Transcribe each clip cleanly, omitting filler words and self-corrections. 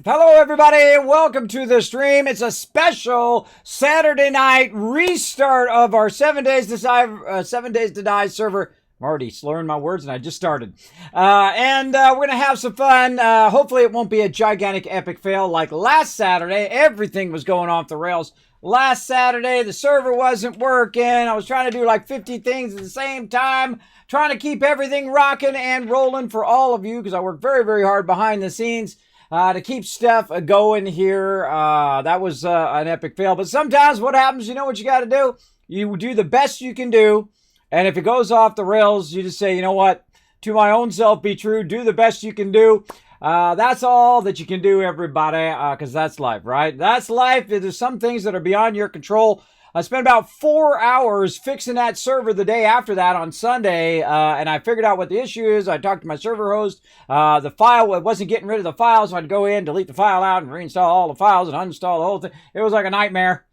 Hello, everybody. Welcome to the stream. It's a special Saturday night restart of our 7 Days to Die server. I'm already slurring my words, and I just started. We're going to have some fun. Hopefully, it won't be a gigantic epic fail like last Saturday. Everything was going off the rails. Last Saturday, the server wasn't working. I was trying to do like 50 things at the same time, trying to keep everything rocking and rolling for all of you because I work very, very hard behind the scenes. To keep stuff going here. That was an epic fail. But sometimes what happens, you know what you got to do? You do the best you can do. And if it goes off the rails, you just say, you know what? To my own self be true. Do the best you can do. That's all that you can do, everybody, because that's life, right? That's life. There's some things that are beyond your control. I spent about 4 hours fixing that server the day after that on Sunday, and I figured out what the issue is. I talked to my server host. The file, it wasn't getting rid of the file, so I'd go in, delete the file out, and reinstall all the files and uninstall the whole thing. It was like a nightmare.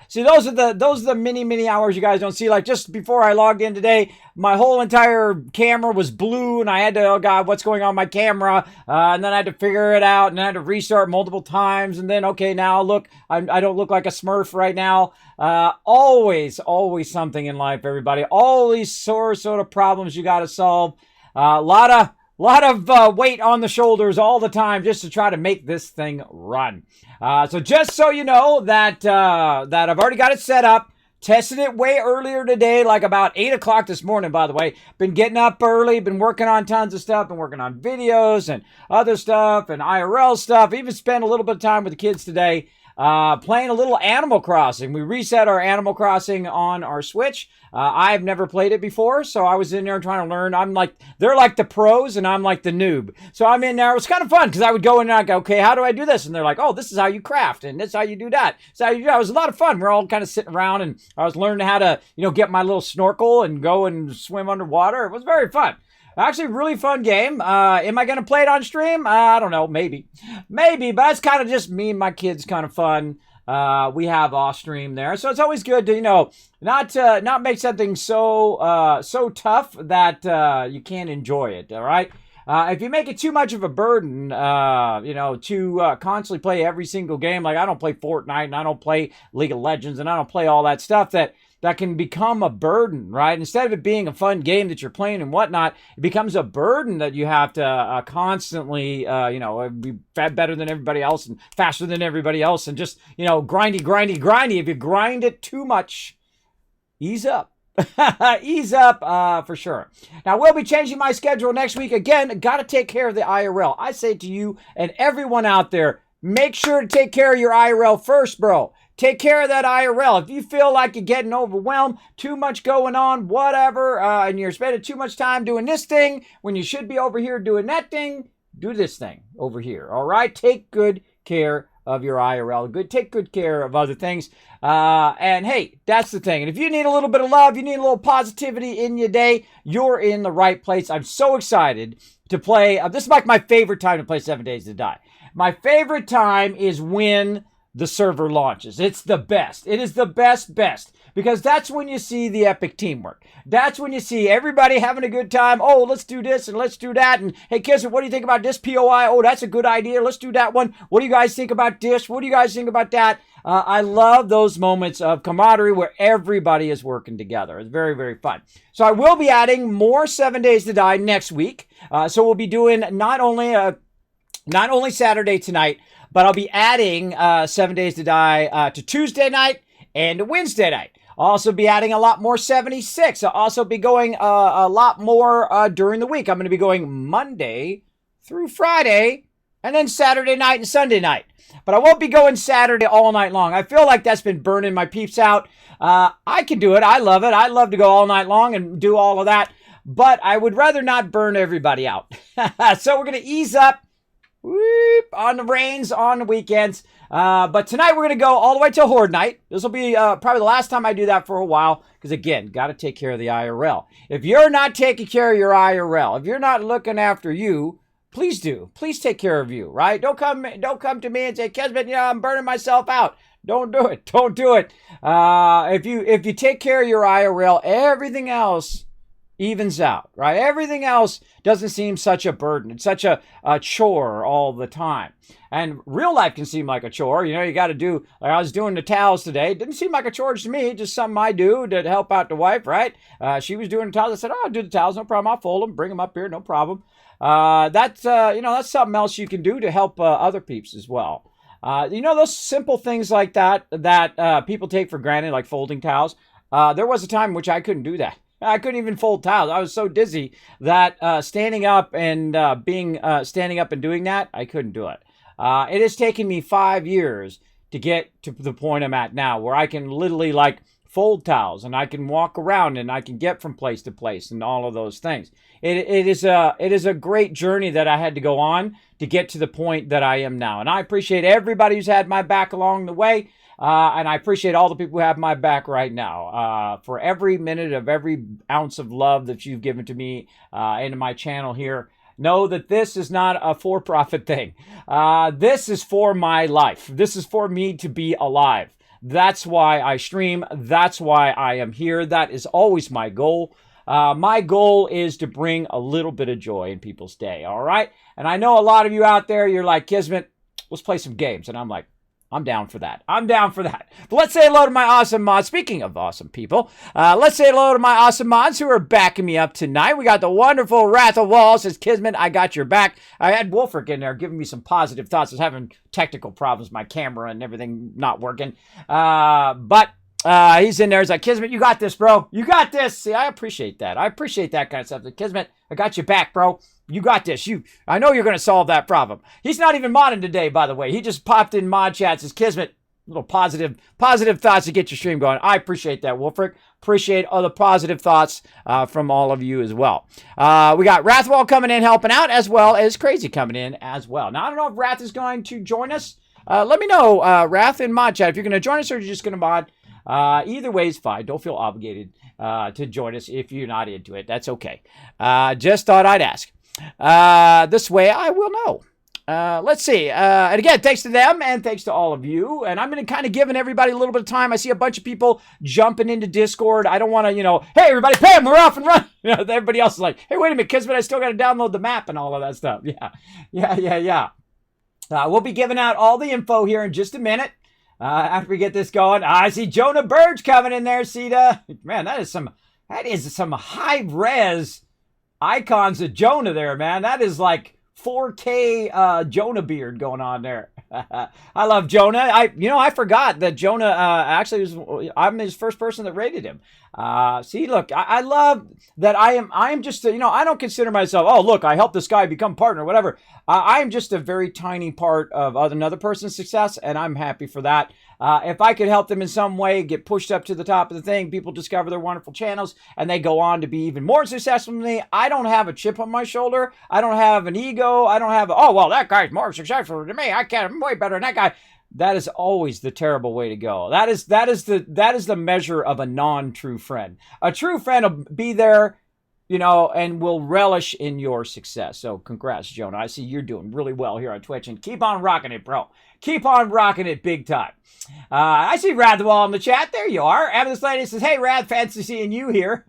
See, those are the many hours you guys don't see. Like just before I logged in today, my whole entire camera was blue, and I had to, oh God, what's going on with my camera? And then I had to figure it out, and I had to restart multiple times. And then, okay, now look, I don't look like a Smurf right now. Always something in life, everybody. All these sort of problems you got to solve. A lot of weight on the shoulders all the time just to try to make this thing run. So just so you know that I've already got it set up. Tested it way earlier today, like about 8 o'clock this morning, by the way. Been getting up early, been working on tons of stuff, been working on videos and other stuff and IRL stuff. Even spent a little bit of time with the kids today. Playing a little Animal Crossing. We reset our Animal Crossing on our Switch. I've never played it before, so I was in there trying to learn. They're like the pros, and I'm like the noob. So I'm in there. It was kind of fun, because I would go in and I'd go, okay, how do I do this? And they're like, oh, this is how you craft, and this is how you do that. So it was a lot of fun. We're all kind of sitting around, and I was learning how to, get my little snorkel and go and swim underwater. It was very fun. Actually, really fun game. Am I going to play it on stream? I don't know. Maybe. But that's kind of just me and my kids kind of fun. We have off stream there. So it's always good to, not make something so tough that you can't enjoy it. All right. If you make it too much of a burden, to constantly play every single game, like I don't play Fortnite and I don't play League of Legends and I don't play all that stuff that can become a burden, right? Instead of it being a fun game that you're playing and whatnot, it becomes a burden that you have to constantly, be better than everybody else and faster than everybody else and just, grindy. If you grind it too much, ease up. Ease up for sure. Now, we'll be changing my schedule next week. Again, got to take care of the IRL. I say to you and everyone out there, make sure to take care of your IRL first, bro. Take care of that IRL. If you feel like you're getting overwhelmed, too much going on, whatever, and you're spending too much time doing this thing when you should be over here doing that thing, do this thing over here, all right? Take good care of your IRL. Take good care of other things. And hey, that's the thing. And if you need a little bit of love, you need a little positivity in your day, you're in the right place. I'm so excited to play. This is like my favorite time to play 7 Days to Die. My favorite time is when the server launches. It's the best. It is the best, because that's when you see the epic teamwork. That's when you see everybody having a good time. Oh, let's do this and let's do that. And hey, Kismet, what do you think about this POI? Oh, that's a good idea. Let's do that one. What do you guys think about this? What do you guys think about that? I love those moments of camaraderie where everybody is working together. It's very, very fun. So I will be adding more 7 Days to Die next week. So we'll be doing not only Saturday tonight, but I'll be adding 7 Days to Die to Tuesday night and Wednesday night. I'll also be adding a lot more 76. I'll also be going a lot more during the week. I'm going to be going Monday through Friday and then Saturday night and Sunday night. But I won't be going Saturday all night long. I feel like that's been burning my peeps out. I can do it. I love it. I love to go all night long and do all of that. But I would rather not burn everybody out. So we're going to ease up. On the reins on the weekends. But tonight we're going to go all the way till Horde Night. This will be probably the last time I do that for a while. Because again, got to take care of the IRL. If you're not taking care of your IRL, if you're not looking after you, please do. Please take care of you, right? Don't come to me and say, Kismet, I'm burning myself out. Don't do it. Don't do it. If you take care of your IRL, everything else evens out, right? Everything else doesn't seem such a burden. It's such a chore all the time. And real life can seem like a chore. You got to do, like I was doing the towels today. It didn't seem like a chore to me, just something I do to help out the wife, right? She was doing the towels. I said, oh, I'll do the towels, no problem. I'll fold them, bring them up here, no problem. That's something else you can do to help other peeps as well. Those simple things like that people take for granted, like folding towels. There was a time in which I couldn't do that. I couldn't even fold towels. I was so dizzy that standing up and doing that, I couldn't do it. It has taken me 5 years to get to the point I'm at now, where I can literally like fold towels and I can walk around and I can get from place to place and all of those things. It is a great journey that I had to go on to get to the point that I am now. And I appreciate everybody who's had my back along the way. And I appreciate all the people who have my back right now. For every minute of every ounce of love that you've given to me and my channel here, know that this is not a for-profit thing. This is for my life. This is for me to be alive. That's why I stream. That's why I am here. That is always my goal. My goal is to bring a little bit of joy in people's day, all right? And I know a lot of you out there, you're like, Kismet, let's play some games. And I'm like, I'm down for that. I'm down for that. But let's say hello to my awesome mods. Speaking of awesome people, let's say hello to my awesome mods who are backing me up tonight. We got the wonderful Wrath of Wall says, Kismet, I got your back. I had Wolfric in there giving me some positive thoughts. I was having technical problems, my camera and everything not working. But he's in there. He's like, Kismet, you got this, bro. You got this. See, I appreciate that. I appreciate that kind of stuff. Like, Kismet, I got your back, bro. You got this. I know you're going to solve that problem. He's not even modding today, by the way. He just popped in mod chat, says, Kismet, little positive thoughts to get your stream going. I appreciate that, Wolfric. Appreciate all the positive thoughts from all of you as well. We got Wrathwall coming in, helping out, as well as Crazy coming in as well. Now, I don't know if Wrath is going to join us. Let me know, Wrath in mod chat, if you're going to join us or you're just going to mod. Either way is fine. Don't feel obligated to join us if you're not into it. That's okay. Just thought I'd ask. This way I will know. Let's see. And again, thanks to them and thanks to all of you. And I'm going to kind of giving everybody a little bit of time. I see a bunch of people jumping into Discord. I don't want to, hey, everybody, bam, we're off and run. Everybody else is like, hey, wait a minute, Kismet, I still got to download the map and all of that stuff. Yeah. We'll be giving out all the info here in just a minute. After we get this going. I see Jonah Burge coming in there, Sita. Man, that is some high-res icons of Jonah there, man. That is like 4K Jonah beard going on there. I love Jonah. I forgot that Jonah actually I'm his first person that rated him. See, look, I love that I am just, I don't consider myself, oh, look, I helped this guy become partner, whatever. I'm just a very tiny part of another person's success, and I'm happy for that. If I could help them in some way, get pushed up to the top of the thing, people discover their wonderful channels, and they go on to be even more successful than me. I don't have a chip on my shoulder. I don't have an ego. I don't have, oh, well, that guy's more successful than me. I'm way better than that guy. That is always the terrible way to go. That is the measure of a non-true friend. A true friend will be there, and will relish in your success. So congrats, Jonah. I see you're doing really well here on Twitch, and keep on rocking it, bro. Keep on rocking it big time. I see Radwall in the chat. There you are. Amethyst Lady says, hey, Rad, fancy seeing you here.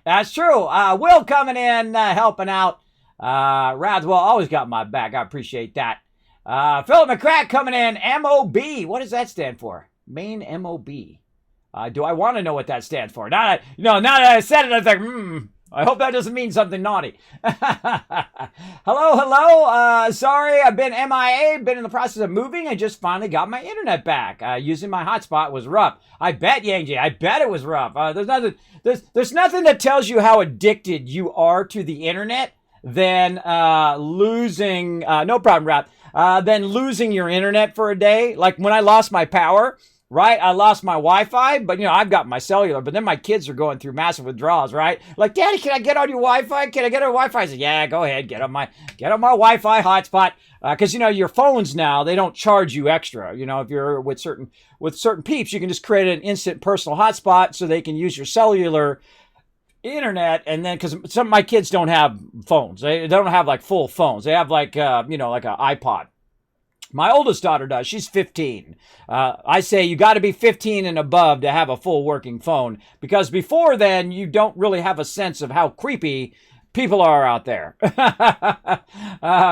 That's true. Will coming in, helping out. Radwall always got my back. I appreciate that. Philip McCrack coming in. MOB. What does that stand for? Main MOB. Do I want to know what that stands for? Now that I said it, I was like, I hope that doesn't mean something naughty. Hello. Sorry, I've been MIA, been in the process of moving. I just finally got my internet back. Using my hotspot was rough. I bet, Yangji, I bet it was rough. There's nothing that tells you how addicted you are to the internet than losing, no problem, Rap, than losing your internet for a day. Like when I lost my power, right? I lost my Wi-Fi, but I've got my cellular, but then my kids are going through massive withdrawals, right? Like, Daddy, can I get on your Wi-Fi? Can I get on Wi-Fi? I said, yeah, go ahead, get on my Wi-Fi hotspot. Cause your phones now, they don't charge you extra. If you're with certain peeps, you can just create an instant personal hotspot so they can use your cellular internet. And then, cause some of my kids don't have phones. They don't have like full phones. They have like, like an iPod. My oldest daughter does. She's 15. I say you got to be 15 and above to have a full working phone, because before then you don't really have a sense of how creepy people are out there.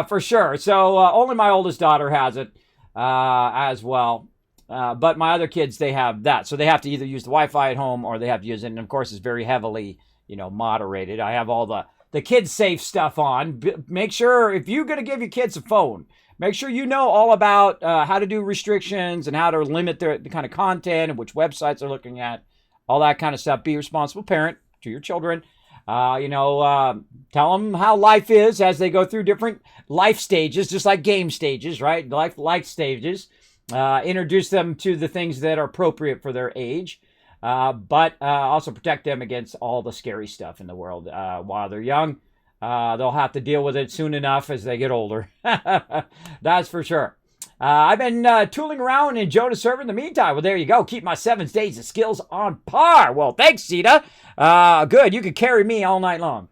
For sure. So only my oldest daughter has it as well. But my other kids, they have that. So they have to either use the Wi-Fi at home or they have to use it. And of course, it's very heavily, moderated. I have all the kids safe stuff on. Make sure if you're going to give your kids a phone, make sure you know all about how to do restrictions and how to limit the kind of content and which websites they're looking at, all that kind of stuff. Be a responsible parent to your children. Tell them how life is as they go through different life stages, just like game stages, right? Life stages. Introduce them to the things that are appropriate for their age, but also protect them against all the scary stuff in the world while they're young. They'll have to deal with it soon enough as they get older. That's for sure. I've been tooling around in Jonah's server in the meantime. Well, there you go. Keep my 7 days of skills on par. Well, thanks, Sita. Good. You could carry me all night long.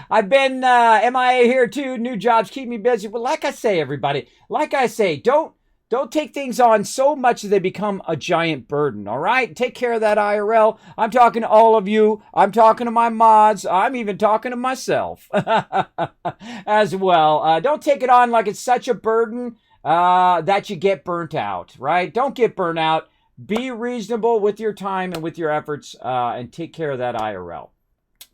I've been MIA here too. New jobs keep me busy. Well, like I say, everybody, don't take things on so much that they become a giant burden, all right? Take care of that IRL. I'm talking to all of you. I'm talking to my mods. I'm even talking to myself as well. Don't take it on like it's such a burden that you get burnt out, right? Don't get burnt out. Be reasonable with your time and with your efforts and take care of that IRL.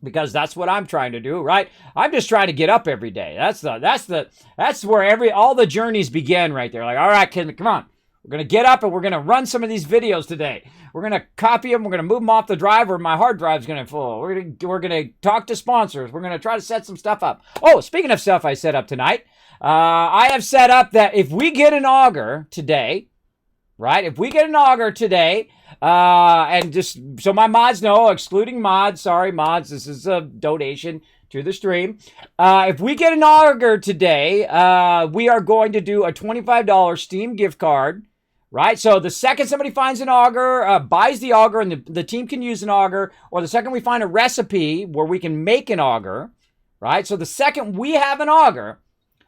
Because that's what I'm trying to do, right? I'm just trying to get up every day. That's where all the journeys begin right there. Like, all right, kid, come on. We're going to get up and we're going to run some of these videos today. We're going to copy them. We're going to move them off the drive, or my hard drive's going to full. We're going to talk to sponsors. We're going to try to set some stuff up. Oh, speaking of stuff I set up tonight, I have set up that if we get an auger today, right? If we get an auger today, and just so my mods know, excluding mods, sorry mods, this is a donation to the stream. If we get an auger today, we are going to do a $25 Steam gift card, right? So the second somebody finds an auger, buys the auger, and the team can use an auger, or the second we find a recipe where we can make an auger, right? So the second we have an auger,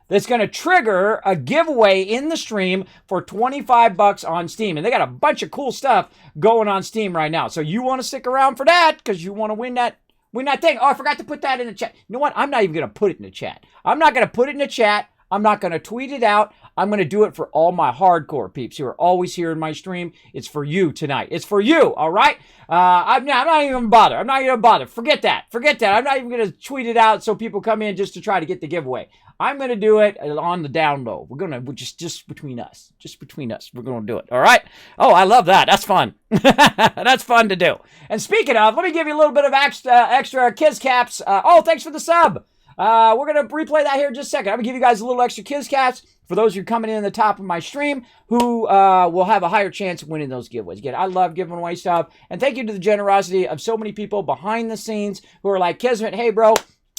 that's going to trigger a giveaway in the stream for $25 on Steam. And they got a bunch of cool stuff going on Steam right now. So you want to stick around for that because you want to win that thing. Oh, I forgot to put that in the chat. You know what? I'm not even going to put it in the chat. I'm not going to put it in the chat. I'm not going to tweet it out. I'm going to do it for all my hardcore peeps who are always here in my stream. It's for you tonight. It's for you, all right? I'm not even going to bother. I'm not even going to bother. Forget that. I'm not even going to tweet it out so people come in just to try to get the giveaway. I'm going to do it on the down low. We're going to, just between us. Just between us. We're going to do it, all right? Oh, I love that. That's fun. That's fun to do. And speaking of, let me give you a little bit of extra Kiz Caps. Thanks for the sub. We're going to replay that here in just a second. I'm going to give you guys a little extra Kiz Caps for those who are coming in the top of my stream who will have a higher chance of winning those giveaways. Again, I love giving away stuff. And thank you to the generosity of so many people behind the scenes who are like, Kismet, hey, bro,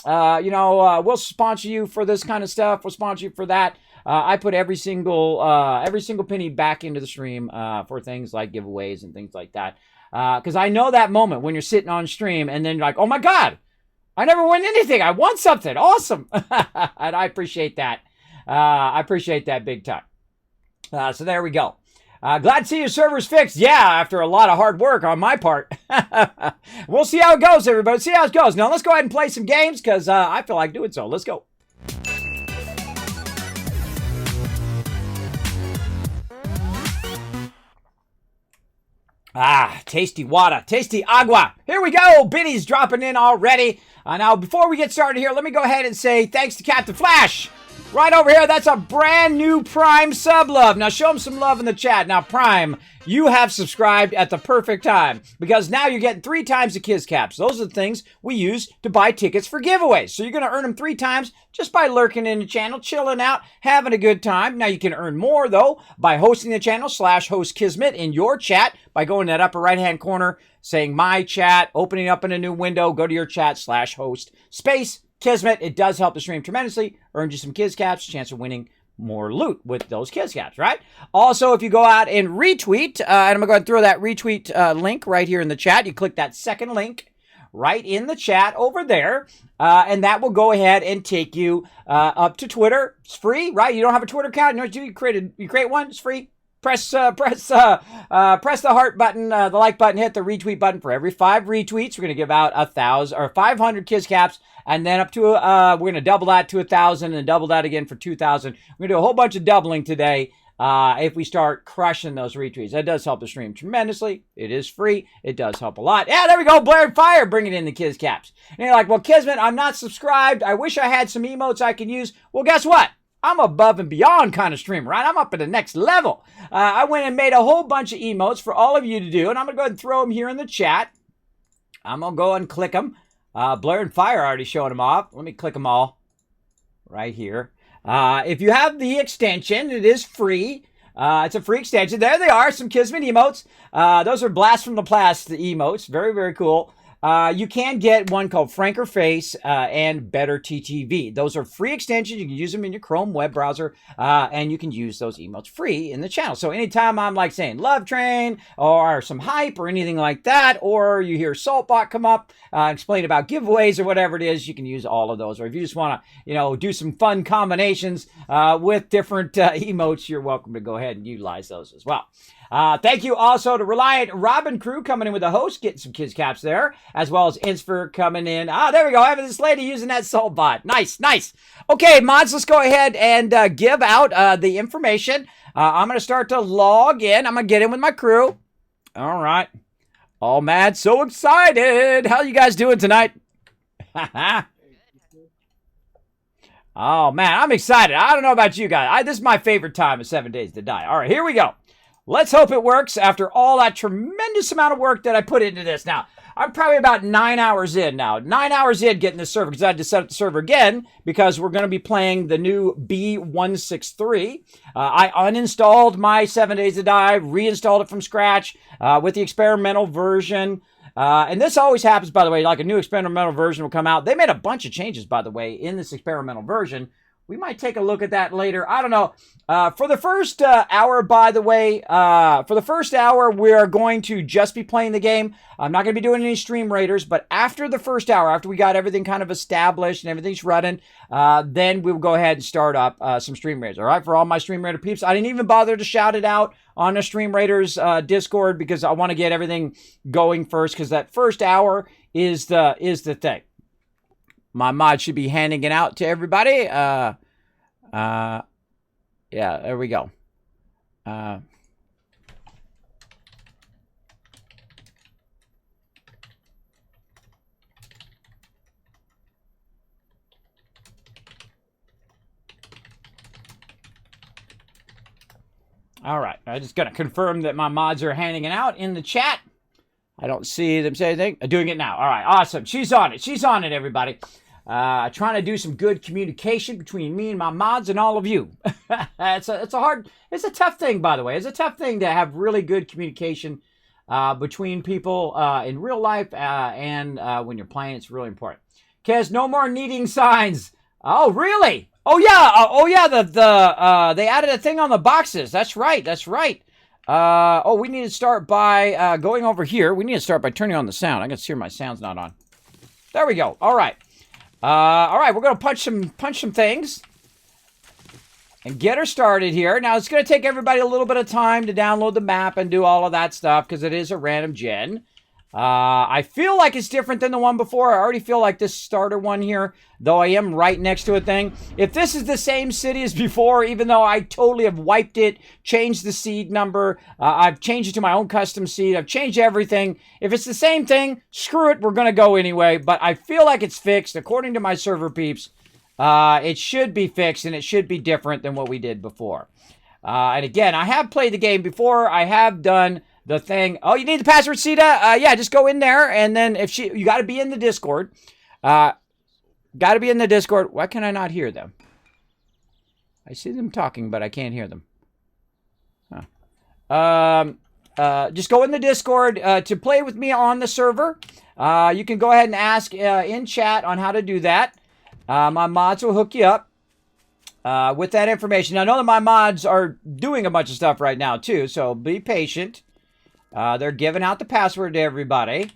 we'll sponsor you for this kind of stuff. We'll sponsor you for that. I put every single penny back into the stream for things like giveaways and things like that. Because I know that moment when you're sitting on stream and then you're like, oh my God, I never win anything. I won something. Awesome. And I appreciate that. I appreciate that big time. So there we go. Glad to see your server's fixed. Yeah, after a lot of hard work on my part. We'll see how it goes, everybody. See how it goes. Now, let's go ahead and play some games because I feel like doing so. Let's go. Tasty water, tasty agua. Here we go. Biddy's dropping in already. Now, before we get started here, let me go ahead and say thanks to Captain Flash. Right over here, that's a brand new Prime sub love. Now, show him some love in the chat. Now, Prime, you have subscribed at the perfect time because now you're getting 3 times the Kiz Caps. Those are the things we use to buy tickets for giveaways. So you're going to earn them 3 times just by lurking in the channel, chilling out, having a good time. Now, you can earn more, though, by hosting the channel /host Kismet in your chat by going to that upper right-hand corner, saying my chat, opening up in a new window, go to your chat /host space Kismet. It does help the stream tremendously. Earned you some Kiz Caps, chance of winning more loot with those Kiz Caps, right? Also, if you go out and retweet, and I'm going to go ahead and throw that retweet link right here in the chat. You click that second link right in the chat over there. And that will go ahead and take you up to Twitter. It's free, right? You don't have a Twitter account? No, you create one. It's free. Press the heart button, the like button, hit the retweet button. For every 5 retweets, we're going to give out 1,000 or 500 Kiz Caps, and then up to we're going to double that to 1,000, and double that again for 2,000. We're going to do a whole bunch of doubling today. If we start crushing those retweets, that does help the stream tremendously. It is free. It does help a lot. Yeah, there we go. Blair and Fire bringing in the Kiz Caps. And you're like, well, Kismet, I'm not subscribed. I wish I had some emotes I can use. Well, guess what? I'm above and beyond kind of streamer, right? I'm up at the next level. I went and made a whole bunch of emotes for all of you to do, and I'm going to go ahead and throw them here in the chat. I'm going to go and click them. Blair and Fire already showing them off. Let me click them all right here. If you have the extension, it is free. It's a free extension. There they are, some Kismet emotes. Those are Blast from the Past emotes. Very, very cool. You can get one called Franker Face and Better TTV. Those are free extensions. You can use them in your Chrome web browser, and you can use those emotes free in the channel. So anytime I'm like saying Love Train or some hype or anything like that, or you hear Saltbot come up, explain about giveaways or whatever it is, you can use all of those. Or if you just want to, do some fun combinations with different emotes, you're welcome to go ahead and utilize those as well. Thank you also to Reliant Robin Crew coming in with a host, getting some Kiz Caps there, as well as Insfer coming in. There we go. Having this lady using that soul bot. Nice, nice. Okay, mods, let's go ahead and give out the information. I'm going to start to log in. I'm going to get in with my crew. All right. All mad, so excited. How you guys doing tonight? Oh, man, I'm excited. I don't know about you guys. This is my favorite time of 7 Days to Die. All right, here we go. Let's hope it works after all that tremendous amount of work that I put into this. Now, I'm probably about 9 hours in now. 9 hours in getting this server, because I had to set up the server again because we're going to be playing the new B163. I uninstalled my 7 Days to Die, reinstalled it from scratch with the experimental version. And this always happens, by the way, like a new experimental version will come out. They made a bunch of changes, by the way, in this experimental version. We might take a look at that later. I don't know. For the first hour, by the way, for the first hour, we are going to just be playing the game. I'm not going to be doing any stream raiders, but after the first hour, after we got everything kind of established and everything's running, then we'll go ahead and start up some stream raiders. All right, for all my stream raider peeps, I didn't even bother to shout it out on the stream raiders Discord because I want to get everything going first, because that first hour is the thing. My mod should be handing it out to everybody. Yeah, there we go. All right, I'm just going to confirm that my mods are handing it out in the chat. I don't see them say anything. I'm doing it now. All right, awesome. She's on it. She's on it, everybody. Trying to do some good communication between me and my mods and all of you. It's a tough thing, by the way. It's a tough thing to have really good communication between people in real life and when you're playing. It's really important. Kez, no more needing signs. Oh, really? Oh yeah. They added a thing on the boxes. That's right. We need to start by going over here. We need to start by turning on the sound. I can see my sound's not on. There we go. All right. We're going to punch some things and get her started here. Now, it's going to take everybody a little bit of time to download the map and do all of that stuff because it is a random gen. I feel like it's different than the one before. I already feel like this starter one here, though I am right next to a thing. If this is the same city as before, even though I totally have wiped it, changed the seed number, I've changed it to my own custom seed, I've changed everything. If it's the same thing, screw it, we're going to go anyway. But I feel like it's fixed. According to my server peeps, it should be fixed and it should be different than what we did before. And again, I have played the game before. I have done the thing. Oh, you need the password, Sita? Yeah, just go in there, and then you got to be in the Discord. Got to be in the Discord. Why can I not hear them? I see them talking, but I can't hear them. Just go in the Discord to play with me on the server. You can go ahead and ask in chat on how to do that. My mods will hook you up with that information. Now, I know that my mods are doing a bunch of stuff right now, too, so be patient. They're giving out the password to everybody.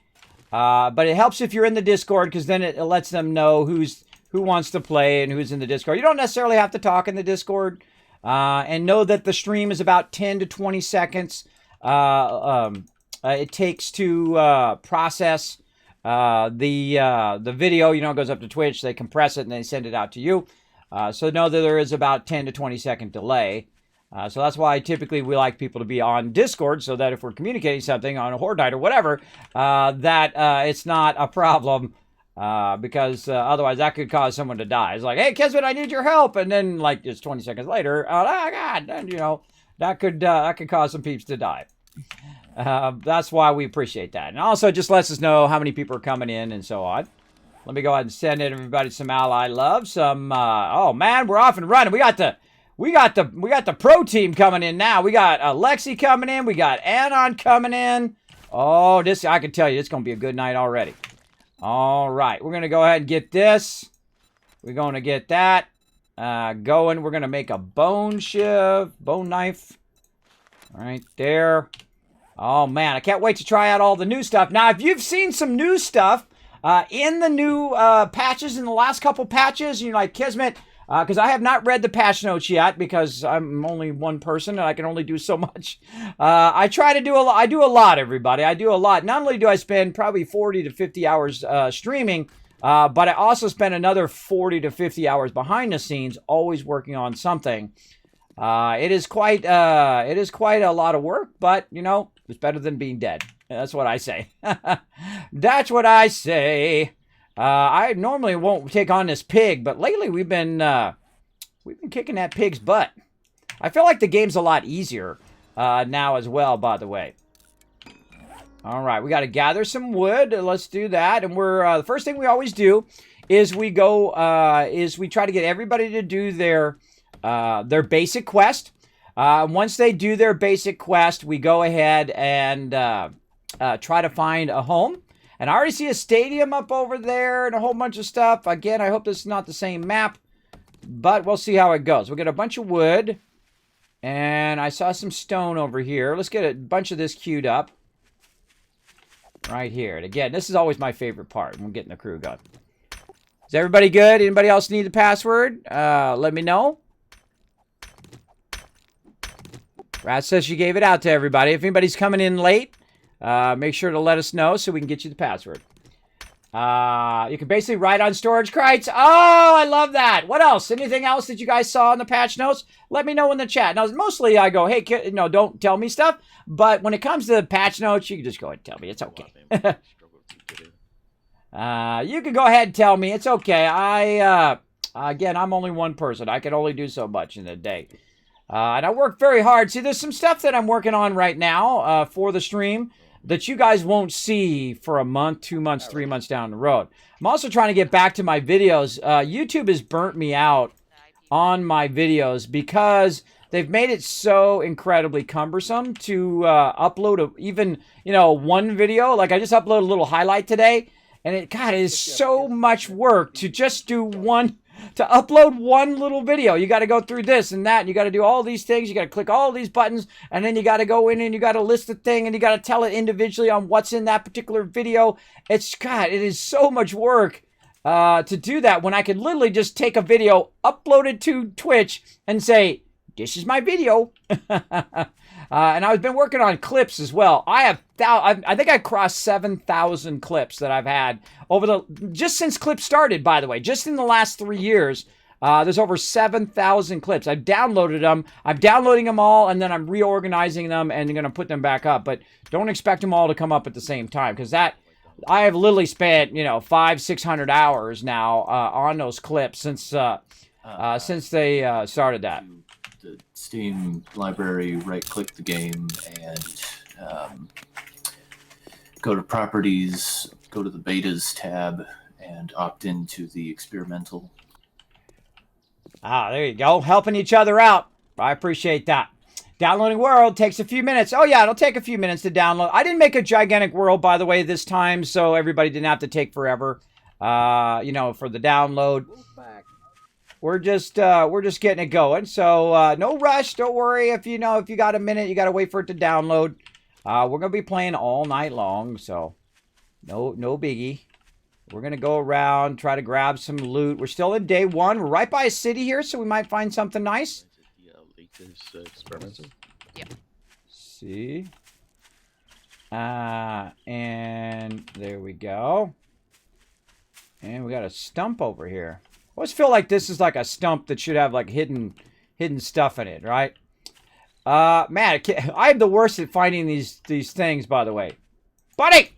But it helps if you're in the Discord, because then it lets them know who wants to play and who's in the Discord. You don't necessarily have to talk in the Discord. And know that the stream is about 10 to 20 seconds. It takes to process the video. You know, it goes up to Twitch. They compress it and they send it out to you. So know that there is about 10 to 20 second delay. So that's why typically we like people to be on Discord, so that if we're communicating something on a Horde night or whatever, that it's not a problem, because otherwise that could cause someone to die. It's like, hey, Kismet, I need your help, and then like it's 20 seconds later, oh God, and, you know, that could cause some peeps to die. That's why we appreciate that, and also just lets us know how many people are coming in and so on. Let me go ahead and send everybody some ally love. Some oh man, we're off and running. We got the pro team coming in now. We got Alexi coming in. We got Anon coming in. Oh, this, I can tell you, it's going to be a good night already. All right, we're going to go ahead and get this. We're going to get that going. We're going to make a bone knife right there. Oh man, I can't wait to try out all the new stuff. Now, if you've seen some new stuff in the new patches, in the last couple patches, you know, like Kismet, because I have not read the patch notes yet, because I'm only one person and I can only do so much. I try to do a lot. I do a lot, everybody. I do a lot. Not only do I spend probably 40 to 50 hours streaming, but I also spend another 40 to 50 hours behind the scenes, always working on something. It is quite a lot of work, but you know, it's better than being dead. That's what I say. That's what I say. I normally won't take on this pig, but lately we've been kicking that pig's butt. I feel like the game's a lot easier now as well, by the way. All right, we got to gather some wood. Let's do that. And we're the first thing we always do is we try to get everybody to do their basic quest. Once they do their basic quest, we go ahead and try to find a home. And I already see a stadium up over there and a whole bunch of stuff. Again, I hope this is not the same map, but we'll see how it goes. We'll get a bunch of wood, and I saw some stone over here. Let's get a bunch of this queued up right here. And again, this is always my favorite part when getting the crew going. Is everybody good? Anybody else need the password? Let me know. Rat says she gave it out to everybody. If anybody's coming in late, make sure to let us know so we can get you the password. You can basically write on storage crates. Oh, I love that. What else? Anything else that you guys saw in the patch notes? Let me know in the chat. Now, mostly I go, hey, kid, no, don't tell me stuff. But when it comes to the patch notes, you can just go ahead and tell me. It's okay. You can go ahead and tell me. It's okay. Again, I'm only one person. I can only do so much in a day. And I work very hard. See, there's some stuff that I'm working on right now for the stream that you guys won't see for a month, 2 months, 3 months down the road. I'm also trying to get back to my videos. YouTube has burnt me out on my videos because they've made it so incredibly cumbersome to upload even, you know, one video. Like I just uploaded a little highlight today, and God, it is so much work to just do to upload one little video. You got to go through this and that, and you got to do all these things. You got to click all these buttons, and then you got to go in and you got to list the thing, and you got to tell it individually on what's in that particular video. God, it is so much work to do that when I could literally just take a video, upload it to Twitch, and say, this is my video. And I've been working on clips as well. I think I crossed 7,000 clips that I've had just since clips started, by the way. Just in the last 3 years, there's over 7,000 clips. I've downloaded them. I'm downloading them all, and then I'm reorganizing them and going to put them back up. But don't expect them all to come up at the same time, because I have literally spent, 500-600 hours now on those clips since they started that. The Steam library, right-click the game, and go to Properties, go to the Betas tab, and opt into the experimental. There you go. Helping each other out. I appreciate that. Downloading world takes a few minutes. Oh, yeah, it'll take a few minutes to download. I didn't make a gigantic world, by the way, this time, so everybody didn't have to take forever, for the download. We're just getting it going. So no rush. Don't worry if you got a minute, you got to wait for it to download. We're going to be playing all night long. So No biggie. We're going to go around, try to grab some loot. We're still in day 1. We're right by a city here, so we might find something nice. Experimental. Yeah. See? And there we go. And we got a stump over here. I always feel like this is like a stump that should have like hidden stuff in it, right? Man, I'm the worst at finding these things, by the way. Buddy!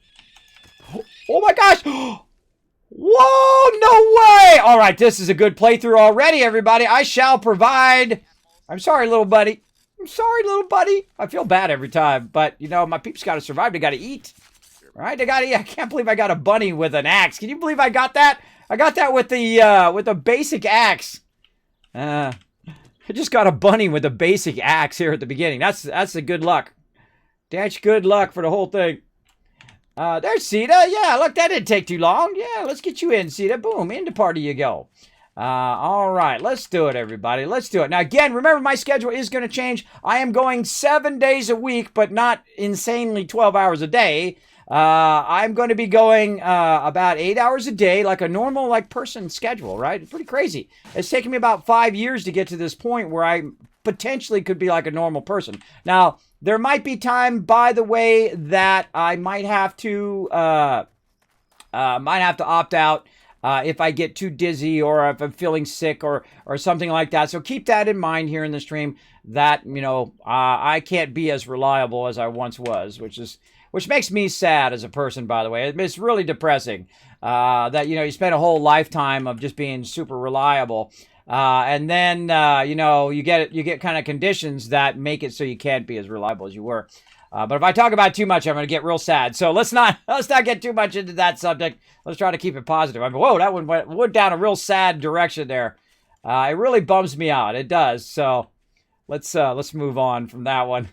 Oh my gosh! Whoa, no way! All right, this is a good playthrough already, everybody. I shall provide. I'm sorry, little buddy. I'm sorry, little buddy. I feel bad every time, but, you know, my peeps got to survive. They got to eat. All right, they got to eat. I can't believe I got a bunny with an axe. Can you believe I got that? I got that with the basic axe. I just got a bunny with a basic axe here at the beginning. That's a good luck. That's good luck for the whole thing. There's Sita. Yeah, look, that didn't take too long. Yeah, let's get you in, Sita. Boom, into party you go. All right, let's do it, everybody. Let's do it. Now, again, remember, my schedule is going to change. I am going 7 days a week, but not insanely 12 hours a day. I'm going to be going about 8 hours a day, like a normal person schedule, right? It's pretty crazy. It's taken me about 5 years to get to this point where I potentially could be like a normal person. Now, there might be time, by the way, that I might have to opt out if I get too dizzy or if I'm feeling sick or something like that. So keep that in mind here in the stream that, you know, I can't be as reliable as I once was, which makes me sad as a person, by the way. It's really depressing that, you know, you spend a whole lifetime of just being super reliable. And then, you know, you get kind of conditions that make it so you can't be as reliable as you were. But if I talk about it too much, I'm going to get real sad. So let's not get too much into that subject. Let's try to keep it positive. I mean, whoa, that one went down a real sad direction there. It really bums me out. It does. So let's move on from that one.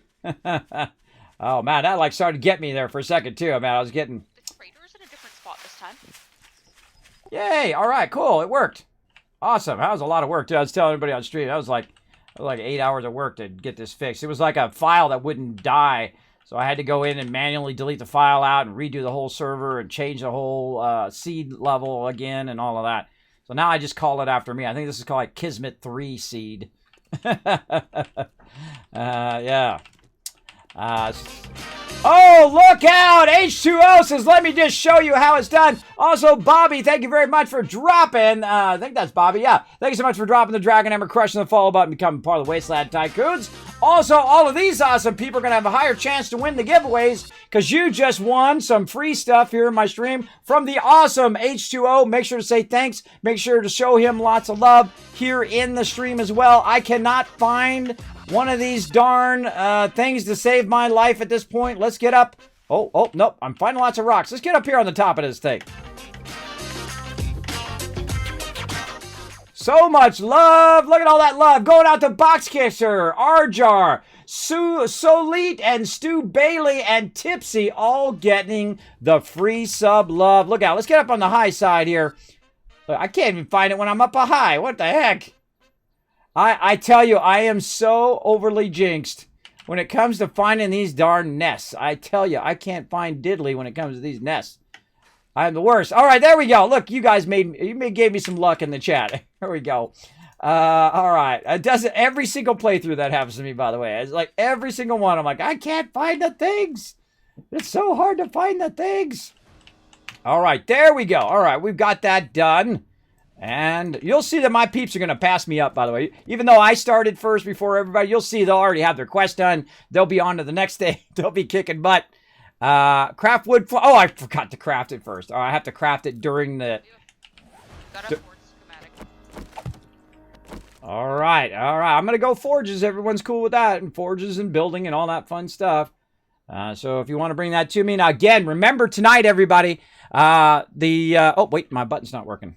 Oh man, that like started to get me there for a second too. I mean, I was getting. The crater's in a different spot this time. Yay! All right, cool. It worked. Awesome. That was a lot of work too. I was telling everybody on the street. That was like 8 hours of work to get this fixed. It was like a file that wouldn't die. So I had to go in and manually delete the file out and redo the whole server and change the whole seed level again and all of that. So now I just call it after me. I think this is called like Kismet 3 seed. Yeah. Oh, look out! H2O says, let me just show you how it's done. Also, Bobby, thank you very much for dropping. I think that's Bobby, yeah. Thank you so much for dropping the Dragon Hammer, crushing the follow button, becoming part of the Wasteland Tycoons. Also, all of these awesome people are going to have a higher chance to win the giveaways because you just won some free stuff here in my stream from the awesome H2O. Make sure to say thanks. Make sure to show him lots of love here in the stream as well. I cannot find one of these darn things to save my life at this point. Let's get up. Oh, nope. I'm finding lots of rocks. Let's get up here on the top of this thing. So much love. Look at all that love going out to Boxkisser, Arjar, Solit, and Stu Bailey, and Tipsy, all getting the free sub love. Look out. Let's get up on the high side here. Look, I can't even find it when I'm up a high. What the heck? I tell you, I am so overly jinxed when it comes to finding these darn nests. I tell you, I can't find diddly when it comes to these nests. I'm the worst. All right, there we go. Look, you guys gave me some luck in the chat. Here we go. All right. It doesn't every single playthrough that happens to me, by the way. It's like every single one. I'm like, I can't find the things. It's so hard to find the things. All right, there we go. All right, we've got that done. And you'll see that my peeps are going to pass me up, by the way. Even though I started first before everybody, you'll see they'll already have their quest done. They'll be on to the next day. They'll be kicking butt. Craft wood. Oh, I forgot to craft it first. Oh, I have to craft it during the... All right. I'm going to go forges. Everyone's cool with that. And forges and building and all that fun stuff. So if you want to bring that to me. Now, again, remember tonight, everybody, oh, wait, my button's not working.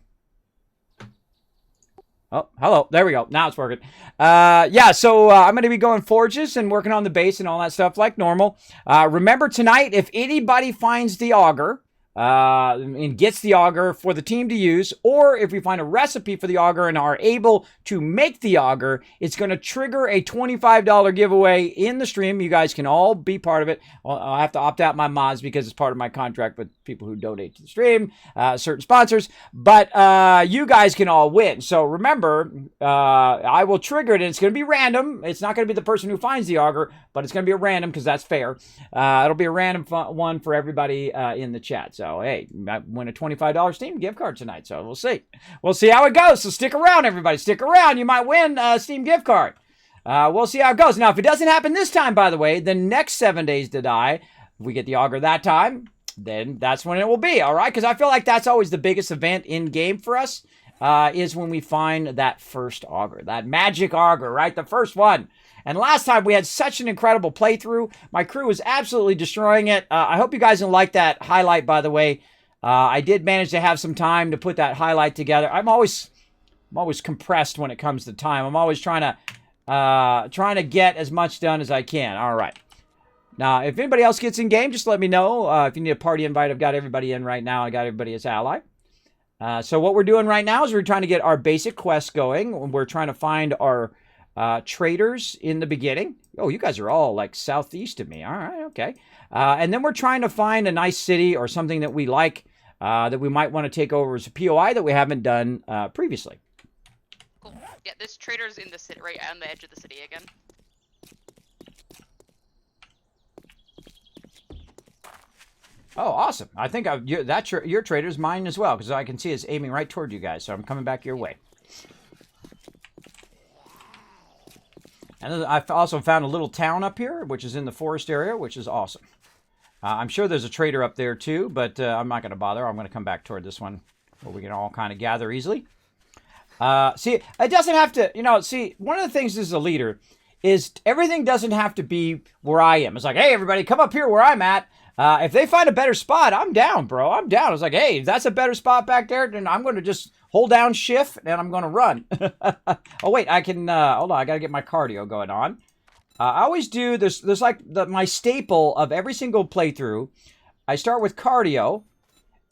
Oh, hello. There we go. Now it's working. Yeah, so I'm going to be going forges and working on the base and all that stuff like normal. Remember tonight, if anybody finds the auger, and gets the auger for the team to use, or if we find a recipe for the auger and are able to make the auger, it's going to trigger a $25 giveaway in the stream. You guys can all be part of it. I'll have to opt out my mods because it's part of my contract with people who donate to the stream, certain sponsors, but you guys can all win. So remember, I will trigger it, and it's going to be random. It's not going to be the person who finds the auger, but it's going to be a random because that's fair. It'll be a random one for everybody in the chat. So, hey, you might win a $25 Steam gift card tonight. So, we'll see. We'll see how it goes. So, stick around, everybody. Stick around. You might win a Steam gift card. We'll see how it goes. Now, if it doesn't happen this time, by the way, the next 7 days to die, if we get the auger that time, then that's when it will be, all right? Because I feel like that's always the biggest event in-game for us, is when we find that first auger, that magic auger, right? The first one. And last time we had such an incredible playthrough. My crew was absolutely destroying it. I hope you guys didn't like that highlight, by the way. I did manage to have some time to put that highlight together. I'm always compressed when it comes to time. I'm always trying to get as much done as I can. All right. Now, if anybody else gets in game, just let me know. If you need a party invite, I've got everybody in right now. I got everybody as ally. So what we're doing right now is we're trying to get our basic quest going. We're trying to find our traders in the beginning. Oh, you guys are all like southeast of me. All right, okay. And then we're trying to find a nice city or something that we like, that we might want to take over as a POI that we haven't done previously. Cool. Yeah, this trader's in the city, right on the edge of the city again. Oh, awesome. I think your trader's mine as well, because I can see it's aiming right toward you guys, so I'm coming back your way. And I've also found a little town up here, which is in the forest area, which is awesome. I'm sure there's a trader up there too, but I'm not going to bother. I'm going to come back toward this one where we can all kind of gather easily. See, it doesn't have to, see, one of the things as a leader is everything doesn't have to be where I am. It's like, hey, everybody, come up here where I'm at. If they find a better spot, I'm down, bro. I'm down. It's like, hey, if that's a better spot back there, then I'm going to just hold down shift and I'm going to run. Oh, wait, I can, hold on. I got to get my cardio going on. I always do, there's like my staple of every single playthrough. I start with cardio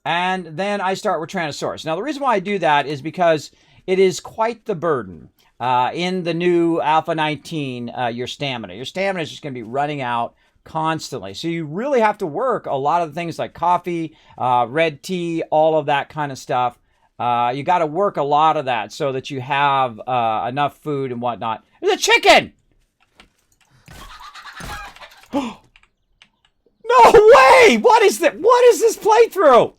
and then I start with Tyrannosaurus. Now, the reason why I do that is because it is quite the burden. In the new Alpha 19, your stamina. Your stamina is just going to be running out constantly. So you really have to work a lot of the things like coffee, red tea, all of that kind of stuff. You got to work a lot of that so that you have enough food and whatnot. There's a chicken! No way! What is that? What is this playthrough?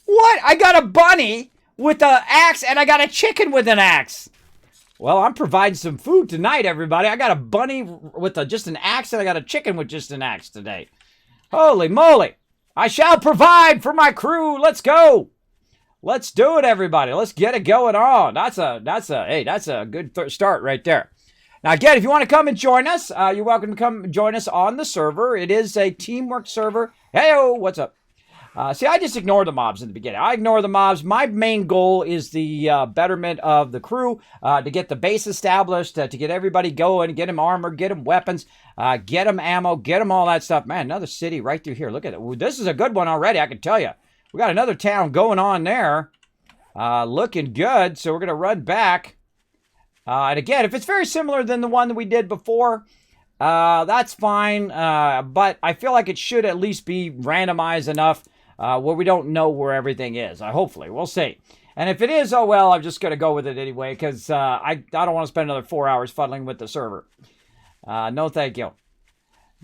What? I got a bunny with an axe and I got a chicken with an axe. Well, I'm providing some food tonight, everybody. I got a bunny with just an axe, and I got a chicken with just an axe today. Holy moly. I shall provide for my crew. Let's go. Let's do it, everybody. Let's get it going on. That's a good start right there. Now, again, if you want to come and join us, you're welcome to come join us on the server. It is a teamwork server. Hey-o, what's up? See, I just ignore the mobs in the beginning. I ignore the mobs. My main goal is the betterment of the crew, to get the base established, to get everybody going, get them armor, get them weapons, get them ammo, get them all that stuff. Man, another city right through here. Look at it. Ooh, this is a good one already, I can tell you. We got another town going on there. Looking good, so we're going to run back. And again, if it's very similar than the one that we did before, that's fine. But I feel like it should at least be randomized enough where we don't know where everything is. Hopefully, we'll see. And if it is, oh well, I'm just going to go with it anyway, because I don't want to spend another 4 hours fuddling with the server. No, thank you.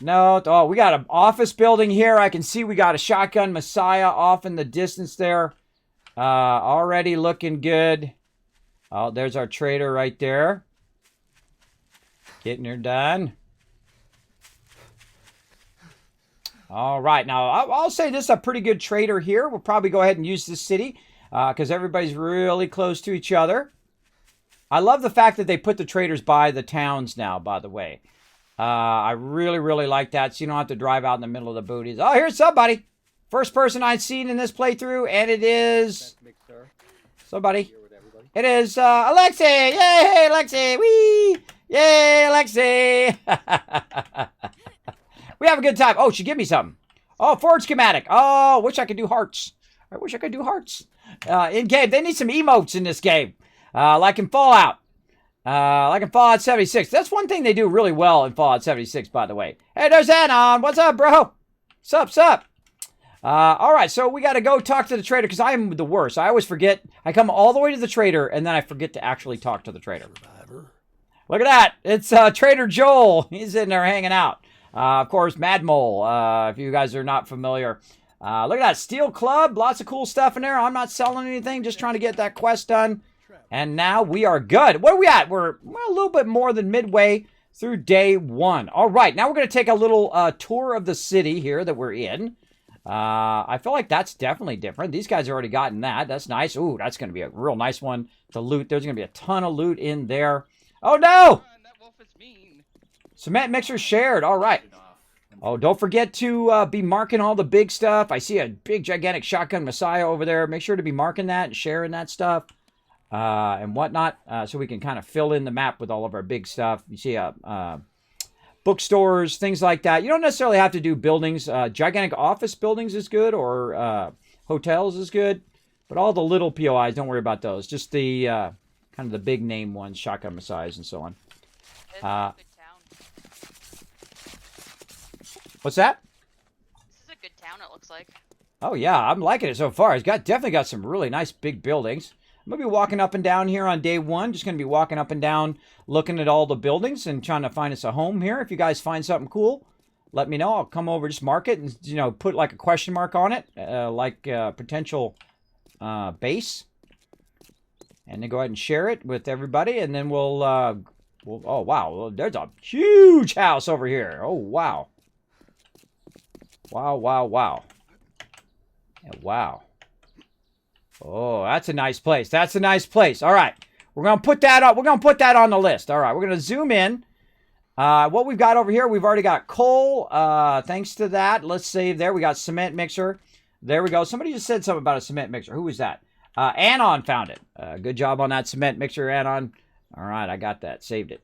No, oh, we got an office building here. I can see we got a shotgun Messiah off in the distance there. Already looking good. Oh, there's our trader right there. Getting her done. All right, now I'll say this is a pretty good trader here. We'll probably go ahead and use this city because everybody's really close to each other. I love the fact that they put the traders by the towns now, by the way. I really, really like that, so you don't have to drive out in the middle of the booties. Oh, here's somebody. First person I've seen in this playthrough, and it is somebody. It is Alexei. Yay, Alexei. Whee! Yay, Alexei. We have a good time. Oh, she give me something. Oh, forward schematic. Oh, wish I could do hearts. I wish I could do hearts. In game, they need some emotes in this game, like in Fallout. Like in Fallout 76. That's one thing they do really well in Fallout 76, by the way. Hey, there's Anon. What's up, bro? Sup? All right, so we got to go talk to the trader because I am the worst. I always forget. I come all the way to the trader, and then I forget to actually talk to the trader. Look at that. It's Trader Joel. He's in there hanging out. Of course, Mad Mole, if you guys are not familiar. Look at that. Steel Club. Lots of cool stuff in there. I'm not selling anything. Just trying to get that quest done. And now we are good. Where are we at? We're a little bit more than midway through day 1. All right. Now we're going to take a little tour of the city here that we're in. I feel like that's definitely different. These guys have already gotten that. That's nice. Ooh, that's going to be a real nice one to loot. There's going to be a ton of loot in there. Oh, no! That wolf is mean. Cement mixer shared. All right. Oh, don't forget to be marking all the big stuff. I see a big, gigantic shotgun Messiah over there. Make sure to be marking that and sharing that stuff and whatnot so we can kind of fill in the map with all of our big stuff. You see bookstores, things like that. You don't necessarily have to do buildings. Gigantic office buildings is good, or hotels is good. But all the little POIs, don't worry about those. Just the kind of the big name ones, shotgun messiahs and so on. It's a good town. What's that? This is a good town, it looks like. Oh, yeah, I'm liking it so far. It's definitely got some really nice big buildings. I'm going to be walking up and down here on day 1. Just going to be walking up and down, looking at all the buildings and trying to find us a home here. If you guys find something cool, let me know. I'll come over, just mark it, and, you know, put like a question mark on it, like potential base. And then go ahead and share it with everybody, and then we'll oh, wow, there's a huge house over here. Oh, wow. Wow. Yeah, wow. Oh, that's a nice place. That's a nice place. All right. We're going to put that up. We're going to put that on the list. All right. We're going to zoom in. What we've got over here, we've already got coal. Thanks to that. Let's save there. We got cement mixer. There we go. Somebody just said something about a cement mixer. Who was that? Anon found it. Good job on that cement mixer, Anon. All right. I got that. Saved it.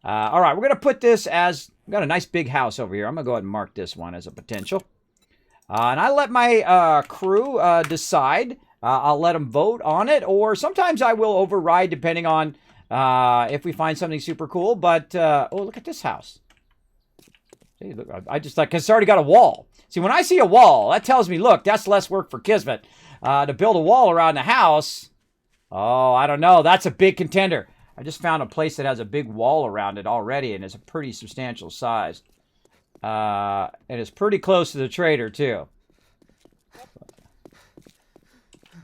All right. We're going to put this as, we've got a nice big house over here. I'm going to go ahead and mark this one as a potential. And I let my crew decide. I'll let them vote on it, or sometimes I will override depending on if we find something super cool. But, oh, look at this house. See, look, I just like, because it's already got a wall. See, when I see a wall, that tells me, look, that's less work for Kismet. To build a wall around the house, oh, I don't know. That's a big contender. I just found a place that has a big wall around it already, and it's a pretty substantial size. And it's pretty close to the trader, too.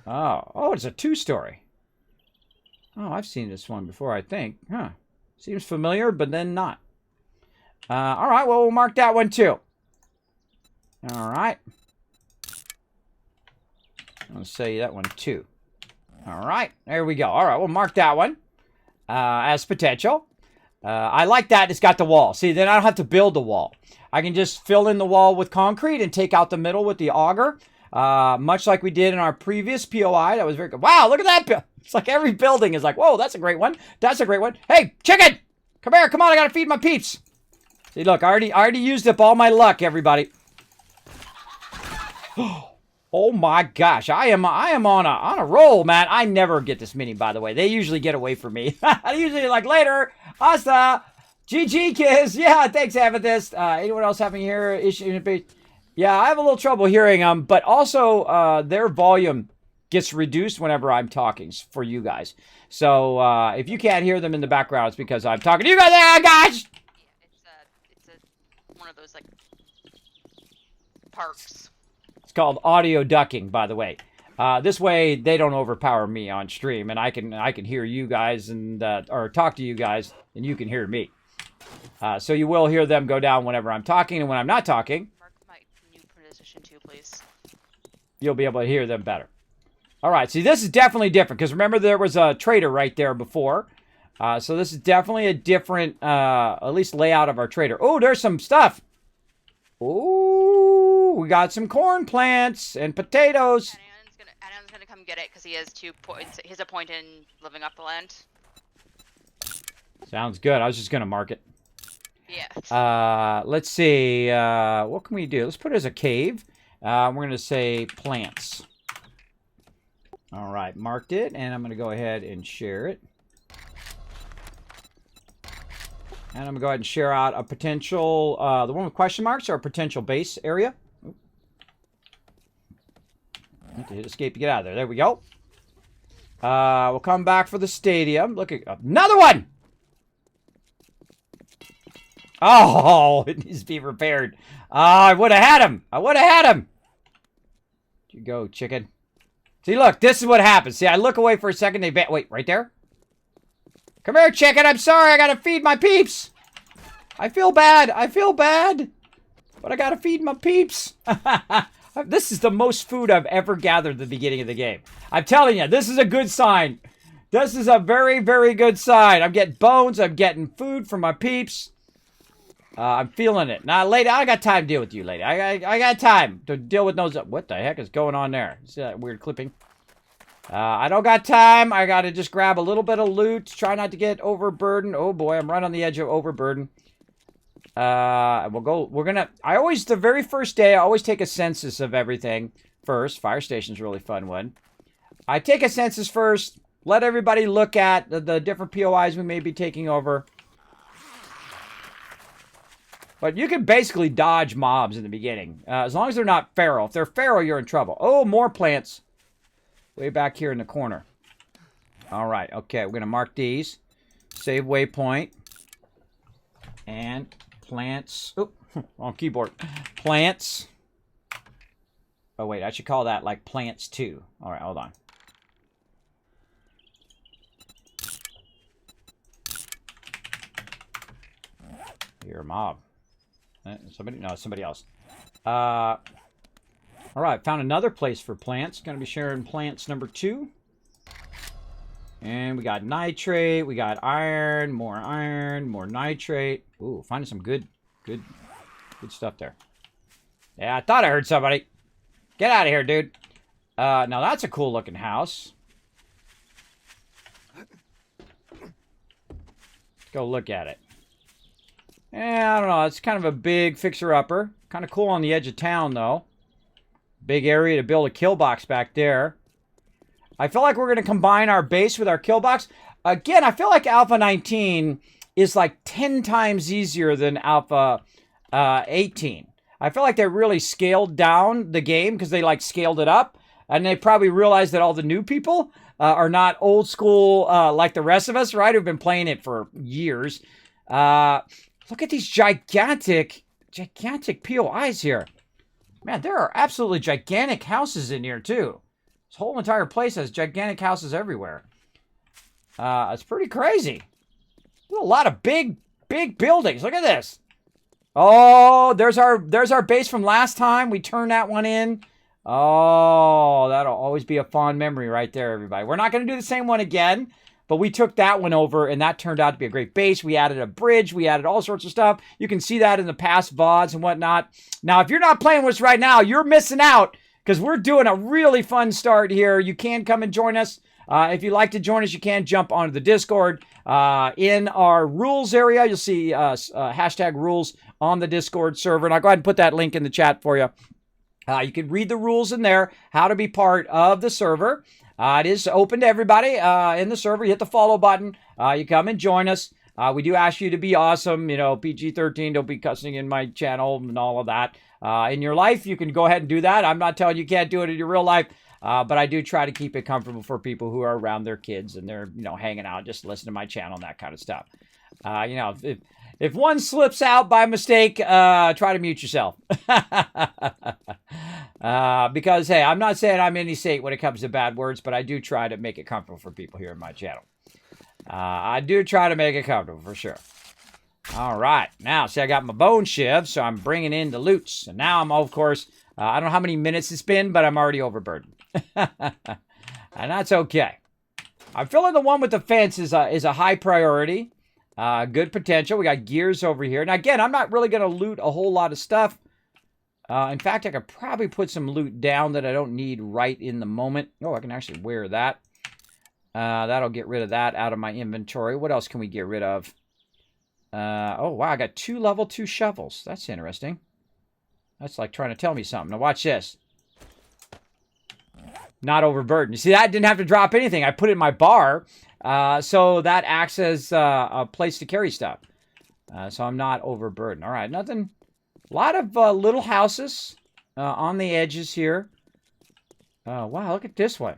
Oh, it's a 2-story. Oh, I've seen this one before, I think. Huh. Seems familiar, but then not. All right, well, we'll mark that one, too. All right. I'll say that one, too. All right, there we go. All right, we'll mark that one as potential. I like that it's got the wall. See, then I don't have to build the wall. I can just fill in the wall with concrete and take out the middle with the auger. Much like we did in our previous POI. That was very good. Wow, look at that. It's like every building is like, whoa, that's a great one. That's a great one. Hey, chicken! Come here. Come on, I gotta feed my peeps. See, look, I already used up all my luck, everybody. Oh my gosh, I am on a roll, man. I never get this many, by the way. They usually get away from me. I usually like later. Hasta. GG, kids. Yeah, thanks, Amethyst. Anyone else having here issue? Yeah, I have a little trouble hearing them, but also their volume gets reduced whenever I'm talking for you guys. So if you can't hear them in the background, it's because I'm talking to you guys. There, guys. Yeah, it's one of those like parks. It's called audio ducking, by the way. This way they don't overpower me on stream, and I can hear you guys and or talk to you guys, and you can hear me. So you will hear them go down whenever I'm talking, and when I'm not talking, Mark my new position too, please. you'll be able to hear them better. All right, see, this is definitely different, because remember there was a trader right there before. So this is definitely a different, at least layout of our trader. Oh, there's some stuff. Oh, we got some corn plants and potatoes. Adam's gonna come get it because he has 2 points. He has a point in living off the land. Sounds good. I was just gonna mark it. Yeah. Let's see. What can we do? Let's put it as a cave. We're gonna say plants. All right, marked it, and I'm going to go ahead and share it. And I'm going to go ahead and share out a potential, the one with question marks, or a potential base area. Need to hit escape to get out of there. There we go. We'll come back for the stadium. Look at another one! Oh, it needs to be repaired. I would have had him. I would have had him. Here you go, chicken. See, look, this is what happens. See, I look away for a second. They wait, right there? Come here, chicken. I'm sorry. I got to feed my peeps. I feel bad. I feel bad. But I got to feed my peeps. This is the most food I've ever gathered at the beginning of the game. I'm telling you, this is a good sign. This is a very, very good sign. I'm getting bones. I'm getting food for my peeps. I'm feeling it. Now, lady, I got time to deal with you, lady. I got time to deal with those. What the heck is going on there? See that weird clipping? I don't got time. I got to just grab a little bit of loot. Try not to get overburdened. Oh, boy. I'm right on the edge of overburden. We'll go. We're going to... the very first day, I always take a census of everything first. Fire station's a really fun one. I take a census first. Let everybody look at the different POIs we may be taking over. But you can basically dodge mobs in the beginning. As long as they're not feral. If they're feral, you're in trouble. Oh, more plants. Way back here in the corner. All right. Okay, we're going to mark these. Save waypoint. And plants. Oop, wrong keyboard. Plants. Oh, wait. I should call that like plants 2. All right, hold on. You're a mob. Somebody? No, somebody else. All right, found another place for plants. Going to be sharing plants number 2. And we got nitrate. We got iron, more nitrate. Ooh, finding some good stuff there. Yeah, I thought I heard somebody. Get out of here, dude. Now that's a cool looking house. Let's go look at it. Yeah, I don't know. It's kind of a big fixer-upper. Kind of cool on the edge of town, though. Big area to build a kill box back there. I feel like we're going to combine our base with our kill box. Again, I feel like Alpha 19 is like 10 times easier than Alpha 18. I feel like they really scaled down the game because they like scaled it up. And they probably realized that all the new people are not old school like the rest of us, right? Who've been playing it for years. Look at these gigantic POIs here. Man, there are absolutely gigantic houses in here, too. This whole entire place has gigantic houses everywhere. It's pretty crazy. There's a lot of big buildings. Look at this. Oh, there's our base from last time. We turned that one in. Oh, that'll always be a fond memory right there, everybody. We're not going to do the same one again. But we took that one over, and that turned out to be a great base. We added a bridge. We added all sorts of stuff. You can see that in the past VODs and whatnot. Now, if you're not playing with us right now, you're missing out because we're doing a really fun start here. You can come and join us. If you'd like to join us, you can jump onto the Discord. In our rules area, you'll see hashtag rules on the Discord server. And I'll go ahead and put that link in the chat for you. You can read the rules in there, how to be part of the server. It is open to everybody in the server. You hit the follow button. You come and join us. We do ask you to be awesome. You know, PG-13, don't be cussing in my channel and all of that. In your life, you can go ahead and do that. I'm not telling you can't do it in your real life. But I do try to keep it comfortable for people who are around their kids and they're, you know, hanging out, just listen to my channel and that kind of stuff. You know, if one slips out by mistake, try to mute yourself. Because, hey, I'm not saying I'm any saint when it comes to bad words, but I do try to make it comfortable for people here in my channel. I do try to make it comfortable, for sure. All right. Now, see, I got my bone shiv, so I'm bringing in the loots. And now I'm, of course, I don't know how many minutes it's been, but I'm already overburdened. And that's okay. I feel like the one with the fence is a high priority. Good potential. We got gears over here. Now, again, I'm not really going to loot a whole lot of stuff. In fact, I could probably put some loot down that I don't need right in the moment. Oh, I can actually wear that. That'll get rid of that out of my inventory. What else can we get rid of? Oh, wow, I got 2 level 2 shovels. That's interesting. That's like trying to tell me something. Now, watch this. not overburdened. You see, I didn't have to drop anything. I put it in my bar, so that acts as a place to carry stuff. So I'm not overburdened. All right, nothing. A lot of little houses on the edges here. Wow, look at this one.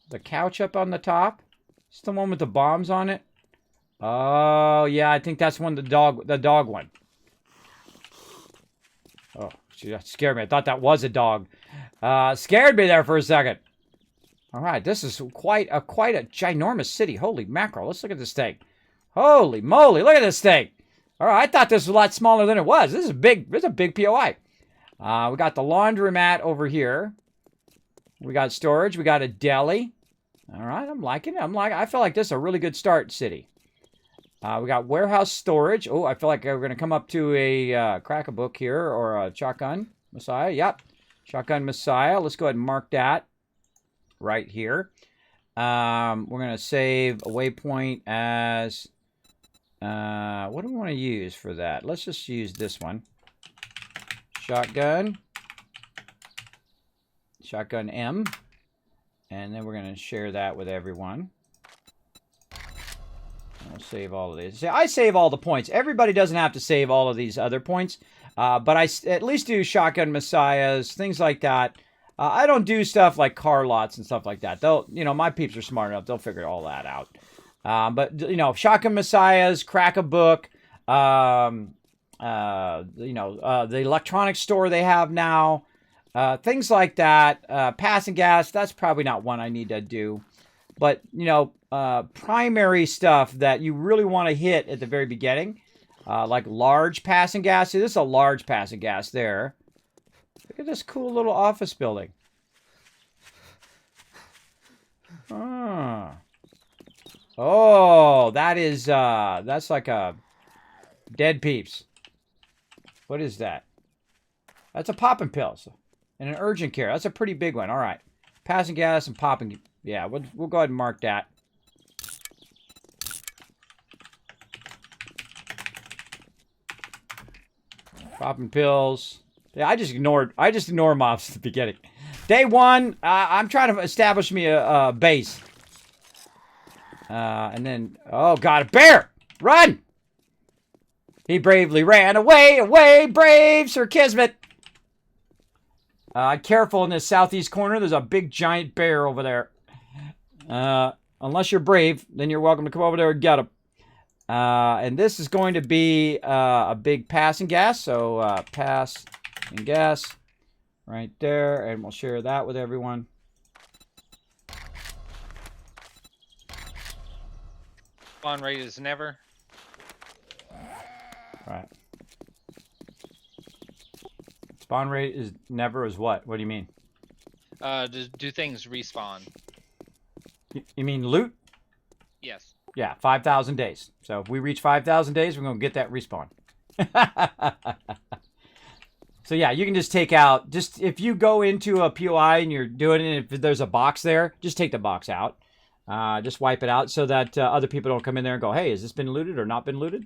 The couch up on the top. It's the one with the bombs on it. Oh, yeah, I think that's the dog one. Oh, that scared me. I thought that was a dog. Scared me there for a second. All right, this is quite a ginormous city. Holy mackerel. Let's look at this thing. Holy moly, look at this thing. All right, I thought this was a lot smaller than it was. This is big. This is a big POI. We got the laundromat over here. We got storage. We got a deli. All right, I'm liking it. I feel like this is a really good start city. We got warehouse storage. Oh, I feel like we're going to come up to a crack a book here or a shotgun Messiah. Yep, shotgun Messiah. Let's go ahead and mark that right here. We're going to save a waypoint as... what do we want to use for that? Let's just use this one. Shotgun. Shotgun M. And then we're going to share that with everyone. I'll save all of these. See, I save all the points. Everybody doesn't have to save all of these other points. But I at least do shotgun messiahs, things like that. I don't do stuff like car lots and stuff like that. They'll, my peeps are smart enough. They'll figure all that out. But, shotgun messiahs, crack a book, the electronics store they have now, things like that. Passing gas, that's probably not one I need to do. But, primary stuff that you really want to hit at the very beginning, like large passing gas. See, this is a large passing gas there. Look at this cool little office building. Oh, that's like a dead peeps. What is that? That's a popping pills and an urgent care. That's a pretty big one. All right. Passing gas and popping. Yeah, we'll go ahead and mark that. Popping pills. Yeah, I just ignore mobs at the beginning. Day one, I'm trying to establish me a base. And then, oh god, a bear! Run! He bravely ran away, brave Sir Kismet. Careful in this southeast corner. There's a big giant bear over there. Unless you're brave, then you're welcome to come over there and get him. And this is going to be a big pass and gas. So pass and gas right there. And we'll share that with everyone. Spawn rate is never. Right. Spawn rate is never is what? What do you mean? Do things respawn? You mean loot? Yes. Yeah, 5,000 days. So if we reach 5,000 days, we're going to get that respawn. So yeah, you can just take out, if you go into a POI and you're doing it, if there's a box there, just take the box out. Just wipe it out so that other people don't come in there and go, hey, has this been looted or not been looted?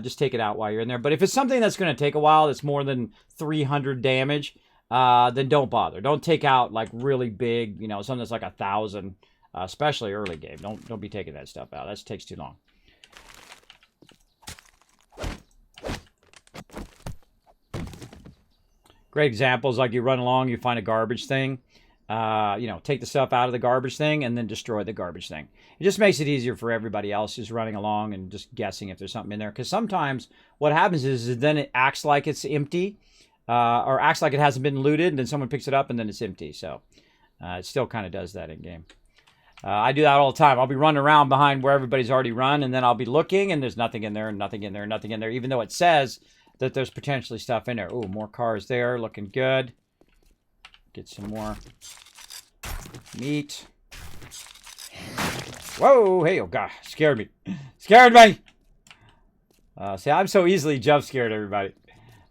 Just take it out while you're in there. But if it's something that's going to take a while, that's more than 300 damage, then don't bother. Don't take out like really big, something that's like 1,000, especially early game. Don't be taking that stuff out. That takes too long. Great examples, like you run along, you find a garbage thing. Take the stuff out of the garbage thing and then destroy the garbage thing. It just makes it easier for everybody else who's running along and just guessing if there's something in there. Because sometimes what happens is then it acts like it's empty or acts like it hasn't been looted, and then someone picks it up and then it's empty. So it still kind of does that in game. I do that all the time. I'll be running around behind where everybody's already run, and then I'll be looking, and there's nothing in there, and nothing in there, and nothing in there, even though it says that there's potentially stuff in there. Oh, more cars there, looking good. Get some more meat. Whoa, hey, oh god, scared me. Scared me! See, I'm so easily jump scared, everybody.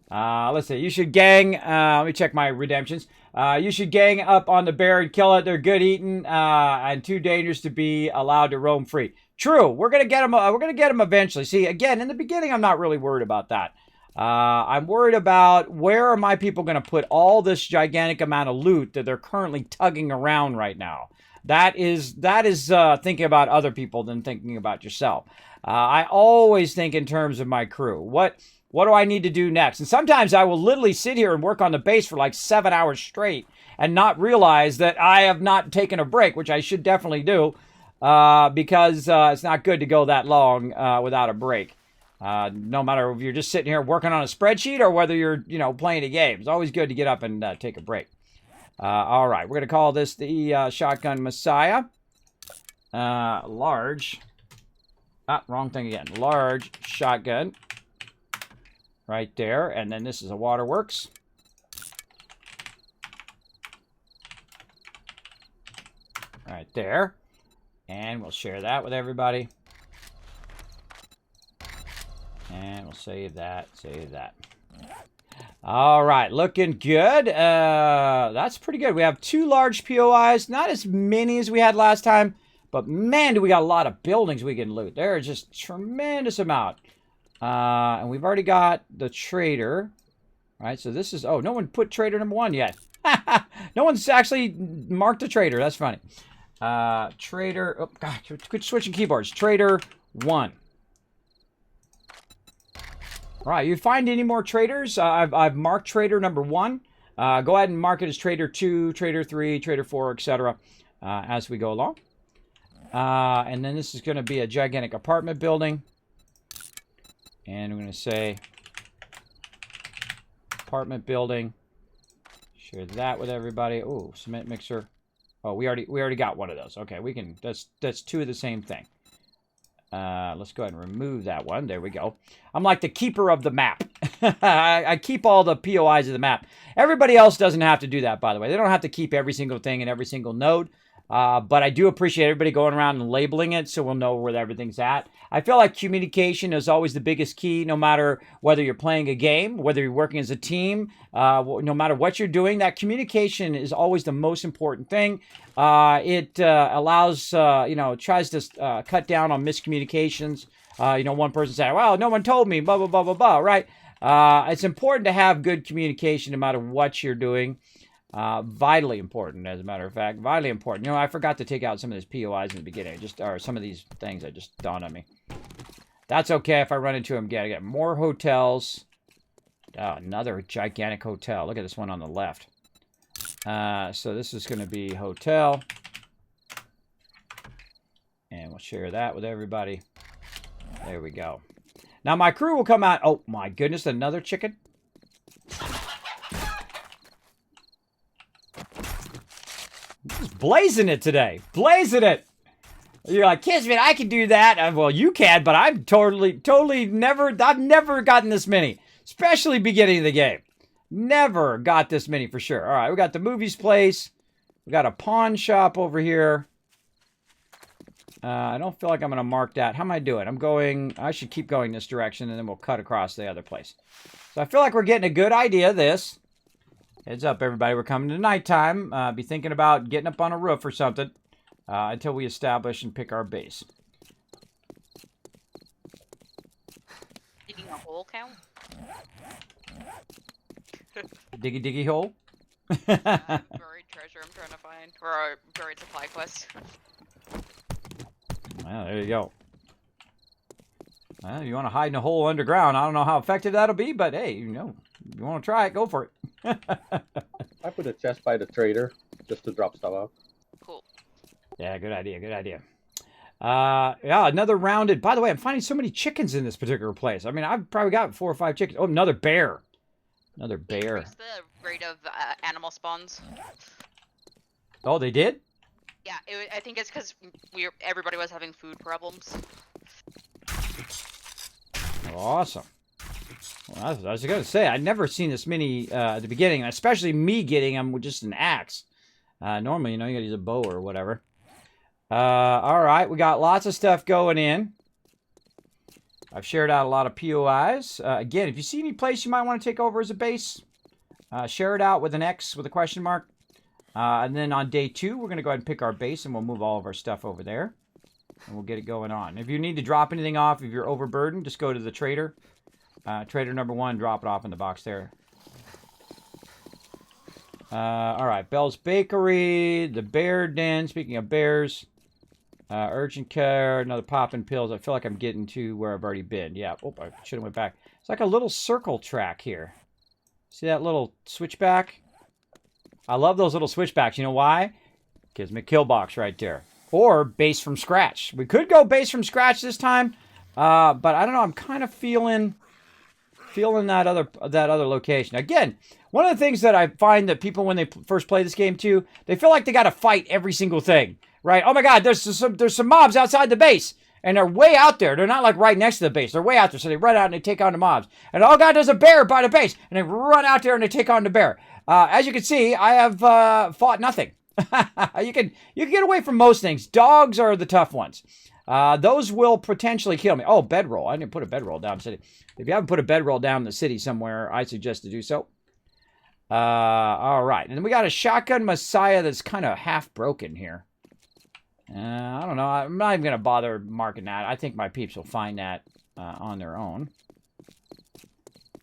Let's see, you should gang, let me check my redemptions. You should gang up on the bear and kill it. They're good eating, and too dangerous to be allowed to roam free. True, we're gonna get them eventually. See, again, in the beginning, I'm not really worried about that. I'm worried about where are my people going to put all this gigantic amount of loot that they're currently tugging around right now. That is thinking about other people than thinking about yourself. I always think in terms of my crew. What do I need to do next? And sometimes I will literally sit here and work on the base for like 7 hours straight and not realize that I have not taken a break, which I should definitely do, because it's not good to go that long without a break. No matter if you're just sitting here working on a spreadsheet or whether you're, playing a game. It's always good to get up and take a break. All right, we're going to call this the Shotgun Messiah. Large. Wrong thing again. Large shotgun. Right there. And then this is a waterworks. Right there. And we'll share that with everybody. And we'll save that. Save that. All right, looking good. That's pretty good. We have 2 large POIs. Not as many as we had last time. But man, do we got a lot of buildings we can loot. There is just tremendous amount. And we've already got the trader. Right, so this is... Oh, no one put trader number 1 yet. No one's actually marked the trader. That's funny. Trader... Oh, God, quit switching keyboards. Trader 1. All right, you find any more traders? I've marked trader number 1. Go ahead and mark it as trader 2, trader 3, trader 4, etc. As we go along. And then this is going to be a gigantic apartment building. And we're going to say apartment building. Share that with everybody. Oh, cement mixer. Oh, we already got one of those. Okay, we can. That's 2 of the same thing. Let's go ahead and remove that one. There we go. I'm like the keeper of the map. I keep all the POIs of the map. Everybody else doesn't have to do that, by the way. They don't have to keep every single thing in every single node. But I do appreciate everybody going around and labeling it so we'll know where everything's at. I feel like communication is always the biggest key, no matter whether you're playing a game, whether you're working as a team, no matter what you're doing. That communication is always the most important thing. It allows, tries to cut down on miscommunications. One person said, well, no one told me, blah, blah, blah, blah, blah, right? It's important to have good communication no matter what you're doing. Vitally important, as a matter of fact. Vitally important. I forgot to take out some of these POIs in the beginning. Or some of these things that just dawned on me. That's okay if I run into them again. I get more hotels. Oh, another gigantic hotel. Look at this one on the left. So this is going to be hotel. And we'll share that with everybody. There we go. Now my crew will come out. Oh my goodness, another chicken. Just blazing it today. Blazing it. You're like, Kismet, I can do that. Well, you can, but I'm totally never, I've never gotten this many. Especially beginning of the game. Never got this many for sure. All right, we got the movies place. We got a pawn shop over here. I don't feel like I'm going to mark that. How am I doing? I should keep going this direction, and then we'll cut across the other place. So I feel like we're getting a good idea of this. Heads up, everybody. We're coming to nighttime. Be thinking about getting up on a roof or something until we establish and pick our base. Digging a hole count? Diggy diggy hole? Buried treasure I'm trying to find. Or a buried supply quest. Well, there you go. Well, you want to hide in a hole underground. I don't know how effective that'll be, but hey, you want to try it, go for it. I put a chest by the trader just to drop stuff off. Cool. Yeah, good idea, good idea. Yeah, another rounded... By the way, I'm finding so many chickens in this particular place. I mean, I've probably got 4 or 5 chickens. Oh, another bear. Another bear. Increase the rate of animal spawns. Oh, they did? Yeah, I think it's because everybody was having food problems. Awesome. Well, I was going to say, I'd never seen this many at the beginning, especially me getting them with just an axe. Normally, you got to use a bow or whatever. All right, we got lots of stuff going in. I've shared out a lot of POIs. Again, if you see any place you might want to take over as a base, share it out with an X with a question mark. And then on day 2, we're going to go ahead and pick our base, and we'll move all of our stuff over there. And we'll get it going on. If you need to drop anything off, if you're overburdened, just go to the trader. Trader number 1, drop it off in the box there. All right, Bell's Bakery, the Bear Den. Speaking of bears, urgent care, another popping pills. I feel like I'm getting to where I've already been. Yeah, oh, I should have went back. It's like a little circle track here. See that little switchback? I love those little switchbacks. You know why? Gives me a kill box right there. Or base from scratch. We could go base from scratch this time, but I don't know. I'm kind of feeling that other location. Again, one of the things that I find that people, when they first play this game too, they feel like they got to fight every single thing, right? Oh my God, there's some mobs outside the base, and they're way out there. They're not like right next to the base. They're way out there, so they run out and they take on the mobs. And oh God, there's a bear by the base, and they run out there and they take on the bear. As you can see, I have fought nothing. You can get away from most things. Dogs are the tough ones. Those will potentially kill me. Oh, bedroll. I didn't put a bedroll down in the city. If you haven't put a bedroll down in the city somewhere, I suggest to do so. All right. And then we got a shotgun Messiah that's kind of half broken here. I don't know. I'm not even going to bother marking that. I think my peeps will find that on their own.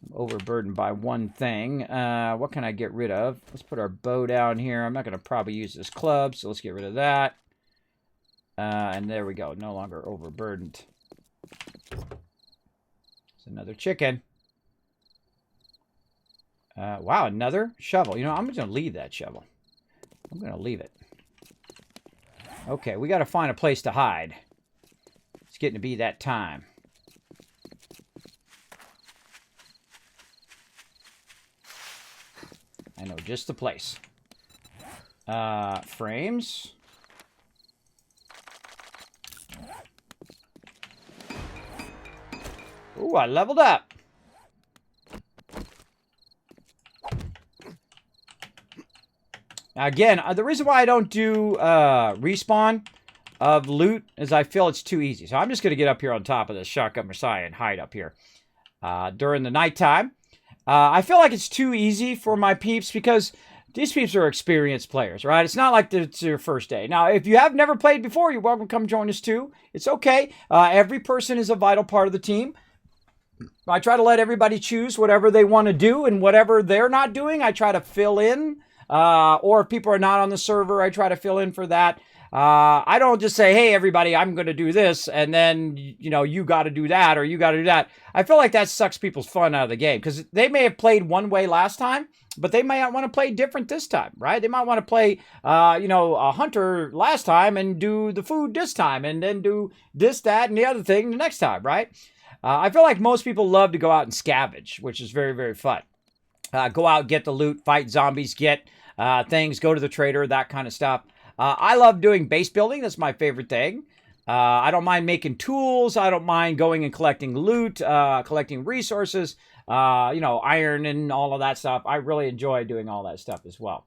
I'm overburdened by one thing. What can I get rid of? Let's put our bow down here. I'm not going to probably use this club, so let's get rid of that. And there we go. No longer overburdened. It's another chicken. Wow, another shovel. You know, I'm just going to leave that shovel. I'm going to leave it. Okay, we got to find a place to hide. It's getting to be that time. I know just the place. Frames. Ooh, I leveled up. Now again, the reason why I don't do respawn of loot is I feel it's too easy. So I'm just going to get up here on top of this shotgun Messiah and hide up here during the nighttime. I feel like it's too easy for my peeps because these peeps are experienced players, right? It's not like it's your first day. Now, if you have never played before, you're welcome to come join us too. It's okay. Every person is a vital part of the team. I try to let everybody choose whatever they want to do, and whatever they're not doing, I try to fill in. Or if people are not on the server, I try to fill in for that. I don't just say, hey, everybody, I'm going to do this, and then, you know, you got to do that, or you got to do that. I feel like that sucks people's fun out of the game, because they may have played one way last time, but they might want to play different this time, right? They might want to play, you know, a hunter last time and do the food this time, and then do this, that, and the other thing the next time, right? I feel like most people love to go out and scavenge, which is very, very fun. Go out, get the loot, fight zombies, get things, go to the trader, that kind of stuff. I love doing base building. That's my favorite thing. I don't mind making tools. I don't mind going and collecting loot, collecting resources, you know, iron and all of that stuff. I really enjoy doing all that stuff as well.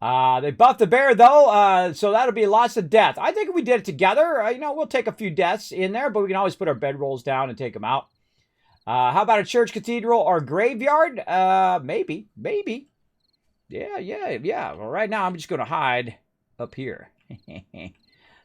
They buffed the bear, though, so that'll be lots of death. I think if we did it together, you know, we'll take a few deaths in there, but we can always put our bedrolls down and take them out. How about a church, cathedral, or graveyard? Maybe. Yeah. Well, right now, I'm just going to hide up here.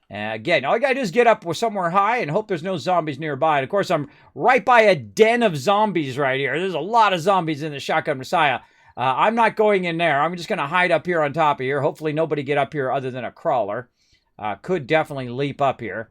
Again, all you got to do is get up somewhere high and hope there's no zombies nearby. And, of course, I'm right by a den of zombies right here. There's a lot of zombies in the Shotgun Messiah. I'm not going in there. I'm just going to hide up here on top of here. Hopefully nobody get up here other than a crawler. Could definitely leap up here.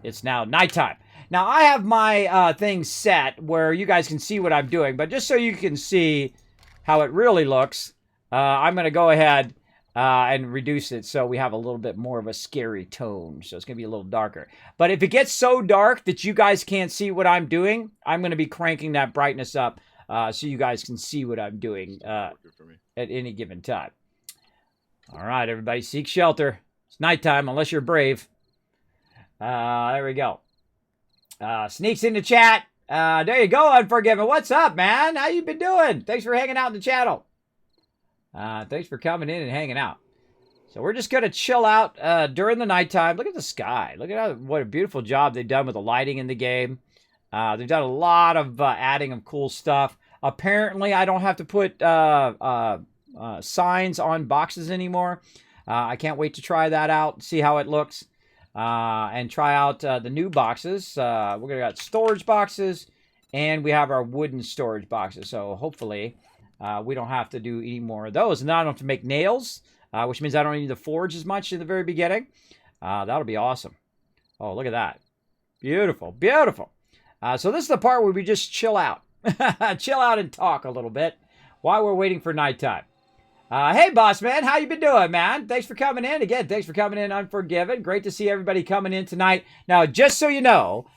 It's now nighttime. Now, I have my thing set where you guys can see what I'm doing. But just so you can see how it really looks, I'm going to go ahead and reduce it so we have a little bit more of a scary tone. So it's going to be a little darker. But if it gets so dark that you guys can't see what I'm doing, I'm going to be cranking that brightness up so you guys can see what I'm doing at any given time. All right, everybody, seek shelter. It's nighttime unless you're brave. There we go. Sneaks in the chat. There you go, Unforgiven. What's up, man? How you been doing? Thanks for hanging out in the channel. Thanks for coming in and hanging out. So we're just going to chill out during the nighttime. Look at the sky. Look at what a beautiful job they've done with the lighting in the game. They've done a lot of adding of cool stuff. Apparently, I don't have to put signs on boxes anymore. I can't wait to try that out, see how it looks. and try out the new boxes. We're going to got storage boxes, and we have our wooden storage boxes. So hopefully we don't have to do any more of those. And now I don't have to make nails, which means I don't need to forge as much in the very beginning. That'll be awesome. Oh, look at that. Beautiful, beautiful. So this is the part where we just chill out. Chill out and talk a little bit while we're waiting for nighttime. Hey, boss man, how you been doing, man? Thanks for coming in. Again, thanks for coming in, Unforgiven. Great to see everybody coming in tonight. Now, just so you know,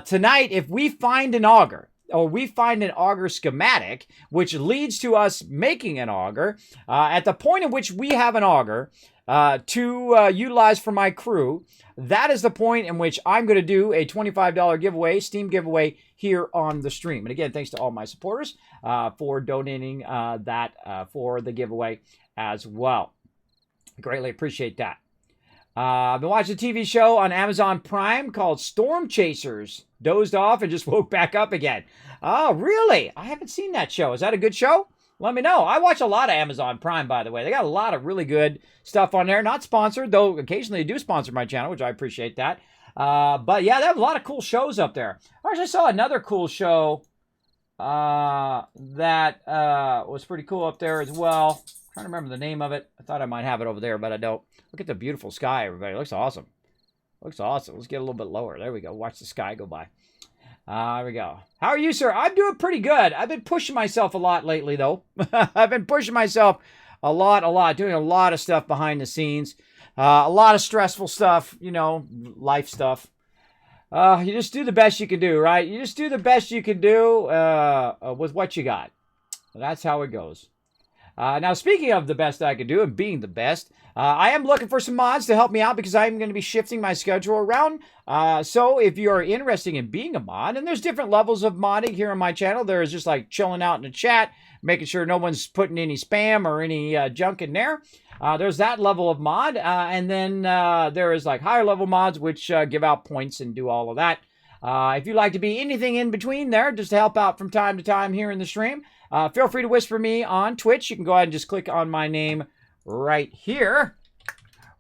tonight, if we find an auger, or we find an auger schematic, which leads to us making an auger, at the point in which we have an auger to utilize for my crew, that is the point in which I'm going to do a $25 giveaway, Steam giveaway, here on the stream. And again, thanks to all my supporters for donating that for the giveaway as well. Greatly appreciate that. I've been watching a TV show on Amazon Prime called Storm Chasers. Dozed off and just woke back up again. Oh, really? I haven't seen that show. Is that a good show? Let me know. I watch a lot of Amazon Prime, by the way. They got a lot of really good stuff on there. Not sponsored, though occasionally they do sponsor my channel, which I appreciate that. But yeah, they have a lot of cool shows up there. I actually saw another cool show that was pretty cool up there as well. I'm trying to remember the name of it. I thought I might have it over there, but I don't. Look at the beautiful sky, everybody. It looks awesome. Looks awesome. Let's get a little bit lower. There we go. Watch the sky go by. There we go. How are you, sir? I'm doing pretty good. I've been pushing myself a lot lately, though. I've been pushing myself a lot. Doing a lot of stuff behind the scenes. A lot of stressful stuff, you know, life stuff. You just do the best you can do, right? You just do the best you can do with what you got. That's how it goes. Now, speaking of the best I can do and being the best, I am looking for some mods to help me out because I'm going to be shifting my schedule around. So if you're interested in being a mod, and there's different levels of modding here on my channel. There's just like chilling out in the chat, making sure no one's putting any spam or any junk in there. There's that level of mod. And then there is like higher level mods, which give out points and do all of that. If you'd like to be anything in between there, just to help out from time to time here in the stream, feel free to whisper me on Twitch. You can go ahead and just click on my name right here.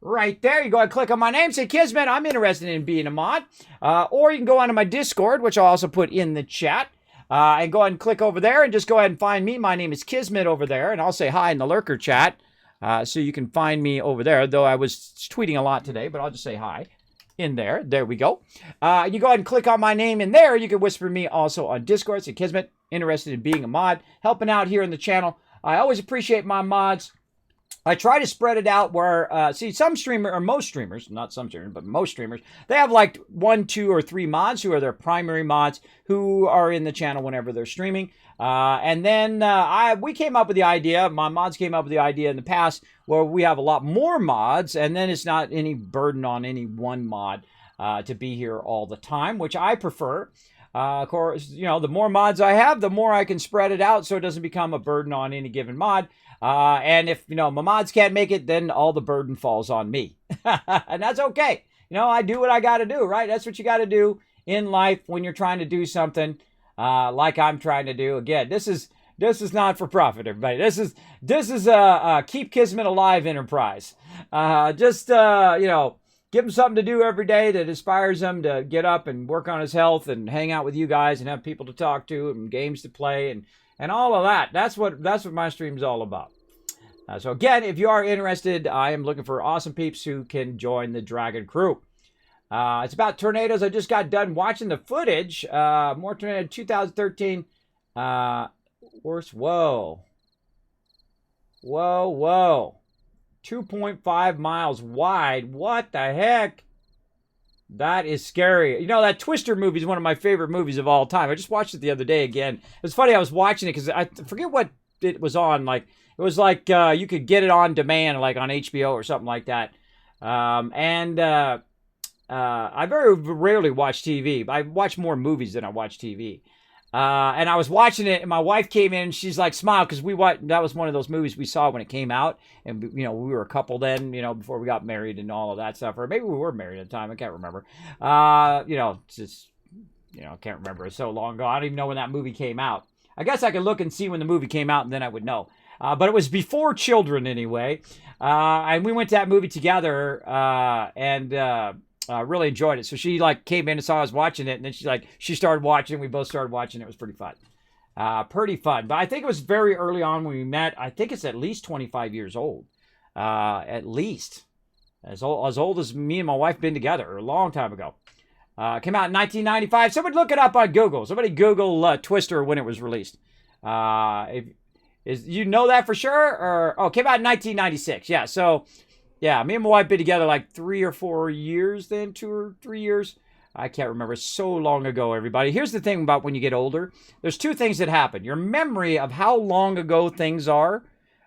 Right there. You go ahead and click on my name. Say, Kismet, I'm interested in being a mod. Or you can go onto my Discord, which I'll also put in the chat. And go ahead and click over there and just go ahead and find me. My name is Kismet over there. And I'll say hi in the lurker chat. So you can find me over there. Though I was tweeting a lot today, but I'll just say hi in there. There we go. You go ahead and click on my name in there. You can whisper me also on Discord. Say, Kismet, interested in being a mod, helping out here in the channel. I always appreciate my mods. I try to spread it out where, see, some streamers, or most streamers, not some streamers, but most streamers, they have like 1, 2, or 3 mods who are their primary mods who are in the channel whenever they're streaming. And then we came up with the idea, my mods came up with the idea in the past where we have a lot more mods, and then it's not any burden on any one mod to be here all the time, which I prefer. Of course, you know, the more mods I have, the more I can spread it out so it doesn't become a burden on any given mod. And if, you know, my mods can't make it, then all the burden falls on me. And that's okay. You know, I do what I got to do, right? That's what you got to do in life when you're trying to do something like I'm trying to do. Again, this is not for profit, everybody. This is a keep Kismet alive enterprise. You know, give him something to do every day that inspires him to get up and work on his health and hang out with you guys and have people to talk to and games to play and all of that. That's what my stream's all about. So again, if you are interested, I am looking for awesome peeps who can join the Dragon crew. It's about tornadoes. I just got done watching the footage. More tornado 2013. Worse. Whoa. 2.5 miles wide. What the heck? That is scary. You know, that Twister movie is one of my favorite movies of all time. I just watched it the other day again. It was funny. I was watching it because I forget what it was on. Like, it was like you could get it on demand, like on HBO or something like that. I very rarely watch TV. I watch more movies than I watch TV. And I was watching it, and my wife came in, and she's like, smile, because that was one of those movies we saw when it came out, and, you know, we were a couple then, you know, before we got married and all of that stuff, or maybe we were married at the time, I can't remember. You know, it's just, you know, I can't remember, it's so long ago, I don't even know when that movie came out. I guess I could look and see when the movie came out, and then I would know. But it was before children, anyway, and we went to that movie together, really enjoyed it. So she like came in and saw I was watching it, and then she started watching. We both started watching. It was pretty fun. Pretty fun. But I think it was very early on when we met. I think it's at least 25 years old. At least. As old as me and my wife been together a long time ago. Came out in 1995. Somebody look it up on Google. Somebody Google Twister when it was released. You know that for sure? Or came out in 1996. Yeah, so yeah, me and my wife been together like 3 or 4 years then, 2 or 3 years. I can't remember. So long ago, everybody. Here's the thing about when you get older. There's two things that happen. Your memory of how long ago things are.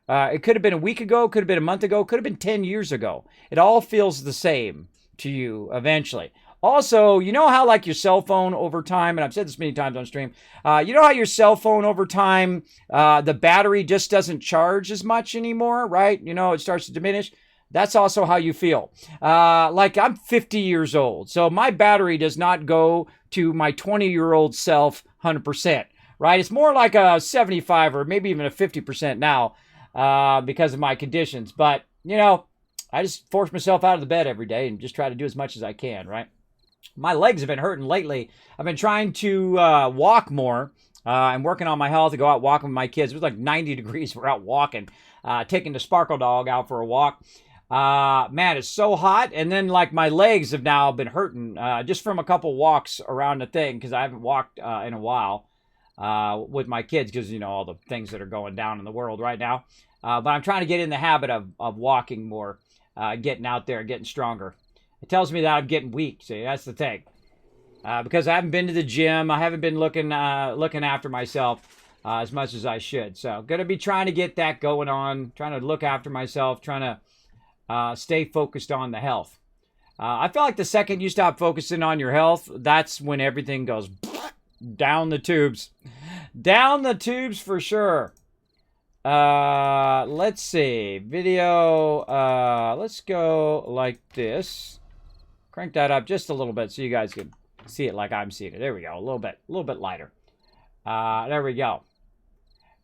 It could have been a week ago, could have been a month ago, could have been 10 years ago. It all feels the same to you eventually. Also, you know how like your cell phone over time, and I've said this many times on stream, you know how your cell phone over time, the battery just doesn't charge as much anymore, right? You know, it starts to diminish. That's also how you feel. Like I'm 50 years old, so my battery does not go to my 20-year-old self 100%, right? It's more like a 75 or maybe even a 50% now. Because of my conditions. But, you know, I just force myself out of the bed every day and just try to do as much as I can, right? My legs have been hurting lately. I've been trying to walk more. I'm working on my health to go out walking with my kids. It was like 90 degrees. We're out walking, taking the Sparkle dog out for a walk. Man, it's so hot. And then, like, my legs have now been hurting just from a couple walks around the thing because I haven't walked in a while. With my kids because, you know, all the things that are going down in the world right now. But I'm trying to get in the habit of walking more, getting out there, getting stronger. It tells me that I'm getting weak. See, that's the thing. Because I haven't been to the gym. I haven't been looking after myself as much as I should. So going to be trying to get that going on, trying to look after myself, trying to stay focused on the health. I feel like the second you stop focusing on your health, that's when everything goes down the tubes. Down the tubes for sure. Let's see. Video. Let's go like this. Crank that up just a little bit so you guys can see it like I'm seeing it. There we go. A little bit lighter. There we go.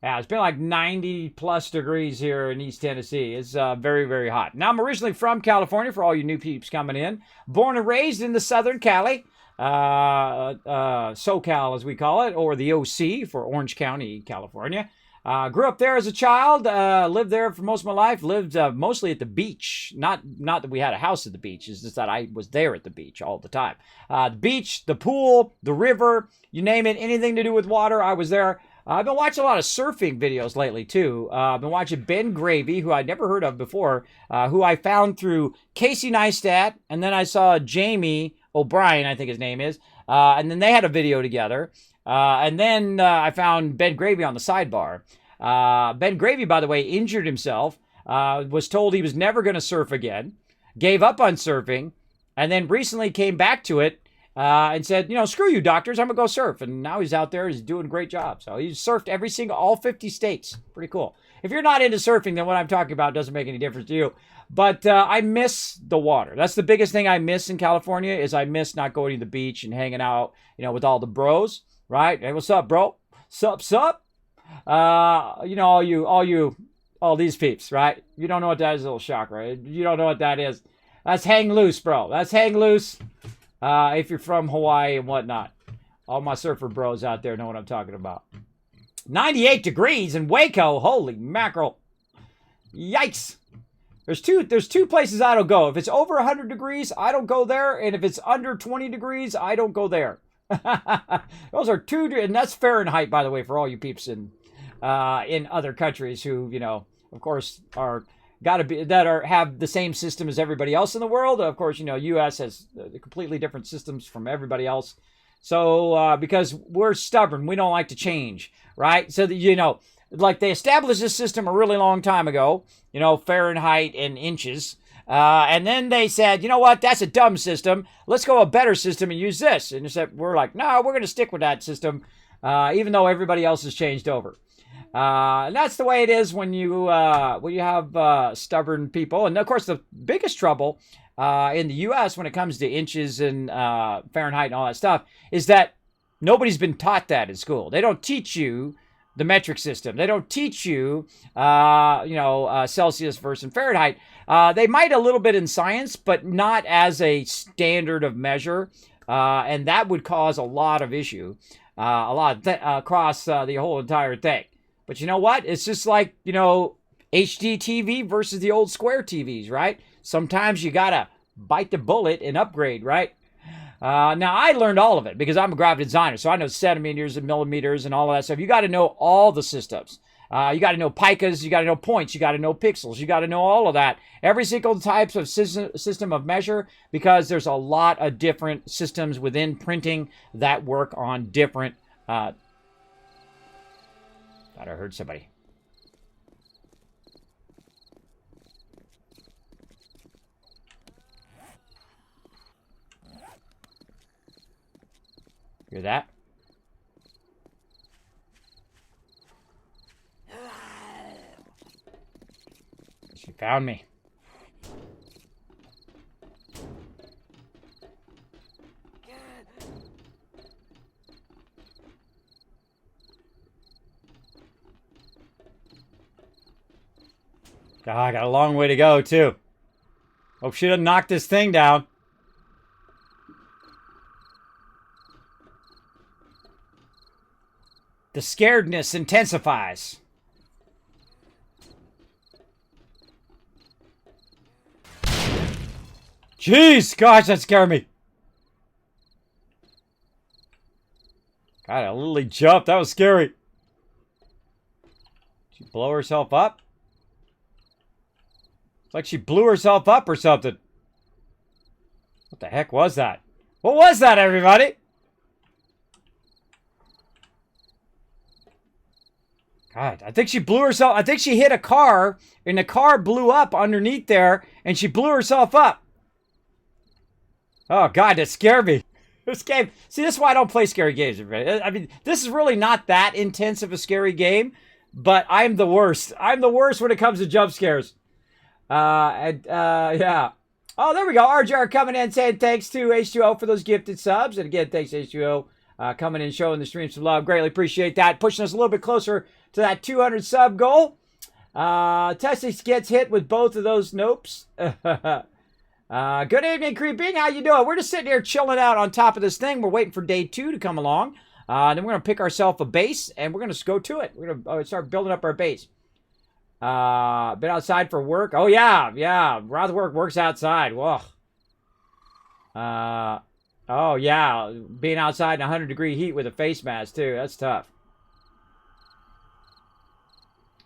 Yeah, it's been like 90 plus degrees here in East Tennessee. It's very, very hot. Now, I'm originally from California for all you new peeps coming in. Born and raised in the Southern Cali. SoCal as we call it, or the OC for Orange County, California. Grew up there as a child, lived there for most of my life, lived mostly at the beach. Not that we had a house at the beach, it's just that I was there at the beach all the time. The beach, the pool, the river, you name it, anything to do with water, I was there. I've been watching a lot of surfing videos lately too. I've been watching Ben Gravy, who I'd never heard of before, who I found through Casey Neistat, and then I saw Jamie O'Brien, I think his name is, and then they had a video together, and then I found Ben Gravy on the sidebar. Ben Gravy, by the way, injured himself, was told he was never going to surf again, gave up on surfing, and then recently came back to it and said, you know, screw you doctors, I'm going to go surf. And now he's out there, he's doing a great job. So he's surfed all 50 states. Pretty cool. If you're not into surfing, then what I'm talking about doesn't make any difference to you. But I miss the water. That's the biggest thing I miss in California is I miss not going to the beach and hanging out, you know, with all the bros, right? Hey, what's up, bro? Sup? You know, all these peeps, right? You don't know what that is, a little shock, right? You don't know what that is. That's hang loose, bro. That's hang loose. If you're from Hawaii and whatnot. All my surfer bros out there know what I'm talking about. 98 degrees in Waco. Holy mackerel. Yikes. There's two places I don't go. If it's over 100 degrees, I don't go there. And if it's under 20 degrees, I don't go there. Those are two, and that's Fahrenheit, by the way, for all you peeps in other countries who, you know, of course, have the same system as everybody else in the world. Of course, you know, U.S. has completely different systems from everybody else. So because we're stubborn, we don't like to change, right? So that, you know, like they established this system a really long time ago, you know, Fahrenheit and inches. And then they said, you know what, that's a dumb system. Let's go a better system and use this. And we're like, no, we're going to stick with that system, even though everybody else has changed over. And that's the way it is when you have stubborn people. And of course, the biggest trouble in the U.S. when it comes to inches and Fahrenheit and all that stuff is that nobody's been taught that in school. They don't teach you the metric system. They don't teach you, Celsius versus Fahrenheit. They might a little bit in science, but not as a standard of measure. And that would cause a lot of issue, across the whole entire thing. But you know what? It's just like, HD TV versus the old square TVs, right? Sometimes you gotta bite the bullet and upgrade, right? Now, I learned all of it because I'm a graphic designer, so I know centimeters and millimeters and all of that stuff. You got to know all the systems. You got to know picas, you got to know points, you got to know pixels, you got to know all of that. Every single types of system of measure, because there's a lot of different systems within printing that work on different... Thought I heard somebody. Hear that? She found me. God, I got a long way to go, too. Hope she doesn't knock this thing down. The scaredness intensifies. Jeez, gosh, that scared me. God, I literally jumped. That was scary. Did she blow herself up? It's like she blew herself up or something. What the heck was that? What was that, everybody? God, I think she blew herself. I think she hit a car, and the car blew up underneath there, and she blew herself up. Oh, God, that scared me. This game... See, this is why I don't play scary games, everybody. I mean, this is really not that intense of a scary game, but I'm the worst. I'm the worst when it comes to jump scares. Yeah. Oh, there we go. RJR coming in saying thanks to H2O for those gifted subs. And again, thanks to H2O coming in, showing the stream some love. Greatly appreciate that. Pushing us a little bit closer to that 200 sub goal. Tessie gets hit with both of those nopes. Good evening, Creeping. How you doing? We're just sitting here chilling out on top of this thing. We're waiting for day 2 to come along. Then we're going to pick ourselves a base, and we're going to go to it. We're going to start building up our base. Been outside for work. Oh, yeah. Yeah. Rothwork works outside. Whoa. Oh, yeah. Being outside in 100-degree heat with a face mask, too. That's tough.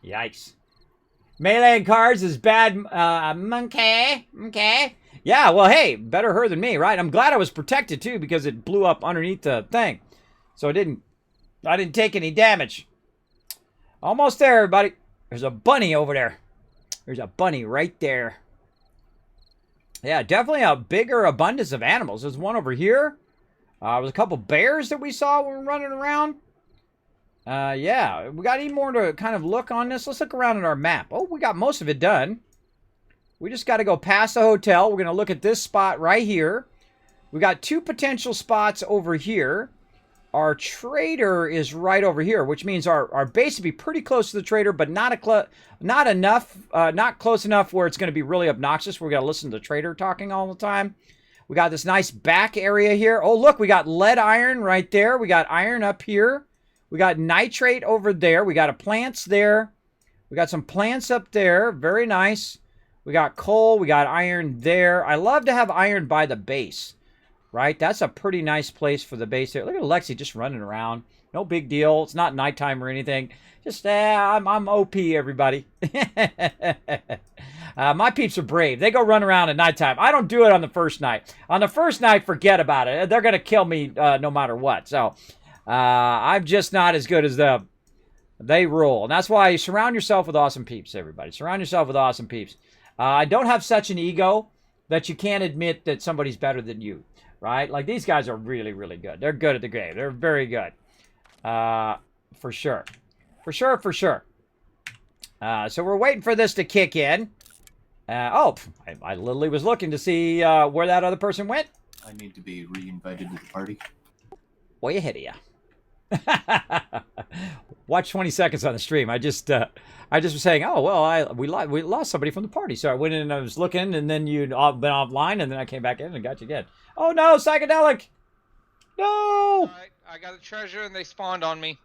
Yikes. Melee cards is bad. Monkey. Okay. Yeah, well, hey, better her than me, right? I'm glad I was protected, too, because it blew up underneath the thing. So I didn't take any damage. Almost there, everybody. There's a bunny over there. There's a bunny right there. Yeah, definitely a bigger abundance of animals. There's one over here. There was a couple bears that we saw when we were running around. Yeah, we got any more to kind of look on this? Let's look around at our map. Oh, we got most of it done. We just got to go past the hotel. We're going to look at this spot right here. We got 2 potential spots over here. Our trader is right over here, which means our base would be pretty close to the trader, but not enough, not close enough where it's going to be really obnoxious. We're going to listen to the trader talking all the time. We got this nice back area here. Oh, look, we got lead iron right there. We got iron up here. We got nitrate over there. We got a plants there. We got some plants up there. Very nice. We got coal. We got iron there. I love to have iron by the base. Right? That's a pretty nice place for the base there. Look at Alexi just running around. No big deal. It's not nighttime or anything. Just, I'm OP, everybody. My peeps are brave. They go run around at nighttime. I don't do it on the first night. On the first night, forget about it. They're going to kill me no matter what. So, I'm just not as good as them. They rule. And that's why you surround yourself with awesome peeps, everybody. Surround yourself with awesome peeps. I don't have such an ego that you can't admit that somebody's better than you. Right? Like, these guys are really, really good. They're good at the game. They're very good. For sure. For sure, for sure. So we're waiting for this to kick in. I literally was looking to see where that other person went. I need to be re-invited to the party. Way ahead of you. Watch 20 seconds on the stream. I just was saying, oh well, we lost somebody from the party, so I went in and I was looking, and then you'd been offline, and then I came back in and got you again. Oh no, psychedelic! No! Alright, I got a treasure and they spawned on me.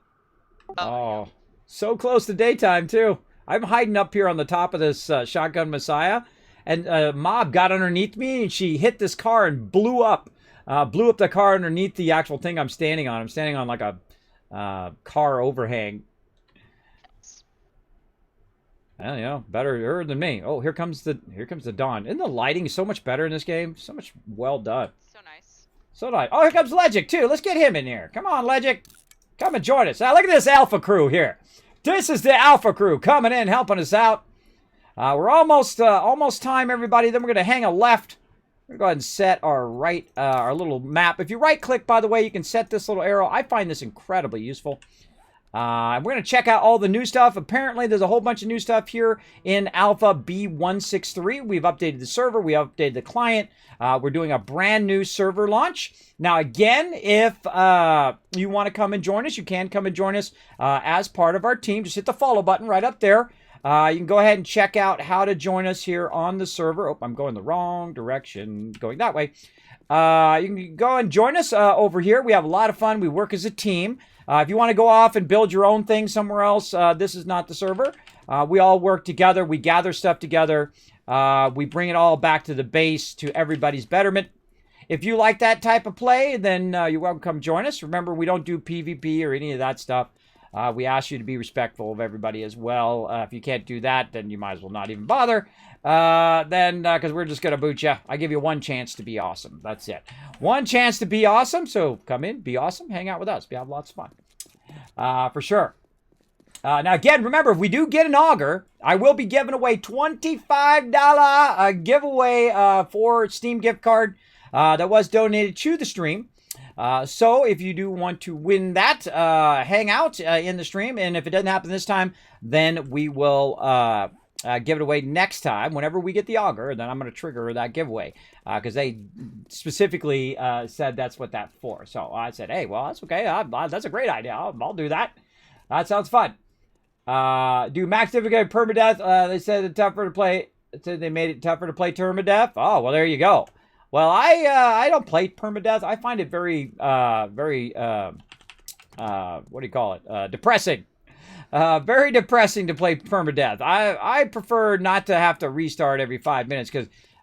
Oh, so close to daytime too. I'm hiding up here on the top of this shotgun Messiah, and a mob got underneath me, and she hit this car and blew up the car underneath the actual thing I'm standing on. I'm standing on like a car overhang. Well, you know, better than me. Oh, here comes the dawn. Isn't the lighting so much better in this game? So much well done. So nice. So nice. Oh, here comes Legic too. Let's get him in here. Come on, Legic. Come and join us. Now, look at this Alpha crew here. This is the Alpha crew coming in, helping us out. We're almost time, everybody. Then we're going to hang a left. We're going to go ahead and set our little map. If you right-click, by the way, you can set this little arrow. I find this incredibly useful. We're going to check out all the new stuff. Apparently, there's a whole bunch of new stuff here in Alpha B163. We've updated the server. We updated the client. We're doing a brand new server launch. Now, again, if you want to come and join us, you can come and join us as part of our team. Just hit the follow button right up there. You can go ahead and check out how to join us here on the server. Oh, I'm going the wrong direction, going that way. You can go and join us over here. We have a lot of fun. We work as a team. If you want to go off and build your own thing somewhere else, this is not the server. We all work together. We gather stuff together. We bring it all back to the base to everybody's betterment. If you like that type of play, then you're welcome to come join us. Remember, we don't do PvP or any of that stuff. We ask you to be respectful of everybody as well. If you can't do that, then you might as well not even bother. Because we're just going to boot you. I give you one chance to be awesome. That's it. One chance to be awesome. So come in, be awesome, hang out with us. We have lots of fun. For sure. Now, again, remember, if we do get an auger, I will be giving away $25 giveaway for Steam gift card that was donated to the stream. So if you do want to win that, hang out in the stream. And if it doesn't happen this time, then we will give it away next time. Whenever we get the auger, then I'm going to trigger that giveaway. Because they specifically said that's what that's for. So I said, hey, well, that's okay. That's a great idea. I'll do that. That sounds fun. Do max difficulty permadeath. They said it's tougher to play. They made it tougher to play permadeath. Oh, well, there you go. Well, I don't play permadeath. I find it very what do you call it? Depressing. Very depressing to play permadeath. I prefer not to have to restart every 5 minutes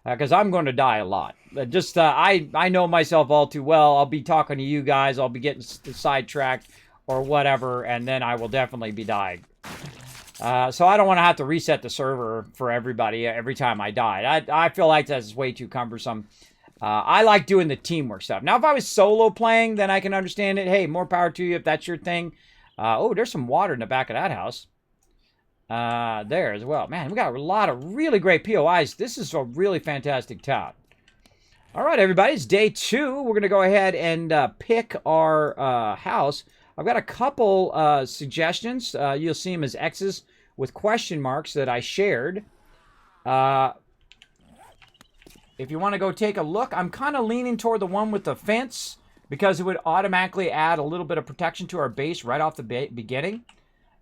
because I'm going to die a lot. I know myself all too well. I'll be talking to you guys. I'll be getting sidetracked or whatever, and then I will definitely be dying. So I don't want to have to reset the server for everybody every time I die. I feel like that's way too cumbersome. I like doing the teamwork stuff. Now, if I was solo playing, then I can understand it. Hey, more power to you if that's your thing. Oh, there's some water in the back of that house. There as well. Man, we got a lot of really great POIs. This is a really fantastic town. All right, everybody, it's day 2. We're going to go ahead and pick our house. I've got a couple suggestions. You'll see them as X's with question marks that I shared. If you want to go take a look, I'm kind of leaning toward the one with the fence because it would automatically add a little bit of protection to our base right off the beginning.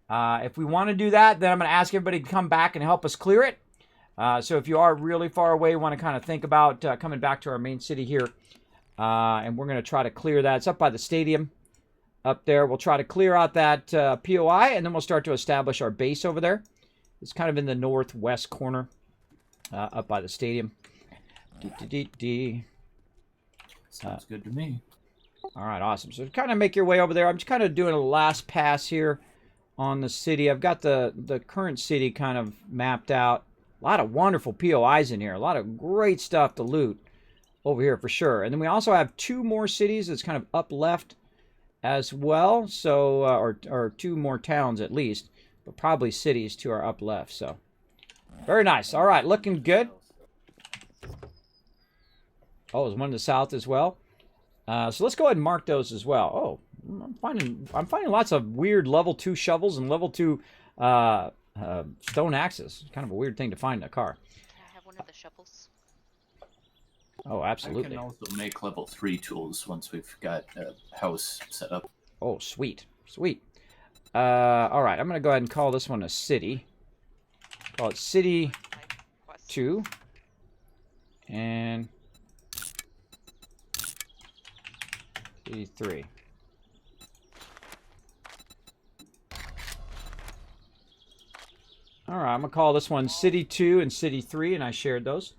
If we want to do that, then I'm going to ask everybody to come back and help us clear it. So if you are really far away, want to kind of think about coming back to our main city here. And we're going to try to clear that. It's up by the stadium. Up there, we'll try to clear out that POI, and then we'll start to establish our base over there. It's kind of in the northwest corner, up by the stadium. Sounds good to me. All right, awesome. So kind of make your way over there. I'm just kind of doing a last pass here on the city. I've got the current city kind of mapped out. A lot of wonderful POIs in here. A lot of great stuff to loot over here for sure. And then we also have 2 more cities that's kind of up left as well, so or 2 more towns at least, but probably cities to our up left. So very nice. All right, looking good. Oh, there's one in the south as well. So let's go ahead and mark those as well. Oh, I'm finding lots of weird level 2 shovels and level 2 stone axes. Kind of a weird thing to find in a car. Can I have one of the shovels? Oh, absolutely. I can also make level 3 tools once we've got a house set up. Oh, sweet. Sweet. All right, I'm going to go ahead and call this one a city. Call it City 2. And City 3. All right, I'm going to call this one City 2 and City 3, and I shared those.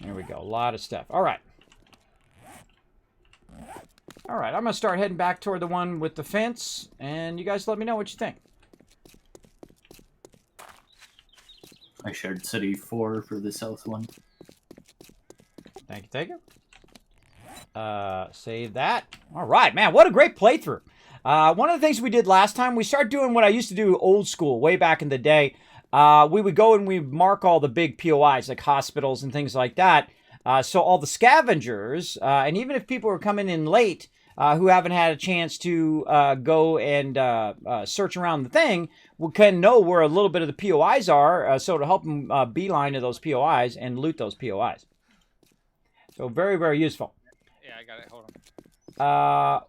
There we go. A lot of stuff. All right. All right, I'm going to start heading back toward the one with the fence, and you guys let me know what you think. I shared City 4 for the south one. Thank you, thank you. Save that. All right, man, what a great playthrough. One of the things we did last time, we started doing what I used to do old school, way back in the day. We would go and we'd mark all the big POIs, like hospitals and things like that. So all the scavengers, and even if people are coming in late, who haven't had a chance to go and search around the thing, we can know where a little bit of the POIs are, so to help them beeline to those POIs and loot those POIs. So very, very useful. Yeah, I got it. Hold on.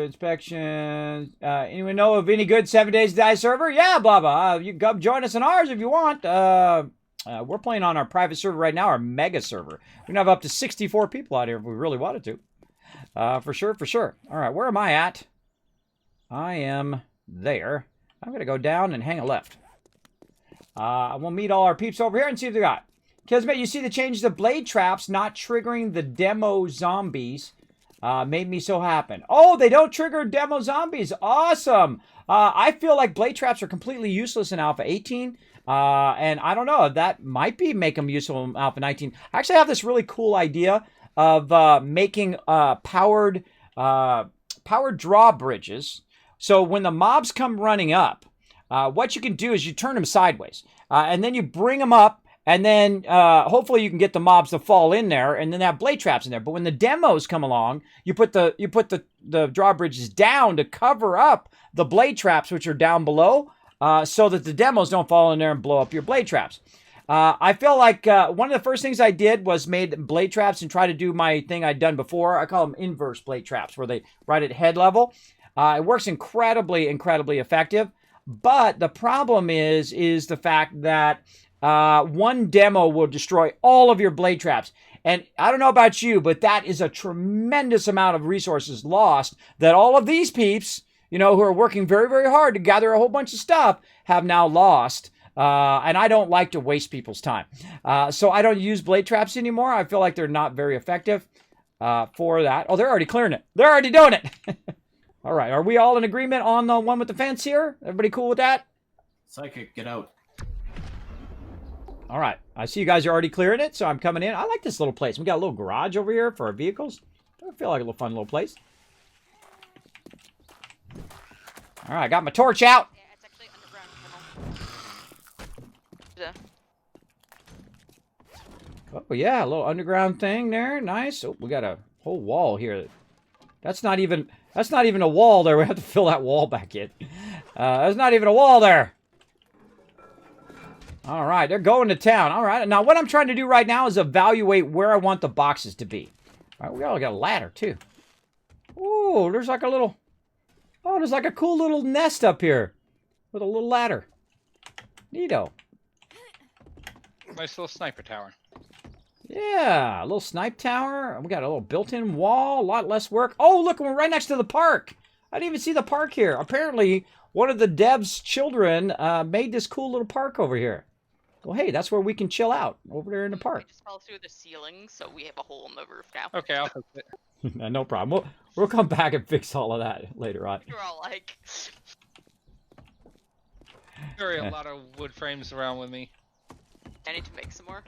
Inspections. Anyone know of any good 7 Days to Die server? Yeah, blah, blah. You can come join us in ours if you want. We're playing on our private server right now, our mega server. We can have up to 64 people out here if we really wanted to. For sure, for sure. All right, where am I at? I am there. I'm going to go down and hang a left. We'll meet all our peeps over here and see what they got. Kismet, you see the changes of blade traps not triggering the demo zombies. Made me so happy. Oh, they don't trigger demo zombies. Awesome. I feel like blade traps are completely useless in Alpha 18. And I don't know, that might be make them useful in Alpha 19. I actually have this really cool idea of making powered drawbridges. So when the mobs come running up, what you can do is you turn them sideways. And then you bring them up. And then hopefully you can get the mobs to fall in there, and then have blade traps in there. But when the demos come along, you put the drawbridges down to cover up the blade traps, which are down below, so that the demos don't fall in there and blow up your blade traps. I feel like one of the first things I did was made blade traps and try to do my thing I'd done before. I call them inverse blade traps, where they right at head level. It works incredibly, incredibly effective. But the problem is the fact that one demo will destroy all of your blade traps. And I don't know about you, but that is a tremendous amount of resources lost that all of these peeps, you know, who are working very, very hard to gather a whole bunch of stuff, have now lost. And I don't like to waste people's time. So I don't use blade traps anymore. I feel like they're not very effective for that. Oh, they're already clearing it. They're already doing it. All right. Are we all in agreement on the one with the fence here? Everybody cool with that? Psychic, get out. All right. I see you guys are already clearing it, so I'm coming in. I like this little place. We got a little garage over here for our vehicles. I feel like a little fun little place. All right. I got my torch out. Yeah, it's actually underground tunnel. Oh, yeah. A little underground thing there. Nice. Oh, we got a whole wall here. That's not even a wall there. We have to fill that wall back in. There's not even a wall there. All right, they're going to town. All right, now what I'm trying to do right now is evaluate where I want the boxes to be. All right, we all got a ladder, too. Ooh, there's like a little... Oh, there's like a cool little nest up here with a little ladder. Neato. Nice little sniper tower. Yeah, a little snipe tower. We got a little built-in wall, a lot less work. Oh, look, we're right next to the park. I didn't even see the park here. Apparently, one of the devs' children made this cool little park over here. Well, hey, that's where we can chill out, over there in the park. We just fell through the ceiling, so we have a hole in the roof now. Okay, I'll fix it. No problem. We'll come back and fix all of that later on. You're all like... Carry a lot of wood frames around with me. I need to make some more.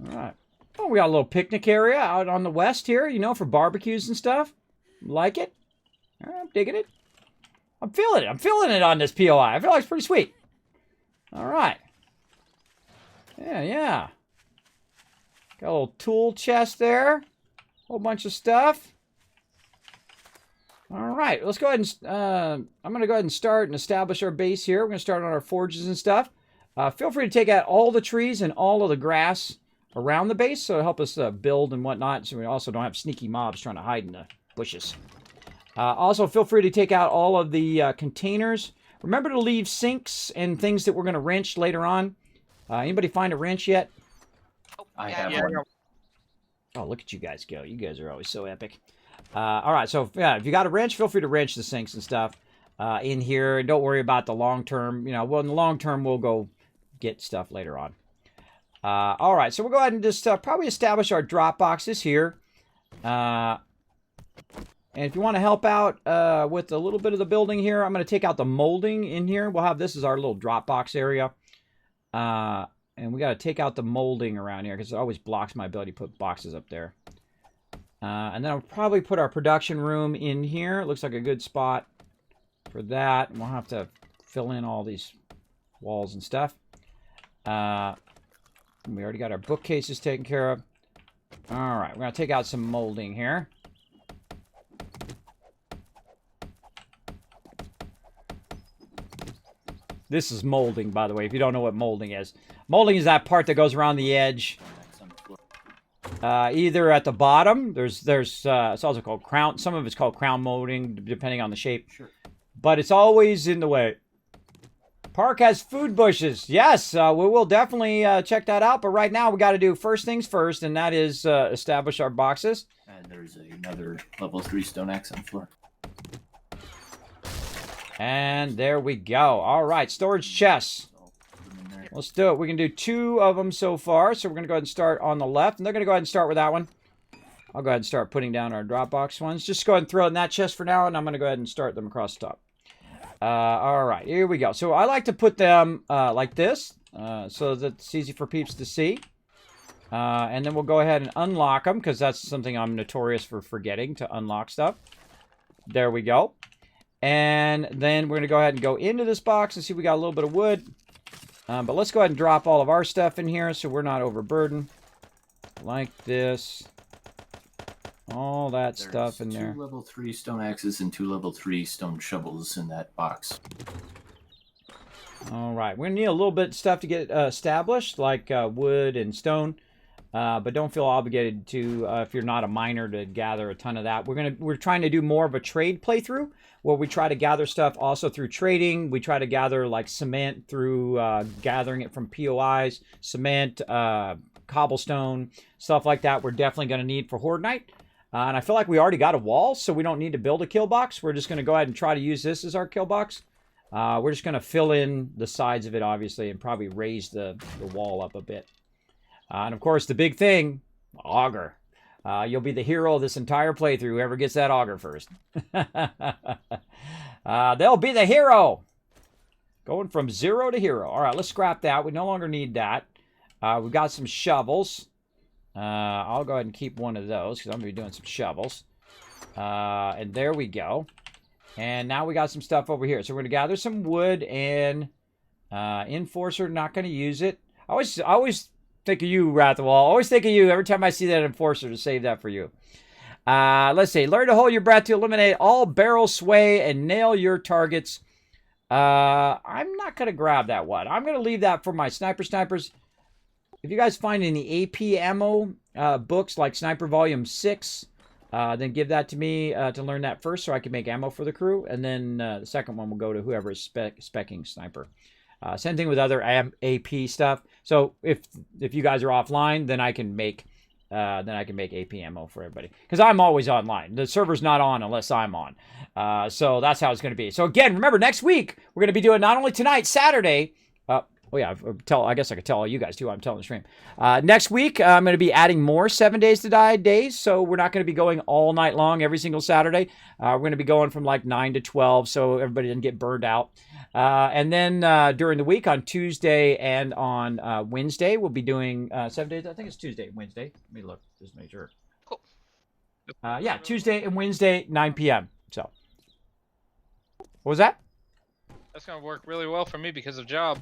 All right. Oh, we got a little picnic area out on the west here, you know, for barbecues and stuff. Like it? All right, I'm digging it. I'm feeling it. I'm feeling it on this POI. I feel like it's pretty sweet. All right. Yeah, yeah. Got a little tool chest there. Whole bunch of stuff. All right, let's go ahead and... I'm going to go ahead and start and establish our base here. We're going to start on our forges and stuff. Feel free to take out all the trees and all of the grass around the base, so it'll help us build and whatnot, so we also don't have sneaky mobs trying to hide in the bushes. Also, feel free to take out all of the containers. Remember to leave sinks and things that we're going to wrench later on. Anybody find a wrench yet? Oh, I yeah, have yeah. one. Oh, look at you guys go. You guys are always so epic. All right, so yeah, if you got a wrench, feel free to wrench the sinks and stuff in here. And don't worry about the long term. You know, well, in the long term, we'll go get stuff later on. All right, so we'll go ahead and just probably establish our drop boxes here. And if you want to help out with a little bit of the building here, I'm going to take out the molding in here. We'll have this as our little drop box area. And we got to take out the molding around here because it always blocks my ability to put boxes up there. And then I'll probably put our production room in here. It looks like a good spot for that. And we'll have to fill in all these walls and stuff. We already got our bookcases taken care of. All right, we're going to take out some molding here. This is molding, by the way, if you don't know what molding is. Molding is that part that goes around the edge. Either at the bottom, there's it's also called crown. Some of it's called crown molding, depending on the shape. Sure. But it's always in the way. Park has food bushes. Yes, we will definitely check that out. But right now, we got to do first things first, and that is establish our boxes. And there's another level 3 stone axe on the floor. And there we go. All right, storage chests. So, put them in there. Let's do it. We can do 2 of them so far. So we're going to go ahead and start on the left. And they're going to go ahead and start with that one. I'll go ahead and start putting down our Dropbox ones. Just go ahead and throw it in that chest for now. And I'm going to go ahead and start them across the top. All right, here we go. So I like to put them like this. So that it's easy for peeps to see. And then we'll go ahead and unlock them. Because that's something I'm notorious for forgetting, to unlock stuff. There we go. And then we're going to go ahead and go into this box and see if we got a little bit of wood. But let's go ahead and drop all of our stuff in here so we're not overburdened. Like this. All that stuff in there. 2 level 3 stone axes and 2 level 3 stone shovels in that box. All right. We're going to need a little bit of stuff to get established, like wood and stone. But don't feel obligated to, if you're not a miner, to gather a ton of that. We're trying to do more of a trade playthrough where we try to gather stuff also through trading. We try to gather like cement through gathering it from POIs, cement, cobblestone, stuff like that. We're definitely going to need for Horde Night. And I feel like we already got a wall, so we don't need to build a kill box. We're just going to go ahead and try to use this as our kill box. We're just going to fill in the sides of it, obviously, and probably raise the wall up a bit. And of course, the big thing, auger. You'll be the hero of this entire playthrough, whoever gets that auger first. They'll be the hero. Going from 0 to hero. All right, let's scrap that. We no longer need that. We've got some shovels. I'll go ahead and keep one of those because I'm going to be doing some shovels. And there we go. And now we got some stuff over here. So we're going to gather some wood and Enforcer, not going to use it. I always think of you, Wrathwall. Always think of you every time I see that Enforcer to save that for you. Let's see. Learn to hold your breath to eliminate all barrel sway and nail your targets. I'm not going to grab that one. I'm going to leave that for my snipers. If you guys find any AP ammo books like Sniper Volume 6, then give that to me to learn that first so I can make ammo for the crew. And then the second one will go to whoever is specking Sniper. Same thing with other AP stuff. So if you guys are offline, then I can make AP ammo for everybody. Because I'm always online. The server's not on unless I'm on. So that's how it's going to be. So again, remember, next week, we're going to be doing not only tonight, Saturday. Oh yeah, I guess I could tell all you guys too. I'm telling the stream. Next week, I'm going to be adding more 7 Days to Die days. So we're not going to be going all night long every single Saturday. We're going to be going from like 9 to 12 so everybody doesn't get burned out. And then during the week on Tuesday and on Wednesday, we'll be doing 7 days. I think it's Tuesday and Wednesday. Let me look, just make sure. Cool. Yeah, Tuesday and Wednesday, 9 p.m. So, what was that? That's going to work really well for me because of job.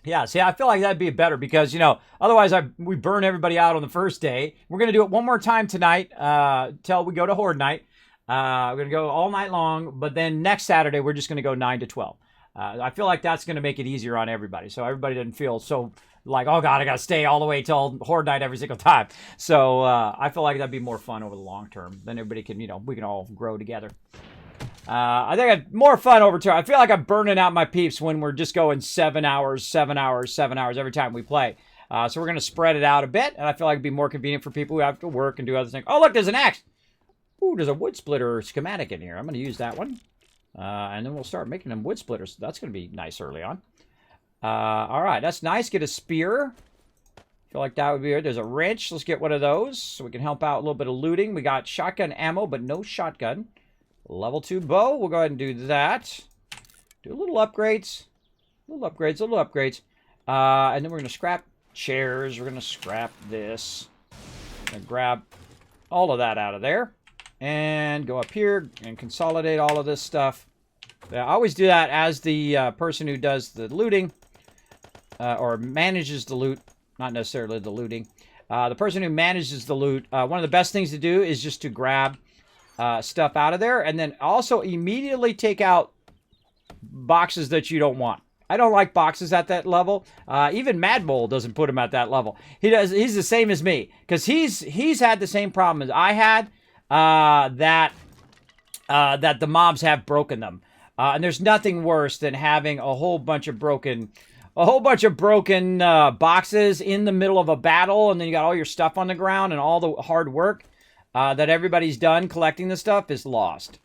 Yeah, see, I feel like that'd be better because, otherwise we burn everybody out on the first day. We're going to do it one more time tonight till we go to Horde Night. We're going to go all night long, but then next Saturday, we're just going to go 9 to 12. I feel like that's going to make it easier on everybody, so everybody doesn't feel so like, oh god, I gotta stay all the way till Horde Night every single time. So I feel like that'd be more fun over the long term. Then everybody can, we can all grow together. I think I'd more fun over time. I feel like I'm burning out my peeps when we're just going 7 hours every time we play. So we're going to spread it out a bit, and I feel like it'd be more convenient for people who have to work and do other things. Oh, look, there's an axe. Ooh, there's a wood splitter schematic in here. I'm going to use that one. And then we'll start making them wood splitters. That's going to be nice early on. All right, that's nice. Get a spear. Feel like that would be good. There's a wrench. Let's get one of those so we can help out a little bit of looting. We got shotgun ammo, but no shotgun. Level 2 bow. We'll go ahead and do that. Do little upgrades. Little upgrades. And then we're going to scrap chairs. We're going to scrap this. And grab all of that out of there. And go up here and consolidate all of this stuff. I always do that as the person who does the looting. Or manages the loot. Not necessarily the looting. The person who manages the loot. One of the best things to do is just to grab stuff out of there, and then also immediately take out boxes that you don't want. I don't like boxes at that level. Even Mad Mole doesn't put them at that level. He's the same as me, because he's had the same problem as I had. That the mobs have broken them, and there's nothing worse than having a whole bunch of broken boxes in the middle of a battle, and then you got all your stuff on the ground, and all the hard work that everybody's done collecting the stuff is lost.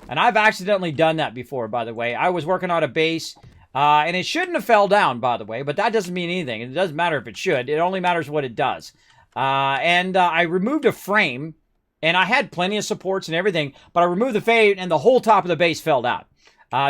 And I've accidentally done that before, by the way. I was working on a base, and it shouldn't have fell down, by the way, but that doesn't mean anything. It doesn't matter if it should. It only matters what it does. And I removed a frame, and I had plenty of supports and everything, but I removed the frame, and the whole top of the base fell out.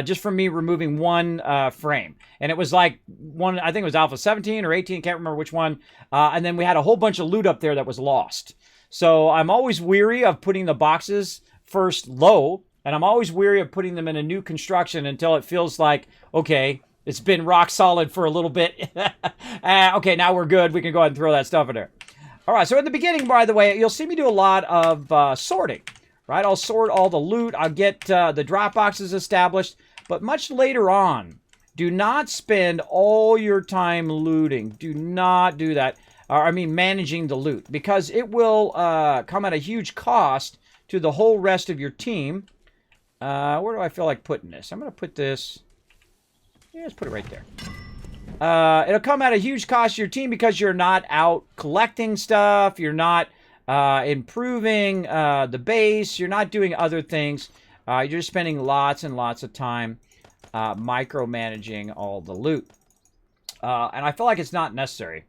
Just from me removing one frame. And it was like one, I think it was Alpha 17 or 18, can't remember which one. And then we had a whole bunch of loot up there that was lost. So I'm always weary of putting the boxes first low, and I'm always weary of putting them in a new construction until it feels like, okay, it's been rock solid for a little bit. Okay, now we're good. We can go ahead and throw that stuff in there. All right, so in the beginning, by the way, you'll see me do a lot of sorting. Right, I'll sort all the loot. I'll get the drop boxes established. But much later on, do not spend all your time looting. Do not do that. Managing the loot. Because it will come at a huge cost to the whole rest of your team. Where do I feel like putting this? I'm going to put this... Yeah, let's put it right there. It'll come at a huge cost to your team because you're not out collecting stuff. You're not... improving the base. You're not doing other things. You're just spending lots and lots of time micromanaging all the loot. And I feel like it's not necessary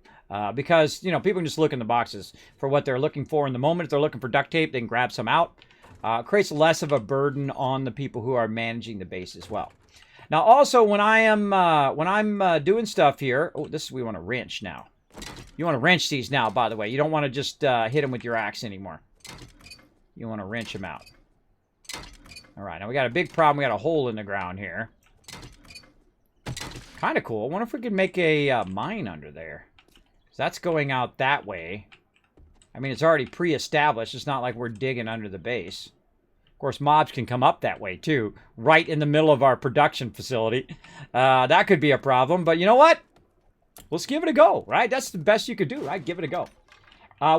because, people can just look in the boxes for what they're looking for in the moment. If they're looking for duct tape, they can grab some out. Creates less of a burden on the people who are managing the base as well. Now, also, when I'm doing stuff here... Oh, we want a wrench now. You want to wrench these now, by the way. You don't want to just hit them with your axe anymore. You want to wrench them out. All right, now we got a big problem. We got a hole in the ground here. Kind of cool. I wonder if we could make a mine under there. So that's going out that way. I mean, it's already pre-established. It's not like we're digging under the base. Of course, mobs can come up that way, too. Right in the middle of our production facility. That could be a problem. But you know what? Let's give it a go, right? That's the best you could do, right? Give it a go.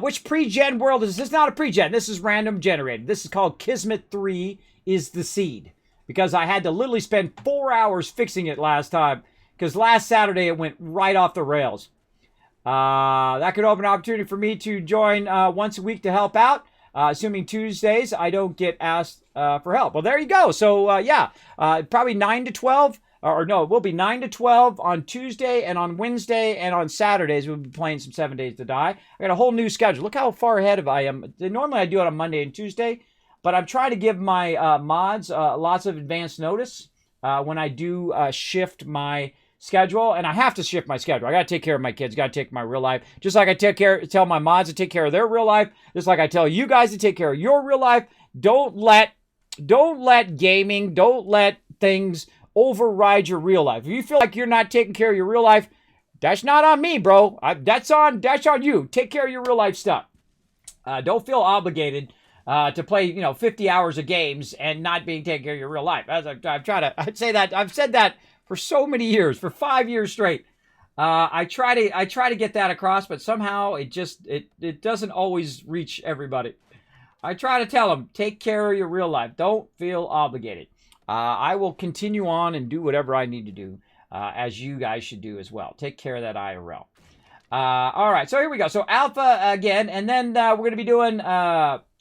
Which pre-gen world is this? This is not a pre-gen. This is random generated. This is called Kismet 3 is the seed. Because I had to literally spend 4 hours fixing it last time. Because last Saturday it went right off the rails. That could open an opportunity for me to join once a week to help out. Assuming Tuesdays I don't get asked for help. Well, there you go. So, probably 9 to 12. Or no, it will be 9 to 12 on Tuesday and on Wednesday and on Saturdays. We'll be playing some 7 Days to Die. I got a whole new schedule. Look how far ahead of I am. Normally I do it on Monday and Tuesday, but I'm trying to give my mods lots of advance notice when I do shift my schedule. And I have to shift my schedule. I got to take care of my kids. Got to take care of my real life. Just like I tell my mods to take care of their real life. Just like I tell you guys to take care of your real life. Don't let gaming, don't let things override your real life. If you feel like you're not taking care of your real life, that's not on me, bro. That's on you. Take care of your real life stuff. Don't feel obligated to play, 50 hours of games and not being taken care of your real life. I'd say that I've said that for so many years, for 5 years straight. I try to get that across, but somehow it doesn't always reach everybody. I try to tell them, take care of your real life. Don't feel obligated. I will continue on and do whatever I need to do, as you guys should do as well. Take care of that IRL. All right, so here we go. So Alpha again, and then we're going to be doing,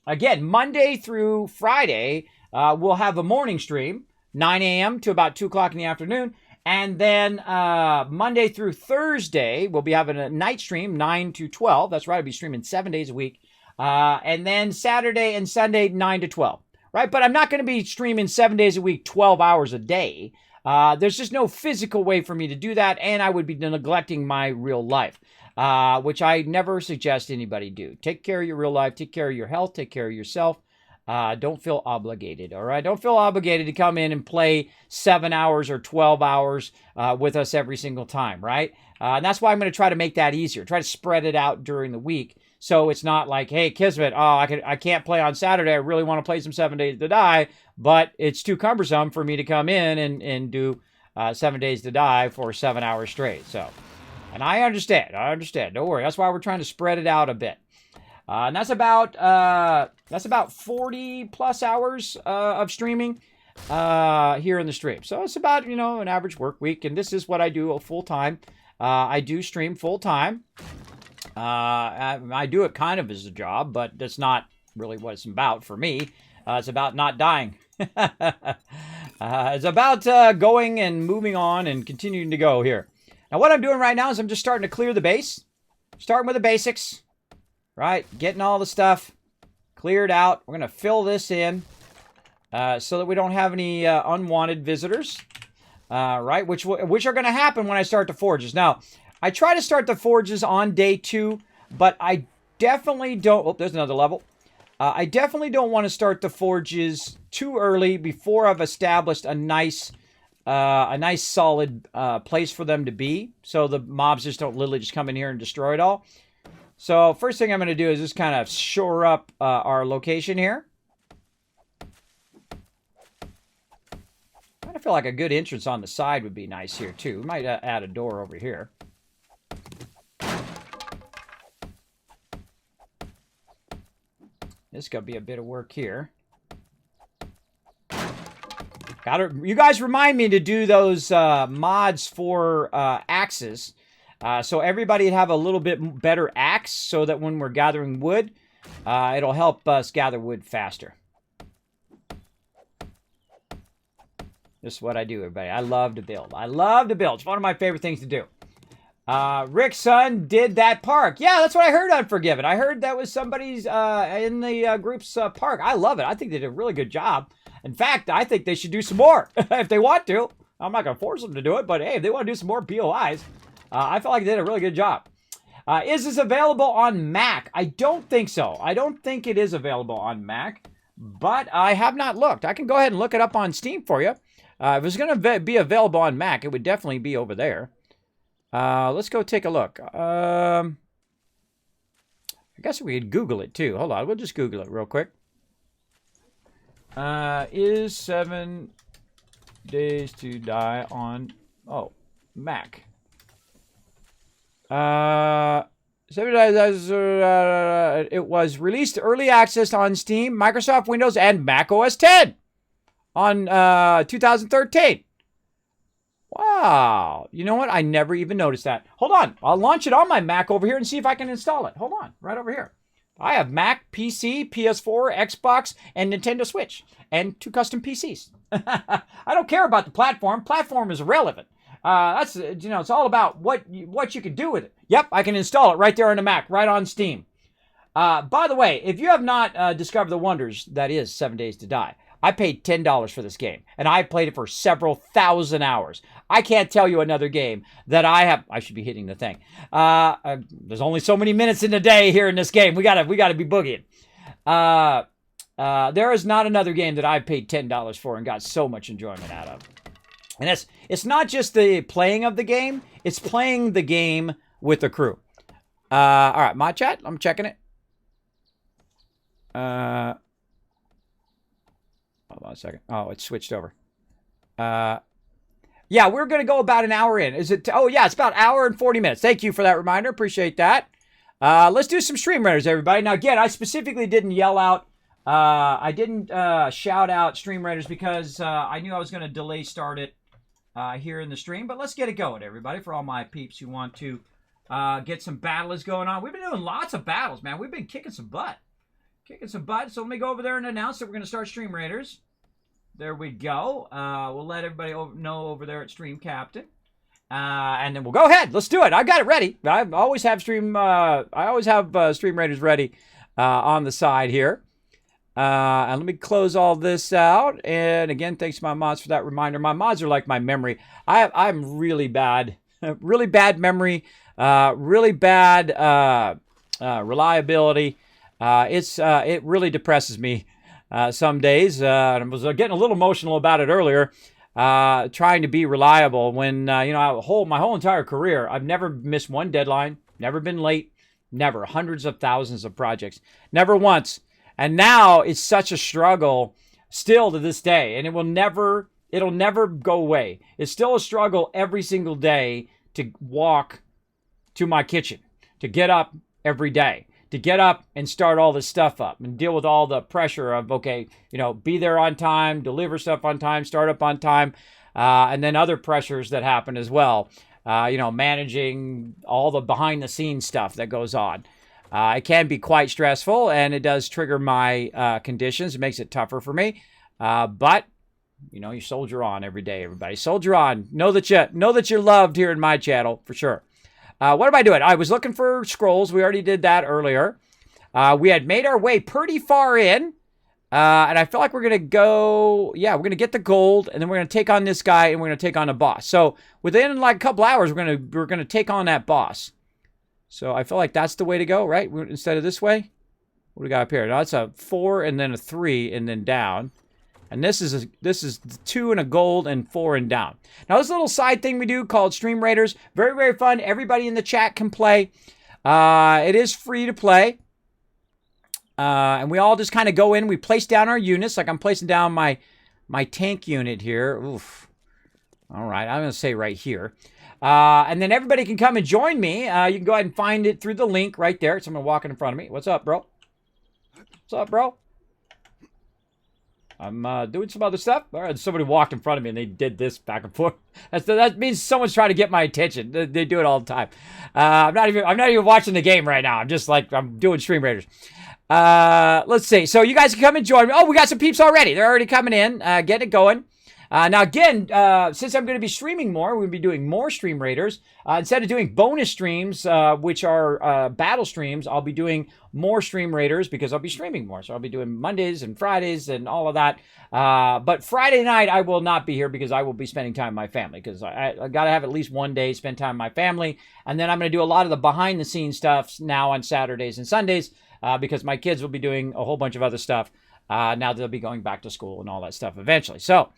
again, Monday through Friday, we'll have a morning stream, 9 a.m. to about 2 o'clock in the afternoon. And then Monday through Thursday, we'll be having a night stream, 9 to 12. That's right, I'll be streaming 7 days a week. And then Saturday and Sunday, 9 to 12. Right? But I'm not going to be streaming 7 days a week, 12 hours a day. There's just no physical way for me to do that, and I would be neglecting my real life, which I never suggest anybody do. Take care of your real life, take care of your health, take care of yourself. Don't feel obligated, all right? Don't feel obligated to come in and play 7 hours or 12 hours with us every single time, right? And that's why I'm going to try to make that easier. Try to spread it out during the week. So it's not like, hey, Kismet, I can't play on Saturday. I really want to play some 7 Days to Die, but it's too cumbersome for me to come in and do 7 Days to Die for 7 hours straight. So, and I understand. Don't worry. That's why we're trying to spread it out a bit. And that's about 40 plus hours of streaming here in the stream. So it's about, an average work week. And this is what I do full time. I do stream full time. I do it kind of as a job, but that's not really what it's about for me. It's about not dying. It's about going and moving on and continuing to go here. Now, what I'm doing right now is I'm just starting to clear the base. Starting with the basics, right? Getting all the stuff cleared out. We're going to fill this in so that we don't have any unwanted visitors, right? Which are going to happen when I start the forges. Now, I try to start the forges on day 2, but I definitely don't... Oh, there's another level. I definitely don't want to start the forges too early before I've established a nice solid place for them to be, so the mobs just don't literally just come in here and destroy it all. So first thing I'm going to do is just kind of shore up our location here. I feel like a good entrance on the side would be nice here too. We might add a door over here. This is going to be a bit of work here. You guys remind me to do those mods for axes. So everybody have a little bit better axe so that when we're gathering wood, it'll help us gather wood faster. This is what I do, everybody. I love to build. It's one of my favorite things to do. Rick's son did that park. Yeah, that's what I heard on Forgiven. I heard that was somebody's in the group's park. I love it. I think they did a really good job. In fact, I think they should do some more if they want to. I'm not going to force them to do it, but hey, if they want to do some more POIs, I feel like they did a really good job. Is this available on Mac? I don't think so. I don't think it is available on Mac, but I have not looked. I can go ahead and look it up on Steam for you. If it's going to be available on Mac, it would definitely be over there. Let's go take a look. I guess we could Google it too. Hold on, we'll just Google it real quick. Is 7 Days to Die on Mac? 7 Days. It was released early access on Steam, Microsoft Windows, and Mac OS 10 on 2013. Wow. You know what? I never even noticed that. Hold on. I'll launch it on my Mac over here and see if I can install it. Hold on. Right over here. I have Mac, PC, PS4, Xbox, and Nintendo Switch. And 2 custom PCs. I don't care about the platform. Platform is irrelevant. That's, it's all about what you can do with it. Yep, I can install it right there on the Mac, right on Steam. By the way, if you have not discovered the wonders that is 7 Days to Die, I paid $10 for this game, and I played it for several thousand hours. I can't tell you another game that I have. I should be hitting the thing. There's only so many minutes in the day here in this game. We gotta be boogieing. There is not another game that I paid $10 for and got so much enjoyment out of. And it's not just the playing of the game; it's playing the game with the crew. All right, my chat. I'm checking it. Hold on a second. Oh, it switched over. Yeah, we're going to go about an hour in. Is it? Oh, yeah, it's about an hour and 40 minutes. Thank you for that reminder. Appreciate that. Let's do some stream raiders, everybody. Now, again, I specifically didn't yell out. I didn't shout out stream raiders because I knew I was going to delay start it here in the stream. But let's get it going, everybody, for all my peeps who want to get some battles going on. We've been doing lots of battles, man. We've been kicking some butt. So let me go over there and announce that we're going to start stream raiders. There we go. We'll let everybody know over there at Stream Captain. And then we'll go ahead. Let's do it. I got it ready. I always have stream raiders ready on the side here. And let me close all this out. And again, thanks to my mods for that reminder. My mods are like my memory. I'm really bad. Really bad memory. Really bad reliability. It really depresses me. Some days, and I was getting a little emotional about it earlier, trying to be reliable when, my whole entire career, I've never missed one deadline, never been late, never, hundreds of thousands of projects, never once. And now it's such a struggle still to this day, and it'll never go away. It's still a struggle every single day to walk to my kitchen, to get up every day. To get up and start all this stuff up and deal with all the pressure of, be there on time, deliver stuff on time, start up on time, and then other pressures that happen as well. Managing all the behind the scenes stuff that goes on. It can be quite stressful, and it does trigger my conditions. It makes it tougher for me. But you soldier on every day, everybody. Soldier on. Know that you're loved here in my channel, for sure. What am I doing? I was looking for scrolls. We already did that earlier. We had made our way pretty far in. And I feel like we're going to go... Yeah, we're going to get the gold. And then we're going to take on this guy. And we're going to take on a boss. So within like a couple hours, we're going to take on that boss. So I feel like that's the way to go, right? Instead of this way. What do we got up here? Now it's a 4 and then a 3 and then down. And this is 2 and a gold and 4 and down. Now this little side thing we do called Stream Raiders, very, very fun. Everybody in the chat can play. It is free to play. And we all just kind of go in. We place down our units. Like I'm placing down my tank unit here. Oof. All right, I'm going to say right here. And then everybody can come and join me. You can go ahead and find it through the link right there. Someone walking in front of me. What's up, bro? What's up, bro? I'm doing some other stuff. All right, somebody walked in front of me and they did this back and forth. That means someone's trying to get my attention. They do it all the time. I'm not even watching the game right now. I'm just like I'm doing Stream Raiders. Let's see. So you guys can come and join me. Oh, we got some peeps already. They're already coming in. Getting it going. Now again, since I'm going to be streaming more, we'll be doing more Stream Raiders. Instead of doing bonus streams, which are battle streams, I'll be doing more Stream Raiders because I'll be streaming more. So I'll be doing Mondays and Fridays and all of that. But Friday night, I will not be here because I will be spending time with my family because I got to have at least one day spend time with my family. And then I'm going to do a lot of the behind the scenes stuff now on Saturdays and Sundays because my kids will be doing a whole bunch of other stuff. Now they'll be going back to school and all that stuff eventually. So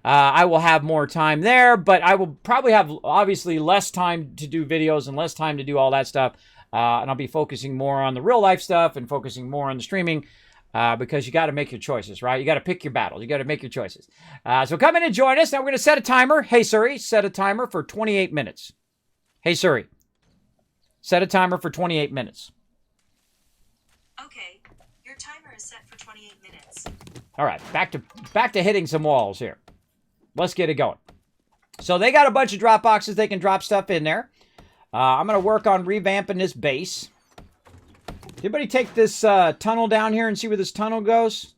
I will have more time there, but I will probably have obviously less time to do videos and less time to do all that stuff. And I'll be focusing more on the real life stuff and focusing more on the streaming because you got to make your choices, right? You got to pick your battles. You got to make your choices. So come in and join us. Now we're going to set a timer. Hey, Suri, set a timer for 28 minutes. Hey, Suri, set a timer for 28 minutes. Okay, your timer is set for 28 minutes. All right, back to hitting some walls here. Let's get it going. So they got a bunch of drop boxes. They can drop stuff in there. I'm going to work on revamping this base. Anybody take this tunnel down here and see where this tunnel goes?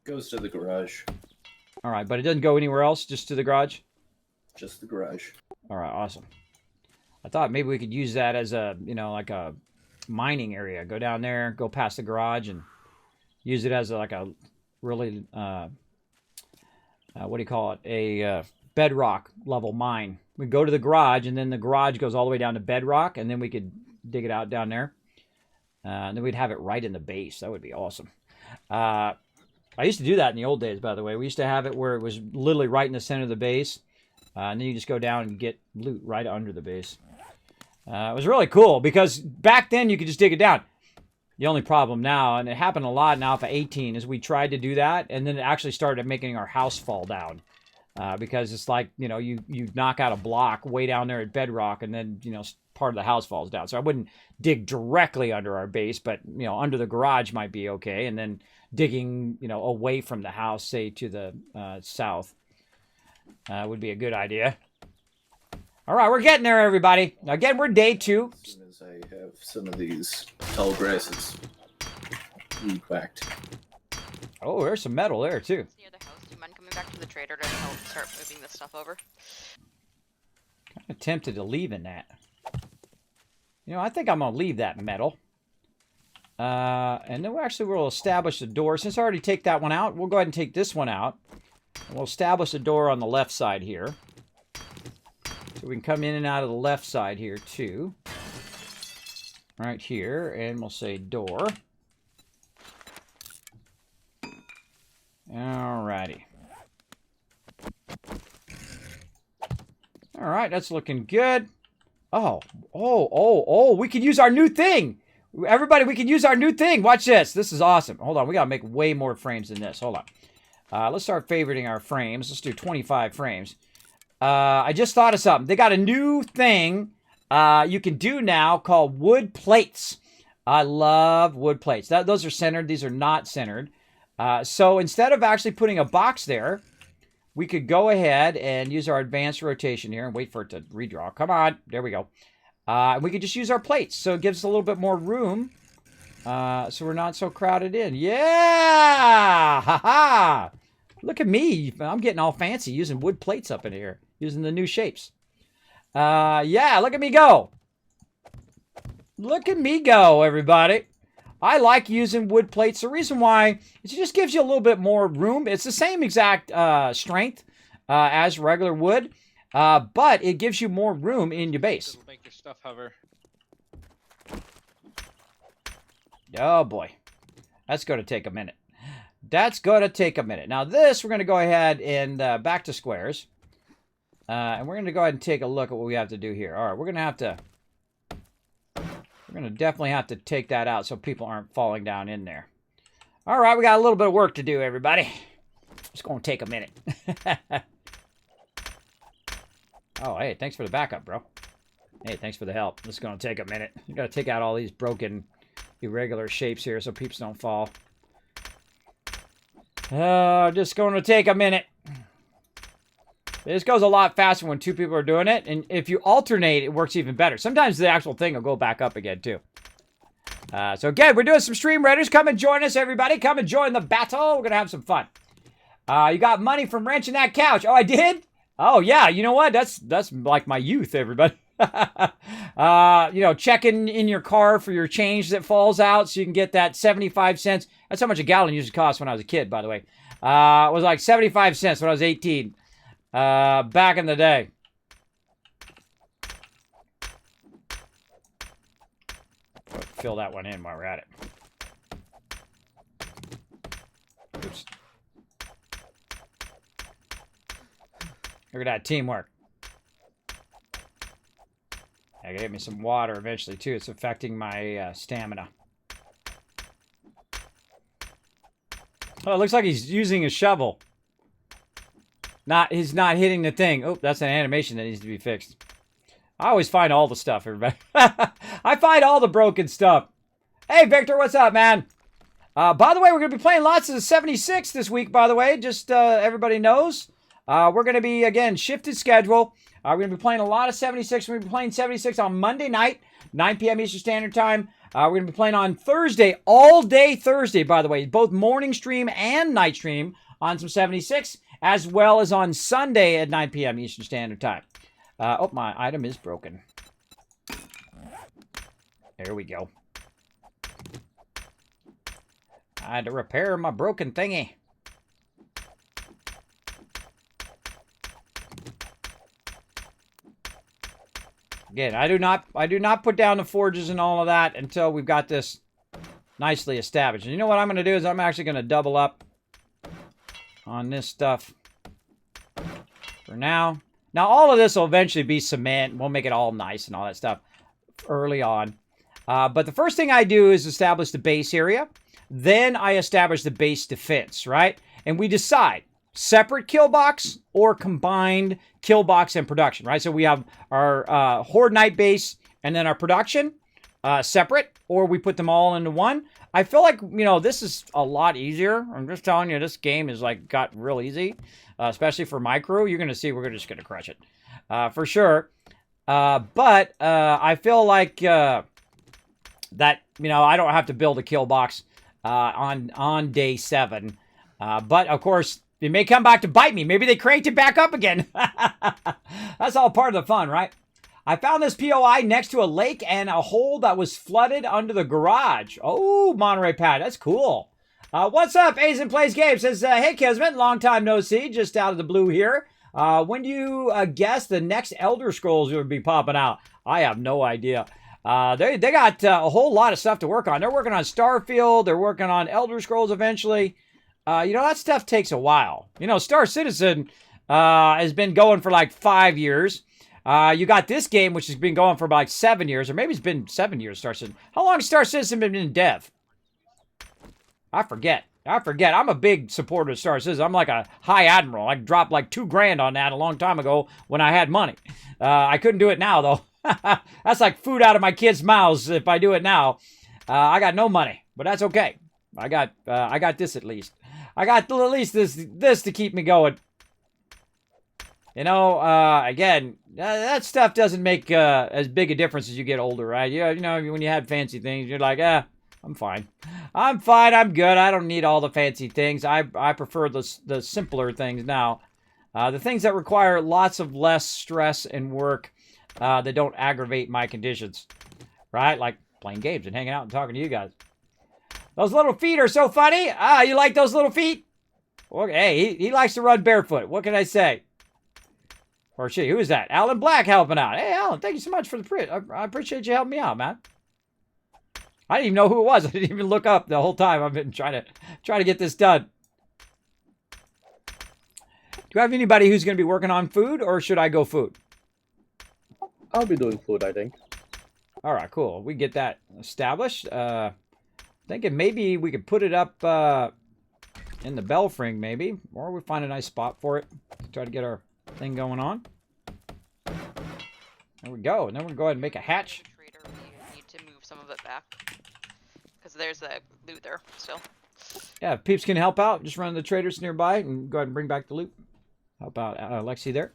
Goes to the garage. All right, but it doesn't go anywhere else, just to the garage? Just the garage. All right, awesome. I thought maybe we could use that as a, like a mining area. Go down there, go past the garage, and use it as like a really, what do you call it? A bedrock level mine. We go to the garage, and then the garage goes all the way down to bedrock, and then we could dig it out down there. And then we'd have it right in the base. That would be awesome. I used to do that in the old days, by the way. We used to have it where it was literally right in the center of the base. And then you just go down and get loot right under the base. It was really cool because back then you could just dig it down. The only problem now, and it happened a lot in Alpha 18, is we tried to do that, and then it actually started making our house fall down. because it's like, you know, you knock out a block way down there at bedrock, and then, you know, part of the house falls down. So I wouldn't dig directly under our base, but, you know, under the garage might be okay. And then digging, you know, away from the house, say to the south, would be a good idea. All right, we're getting there, everybody. Again, we're day 2. As soon as I have some of these tall grasses weed whacked. Oh, there's some metal there, too. It's near the house. Do you mind coming back to the trader to help start moving this stuff over? Kind of tempted to leave in that. You know, I think I'm going to leave that metal. And then we'll establish a door. Since I already take that one out, we'll go ahead and take this one out. And we'll establish a door on the left side here. So we can come in and out of the left side here, too. Right here. And we'll say door. Alrighty. Alright, that's looking good. Oh, we can use our new thing. Everybody, we can use our new thing. Watch this. This is awesome. Hold on, we gotta make way more frames than this. Hold on. Let's start favoriting our frames. Let's do 25 frames. I just thought of something. They got a new thing you can do now called wood plates. I love wood plates. Those are centered. These are not centered. So instead of actually putting a box there, we could go ahead and use our advanced rotation here and wait for it to redraw. Come on. There we go. We could just use our plates. So it gives us a little bit more room. So we're not so crowded in. Yeah! Ha-ha! Look at me. I'm getting all fancy using wood plates up in here. Using the new shapes. Yeah, look at me go. Look at me go, everybody. I like using wood plates. The reason why is it just gives you a little bit more room. It's the same exact strength as regular wood, but it gives you more room in your base. It'll make your stuff hover. Oh boy, that's going to take a minute. That's going to take a minute. Now this, we're going to go ahead and back to squares, and we're going to go ahead and take a look at what we have to do here. All right, we're going to have to. We're going to definitely have to take that out so people aren't falling down in there. All right, we got a little bit of work to do, everybody. It's going to take a minute. Oh, hey, thanks for the backup, bro. Hey, thanks for the help. This is going to take a minute. You got to take out all these broken, irregular shapes here so peeps don't fall. Just going to take a minute. This goes a lot faster when 2 people are doing it, and if you alternate, it works even better. Sometimes the actual thing will go back up again, too. So again, we're doing some Stream Raiders. Come and join us, everybody. Come and join the battle. We're going to have some fun. You got money from wrenching that couch. Oh, I did? Oh, yeah. You know what? That's like my youth, everybody. You know, checking in your car for your change that falls out so you can get that 75 cents. That's how much a gallon used to cost when I was a kid, by the way. It was like 75 cents when I was 18. Back in the day. Fill that one in while we're at it. Oops. Look at that teamwork. I gotta get me some water eventually too. It's affecting my stamina. Oh, it looks like he's using a shovel. He's not hitting the thing. Oh, that's an animation that needs to be fixed. I always find all the stuff, everybody. I find all the broken stuff. Hey, Victor, what's up, man? By the way, we're going to be playing lots of the 76 this week, by the way. Just everybody knows. We're going to be, again, shifted schedule. We're going to be playing a lot of 76. We're going to be playing 76 on Monday night, 9 p.m. Eastern Standard Time. We're going to be playing on Thursday, all day Thursday, by the way. Both morning stream and night stream on some 76. As well as on Sunday at 9 p.m. Eastern Standard Time. Oh, my item is broken. There we go. I had to repair my broken thingy. Again, I do not put down the forges and all of that until we've got this nicely established. And you know what I'm going to do is I'm actually going to double up on this stuff for now. Now, all of this will eventually be cement. We'll make it all nice and all that stuff early on. But the first thing I do is establish the base area. Then I establish the base defense, right? And we decide, separate kill box or combined kill box and production, right? So we have our Horde Night base and then our production separate, or we put them all into one. I feel like, you know, this is a lot easier. I'm just telling you, this game is like got real easy, especially for my crew. You're going to see we're just going to crush it for sure. But I feel like that, you know, I don't have to build a kill box on day 7. But of course, it may come back to bite me. Maybe they cranked it back up again. That's all part of the fun, right? I found this POI next to a lake and a hole that was flooded under the garage. Oh, Monterey Pad. That's cool. What's up? Ace and Plays Game says, hey, Kismet, long time no see. Just out of the blue here. When do you guess the next Elder Scrolls will be popping out? I have no idea. They got a whole lot of stuff to work on. They're working on Starfield. They're working on Elder Scrolls eventually. You know, that stuff takes a while. You know, Star Citizen has been going for like 5 years. You got this game, which has been going for like 7 years, or maybe it's been 7 years, Star Citizen. How long has Star Citizen been in dev? I forget. I'm a big supporter of Star Citizen. I'm like a high admiral. I dropped like $2,000 on that a long time ago when I had money. I couldn't do it now, though. That's like food out of my kids' mouths if I do it now. I got no money, but that's okay. I got this at least. I got at least this to keep me going. You know, again, that stuff doesn't make as big a difference as you get older, right? You know, when you had fancy things, you're like, I'm fine. I'm good. I don't need all the fancy things. I prefer the simpler things now. The things that require lots of less stress and work that don't aggravate my conditions, right? Like playing games and hanging out and talking to you guys. Those little feet are so funny. You like those little feet? Okay, hey, he likes to run barefoot. What can I say? Or she, who is that? Alan Black helping out. Hey, Alan, thank you so much for the print. I appreciate you helping me out, man. I didn't even know who it was. I didn't even look up the whole time. I've been trying to get this done. Do you have anybody who's going to be working on food, or should I go food? I'll be doing food, I think. All right, cool. We get that established. Thinking maybe we could put it up in the belfry, maybe, or we find a nice spot for it. Try to get our thing going on. There we go. And then we'll go ahead and make a hatch. Trader, we need to move some of it back because there's the loot there still. Yeah, if peeps can help out, just run the traders nearby and go ahead and bring back the loot. Help out Lexi there.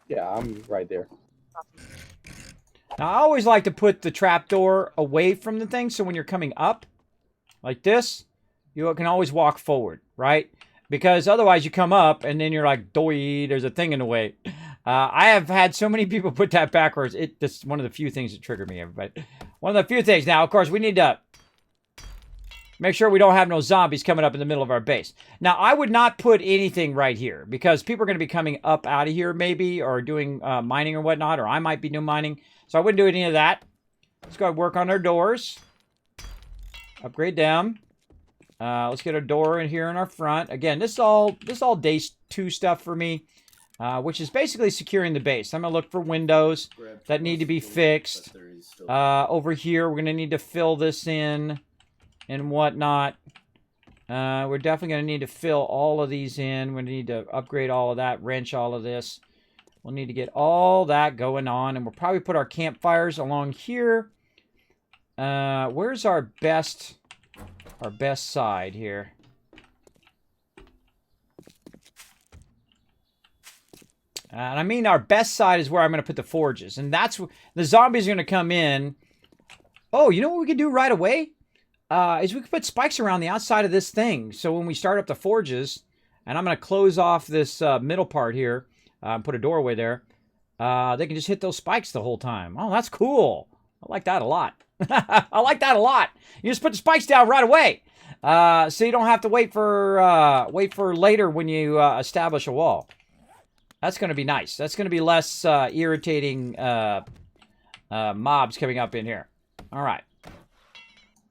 Yeah, I'm right there. Awesome. Now, I always like to put the trapdoor away from the thing, so when you're coming up, like this, you can always walk forward, right? Because otherwise you come up, and then you're like, doy, there's a thing in the way. I have had so many people put that backwards. This is one of the few things that trigger me, everybody. One of the few things. Now, of course, we need to make sure we don't have no zombies coming up in the middle of our base. Now, I would not put anything right here, because people are going to be coming up out of here, maybe, or doing mining or whatnot, or I might be doing mining. So I wouldn't do any of that. Let's go ahead and work on our doors. Upgrade them. Let's get a door in here in our front. Again, this is all day 2 stuff for me, which is basically securing the base. I'm going to look for windows that need to be fixed. Over here, we're going to need to fill this in and whatnot. We're definitely going to need to fill all of these in. We're going to need to upgrade all of that, wrench all of this. We'll need to get all that going on, and we'll probably put our campfires along here. Where's our best side here? And I mean our best side is where I'm going to put the forges, and that's where the zombies are going to come in. Oh, you know what we can do right away? Is we can put spikes around the outside of this thing, so when we start up the forges, and I'm going to close off this middle part here, put a doorway there, they can just hit those spikes the whole time. Oh, that's cool. I like that a lot. I like that a lot. You just put the spikes down right away, so you don't have to wait for later when you establish a wall. That's going to be nice. That's going to be less irritating mobs coming up in here. All right.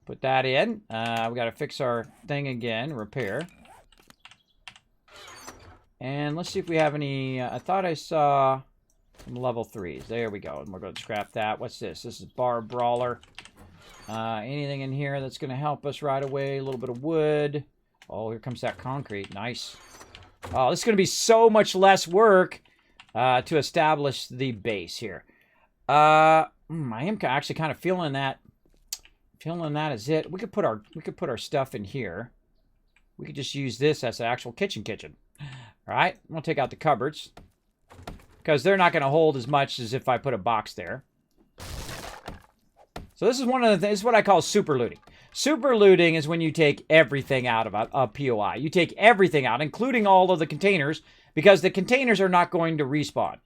Put that in. We got to fix our thing again. Repair. And let's see if we have any... I thought I saw some level 3s. There we go. And we're going to scrap that. What's this? This is Bar Brawler. Anything in here that's going to help us right away? A little bit of wood. Oh, here comes that concrete. Nice. Oh, this is going to be so much less work to establish the base here. I am actually kind of feeling that. Feeling that is it. We could put our stuff in here. We could just use this as an actual kitchen. All right, I'm gonna take out the cupboards because they're not gonna hold as much as if I put a box there. So this is one of the things. This is what I call super looting. Super looting is when you take everything out of a POI. You take everything out, including all of the containers, because the containers are not going to respawn.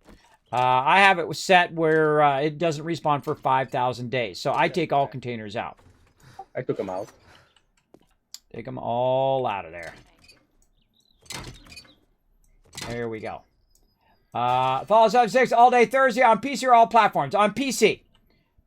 I have it set where it doesn't respawn for 5,000 days. So I take all containers out. I took them out. Take them all out of there. There we go. Fallout 76 all day Thursday on PC or all platforms. On PC.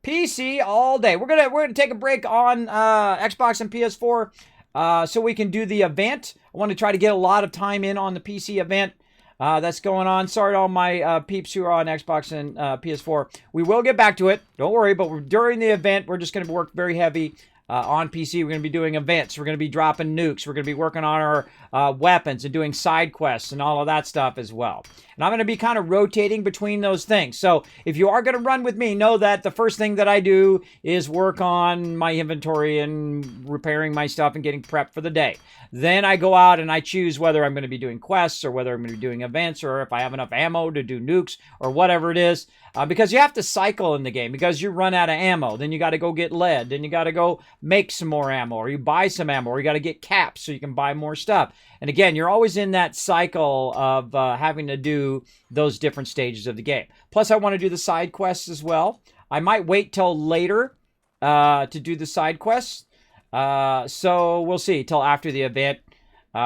PC all day. We're gonna take a break on Xbox and PS4 so we can do the event. I want to try to get a lot of time in on the PC event that's going on. Sorry to all my peeps who are on Xbox and PS4. We will get back to it. Don't worry. But during the event, we're just going to work very heavy on PC. We're going to be doing events. We're going to be dropping nukes. We're going to be working on our weapons and doing side quests and all of that stuff as well. And I'm going to be kind of rotating between those things. So if you are going to run with me, know that the first thing that I do is work on my inventory and repairing my stuff and getting prepped for the day. Then I go out and I choose whether I'm going to be doing quests or whether I'm going to be doing events or if I have enough ammo to do nukes or whatever it is. Because you have to cycle in the game because you run out of ammo. Then you got to go get lead. Then you got to go make some more ammo or you buy some ammo or you got to get caps so you can buy more stuff. And again, you're always in that cycle of having to do those different stages of the game. Plus, I want to do the side quests as well. I might wait till later to do the side quests. So we'll see till after the event,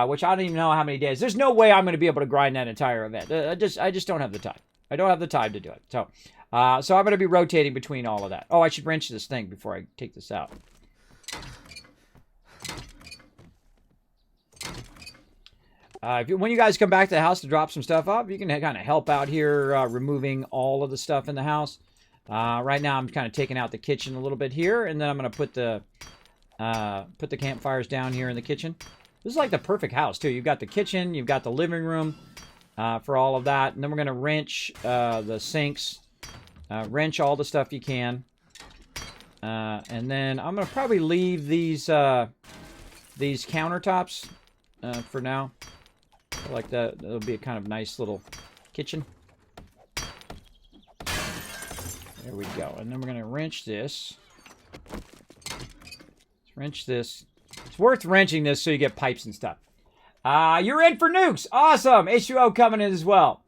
which I don't even know how many days. There's no way I'm going to be able to grind that entire event. I just don't have the time. I don't have the time to do it. So I'm going to be rotating between all of that. Oh, I should wrench this thing before I take this out. When you guys come back to the house to drop some stuff off, you can kind of help out here removing all of the stuff in the house. Right now, I'm kind of taking out the kitchen a little bit here, and then I'm going to put the campfires down here in the kitchen. This is like the perfect house, too. You've got the kitchen, you've got the living room for all of that, and then we're going to wrench the sinks, wrench all the stuff you can, and then I'm going to probably leave these countertops for now. I like that. It'll be a kind of nice little kitchen. There we go. And then we're going to wrench this. Let's wrench this. It's worth wrenching this so you get pipes and stuff. You're in for nukes. Awesome. H2O coming in as well.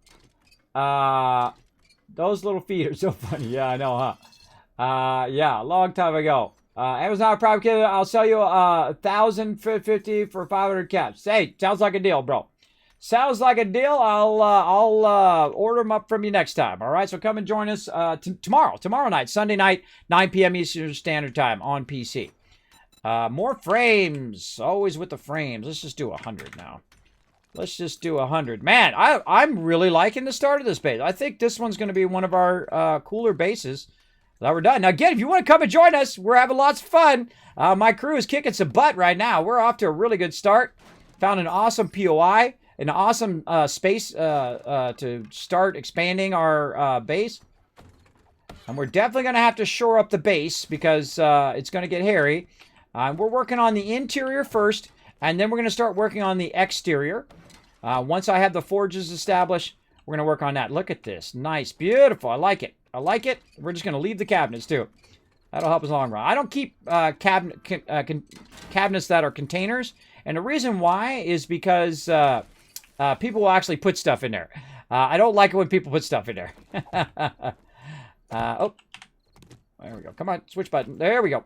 Those little feet are so funny. Yeah, I know, huh? Yeah, a long time ago. Amazon Prime Kid, I'll sell you 1,050 for 500 caps. Hey, sounds like a deal, bro. Sounds like a deal. I'll order them up from you next time. All right, so come and join us tomorrow night, Sunday night, 9 p.m. Eastern Standard Time on PC. More frames, always with the frames. Let's just do 100 now. Let's just do 100. Man, I'm really liking the start of this base. I think this one's going to be one of our cooler bases that we're done. Now, again, if you want to come and join us, we're having lots of fun. My crew is kicking some butt right now. We're off to a really good start. Found an awesome POI. An awesome space to start expanding our base. And we're definitely going to have to shore up the base because it's going to get hairy. We're working on the interior first, and then we're going to start working on the exterior. Once I have the forges established, we're going to work on that. Look at this. Nice. Beautiful. I like it. I like it. We're just going to leave the cabinets, too. That'll help us long run. I don't keep cabinets that are containers. And the reason why is because... people will actually put stuff in there. I don't like it when people put stuff in there. Oh, there we go. Come on, switch button. There we go.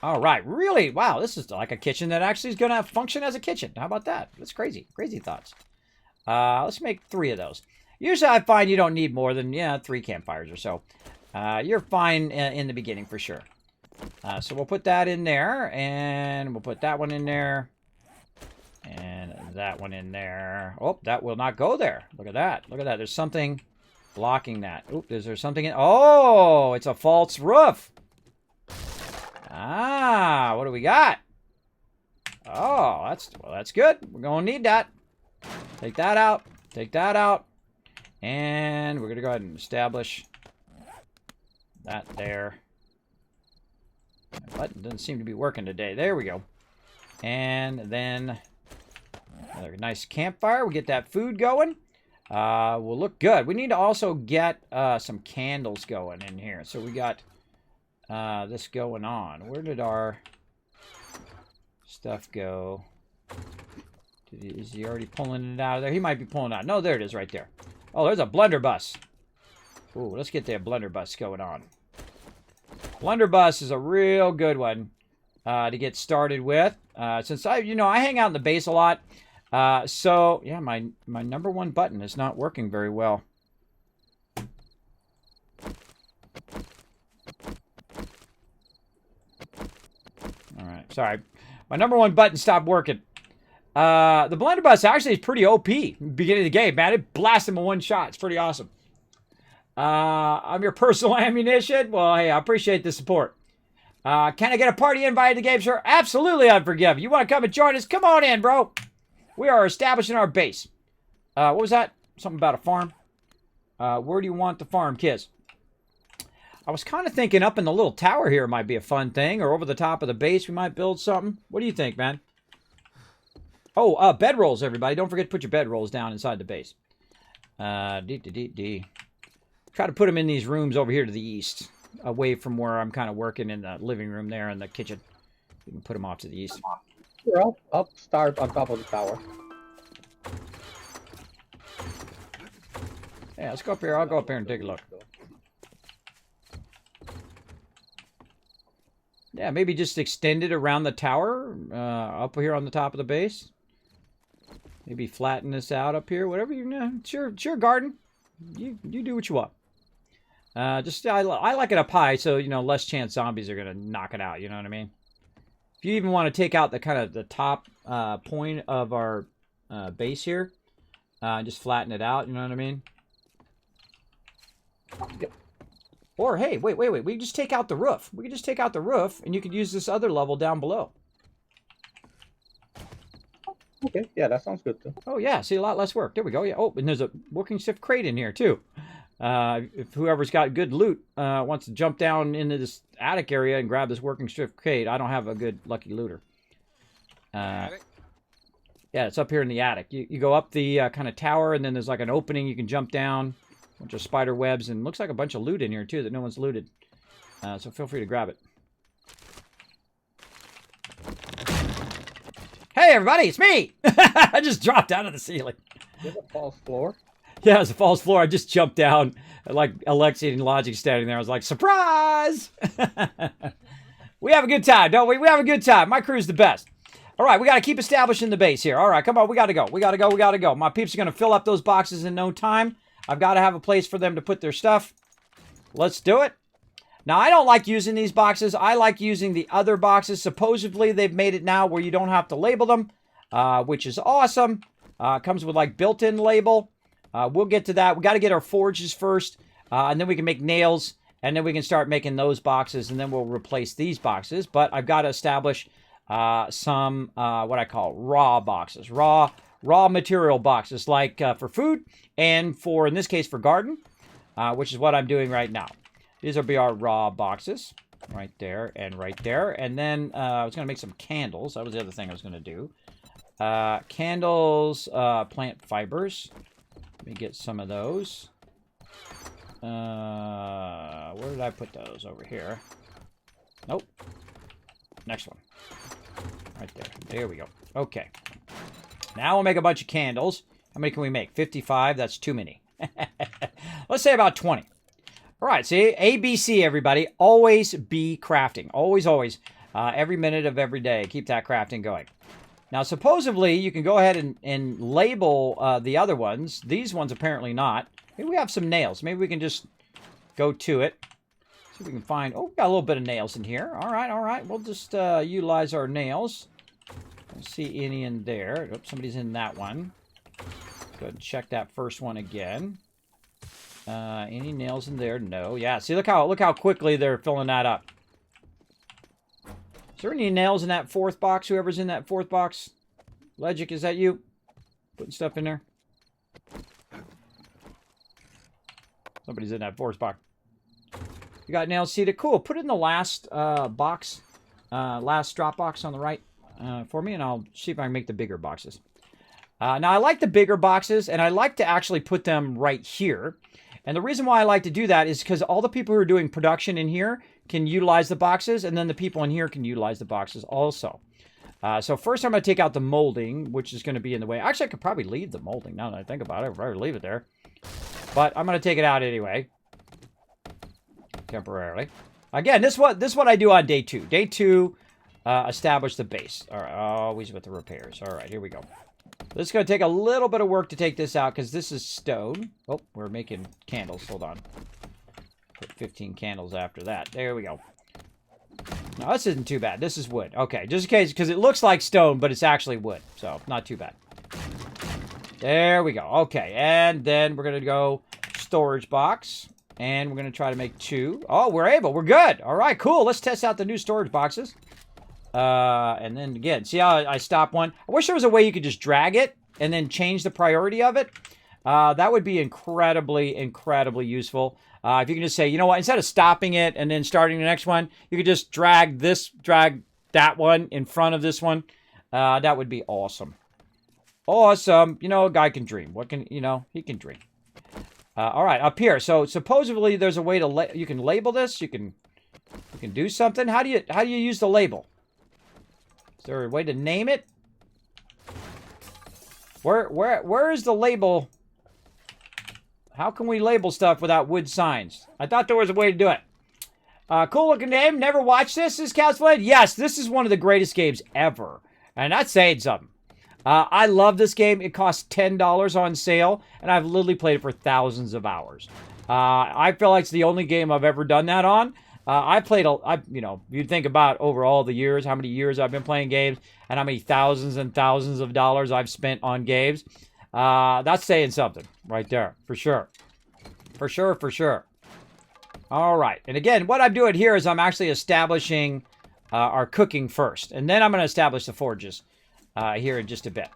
All right, really? Wow, this is like a kitchen that actually is going to function as a kitchen. How about that? That's crazy. Crazy thoughts. Let's make 3 of those. Usually I find you don't need more than, 3 campfires or so. You're fine in the beginning for sure. So we'll put that in there, and we'll put that one in there. And that one in there. Oh, that will not go there. Look at that. Look at that. There's something blocking that. Oop, is there something in... Oh, it's a false roof. Ah, what do we got? Oh, that's good. We're going to need that. Take that out. Take that out. And we're going to go ahead and establish that there. That button doesn't seem to be working today. There we go. And then another nice campfire. We get that food going. Will look good. We need to also get some candles going in here. So we got this going on. Where did our stuff go? Is he already pulling it out of there? He might be pulling it out. No, there it is right there. Oh, there's a blunderbuss. Ooh, let's get that blunderbuss going on. Blunderbuss is a real good one to get started with. Since I hang out in the base a lot. So yeah, my number one button is not working very well. All right, sorry. My number one button stopped working. The blunderbuss actually is pretty OP. Beginning of the game, man. It blasts him in one shot. It's pretty awesome. I'm your personal ammunition. Well, hey, I appreciate the support. Can I get a party invite to the game, sir? Absolutely, unforgiven. You want to come and join us? Come on in, bro. We are establishing our base. What was that? Something about a farm? Where do you want the farm, kids? I was kind of thinking up in the little tower here might be a fun thing, or over the top of the base we might build something. What do you think, man? Oh, bedrolls, everybody. Don't forget to put your bedrolls down inside the base. Try to put them in these rooms over here to the east, away from where I'm kind of working in the living room there in the kitchen. You can put them off to the east. Sure, I'll start on top of the tower. Yeah, let's go up here. I'll go up here and take a look. Yeah, maybe just extend it around the tower, up here on the top of the base. Maybe flatten this out up here, whatever you know. Sure, garden. You do what you want. I like it up high, so less chance zombies are gonna knock it out. You know what I mean? If you even want to take out the kind of the top point of our base here, just flatten it out. You know what I mean? Yep. Or hey, wait. We can just take out the roof. We can just take out the roof, and you could use this other level down below. Okay, yeah, that sounds good too. Oh yeah, see, a lot less work. There we go. Yeah. Oh, and there's a working shift crate in here too. If whoever's got good loot wants to jump down into this attic area and grab this working shift crate, I don't have a good lucky looter. Yeah, it's up here in the attic. You go up the kind of tower, and then there's like an opening. You can jump down. A bunch of spider webs, and looks like a bunch of loot in here too that no one's looted. So feel free to grab it. Hey everybody, it's me! I just dropped out of the ceiling. Is it a false floor? Yeah, it's a false floor. I just jumped down, like Alexi and Logic standing there. I was like, surprise! We have a good time, don't we? We have a good time. My crew's the best. All right, we got to keep establishing the base here. All right, come on, we got to go. We got to go. My peeps are going to fill up those boxes in no time. I've got to have a place for them to put their stuff. Let's do it. Now, I don't like using these boxes. I like using the other boxes. Supposedly, they've made it now where you don't have to label them, which is awesome. Comes with, like, built-in label. We'll get to that. We got to get our forges first, and then we can make nails, and then we can start making those boxes, and then we'll replace these boxes. But I've got to establish some, what I call raw boxes. Raw material boxes, like for food, and for, in this case, for garden, which is what I'm doing right now. These will be our raw boxes, right there and right there. And then I was going to make some candles. That was the other thing I was going to do. Candles, plant fibers. Let me get some of those. Where did I put those? Over here. Nope. Next one. Right there. There we go. Okay. Now we'll make a bunch of candles. How many can we make? 55? That's too many. Let's say about 20. All right, see, ABC, everybody. Always be crafting. Always. Every minute of every day. Keep that crafting going. Now, supposedly, you can go ahead and label the other ones. These ones, apparently not. Maybe we have some nails. Maybe we can just go to it. See if we can find... Oh, we got a little bit of nails in here. All right. We'll just utilize our nails. Don't see any in there. Oh, somebody's in that one. Go ahead and check that first one again. Any nails in there? No. Yeah, see, look how quickly they're filling that up. Is there any nails in that fourth box? Whoever's in that fourth box? Legic, is that you? Putting stuff in there? Somebody's in that fourth box. You got nails seated. Cool. Put it in the last box. Last drop box on the right for me, and I'll see if I can make the bigger boxes. Now, I like the bigger boxes, and I like to actually put them right here. And the reason why I like to do that is because all the people who are doing production in here can utilize the boxes, and then the people in here can utilize the boxes also. So first I'm going to take out the molding, which is going to be in the way. Actually, I could probably leave the molding now that I think about it. I'd rather leave it there. But I'm going to take it out anyway. Temporarily. Again, this is what I do on day 2. Day 2, establish the base. All right, always with the repairs. All right, here we go. This is going to take a little bit of work to take this out because this is stone. Oh, we're making candles. Hold on. Put 15 candles after that. There we go. No, this isn't too bad. This is wood. Okay, just in case, because it looks like stone, but it's actually wood. So, not too bad. There we go. Okay, and then we're going to go storage box. And we're going to try to make 2. Oh, we're able. We're good. All right, cool. Let's test out the new storage boxes. And then again, see how I stop one? I wish there was a way you could just drag it and then change the priority of it. That would be incredibly, incredibly useful. If you can just say, you know what, instead of stopping it and then starting the next one, you could just drag that one in front of this one. That would be awesome. Awesome. You know, a guy can dream. He can dream. All right, up here. So supposedly there's a way to you can label this. You can do something. How do you use the label? Is there a way to name it? Where is the label? How can we label stuff without wood signs? I thought there was a way to do it. Cool looking name. Never watched this. Is Castlevania? Yes, this is one of the greatest games ever, and that's saying something. I love this game. It costs $10 on sale, and I've literally played it for thousands of hours. I feel like it's the only game I've ever done that on. I played, you think about over all the years, how many years I've been playing games, and how many thousands and thousands of dollars I've spent on games. That's saying something right there, for sure. For sure, for sure. All right, and again, what I'm doing here is I'm actually establishing our cooking first, and then I'm going to establish the forges. Here in just a bit.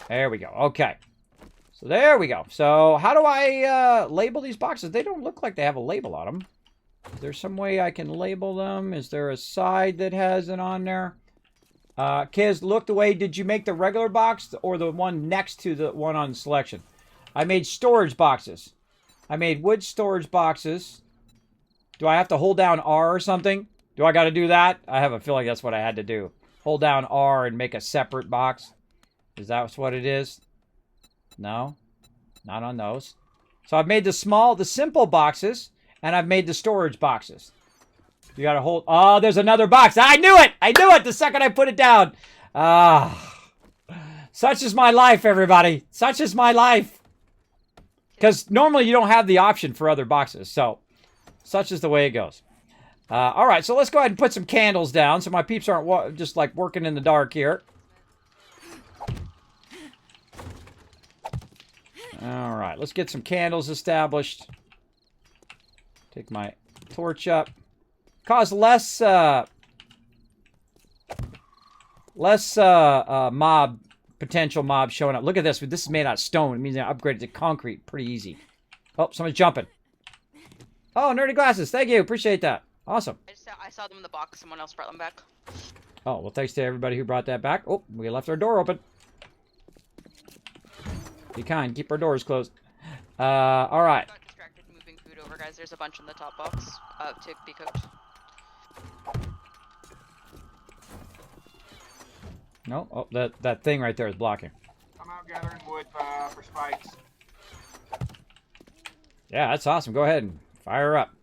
There we go. Okay. So there we go. So how do I label these boxes? They don't look like they have a label on them. Is there some way I can label them? Is there a side that has it on there? Kiz, look the way. Did you make the regular box or the one next to the one on selection? I made storage boxes. I made wood storage boxes. Do I have to hold down R or something? Do I got to do that? I have a feeling that's what I had to do. Hold down R and make a separate box. Is that what it is? No? Not on those. So I've made the simple boxes, and I've made the storage boxes. You gotta hold... Oh, there's another box. I knew it! I knew it the second I put it down. Such is my life, everybody. Such is my life. Because normally you don't have the option for other boxes. So, such is the way it goes. All right, so let's go ahead and put some candles down so my peeps aren't just like working in the dark here. All right, let's get some candles established. Take my torch up. Cause less potential mobs showing up. Look at this. This is made out of stone. It means I upgraded to concrete pretty easy. Oh, somebody's jumping. Oh, nerdy glasses. Thank you. Appreciate that. Awesome. I saw them in the box. Someone else brought them back. Oh, well, thanks to everybody who brought that back. Oh, we left our door open. Be kind. Keep our doors closed. All right. Got distracted moving food over, guys. There's a bunch in the top box to be cooked. No. Oh, that thing right there is blocking. I'm out gathering wood for spikes. Yeah, that's awesome. Go ahead and fire up.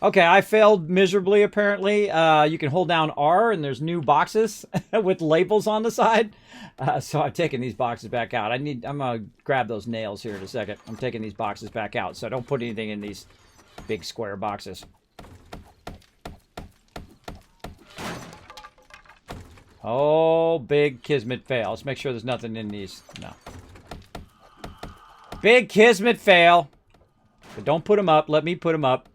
Okay, I failed miserably, apparently. You can hold down R, and there's new boxes with labels on the side. So I'm taking these boxes back out. I'm going to grab those nails here in a second. I'm taking these boxes back out, so don't put anything in these big square boxes. Oh, big Kismet fail. Let's make sure there's nothing in these. No. Big Kismet fail. But don't put them up. Let me put them up.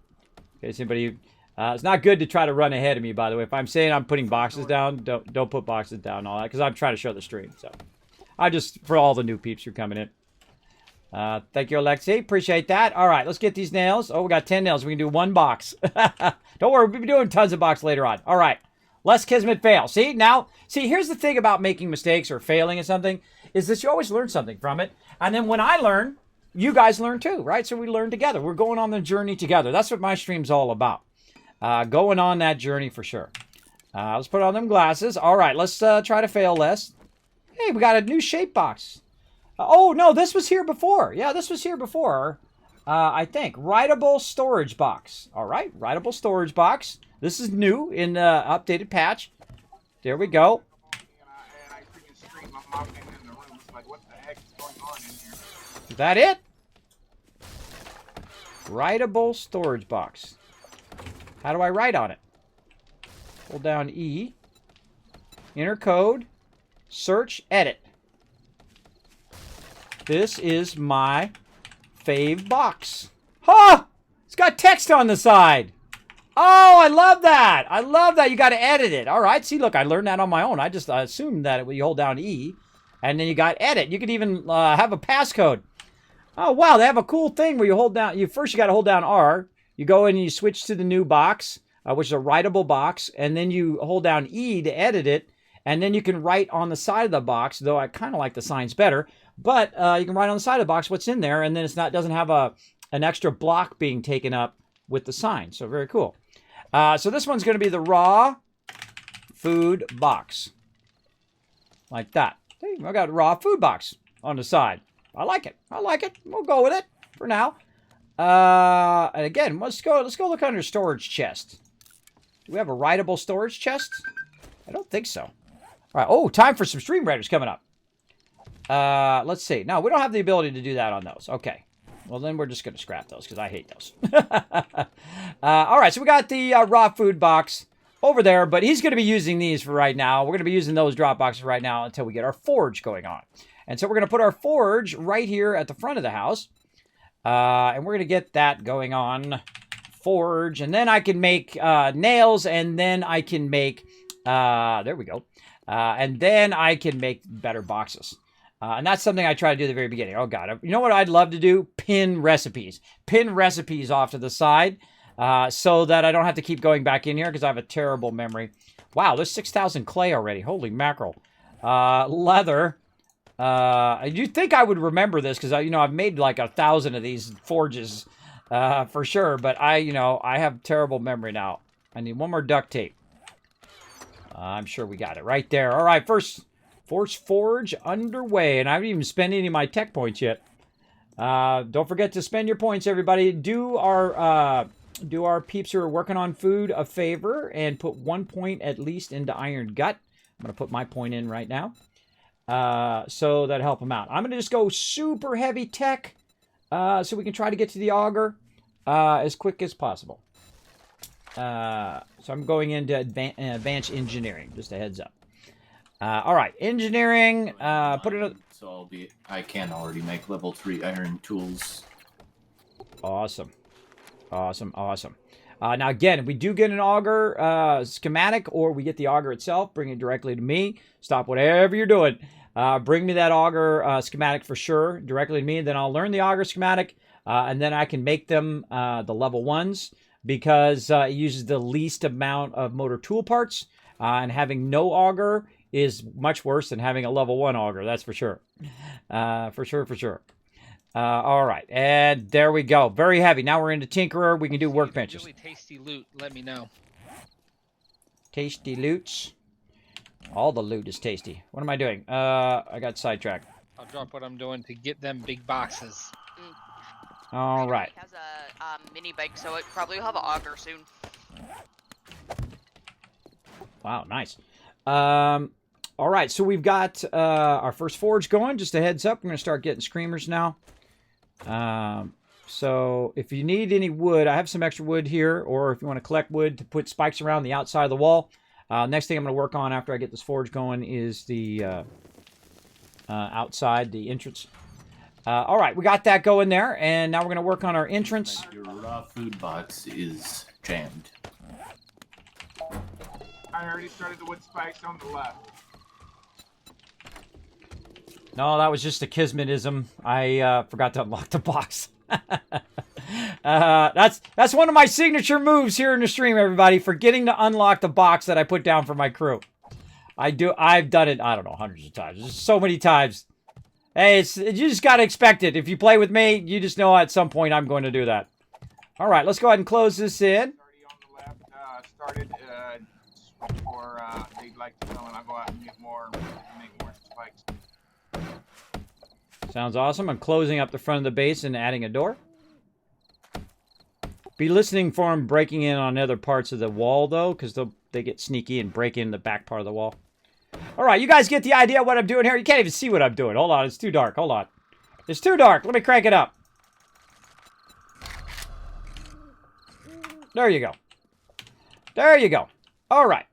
In case anybody It's not good to try to run ahead of me, by the way. If I'm saying I'm putting boxes down, don't put boxes down and all that, because I'm trying to show the stream. So, I just, for all the new peeps who are coming in. Thank you, Alexi. Appreciate that. All right, let's get these nails. Oh, we got 10 nails. We can do one box. Don't worry, we'll be doing tons of box later on. All right, less Kismet fail. See, now, here's the thing about making mistakes or failing at something, is that you always learn something from it. And then when I learn, you guys learn too, right? So we learn together. We're going on the journey together. That's what my stream's all about. Going on that journey for sure. Let's put on them glasses. All right, let's try to fail less. Hey, we got a new shape box. Oh, no, this was here before. Yeah, this was here before, I think. Writable storage box. All right, writable storage box. This is new in the updated patch. There we go. And I freaking scream, I'm walking in the room. It's like, what the heck is going on in here? Is that it? Writable storage box. How do I write on it? Hold down E. Enter code. Search. Edit. This is my fave box. Huh! It's got text on the side. Oh, I love that. I love that. You got to edit it. All right. See, look, I learned that on my own. I just assumed that you hold down E, and then you got edit. You could even have a passcode. Oh, wow. They have a cool thing where you hold down. You got to hold down R. You go in and you switch to the new box, which is a writable box, and then you hold down E to edit it, and then you can write on the side of the box, though I kind of like the signs better, but you can write on the side of the box what's in there, and then doesn't have an extra block being taken up with the sign. So very cool. So this one's going to be the raw food box. Like that. Hey, I got a raw food box on the side. I like it. I like it. We'll go with it for now. And again, let's go look under storage chest. Do we have a writable storage chest? I don't think so. All right. Oh, time for some stream writers coming up. Let's see. No, we don't have the ability to do that on those. Okay. Well, then we're just going to scrap those because I hate those. All right. So we got the raw food box over there, but he's going to be using these for right now. We're going to be using those drop boxes right now until we get our forge going on. And so we're going to put our forge right here at the front of the house. And we're going to get that going on. Forge. And then I can make nails. And then I can make... there we go. And then I can make better boxes. And that's something I try to do at the very beginning. Oh, God. You know what I'd love to do? Pin recipes. Pin recipes off to the side so that I don't have to keep going back in here because I have a terrible memory. Wow, there's 6,000 clay already. Holy mackerel. Leather. You'd think I would remember this because I've made like 1,000 of these forges for sure, but I have terrible memory now. I need one more duct tape. I'm sure we got it right there. All right, first forge underway, and I haven't even spent any of my tech points yet. Don't forget to spend your points, everybody. Do our peeps who are working on food a favor and put 1 point at least into Iron Gut. I'm gonna put my point in right now. So that'll help them out. I'm going to just go super heavy tech so we can try to get to the auger as quick as possible. So I'm going into advanced engineering, just a heads up. All right, engineering, put it... So I can already make level 3 iron tools. Awesome. Awesome, awesome. Now again, if we do get an auger schematic or we get the auger itself, bring it directly to me. Stop whatever you're doing. Bring me that auger schematic for sure, directly to me. Then I'll learn the auger schematic, and then I can make them the level 1s because it uses the least amount of motor tool parts. And having no auger is much worse than having a level 1 auger, that's for sure. For sure. All right, and there we go. Very heavy. Now we're into Tinkerer. We can do workbenches. Really tasty loot. Let me know. Tasty loots. All the loot is tasty. What am I doing? I got sidetracked. I'll drop what I'm doing to get them big boxes. All right. He has a mini bike, so it probably will have an auger soon. Wow, nice. All right, so we've got our first forge going. Just a heads up, we're going to start getting screamers now. So if you need any wood, I have some extra wood here, or if you want to collect wood to put spikes around the outside of the wall. Next thing I'm going to work on after I get this forge going is the outside, the entrance. All right, we got that going there, and now we're going to work on our entrance. Your raw food box is jammed. I already started the wood spikes on the left. No, that was just a Kismetism. I forgot to unlock the box. That's one of my signature moves here in the stream, everybody. Forgetting to unlock the box that I put down for my crew. I've done it, I don't know, hundreds of times. There's so many times. Hey, you just gotta expect it. If you play with me, you just know at some point I'm going to do that. All right, let's go ahead and close this in. Already on the left. Started before they'd like to come, and I'll go out and get more, make more spikes. Sounds awesome. I'm closing up the front of the base and adding a door. Be listening for them breaking in on other parts of the wall, though, because they get sneaky and break in the back part of the wall. All right, you guys get the idea of what I'm doing here? You can't even see what I'm doing. Hold on, it's too dark. Hold on. It's too dark. Let me crank it up. There you go. There you go. All right.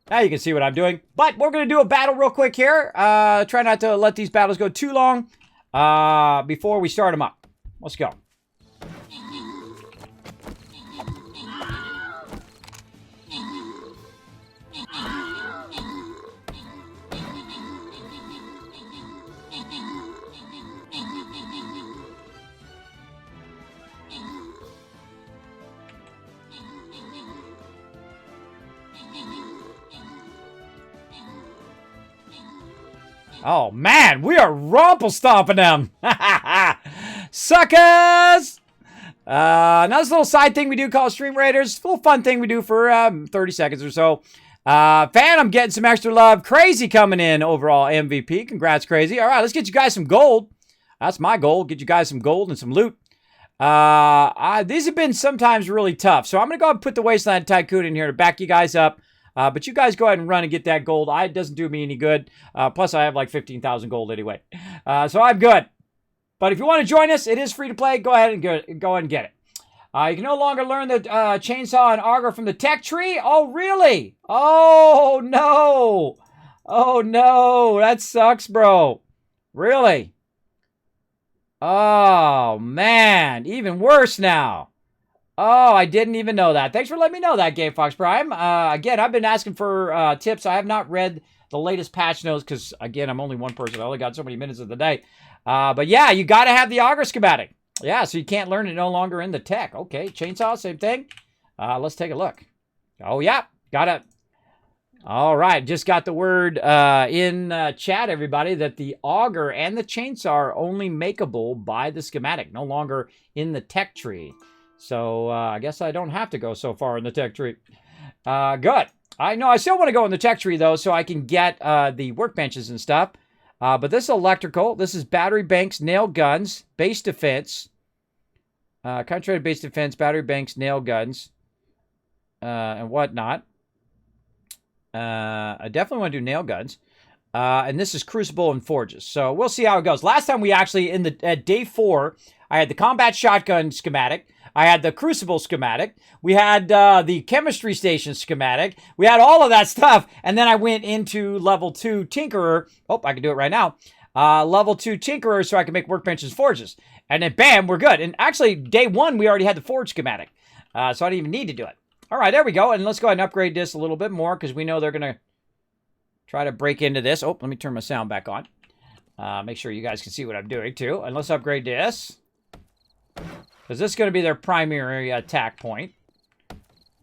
Now you can see what I'm doing. But we're going to do a battle real quick here. Try not to let these battles go too long before we start them up. Let's go. Oh, man, we are rumple-stomping them. Suckers! Another little side thing we do called Stream Raiders. A little fun thing we do for 30 seconds or so. Phantom getting some extra love. Crazy coming in overall MVP. Congrats, Crazy. All right, let's get you guys some gold. That's my goal. Get you guys some gold and some loot. These have been sometimes really tough. So I'm going to go ahead and put the Wasteland Tycoon in here to back you guys up. But you guys go ahead and run and get that gold. It doesn't do me any good. Plus, I have like 15,000 gold anyway. So I'm good. But if you want to join us, it is free to play. Go ahead and get it. You can no longer learn the chainsaw and auger from the tech tree. Oh, really? Oh, no. Oh, no. That sucks, bro. Really? Oh, man. Even worse now. Oh, I didn't even know that. Thanks for letting me know that, Game Fox Prime. Again, I've been asking for tips. I have not read the latest patch notes because, again, I'm only one person. I only got so many minutes of the day. But yeah, you got to have the auger schematic. Yeah, so you can't learn it no longer in the tech. Okay, chainsaw, same thing. Let's take a look. Oh, yeah, got it. All right, just got the word in chat, everybody, that the auger and the chainsaw are only makeable by the schematic, no longer in the tech tree. So I guess I don't have to go so far in the tech tree. Good. I know I still want to go in the tech tree, though, so I can get the workbenches and stuff. But this is electrical. This is battery banks, nail guns, base defense. Concentrated base defense, battery banks, nail guns, and whatnot. I definitely want to do nail guns. And this is crucible and forges. So we'll see how it goes. Last time we actually, at day 4, I had the combat shotgun schematic. I had the crucible schematic. We had the chemistry station schematic. We had all of that stuff. And then I went into level 2 tinkerer. Oh, I can do it right now. Level 2 tinkerer so I can make workbenches and forges. And then bam, we're good. And actually, day 1, we already had the forge schematic. So I didn't even need to do it. All right, there we go. And let's go ahead and upgrade this a little bit more because we know they're going to try to break into this. Oh, let me turn my sound back on. Make sure you guys can see what I'm doing too. And let's upgrade this. Because this is going to be their primary attack point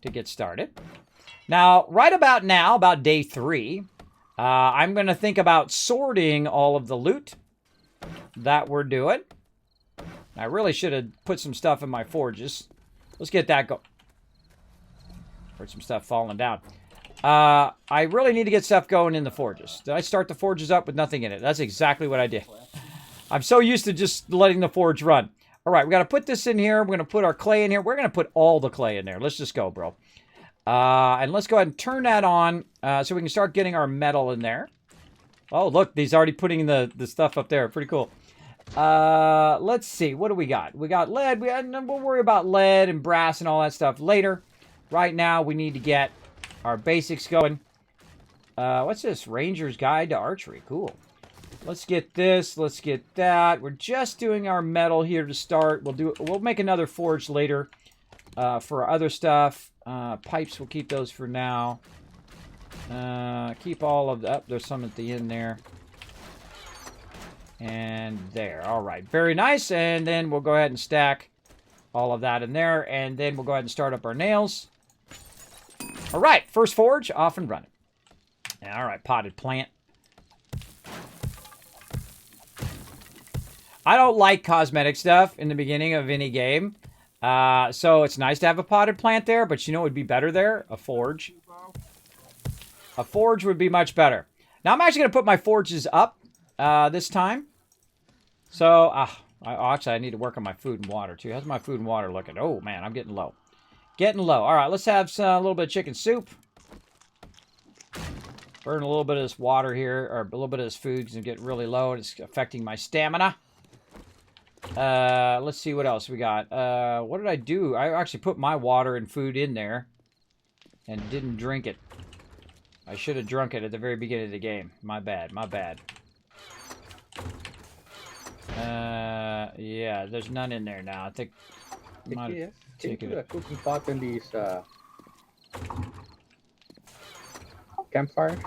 to get started. Now, right about now, about day 3, I'm going to think about sorting all of the loot that we're doing. I really should have put some stuff in my forges. Let's get that going. Heard some stuff falling down. I really need to get stuff going in the forges. Did I start the forges up with nothing in it? That's exactly what I did. I'm so used to just letting the forge run. All right, we got to put this in here. We're going to put our clay in here. We're going to put all the clay in there. Let's just go, bro. And let's go ahead and turn that on so we can start getting our metal in there. Oh, look, he's already putting the stuff up there. Pretty cool. Let's see. What do we got? We got lead. We'll worry about lead and brass and all that stuff later. Right now, we need to get our basics going. What's this? Ranger's Guide to Archery. Cool. Let's get this. Let's get that. We're just doing our metal here to start. We'll make another forge later for other stuff. Pipes, we'll keep those for now. Keep all of that. There's some at the end there. And there. All right. Very nice. And then we'll go ahead and stack all of that in there. And then we'll go ahead and start up our nails. All right. First forge, off and running. All right. Potted plant. I don't like cosmetic stuff in the beginning of any game. So it's nice to have a potted plant there, but you know what would be better there? A forge. A forge would be much better. Now I'm actually going to put my forges up this time. So, actually I need to work on my food and water too. How's my food and water looking? Oh man, I'm getting low. Getting low. All right, let's have a little bit of chicken soup. Burn a little bit of this water here, or a little bit of this food because I'm getting really low and it's affecting my stamina. Let's see what else we got. What did I do? I actually put my water and food in there and didn't drink it. I should have drunk it at the very beginning of the game. My bad, my bad. Yeah, there's none in there now. I think Can you put a cooking pot in these campfires?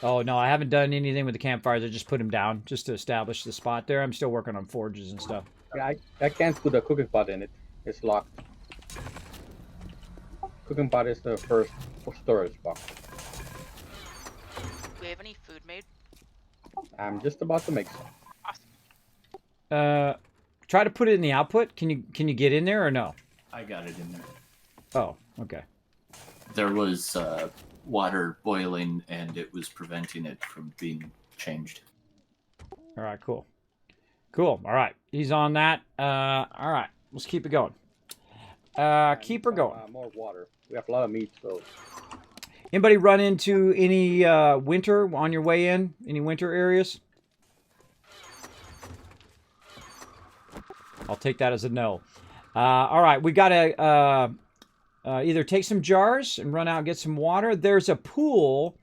Oh, no, I haven't done anything with the campfires. I just put them down just to establish the spot there. I'm still working on forges and stuff. Yeah, I can't put a cooking pot in it. It's locked. Cooking pot is the first storage box. Do we have any food made? I'm just about to make some. Try to put it in the output. Can you get in there or no? I got it in there. Oh, okay. There was water boiling, and it was preventing it from being changed. All right, cool. Cool. All right. He's on that. All right. Let's keep it going. Keep her going. More water. We have a lot of meat, so. Anybody run into any winter on your way in? Any winter areas? I'll take that as a no. All right. We got to either take some jars and run out and get some water. There's a pool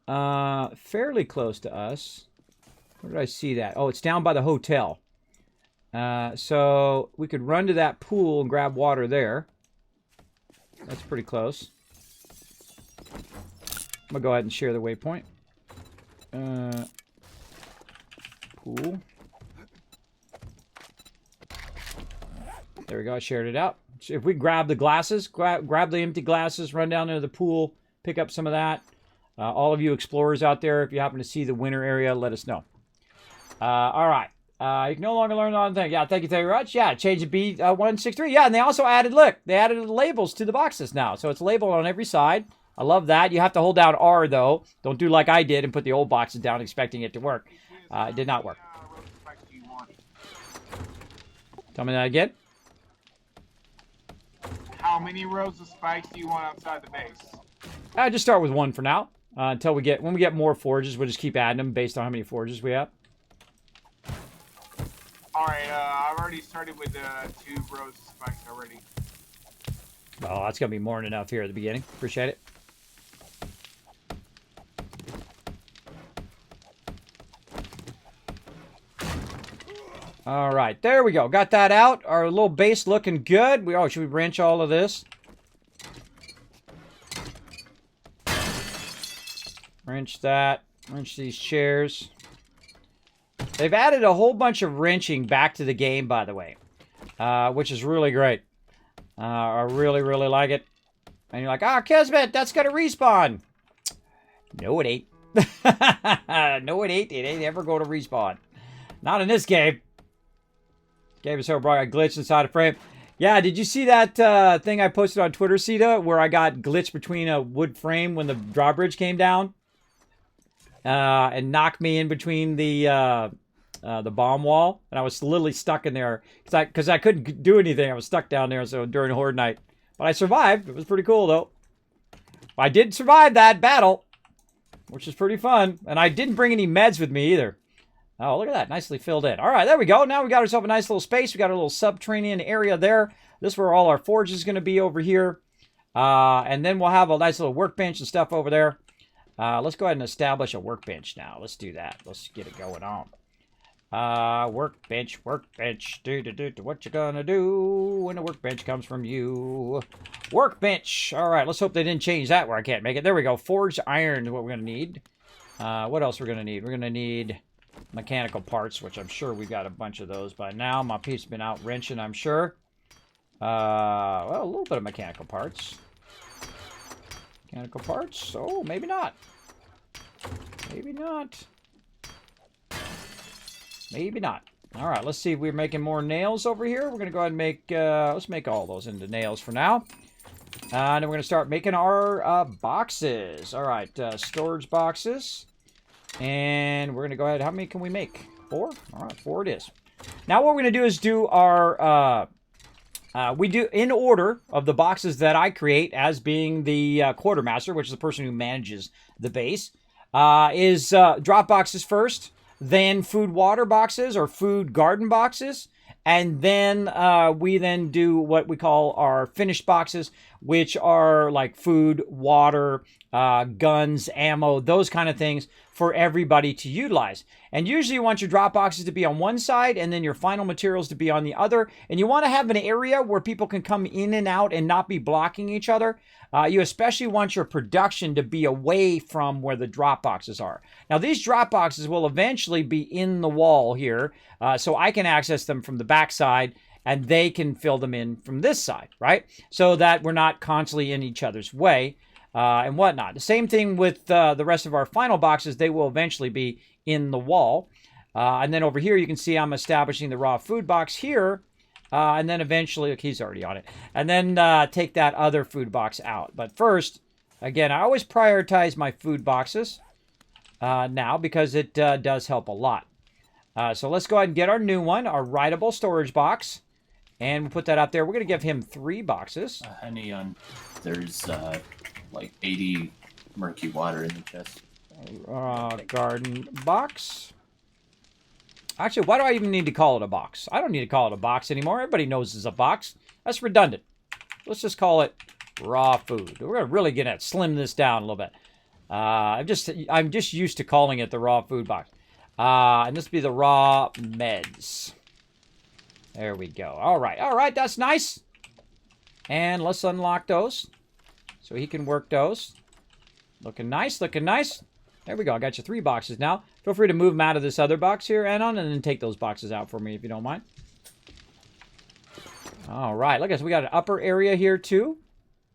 fairly close to us. Where did I see that? Oh, it's down by the hotel. So we could run to that pool and grab water there. That's pretty close. I'm going to go ahead and share the waypoint. Pool. There we go. I shared it out. So if we grab the glasses, grab the empty glasses, run down into the pool, pick up some of that. All of you explorers out there, if you happen to see the winter area, let us know. All right. You can no longer learn on thing. Yeah, thank you very much. Yeah, change the B163. Yeah, and they also added, look, they added the labels to the boxes now. So it's labeled on every side. I love that. You have to hold down R, though. Don't do like I did and put the old boxes down expecting it to work. It did not work. Tell me that again. How many rows of spikes do you want outside the base? I just start with one for now. Until when we get more forges, we'll just keep adding them based on how many forges we have. Alright, I've already started with 2 rows of spikes already. Oh, that's going to be more than enough here at the beginning. Appreciate it. All right, there we go. Got that out. Our little base looking good. Should we wrench all of this? Wrench that. Wrench these chairs. They've added a whole bunch of wrenching back to the game, by the way, which is really great. I really, really like it. And you're like, Kismet, that's going to respawn. No, it ain't. No, it ain't. It ain't ever going to respawn. Not in this game. Game is so bright, I glitched inside a frame. Yeah, did you see that thing I posted on Twitter, Sita, where I got glitched between a wood frame when the drawbridge came down? And knocked me in between the bomb wall, and I was literally stuck in there because I couldn't do anything. I was stuck down there. So during Horde Night, but I survived. It was pretty cool though. I did survive that battle, which is pretty fun, and I didn't bring any meds with me either. Oh, look at that, nicely filled in. All right, there we go. Now we got ourselves a nice little space. We got a little subterranean area there. This is where all our forge is going to be over here, and then we'll have a nice little workbench and stuff over there. Let's go ahead and establish a workbench now. Let's do that. Let's get it going on. Workbench, workbench. What you gonna do when the workbench comes from you? Workbench. All right, let's hope they didn't change that where I can't make it. There we go. Forged iron is what we're gonna need. What else we're gonna need? We're gonna need mechanical parts, which I'm sure we've got a bunch of those by now. My piece has been out wrenching, I'm sure. Well, a little bit of mechanical parts. Mechanical parts? Oh, maybe not. Maybe not. Maybe not. All right, let's see if we're making more nails over here. We're going to go ahead and make, let's make all those into nails for now. And then we're going to start making our boxes. All right, storage boxes. And we're going to go ahead, how many can we make? 4? All right, 4 it is. Now what we're going to do is do our, we do in order of the boxes that I create as being the quartermaster, which is the person who manages the base, is drop boxes first. Then food water boxes or food garden boxes. And then we then do what we call our finished boxes, which are like food, water, guns, ammo, those kind of things for everybody to utilize. And usually you want your drop boxes to be on one side and then your final materials to be on the other. And you want to have an area where people can come in and out and not be blocking each other. You especially want your production to be away from where the drop boxes are. Now, these drop boxes will eventually be in the wall here, so I can access them from the back side, and they can fill them in from this side, right? So that we're not constantly in each other's way and whatnot. The same thing with the rest of our final boxes. They will eventually be in the wall. And then over here, you can see I'm establishing the raw food box here. And then eventually, look, he's already on it. And then take that other food box out. But first, again, I always prioritize my food boxes now because it does help a lot. So let's go ahead and get our new one, our writable storage box. And we'll put that out there. We're going to give him 3 boxes. Honey, there's like 80 murky water in the chest. Garden box. Actually, why do I even need to call it a box? I don't need to call it a box anymore. Everybody knows it's a box. That's redundant. Let's just call it raw food. We're really gonna slim this down a little bit. I'm just used to calling it the raw food box. And this will be the raw meds. There we go. All right, that's nice. And let's unlock those so he can work those. Looking nice, looking nice. There we go. I got you 3 boxes now. Feel free to move them out of this other box here, Anon, and then take those boxes out for me if you don't mind. All right. Look at this. We got an upper area here too.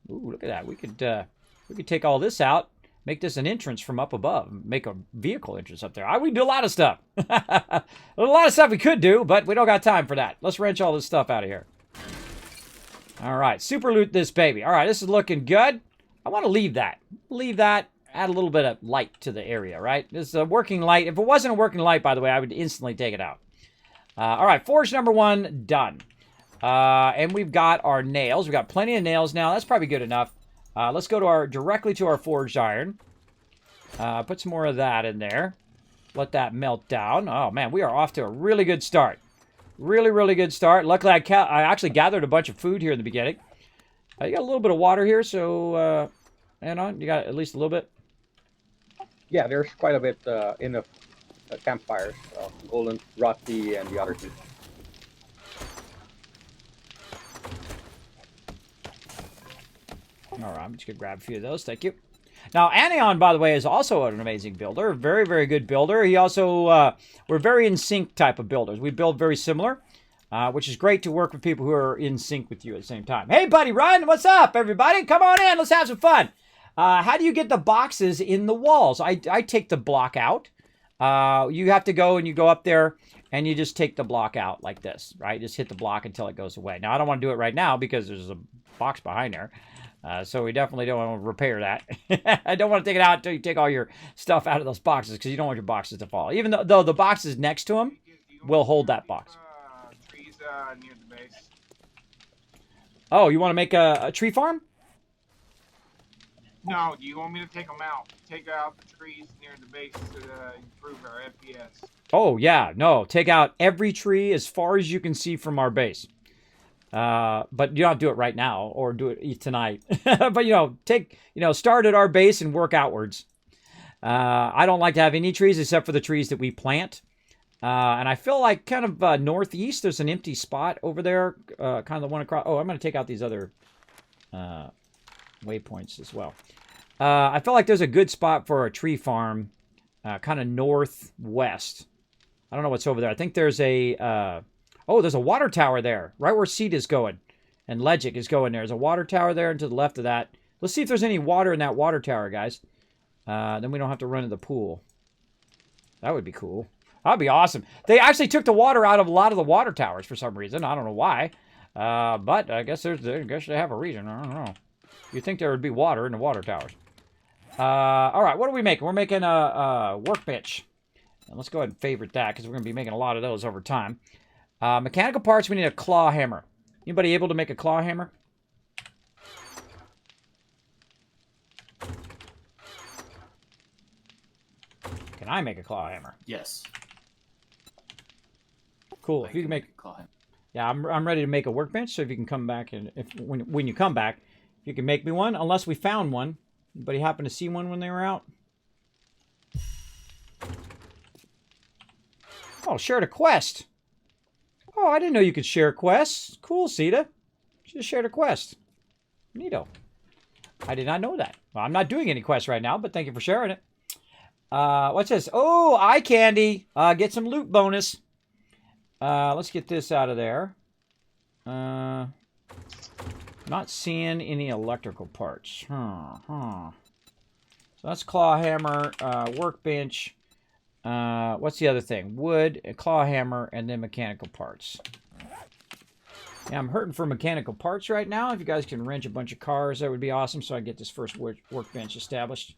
Ooh, look at that. We could take all this out, make this an entrance from up above, make a vehicle entrance up there. We do a lot of stuff. A lot of stuff we could do, but we don't got time for that. Let's wrench all this stuff out of here. All right. Super loot this baby. All right. This is looking good. I want to leave that. Leave that. Add a little bit of light to the area, right? This is a working light. If it wasn't a working light, by the way, I would instantly take it out. All right, forge number 1 done. And we've got our nails. We've got plenty of nails now. That's probably good enough. Let's go directly to our forged iron. Put some more of that in there. Let that melt down. Oh, man, we are off to a really good start. Really, really good start. Luckily, I actually gathered a bunch of food here in the beginning. You got a little bit of water here, so... Anon, you got at least a little bit? Yeah, there's quite a bit in the campfires. Golden, Rusty, and the other 2. All right, I'm just going to grab a few of those. Thank you. Now, Anion, by the way, is also an amazing builder. Very, very good builder. He also, we're very in sync type of builders. We build very similar, which is great to work with people who are in sync with you at the same time. Hey, buddy, Ryan, what's up, everybody? Come on in. Let's have some fun. How do you get the boxes in the walls? I take the block out. You have to go and you go up there and you just take the block out like this, right? Just hit the block until it goes away. Now, I don't want to do it right now because there's a box behind there. So we definitely don't want to repair that. I don't want to take it out until you take all your stuff out of those boxes because you don't want your boxes to fall. Even though the boxes next to them will hold that box. Trees near the base. Oh, you want to make a tree farm? No, do you want me to take them out? Take out the trees near the base to improve our FPS. Oh, yeah. No, take out every tree as far as you can see from our base. But you don't have to do it right now or do it tonight. But, start at our base and work outwards. I don't like to have any trees except for the trees that we plant. And I feel like kind of northeast, there's an empty spot over there. Kind of the one across. Oh, I'm going to take out these other waypoints as well. I feel like there's a good spot for a tree farm, kind of northwest. I don't know what's over there. I think there's a... there's a water tower there, right where Seed is going. And Legic is going there. There's a water tower there, and to the left of that. Let's see if there's any water in that water tower, guys. Then we don't have to run to the pool. That would be cool. That'd be awesome. They actually took the water out of a lot of the water towers for some reason. I don't know why. But I guess they have a reason. I don't know. You'd think there would be water in the water towers. All right, what are we making? We're making a workbench. And let's go ahead and favorite that, because we're going to be making a lot of those over time. Mechanical parts, we need a claw hammer. Anybody able to make a claw hammer? Can I make a claw hammer? Yes. Cool. If you can make... Call him. Yeah, I'm ready to make a workbench, so if you can come back, and when you come back, if you can make me one, unless we found one. Anybody happen to see one when they were out? Oh, shared a quest. Oh, I didn't know you could share quests. Cool, Sita. She just shared a quest. Neato. I did not know that. Well, I'm not doing any quests right now, but thank you for sharing it. What's this? Oh, eye candy. Get some loot bonus. Let's get this out of there. Not seeing any electrical parts. So that's claw hammer, workbench. What's the other thing? Wood, a claw hammer, and then mechanical parts. Yeah, I'm hurting for mechanical parts right now. If you guys can wrench a bunch of cars, that would be awesome, so I can get this first workbench established.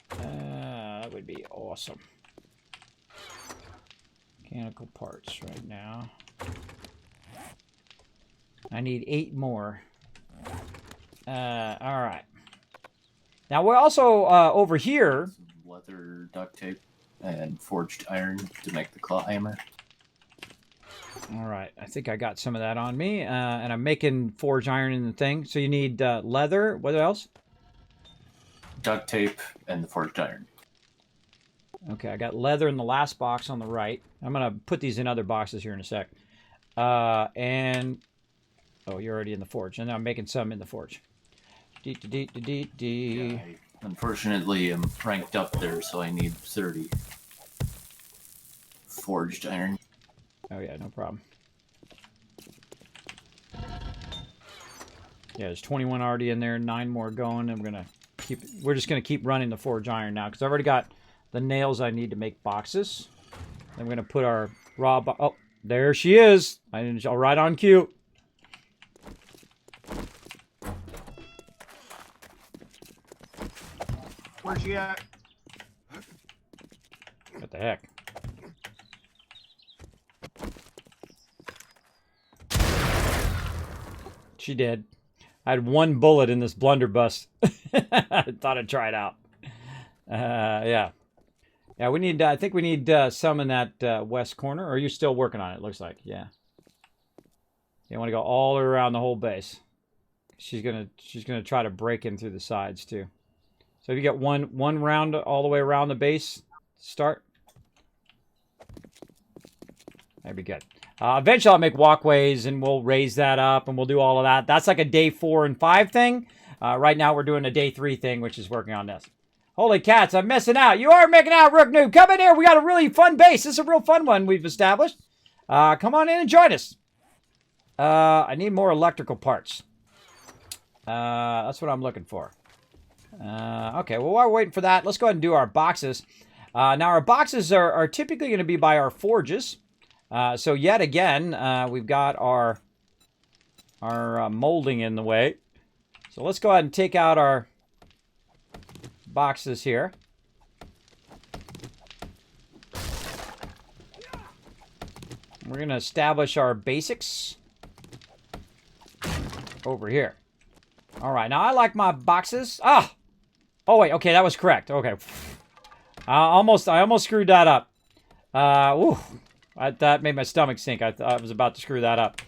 That would be awesome. Mechanical parts right now. I need 8 more. Alright. Now, we're also, over here... Some leather duct tape and forged iron to make the claw hammer. Alright, I think I got some of that on me. And I'm making forged iron in the thing. So you need leather. What else? Duct tape and the forged iron. Okay, I got leather in the last box on the right. I'm going to put these in other boxes here in a sec. And... Oh, you're already in the forge. And I'm making some in the forge. Yeah, I unfortunately am ranked up there, so I need 30 forged iron. Oh, yeah, no problem. Yeah, there's 21 already in there, 9 more going, and we're just gonna keep running the forged iron now, because I've already got the nails I need to make boxes. Then we're gonna put our raw oh, there she is. Right on cue. Where's she at? What the heck? She did. I had 1 bullet in this blunderbuss. I thought I'd try it out. Yeah. Yeah, we need, I think we need some in that west corner. Or are you still working on it, looks like? Yeah. You want to go all around the whole base. She's gonna try to break in through the sides, too. So if you get one round all the way around the base, start. That'd be good. Eventually I'll make walkways and we'll raise that up and we'll do all of that. That's like a day 4 and 5 thing. Right now we're doing a day 3 thing, which is working on this. Holy cats, I'm missing out. You are making out, Rook Noob. Come in here. We got a really fun base. This is a real fun one we've established. Come on in and join us. I need more electrical parts. That's what I'm looking for. Okay, well, while we're waiting for that, let's go ahead and do our boxes. Now, our boxes are typically going to be by our forges. So yet again, we've got our molding in the way. So let's go ahead and take out our boxes here. We're going to establish our basics over here. All right, now I like my boxes. Oh wait, okay, that was correct. Okay, I almost screwed that up. That made my stomach sink. I thought I was about to screw that up.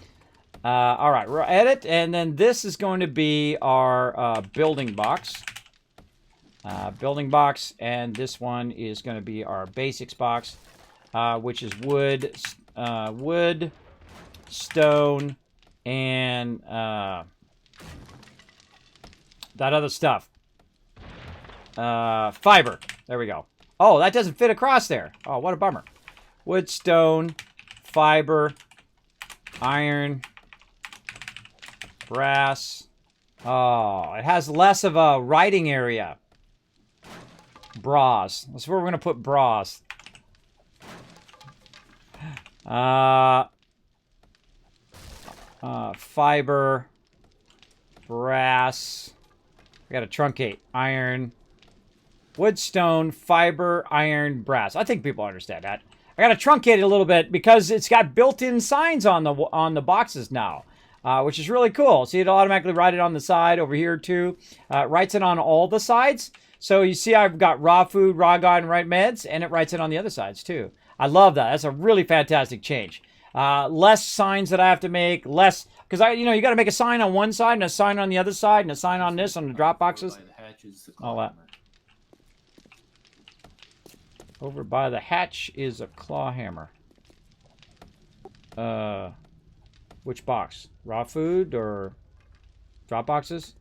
All right, we'll edit, and then this is going to be our building box. And this one is going to be our basics box. which is wood, wood, stone, and that other stuff. Fiber. There we go. Oh, that doesn't fit across there. Oh, what a bummer. Wood, stone, fiber, iron, brass. Oh, it has less of a writing area. Bras. That's where we're going to put bras. Fiber, brass. We got to truncate. Iron, wood, stone, fiber, iron, brass. I think people understand that. I got to truncate it a little bit because it's got built-in signs on the boxes now, which is really cool. See, it'll automatically write it on the side over here too. It writes it on all the sides. So you see I've got raw food, raw garden, right meds, and it writes it on the other sides too. I love that. That's a really fantastic change. Less signs that I have to make, less, because you got to make a sign on one side and a sign on the other side and a sign on this on the drop boxes. All that. Over by the hatch is a claw hammer. Which box? Raw food or drop boxes?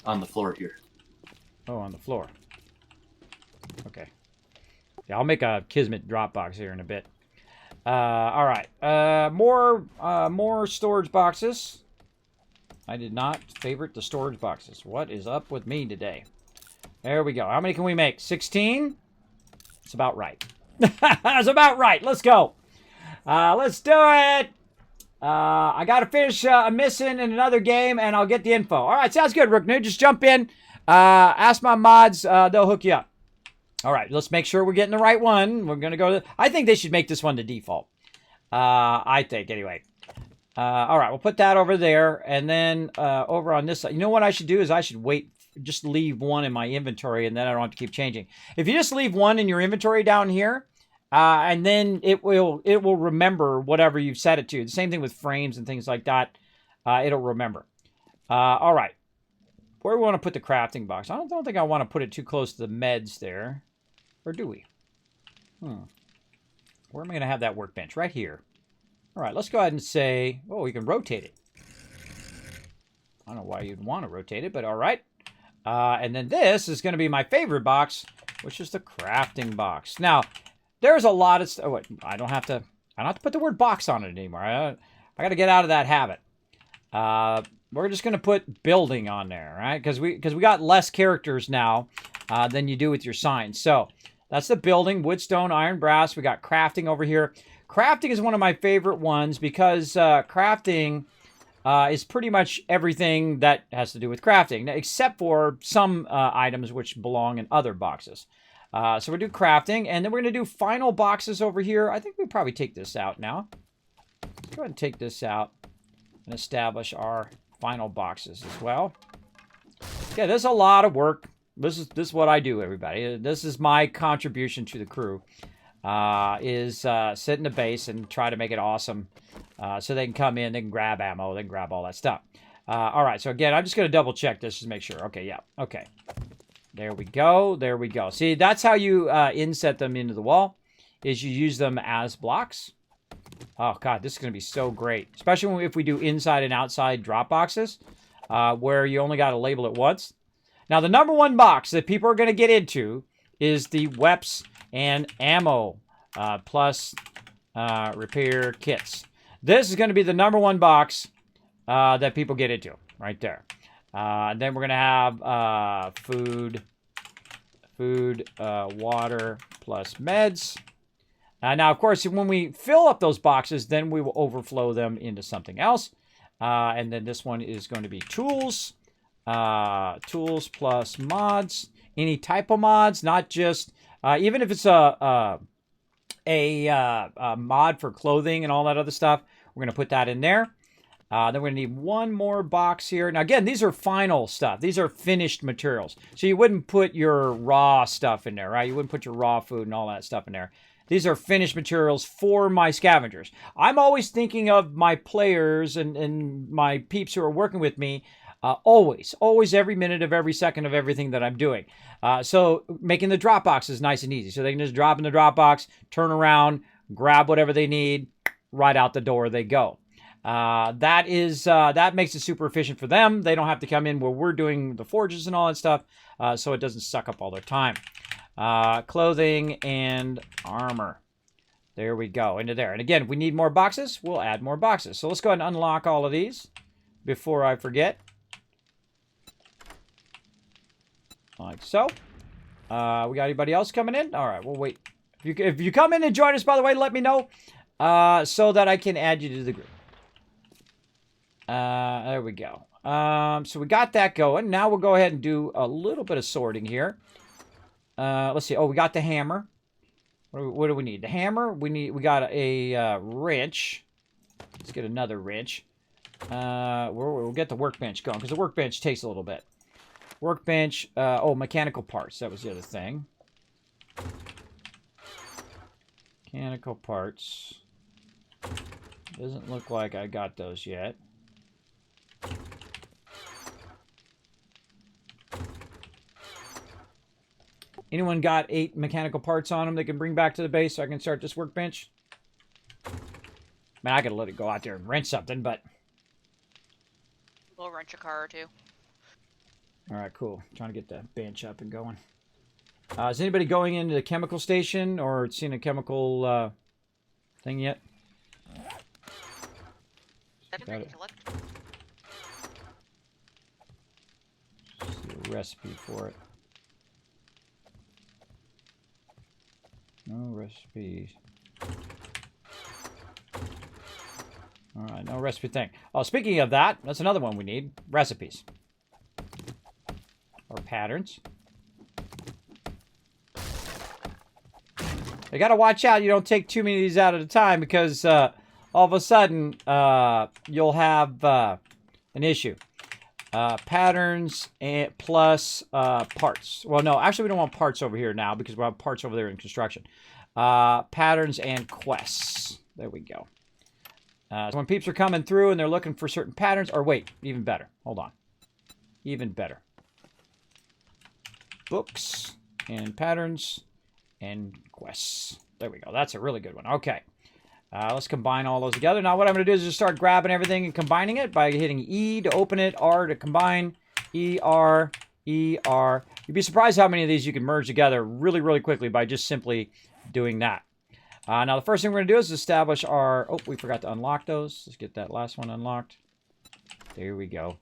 On the floor here. Oh, on the floor. Okay. Yeah, I'll make a Kismet drop box here in a bit. All right. More storage boxes. I did not favorite the storage boxes. What is up with me today? There we go. How many can we make? 16? It's about right. It's about right. Let's go. Let's do it. I got to finish a mission in another game, and I'll get the info. All right, sounds good, Rooknu. Just jump in. Ask my mods. They'll hook you up. All right, let's make sure we're getting the right one. We're going to go to... I think they should make this one the default. I think, anyway. All right, we'll put that over there. And then over on this side, you know what I should do is I should wait, just leave one in my inventory, and then I don't have to keep changing. If you just leave one in your inventory down here, and then it will remember whatever you've set it to. The same thing with frames and things like that. It'll remember. All right. Where do we want to put the crafting box? I don't think I want to put it too close to the meds there. Or do we? Where am I going to have that workbench? Right here. All right, let's go ahead and say, oh, we can rotate it. I don't know why you'd want to rotate it, but all right. And then this is going to be my favorite box, which is the crafting box. Now, there's a lot of stuff. Oh, I don't have to put the word box on it anymore. I got to get out of that habit. We're just going to put building on there, right? Because we got less characters now than you do with your signs. So that's the building, wood, stone, iron, brass. We got crafting over here. Crafting is one of my favorite ones because crafting is pretty much everything that has to do with crafting, except for some items which belong in other boxes. So we'll do crafting, and then we're going to do final boxes over here. I think we'll probably take this out now. Let's go ahead and take this out and establish our final boxes as well. Okay, there's a lot of work. This is what I do, everybody. This is my contribution to the crew. Is sit in the base and try to make it awesome so they can come in, they can grab ammo, they can grab all that stuff. All right, so again, I'm just going to double check this to make sure. Okay, yeah, okay. There we go, there we go. See, that's how you inset them into the wall, is you use them as blocks. Oh, God, this is going to be so great, especially if we do inside and outside drop boxes where you only got to label it once. Now, the number one box that people are going to get into is the WEPs and ammo plus repair kits. This is going to be the number one box that people get into right there. Then we're going to have food, water plus meds. Now, of course, when we fill up those boxes, then we will overflow them into something else. And then this one is going to be tools, tools plus mods, any type of mods, not just, even if it's a mod for clothing and all that other stuff, we're going to put that in there. Then we're going to need one more box here. Now, again, these are final stuff. These are finished materials. So you wouldn't put your raw stuff in there, right? You wouldn't put your raw food and all that stuff in there. These are finished materials for my scavengers. I'm always thinking of my players and my peeps who are working with me Always, every minute of every second of everything that I'm doing. So making the drop box is nice and easy. So they can just drop in the drop box, turn around, grab whatever they need, right out the door they go. That makes it super efficient for them. They don't have to come in where we're doing the forges and all that stuff, so it doesn't suck up all their time. Clothing and armor. There we go, into there. And again, if we need more boxes, we'll add more boxes. So let's go ahead and unlock all of these before I forget. Like so. We got anybody else coming in? All right, we'll wait. If you come in and join us, by the way, let me know so that I can add you to the group. There we go. So we got that going. Now we'll go ahead and do a little bit of sorting here. Let's see. Oh, we got the hammer. What do we need? The hammer. We got a wrench. Let's get another wrench. We'll get the workbench going because the workbench takes a little bit. Workbench. Oh, mechanical parts. That was the other thing. Mechanical parts. Doesn't look like I got those yet. Anyone got 8 mechanical parts on them they can bring back to the base so I can start this workbench? I mean, I could let it go out there and wrench something, but... We'll wrench a car or two. Alright, cool. Trying to get the bench up and going. Is anybody going into the chemical station or seen a chemical thing yet? Got it. See a recipe for it. No recipes. Alright, no recipe thing. Oh, speaking of that, that's another one we need. Recipes. Or patterns. You gotta watch out you don't take too many of these out at a time because all of a sudden you'll have an issue. Patterns and plus parts. Well, no, actually we don't want parts over here now because we'll have parts over there in construction. Patterns and quests. There we go. So when peeps are coming through and they're looking for certain patterns, or wait, even better. Hold on. Even better. Books and patterns and quests. There we go. That's a really good one. Okay. Let's combine all those together. Now what I'm going to do is just start grabbing everything and combining it by hitting E to open it, R to combine, E, R, E, R. You'd be surprised how many of these you can merge together really, really quickly by just simply doing that. Now the first thing we're going to do is establish our... Oh, we forgot to unlock those. Let's get that last one unlocked. There we go.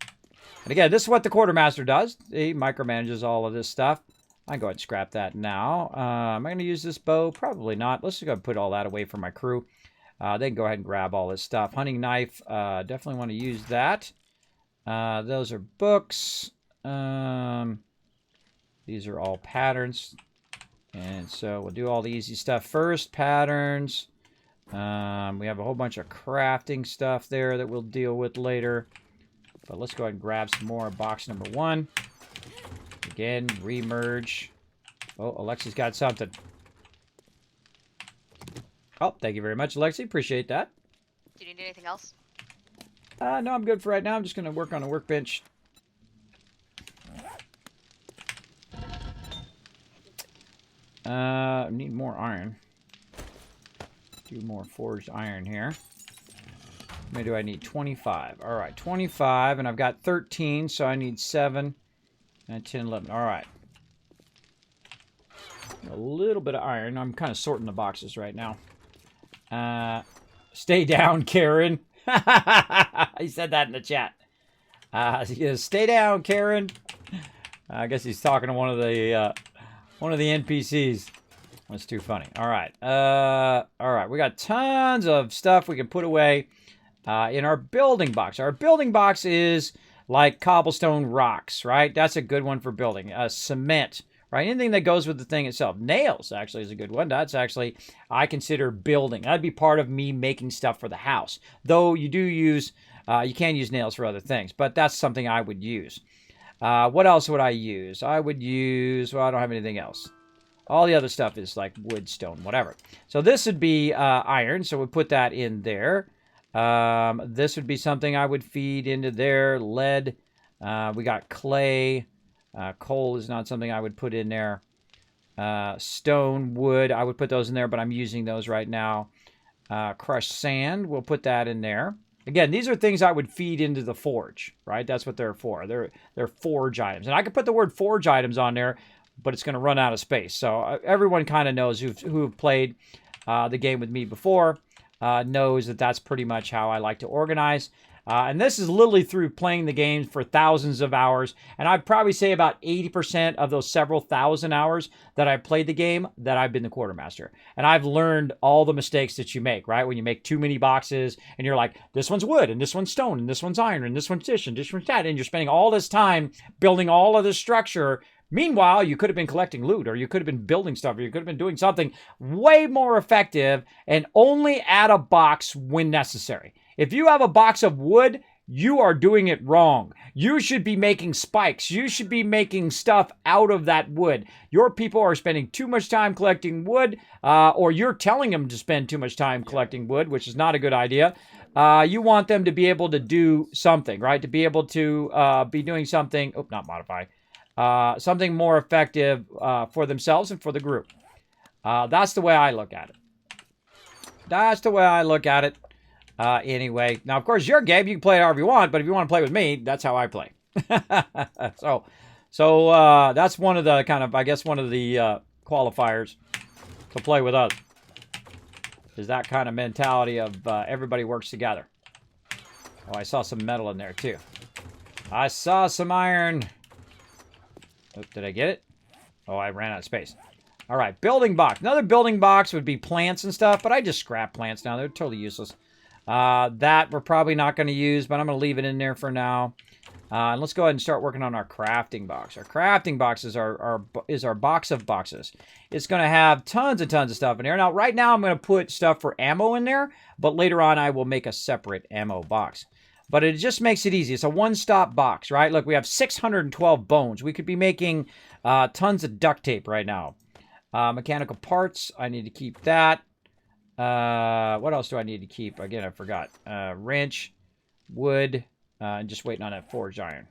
And again, this is what the quartermaster does. He micromanages all of this stuff. I can go ahead and scrap that now. Am I going to use this bow? Probably not. Let's just go ahead and put all that away for my crew. They can go ahead and grab all this stuff. Hunting knife, definitely want to use that. Those are books. These are all patterns. And so we'll do all the easy stuff first. Patterns. We have a whole bunch of crafting stuff there that we'll deal with later. But let's go ahead and grab some more. Box number 1. Again, remerge. Oh, Alexi's got something. Oh, thank you very much, Alexi. Appreciate that. Do you need anything else? No, I'm good for right now. I'm just going to work on a workbench. I need more iron. Do more forged iron here. How many do I need? 25. All right, 25, and I've got 13, so I need 7, and 10, 11. All right. A little bit of iron. I'm kind of sorting the boxes right now. Stay down, Karen. He said that in the chat. Stay down, Karen. I guess he's talking to one of the NPCs. That's too funny. All right. All right. We got tons of stuff we can put away in our building box. Our building box is like cobblestone rocks, right? That's a good one for building. Cement. Right, anything that goes with the thing itself. Nails, actually, is a good one. That's actually, I consider building. That'd be part of me making stuff for the house. Though you do use, you can use nails for other things, but that's something I would use. What else would I use? I would use, well, I don't have anything else. All the other stuff is like wood, stone, whatever. So this would be iron, so we put that in there. This would be something I would feed into there. Lead. We got clay. Coal is not something I would put in there. Stone, wood, I would put those in there, but I'm using those right now. Crushed sand, we'll put that in there. Again, these are things I would feed into the forge, right? That's what they're for. They're forge items. And I could put the word forge items on there, but it's going to run out of space. So everyone kind of knows who've played the game with me before, knows that that's pretty much how I like to organize. And this is literally through playing the game for thousands of hours. And I'd probably say about 80% of those several thousand hours that I played the game that I've been the quartermaster. And I've learned all the mistakes that you make, right? When you make too many boxes and you're like, this one's wood and this one's stone and this one's iron and this one's this and this one's that. And you're spending all this time building all of this structure. Meanwhile, you could have been collecting loot, or you could have been building stuff, or you could have been doing something way more effective, and only add a box when necessary. If you have a box of wood, you are doing it wrong. You should be making spikes. You should be making stuff out of that wood. Your people are spending too much time collecting wood, or you're telling them to spend too much time collecting wood, which is not a good idea. You want them to be able to do something, right? To be able to be doing something, not modify, something more effective for themselves and for the group. That's the way I look at it. That's the way I look at it. Anyway, now, of course, your game, you can play it however you want, but if you want to play with me, that's how I play. So that's one of the kind of, I guess, one of the qualifiers to play with us. Is that kind of mentality of everybody works together. Oh, I saw some metal in there, too. I saw some iron. Oh, did I get it? Oh, I ran out of space. All right, building box. Another building box would be plants and stuff, but I just scrap plants now. They're totally useless. That we're probably not going to use, but I'm going to leave it in there for now. And let's go ahead and start working on our crafting box. Our crafting box is our box of boxes. It's going to have tons and tons of stuff in there. Now, right now, I'm going to put stuff for ammo in there, but later on, I will make a separate ammo box. But it just makes it easy. It's a one-stop box, right? Look, we have 612 bones. We could be making tons of duct tape right now. Mechanical parts, I need to keep that. What else do I need to keep? Again, I forgot. Wrench, wood, and just waiting on that forged iron.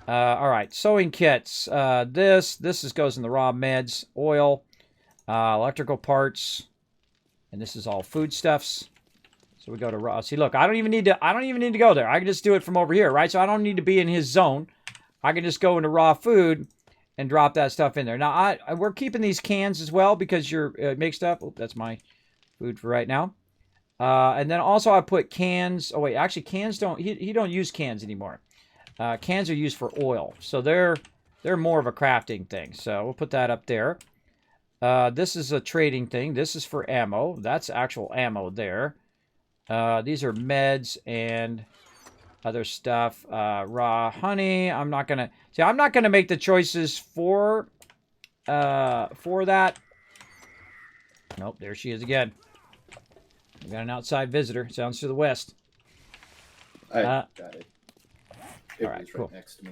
All right, sewing kits. This goes in the raw meds, oil, electrical parts, and this is all foodstuffs. So we go to raw. See, look, I don't even need to go there. I can just do it from over here, right? So I don't need to be in his zone. I can just go into raw food and drop that stuff in there. Now, we're keeping these cans as well because you're mixed up. Oh, that's my food for right now. And then also I put cans. Oh, wait, actually, cans don't. He don't use cans anymore. Cans are used for oil, so they're more of a crafting thing. So we'll put that up there. This is a trading thing. This is for ammo. That's actual ammo there. These are meds and other stuff. Raw honey. I'm not gonna make the choices for that. Nope, there she is again. We got an outside visitor. Sounds to the west. I got it. It all right, was cool. right next to me.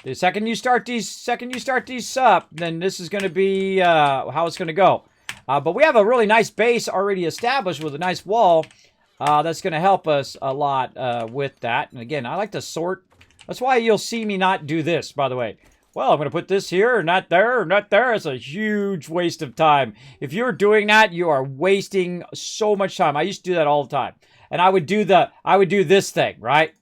The second you start these up, then this is going to be how it's going to go. But we have a really nice base already established with a nice wall that's going to help us a lot with that. And again, I like to sort. That's why you'll see me not do this, by the way. Well, I'm going to put this here, not there, not there. It's a huge waste of time. If you're doing that, you are wasting so much time. I used to do that all the time. And I would do this thing, right?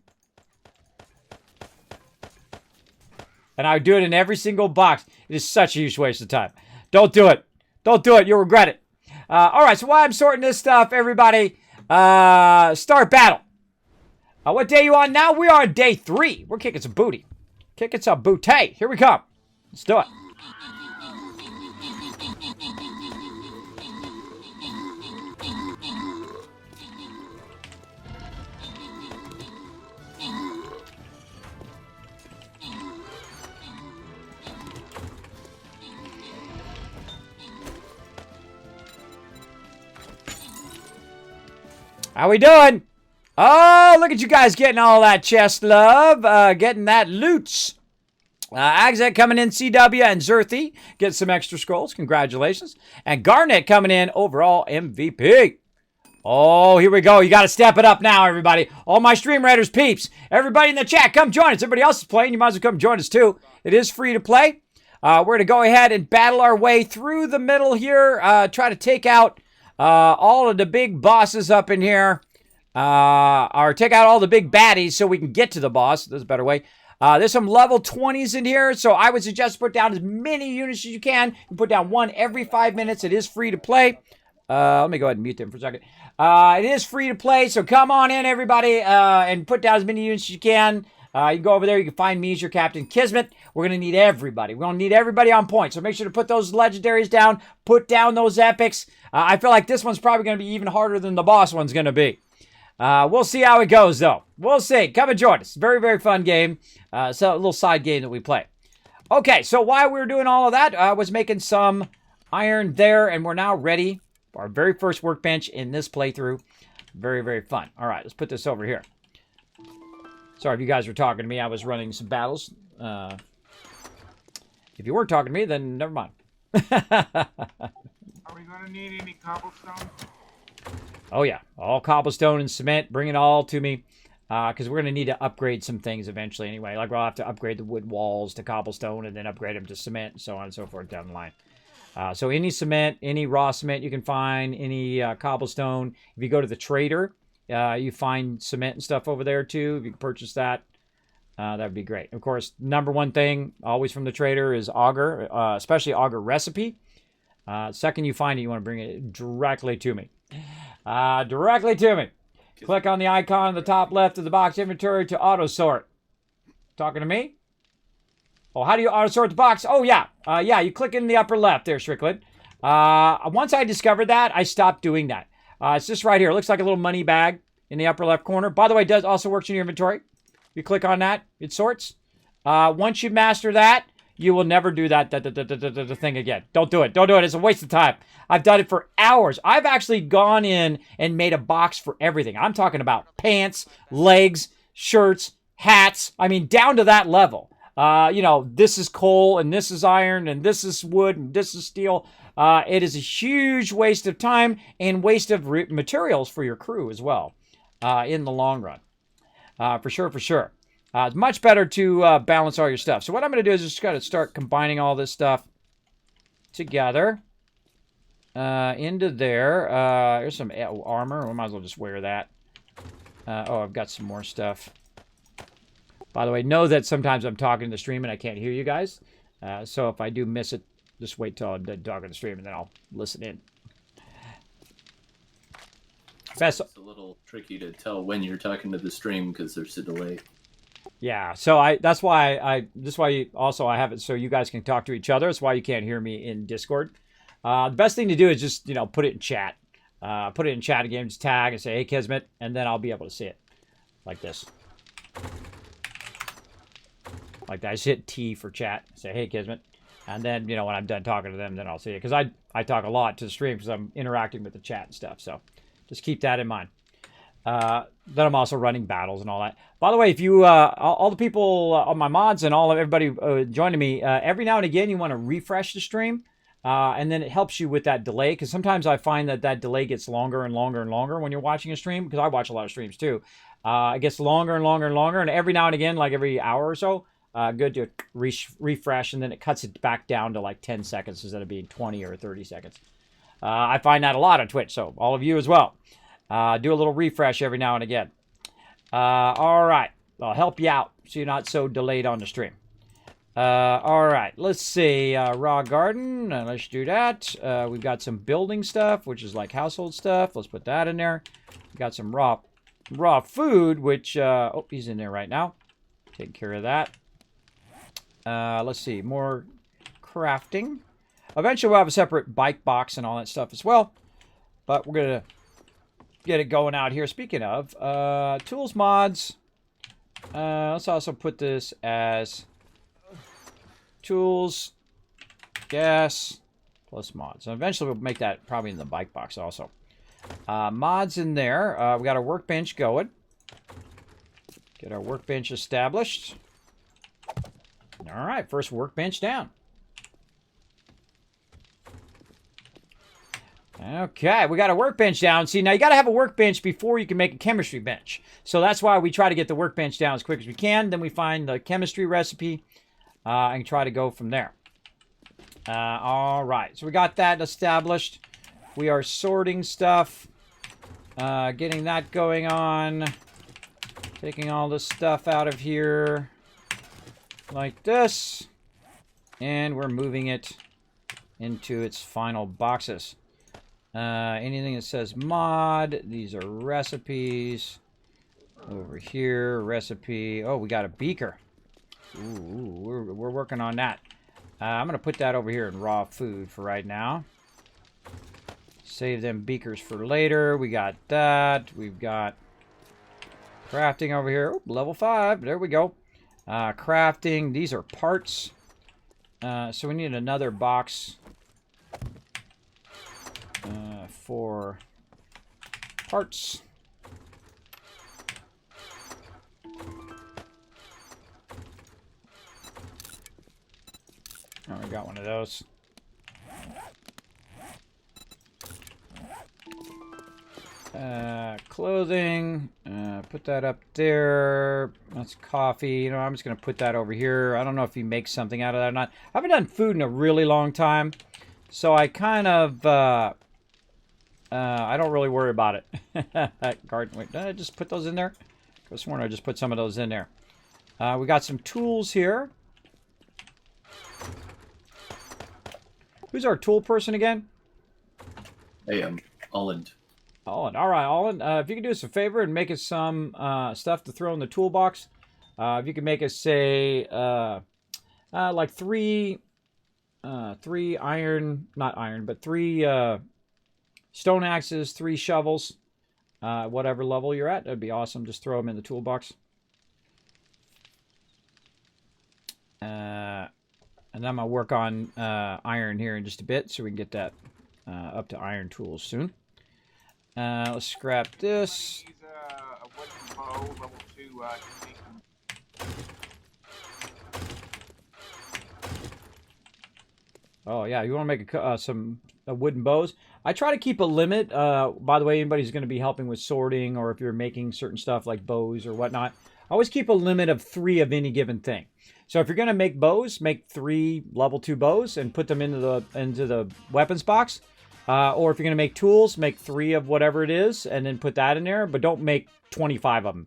And I would do it in every single box. It is such a huge waste of time. Don't do it. Don't do it. You'll regret it. All right, so while I'm sorting this stuff, everybody, start battle. What day are you on now? We are on day 3. We're kicking some booty. Kicking some booty. Here we come. Let's do it. How we doing? Oh, look at you guys getting all that chest love. Getting that loots. Agzet coming in, CW, and Zerthy get some extra scrolls. Congratulations. And Garnet coming in, overall MVP. Oh, here we go. You got to step it up now, everybody. All my Stream Raiders peeps. Everybody in the chat, come join us. Everybody else is playing. You might as well come join us, too. It is free to play. We're going to go ahead and battle our way through the middle here. Try to take out all of the big bosses up in here. Or take out all the big baddies so we can get to the boss. There's a better way. There's some level 20s in here, so I would suggest put down as many units as you can. You put down one every 5 minutes. It is free to play. Let me go ahead and mute them for a second. It is free to play, so come on in, everybody, and put down as many units as you can. You can go over there. You can find me as your Captain Kismet. We're going to need everybody. We're going to need everybody on point, so make sure to put those legendaries down. Put down those epics. I feel like this one's probably going to be even harder than the boss one's going to be. We'll see how it goes, though. We'll see. Come and join us. Very, very fun game. So a little side game that we play. Okay, so while we were doing all of that, I was making some iron there, and we're now ready for our very first workbench in this playthrough. Very, very fun. All right, let's put this over here. Sorry if you guys were talking to me. I was running some battles. If you weren't talking to me, then never mind. Are we gonna need any cobblestone? Oh, yeah. All cobblestone and cement. Bring it all to me. Because we're going to need to upgrade some things eventually anyway. Like, we'll have to upgrade the wood walls to cobblestone and then upgrade them to cement and so on and so forth down the line. So any cement, any raw cement you can find, any cobblestone. If you go to the trader, you find cement and stuff over there too. If you can purchase that, that would be great. Of course, number one thing, always from the trader, is auger, especially auger recipe. Second you find it, you want to bring it directly to me. Directly to me. Click on the icon on the top left of the box inventory to auto sort. Talking to me? Oh, how do you auto sort the box? Oh, yeah. Yeah, you click in the upper left there, Strickland. Once I discovered that, I stopped doing that. It's just right here. It looks like a little money bag in the upper left corner. By the way, it does also works in your inventory. You click on that, it sorts. Once you master that, you will never do that thing again. Don't do it. Don't do it. It's a waste of time. I've done it for hours. I've actually gone in and made a box for everything. I'm talking about pants, legs, shirts, hats. I mean, down to that level. You know, this is coal and this is iron and this is wood and this is steel. It is a huge waste of time and waste of materials for your crew as well in the long run. For sure, for sure. It's much better to balance all your stuff. So what I'm going to do is just got to start combining all this stuff together into there. There's some armor. We might as well just wear that. Oh, I've got some more stuff. By the way, know that sometimes I'm talking to the stream and I can't hear you guys. So if I do miss it, just wait till I'm done talking to the stream and then I'll listen in. It's a little tricky to tell when you're talking to the stream because there's a delay. Yeah, so that's why also I have it so you guys can talk to each other. That's why you can't hear me in Discord. The best thing to do is just, put it in chat. Put it in chat again, just tag and say, hey, Kismet, and then I'll be able to see it. Like this. Like that. I just hit T for chat. Say, hey, Kismet. And then, when I'm done talking to them, then I'll see it. Because I talk a lot to the stream because I'm interacting with the chat and stuff. So just keep that in mind. Then I'm also running battles and all that. By the way, if you, all the people, all my mods and everybody joining me, every now and again you want to refresh the stream. And then it helps you with that delay. Because sometimes I find that delay gets longer and longer and longer when you're watching a stream. Because I watch a lot of streams too. It gets longer and longer and longer. And every now and again, like every hour or so, good to refresh. And then it cuts it back down to like 10 seconds instead of being 20 or 30 seconds. I find that a lot on Twitch. So all of you as well. Do a little refresh every now and again. All right. I'll help you out so you're not so delayed on the stream. All right. Let's see. Raw garden. Let's do that. We've got some building stuff, which is like household stuff. Let's put that in there. We've got some raw food, which... oh, he's in there right now. Taking care of that. Let's see. More crafting. Eventually we'll have a separate bike box and all that stuff as well. But we're going to get it going out here. Speaking of tools mods, let's also put this as tools gas plus mods. And eventually we'll make that probably in the bike box also. Mods in there. We got our workbench going. Get our workbench established. All right, first workbench down. Okay, we got a workbench down. See, now you got to have a workbench before you can make a chemistry bench. So that's why we try to get the workbench down as quick as we can. Then we find the chemistry recipe and try to go from there. All right, so we got that established. We are sorting stuff, getting that going on, taking all this stuff out of here like this, and we're moving it into its final boxes. Anything that says mod, these are recipes. Over here, recipe. Oh, we got a beaker. Ooh, we're working on that. I'm going to put that over here in raw food for right now. Save them beakers for later. We got that. We've got crafting over here. Oh, level 5. There we go. Crafting. These are parts. So we need another box for parts. Oh, we got one of those. Clothing. Put that up there. That's coffee. You know, I'm just going to put that over here. I don't know if he makes something out of that or not. I haven't done food in a really long time. So I kind of... I don't really worry about it. Garden. Wait, did I just put those in there? I could have sworn I just put some of those in there. We got some tools here. Who's our tool person again? Hey, I'm Holland. Holland. All right, Holland. If you could do us a favor and make us some stuff to throw in the toolbox. If you could make us, say, like three iron, not iron, but three stone axes, 3 shovels, whatever level you're at. That'd be awesome. Just throw them in the toolbox. And I'm going to work on iron here in just a bit so we can get that up to iron tools soon. Let's scrap this. Use a wooden bow, level 2 technique. Oh, yeah. You want to make some wooden bows? I try to keep a limit. By the way, anybody who's going to be helping with sorting or if you're making certain stuff like bows or whatnot, I always keep a limit of 3 of any given thing. So if you're going to make bows, make 3 level 2 bows and put them into the weapons box. Or if you're going to make tools, make 3 of whatever it is and then put that in there. But don't make 25 of them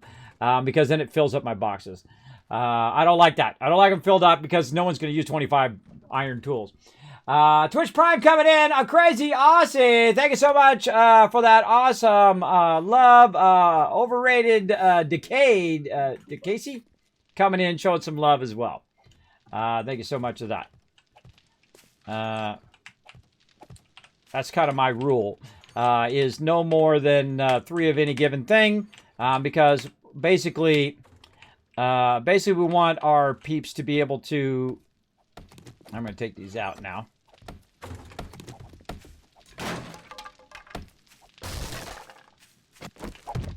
because then it fills up my boxes. I don't like that. I don't like them filled up because no one's going to use 25 iron tools. Twitch Prime coming in, a crazy Aussie. Thank you so much for that awesome love. Overrated Decade Casey coming in, showing some love as well. Thank you so much for that. That's kind of my rule. Is no more than 3 of any given thing, because basically we want our peeps to be able to. I'm going to take these out now.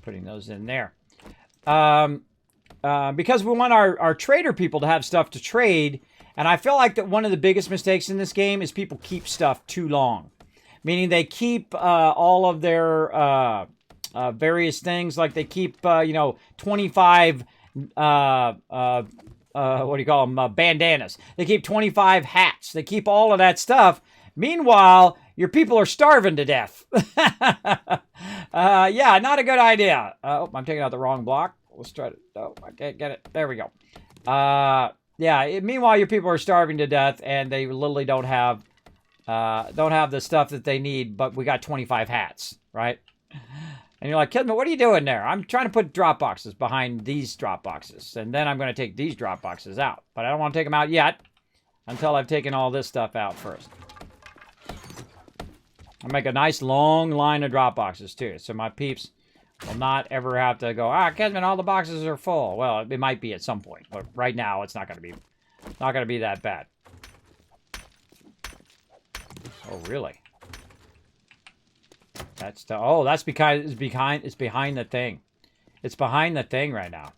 Putting those in there. Because we want our trader people to have stuff to trade. And I feel like that one of the biggest mistakes in this game is people keep stuff too long. Meaning they keep all of their various things. Like they keep, 25... what do you call them? Bandanas. They keep 25 hats. They keep all of that stuff. Meanwhile, your people are starving to death. Yeah, not a good idea. Oh, I'm taking out the wrong block. Let's try to. Oh, I can't get it. There we go. Meanwhile, your people are starving to death, and they literally don't have the stuff that they need. But we got 25 hats, right? And you're like, Kismet, what are you doing there? I'm trying to put drop boxes behind these drop boxes. And then I'm going to take these drop boxes out. But I don't want to take them out yet until I've taken all this stuff out first. I'll make a nice long line of drop boxes too. So my peeps will not ever have to go, Kismet, all the boxes are full. Well, it might be at some point. But right now, it's not going to be that bad. Oh, really? That's because it's behind the thing. It's behind the thing right now.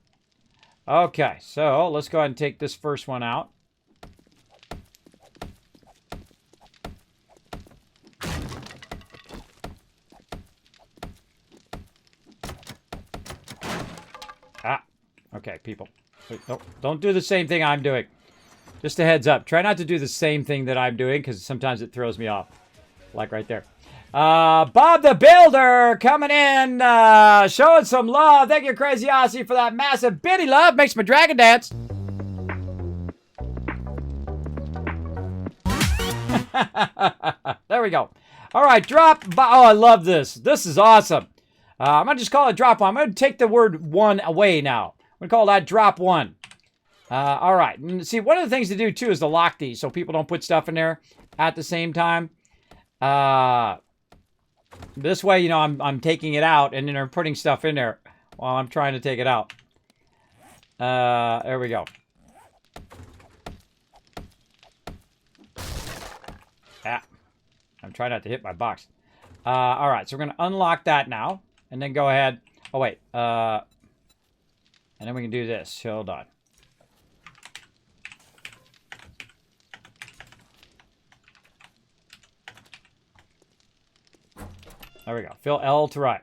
Okay, so let's go ahead and take this first one out. Okay, people. Wait, don't do the same thing I'm doing. Just a heads up. Try not to do the same thing that I'm doing because sometimes it throws me off. Like right there. Bob the Builder coming in, showing some love. Thank you, Crazy Aussie, for that massive bitty love. Makes my dragon dance. There we go. All right, drop. Oh, I love this. This is awesome. I'm going to just call it drop one. I'm going to take the word one away now. I'm going to call that drop one. All right. And see, one of the things to do, too, is to lock these so people don't put stuff in there at the same time. This way, you know, I'm taking it out and then I'm putting stuff in there while I'm trying to take it out. There we go. Ah, I'm trying not to hit my box. All right, so we're going to unlock that now and then go ahead. Oh, wait. And then we can do this. Hold on. There we go. Fill L to right.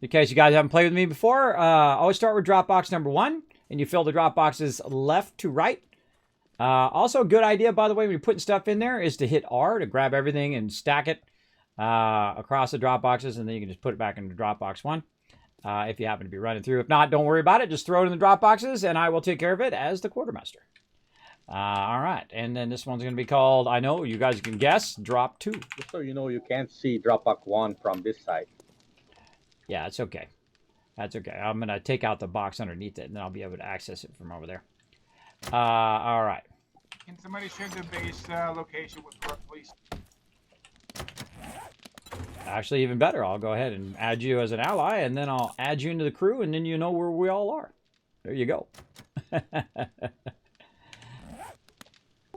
In case you guys haven't played with me before, always start with drop box number 1, and you fill the drop boxes left to right. Also, a good idea, by the way, when you're putting stuff in there, is to hit R to grab everything and stack it across the drop boxes, and then you can just put it back into drop box 1 if you happen to be running through. If not, don't worry about it. Just throw it in the drop boxes, and I will take care of it as the quartermaster. All right, and then this one's going to be called, I know, you guys can guess, drop 2. Just so you know, you can't see drop box 1 from this side. Yeah, that's okay. That's okay. I'm going to take out the box underneath it, and then I'll be able to access it from over there. All right. Can somebody share the base location with Brooke, please? Actually, even better. I'll go ahead and add you as an ally, and then I'll add you into the crew, and then you know where we all are. There you go.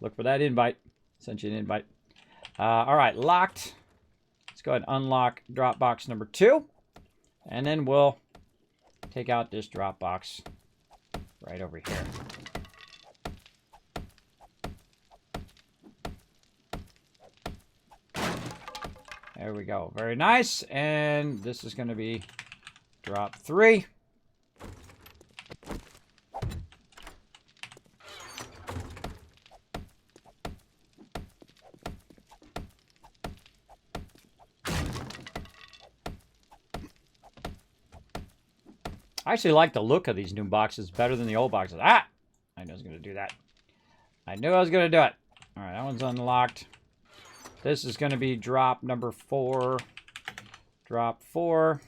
Look for that invite. Sent you an invite. All right, locked. Let's go ahead and unlock drop box number 2. And then we'll take out this drop box right over here. There we go. Very nice. And this is going to be drop 3. I actually like the look of these new boxes better than the old boxes. Ah! I knew I was going to do that. I knew I was going to do it. All right, that one's unlocked. This is going to be drop number 4. Drop 4.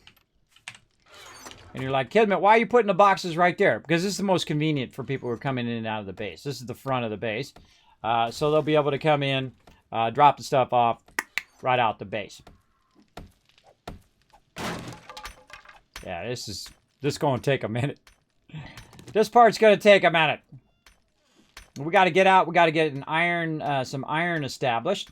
And you're like, Kismet, why are you putting the boxes right there? Because this is the most convenient for people who are coming in and out of the base. This is the front of the base. So they'll be able to come in, drop the stuff off right out the base. Yeah, this is going to take a minute. This part's going to take a minute. We got to get out. We got to get an iron, some iron established.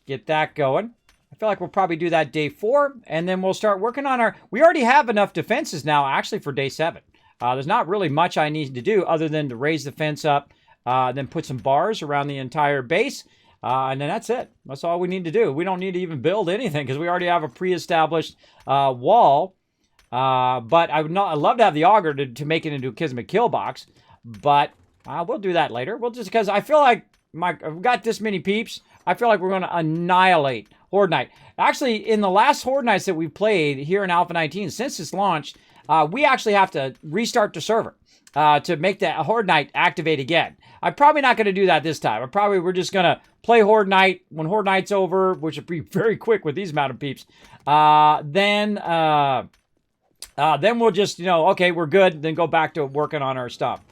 Get that going. I feel like we'll probably do that day 4, and then we'll start working on our... We already have enough defenses now, actually, for day 7. There's not really much I need to do other than to raise the fence up, then put some bars around the entire base, and then that's it. That's all we need to do. We don't need to even build anything because we already have a pre-established wall. But I'd love to have the auger to make it into a Kismet kill box, but we'll do that later. We'll just, because I feel like I've got this many peeps. I feel like we're going to annihilate Horde Night. Actually, in the last Horde Nights that we've played here in Alpha 19, since it's launched, we actually have to restart the server to make that Horde Night activate again. I'm probably not going to do that this time. We're just going to play Horde Night. When Horde Night's over, which will be very quick with these amount of peeps, then we'll just, okay, we're good. Then go back to working on our stuff.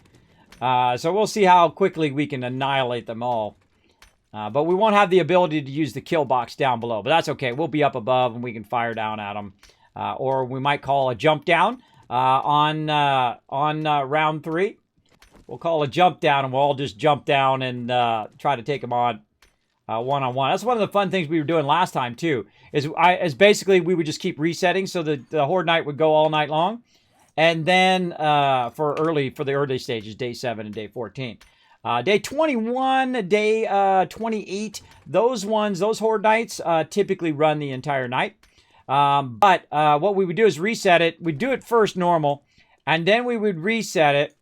So we'll see how quickly we can annihilate them all. But we won't have the ability to use the kill box down below. But that's okay. We'll be up above and we can fire down at them. Or we might call a jump down on round 3. We'll call a jump down and we'll all just jump down and try to take them on one-on-one. That's one of the fun things we were doing last time too. Is basically we would just keep resetting so that the Horde Night would go all night long. And then for the early stages, day 7 and day 14. Day 21, day 28, those Horde Nights typically run the entire night. But what we would do is reset it. We'd do it first normal, and then we would reset it,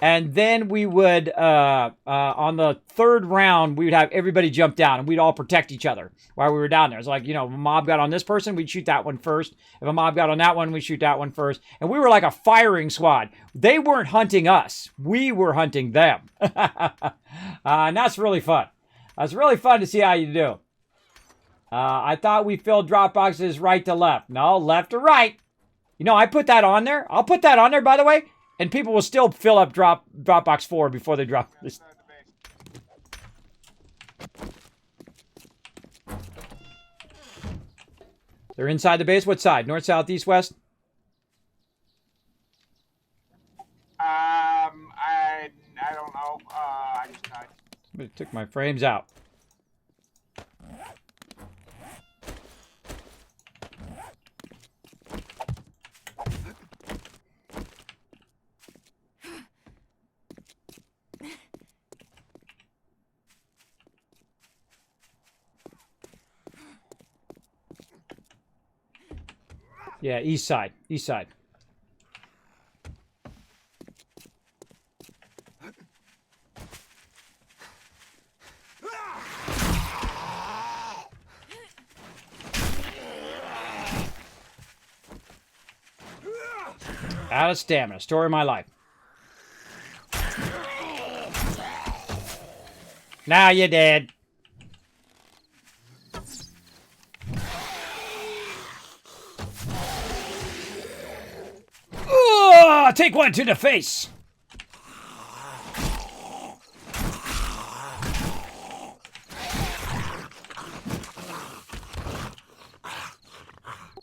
and then we would, on the third round, we would have everybody jump down, and we'd all protect each other while we were down there. It's like, you know, if a mob got on this person, we'd shoot that one first. If a mob got on that one, we'd shoot that one first. And we were like a firing squad. They weren't hunting us. We were hunting them. And that's really fun. That's really fun to see how you do. I thought we filled drop boxes right to left. No, left to right. You know, I put that on there. I'll put that on there, by the way. And people will still fill up drop box 4 before they drop this. They're inside the base. What side? North, south, east, west? I don't know. I just died. Somebody took my frames out. Yeah, east side. East side. Out of stamina. Story of my life. Now you're dead. Take one to the face.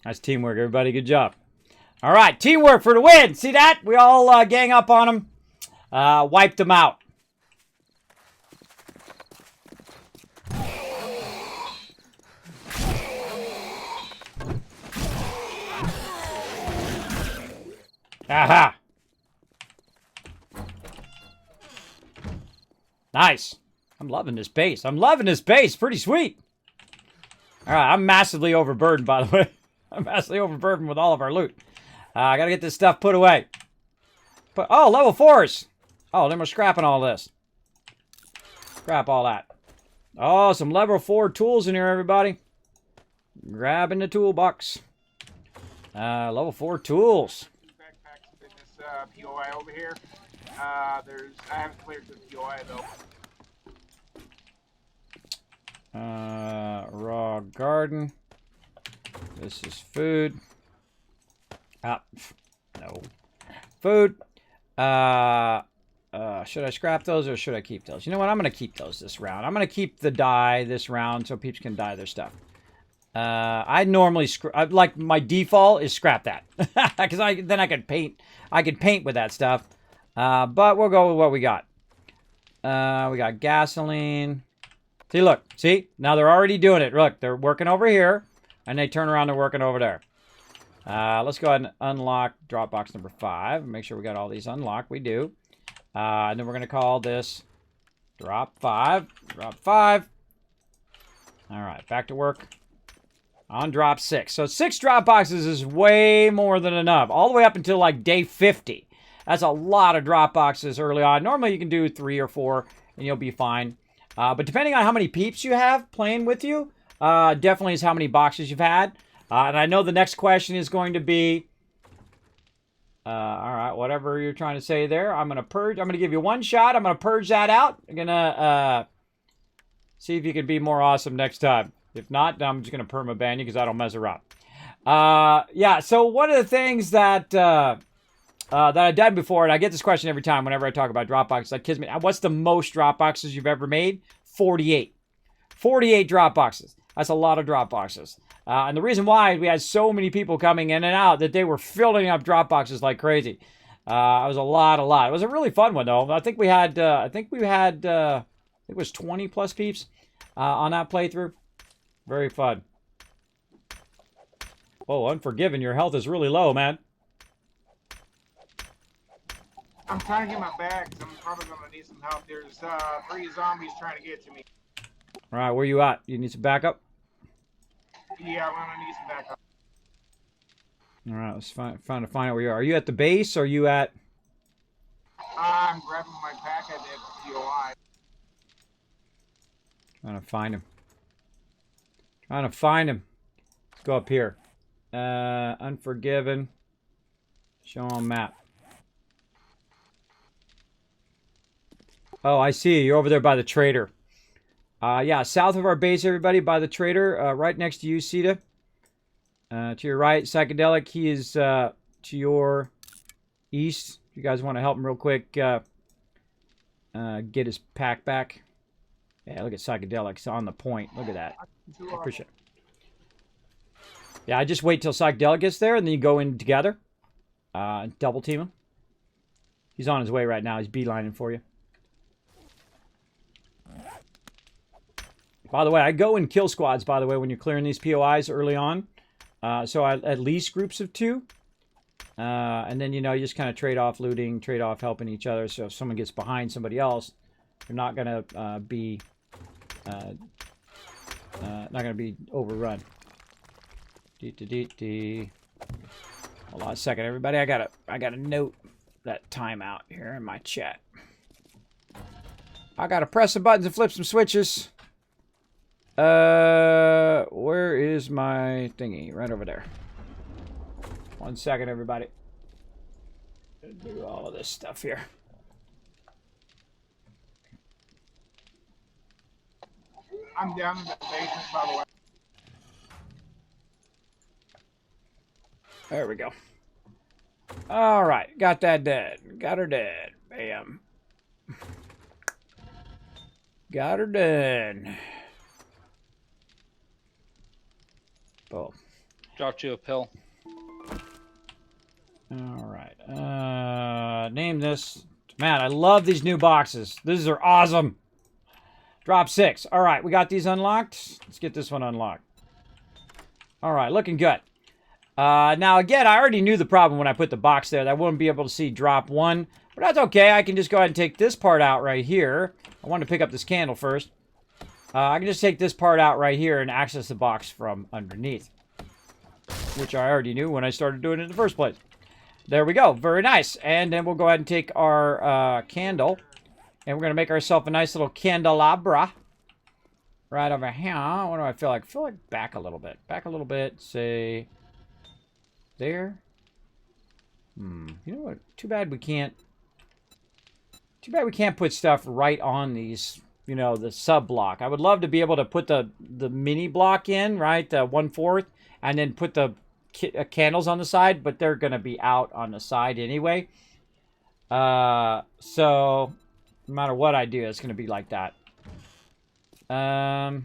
Nice teamwork, everybody. Good job. All right, teamwork for the win. See that? We all gang up on them. Wiped them out. Aha! Nice. I'm loving this base. I'm loving this base. Pretty sweet. All right, I'm massively overburdened, by the way. I'm massively overburdened with all of our loot. I gotta get this stuff put away. Oh, level 4s. Oh, then we're scrapping all this. Scrap all that. Oh, some level 4 tools in here, everybody. Grabbing the toolbox. Level 4 tools. Backpacks in this POI over here. I haven't cleared the POI though. Raw garden. This is food. No. Food. Should I scrap those or should I keep those? You know what? I'm going to keep those this round. I'm going to keep the dye this round so peeps can dye their stuff. I normally like my default is scrap that because then I could paint. I could paint with that stuff. But we'll go with what we got. We got gasoline. See, look. See? Now they're already doing it. Look, they're working over here. And they turn around, they're working over there. Let's go ahead and unlock drop box number 5. Make sure we got all these unlocked. We do. And then we're going to call this drop 5. Drop 5. All right, back to work on drop 6. So 6 drop boxes is way more than enough. All the way up until like day 50. That's a lot of drop boxes early on. Normally you can do 3 or 4 and you'll be fine. But depending on how many peeps you have playing with you, definitely is how many boxes you've had. And I know the next question is going to be, all right, whatever you're trying to say there. I'm going to purge. I'm going to give you one shot. I'm going to purge that out. I'm going to see if you can be more awesome next time. If not, then I'm just going to perma-ban you because I don't mess around. Yeah, so one of the things that I've done before, and I get this question every time whenever I talk about drop boxes, like Kismet, what's the most drop boxes you've ever made? 48. 48 drop boxes. That's a lot of drop boxes. And the reason why we had so many people coming in and out that they were filling up drop boxes like crazy. It was a lot. It was a really fun one though. I think we had, it was 20 plus peeps on that playthrough. Very fun. Oh, Unforgiven, your health is really low, man. I'm trying to get my bags. I'm probably going to need some help. There's 3 zombies trying to get to me. All right, where you at? You need some backup? Yeah, I'm going to need some backup. All right, let's find out where you are. Are you at the base or are you at... I'm grabbing my packet at the POI. Trying to find him. Let's go up here. Unforgiven. Show on map. Oh, I see. You're over there by the trader. Yeah, south of our base, everybody, by the trader. Right next to you, Sita. To your right, Psychedelic. He is to your east. If you guys want to help him real quick, get his pack back. Yeah, look at Psychedelic. It's on the point. Look at that. I appreciate it. Yeah, I just wait till Psychedelic gets there, and then you go in together. Double team him. He's on his way right now. He's beelining for you. By the way, I go in kill squads, by the way, when you're clearing these POIs early on. So at least groups of 2. And then, you know, you just kind of trade off looting, trade off helping each other. So if someone gets behind somebody else, you're not going to be overrun. Hold on a second, everybody. I gotta note that timeout here in my chat. I gotta press some buttons and flip some switches. Where is my thingy? Right over there. 1 second, everybody. Do all of this stuff here. I'm down in the basement, by the way. There we go. All right, got that dead. Got her dead. Bam. Got her dead. Boom. Dropped you a pill. All right. Name this. Man, I love these new boxes. These are awesome. Drop 6. All right, we got these unlocked. Let's get this one unlocked. All right, looking good. Now, again, I already knew the problem when I put the box there. That I wouldn't be able to see drop 1. But that's okay. I can just go ahead and take this part out right here. I wanted to pick up this candle first. I can just take this part out right here and access the box from underneath. Which I already knew when I started doing it in the first place. There we go. Very nice. And then we'll go ahead and take our candle. And we're going to make ourselves a nice little candelabra. Right over here. What do I feel like? I feel like back a little bit. Back a little bit. Say... there. You know what? Too bad we can't put stuff right on these, you know, the sub block. I would love to be able to put the mini block in, right? The 1/4, and then put the candles on the side, but they're going to be out on the side anyway. So no matter what I do, it's going to be like that. No,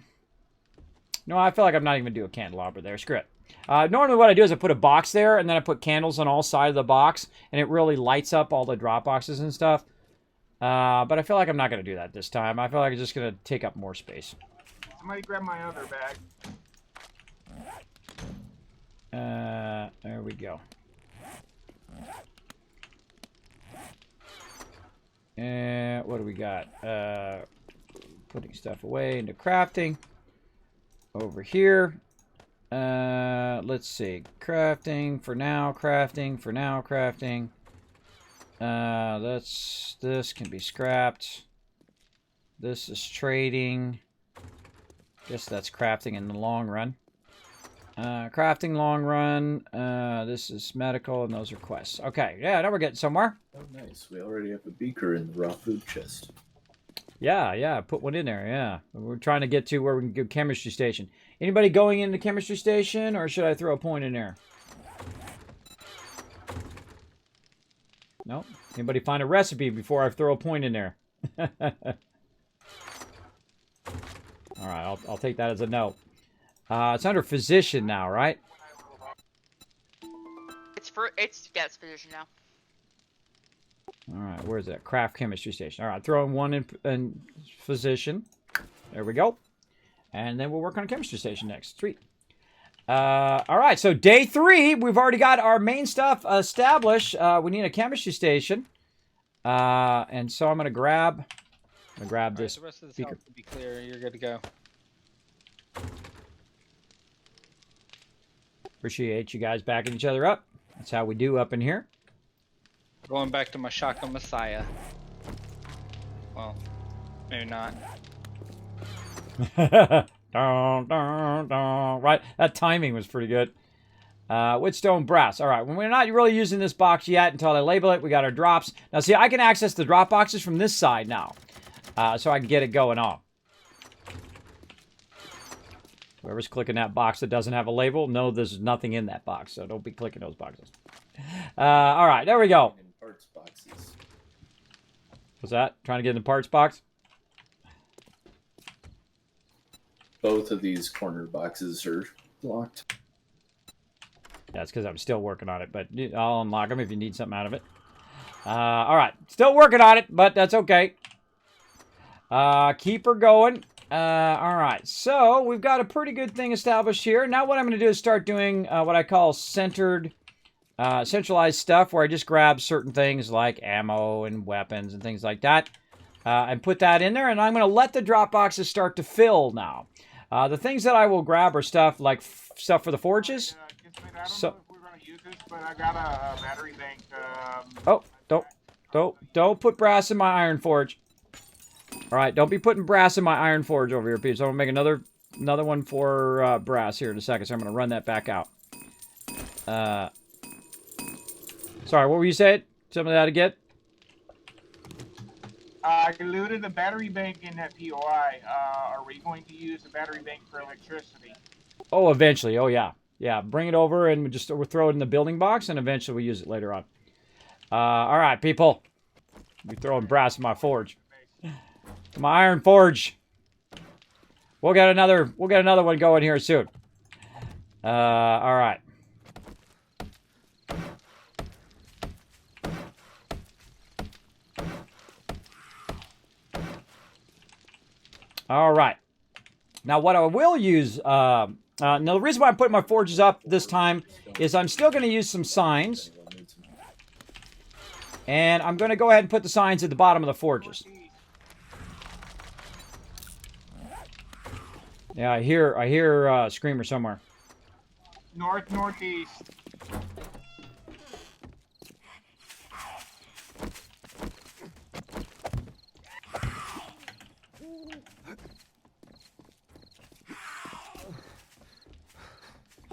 I feel like I'm not even going to do a candelabra there. Screw it. Normally what I do is I put a box there, and then I put candles on all sides of the box, and it really lights up all the drop boxes and stuff. But I feel like I'm not going to do that this time. I feel like it's just going to take up more space. Somebody grab my other bag. There we go. And what do we got? Putting stuff away into crafting. Over here. Let's see. Crafting for now, crafting for now, crafting. This can be scrapped. This is trading. Guess that's crafting in the long run. Crafting long run. This is medical, and those are quests. Okay, yeah, now we're getting somewhere. Oh, nice. We already have a beaker in the raw food chest. Yeah, put one in there, yeah. We're trying to get to where we can go chemistry station. Anybody going into chemistry station, or should I throw a point in there? Nope. Anybody find a recipe before I throw a point in there? All right, I'll take that as a no. It's under physician now, right? It's physician now. All right, where's that? Craft chemistry station. All right, throwing one in physician. There we go. And then we'll work on a chemistry station next. Sweet. All right, so day 3, we've already got our main stuff established. We need a chemistry station. And so I'm going to grab this. Right, the rest of the house will be clear. You're good to go. Appreciate you guys backing each other up. That's how we do up in here. Going back to my Shaka Messiah. Well, maybe not. Dun, dun, dun. Right, that timing was pretty good. Woodstone brass. All right, when we're not really using this box yet until I label it, we got our drops. Now, see, I can access the drop boxes from this side now, so I can get it going on. Whoever's clicking that box that doesn't have a label, no, there's nothing in that box, so don't be clicking those boxes. All right, there we go. In parts boxes. What's that? Trying to get in the parts box? Both of these corner boxes are locked. That's because I'm still working on it, but I'll unlock them if you need something out of it. All right, still working on it, but that's okay. Keep her going. All right, so we've got a pretty good thing established here. Now what I'm going to do is start doing what I call centralized stuff, where I just grab certain things like ammo and weapons and things like that, and put that in there, and I'm going to let the drop boxes start to fill now. The things that I will grab are stuff like stuff for the forges. Kismet, I don't So- know if we're going to use this, but I got a battery bank. Oh, don't put brass in my iron forge. All right, don't be putting brass in my iron forge over here, Pete. So I'm gonna make another one for brass here in a second. So I'm gonna run that back out. Sorry, what were you saying? Some of that again? I looted the battery bank in that POI. Are we going to use the battery bank for electricity? Oh, eventually. Oh, yeah. Yeah, bring it over and we'll throw it in the building box, and eventually we'll use it later on. All right, people. Be throwing brass in my forge. My iron forge. We'll get another one going here soon. All right. All right. Now, what I will use, now the reason why I'm putting my forges up this time is I'm still going to use some signs. And I'm going to go ahead and put the signs at the bottom of the forges. Yeah, I hear a screamer somewhere. Northeast.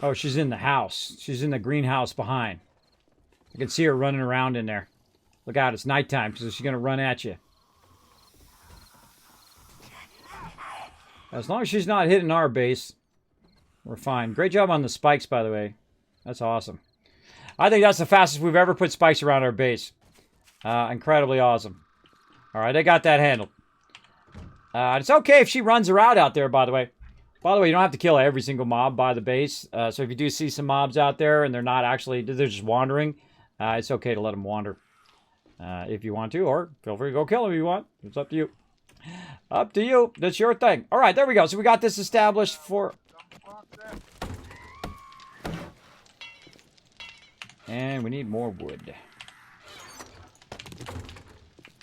Oh, she's in the house. She's in the greenhouse behind. I can see her running around in there. Look out, it's nighttime, so she's going to run at you. As long as she's not hitting our base, we're fine. Great job on the spikes, by the way. That's awesome. I think that's the fastest we've ever put spikes around our base. Incredibly awesome. All right, I got that handled. It's okay if she runs around out there, by the way. By the way, you don't have to kill every single mob by the base. So if you do see some mobs out there and they're not actually, they're just wandering, it's okay to let them wander. If you want to, or feel free to go kill them if you want. It's up to you. Up to you. That's your thing. All right, there we go. So we got this established for... And we need more wood.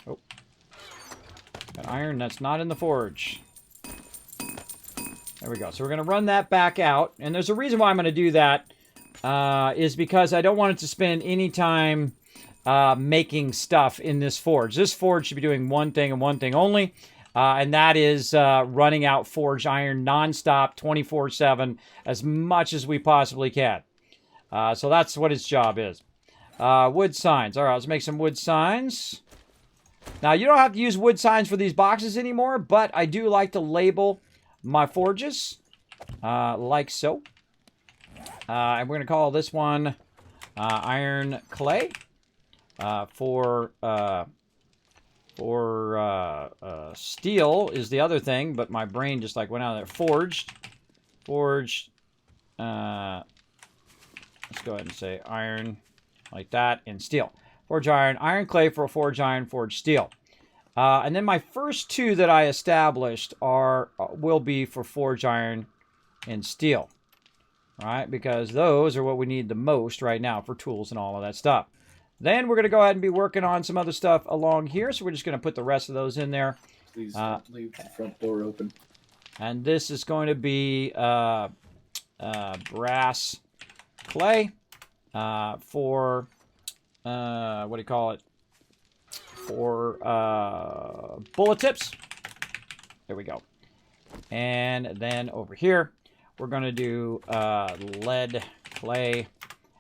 Oh. Got iron that's not in the forge. There we go. So we're going to run that back out. And there's a reason why I'm going to do that. Is because I don't want it to spend any time making stuff in this forge. This forge should be doing one thing and one thing only. And that is running out forged iron nonstop, 24/7, as much as we possibly can. So that's what its job is. Wood signs. All right, let's make some wood signs. Now, you don't have to use wood signs for these boxes anymore, but I do like to label my forges like so. And we're going to call this one iron clay for steel is the other thing, but my brain just like went out of there. Forged. Let's go ahead and say iron like that and steel. Forged iron clay for forged iron, forged steel. And then my first two that I established will be for forged iron and steel. Right? Because those are what we need the most right now for tools and all of that stuff. Then we're going to go ahead and be working on some other stuff along here. So we're just going to put the rest of those in there. Please don't leave the front door open. And this is going to be brass clay for what do you call it? For bullet tips. There we go. And then over here, we're going to do lead clay.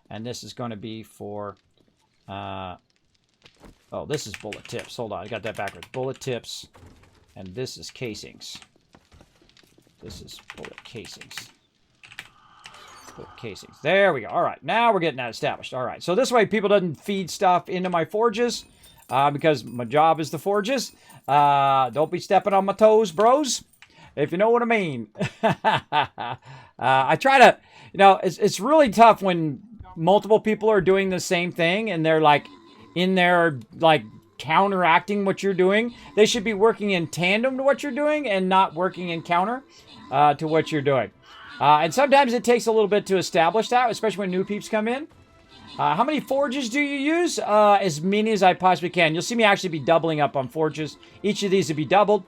And this is going to be for, oh, this is bullet tips. Hold on, I got that backwards. Bullet tips. And this is casings. This is bullet casings. Bullet casings. There we go. All right, now we're getting that established. All right, so this way people doesn't feed stuff into my forges. Because my job is the forges. Don't be stepping on my toes, bros. If you know what I mean. I try to, you know, it's really tough when multiple people are doing the same thing and they're like in there like counteracting what you're doing. They should be working in tandem to what you're doing and not working in counter to what you're doing. And sometimes it takes a little bit to establish that, especially when new peeps come in. How many forges do you use? As many as I possibly can. You'll see me actually be doubling up on forges. Each of these will be doubled.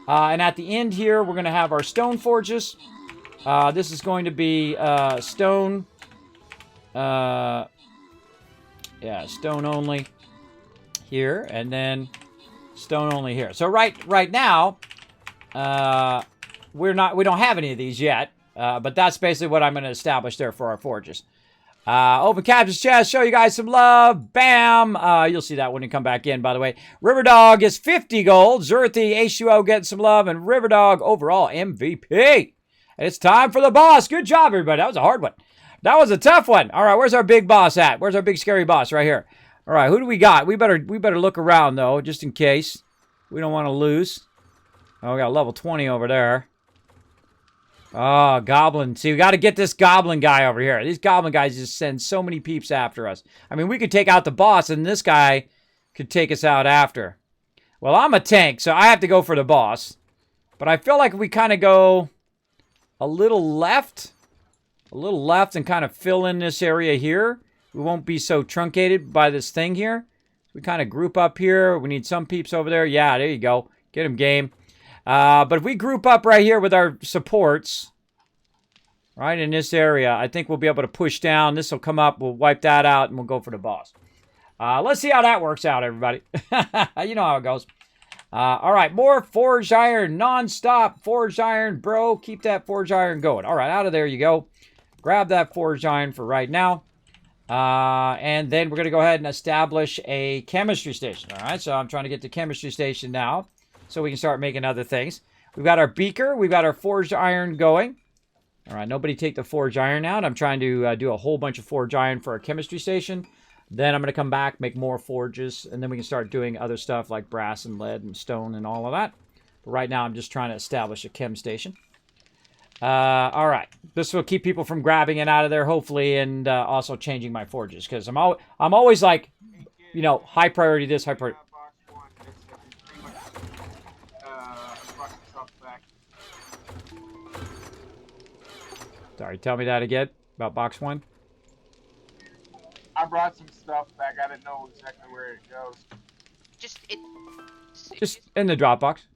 And at the end here, we're going to have our stone forges. This is going to be stone. Yeah, stone only here. And then stone only here. So right now, we don't have any of these yet. But that's basically what I'm going to establish there for our forges. Open Captain's Chest, show you guys some love. Bam! You'll see that when you come back in, by the way. Riverdog is 50 gold. Zerthy, H2O getting some love. And Riverdog, overall MVP. And it's time for the boss. Good job, everybody. That was a hard one. That was a tough one. All right, where's our big boss at? Where's our big scary boss? Right here. All right, who do we got? We better look around, though, just in case. We don't want to lose. Oh, we got level 20 over there. Oh, goblin. See, we got to get this goblin guy over here. These goblin guys just send so many peeps after us. I mean, we could take out the boss, and this guy could take us out after. Well, I'm a tank, so I have to go for the boss. But I feel like if we kind of go a little left and kind of fill in this area here, we won't be so truncated by this thing here. We kind of group up here. We need some peeps over there. Yeah, there you go. Get him, game. But if we group up right here with our supports, right in this area, I think we'll be able to push down. This will come up. We'll wipe that out, and we'll go for the boss. Let's see how that works out, everybody. You know how it goes. All right, more forged iron, non-stop forged iron, bro. Keep that forged iron going. All right, out of there you go. Grab that forged iron for right now. And then we're going to go ahead and establish a chemistry station. All right, so I'm trying to get the chemistry station now, so we can start making other things. We've got our beaker. We've got our forged iron going. All right, nobody take the forged iron out. I'm trying to do a whole bunch of forged iron for our chemistry station. Then I'm going to come back, make more forges, and then we can start doing other stuff like brass and lead and stone and all of that. But right now, I'm just trying to establish a chem station. All right. This will keep people from grabbing it out of there, hopefully, and also changing my forges. Because I'm always like, you know, high priority this, high priority. Sorry, tell me that again about box one. I brought some stuff back. I didn't know exactly where it goes. Just in the drop box.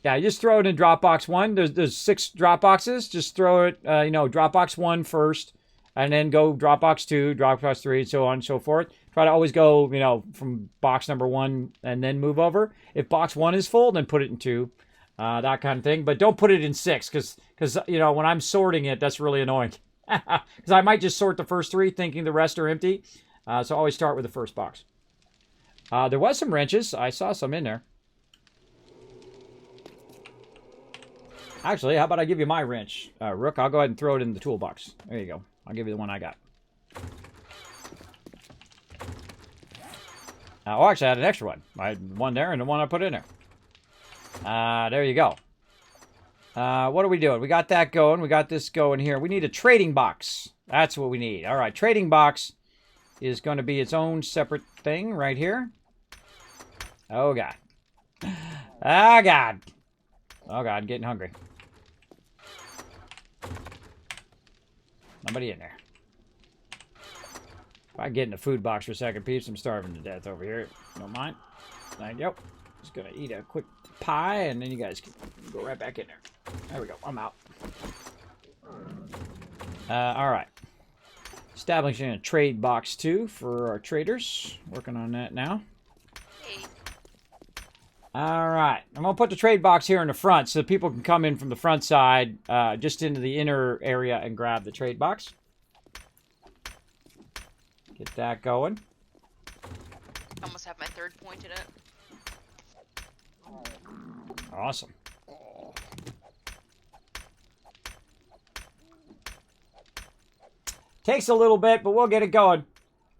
Yeah, you just throw it in drop box one. There's 6 drop boxes. Just throw it, you know, drop box 1 first, and then go drop box 2, drop box 3, and so on and so forth. Try to always go, you know, from box number 1 and then move over. If box 1 is full, then put it in 2, that kind of thing. But don't put it in 6, because you know, when I'm sorting it, that's really annoying. Because I might just sort the first 3, thinking the rest are empty. So always start with the first box. There was some wrenches. I saw some in there. Actually, how about I give you my wrench, Rook? I'll go ahead and throw it in the toolbox. There you go. I'll give you the one I got. Oh, actually, I had an extra one. I had one there and the one I put in there. There you go. What are we doing? We got that going. We got this going here. We need a trading box. That's what we need. All right, trading box is going to be its own separate thing right here. Oh, God. Oh, God. Oh, God, getting hungry. Nobody in there. If I get in the food box for a second, peeps, I'm starving to death over here. Don't mind. Thank you. Just going to eat a quick pie, and then you guys can go right back in there. There we go. I'm out. All right. Establishing a trade box too for our traders. Working on that now. Hey. All right. I'm going to put the trade box here in the front so people can come in from the front side just into the inner area and grab the trade box. Get that going. Almost have my third point in it. Awesome. Takes a little bit, but we'll get it going.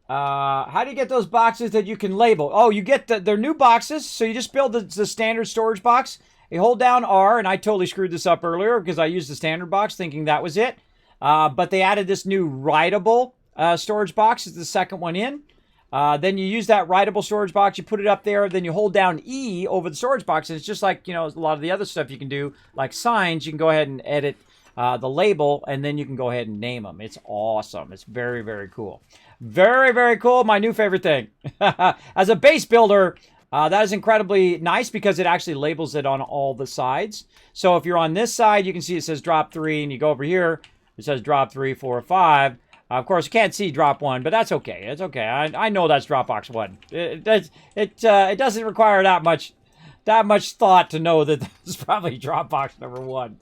How do you get those boxes that you can label? Oh, you get they're new boxes, so you just build the standard storage box. You hold down R, and I totally screwed this up earlier because I used the standard box thinking that was it. But they added this new writable storage box. It's the second one in. Then you use that writable storage box, you put it up there, then you hold down E over the storage box, and it's just like, you know, a lot of the other stuff you can do, like signs. You can go ahead and edit the label, and then you can go ahead and name them. It's awesome. It's very, very cool. Very, very cool. My new favorite thing. As a base builder, that is incredibly nice because it actually labels it on all the sides. So if you're on this side, you can see it says drop 3, and you go over here, it says drop 3, 4, 5. Of course, you can't see drop 1, but that's okay. It's okay. I know that's Dropbox 1. It doesn't require that much thought to know that that's probably Dropbox number 1.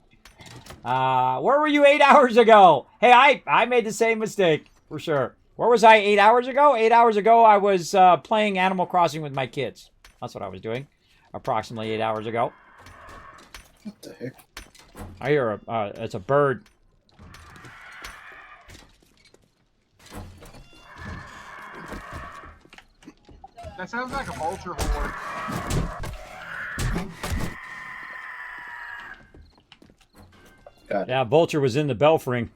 Where were you 8 hours ago? Hey, I made the same mistake for sure. Where was I 8 hours ago? 8 hours ago, I was playing Animal Crossing with my kids. That's what I was doing, approximately 8 hours ago. What the heck? I hear it's a bird. That sounds like a vulture horde. Got it. Yeah, vulture was in the belfry.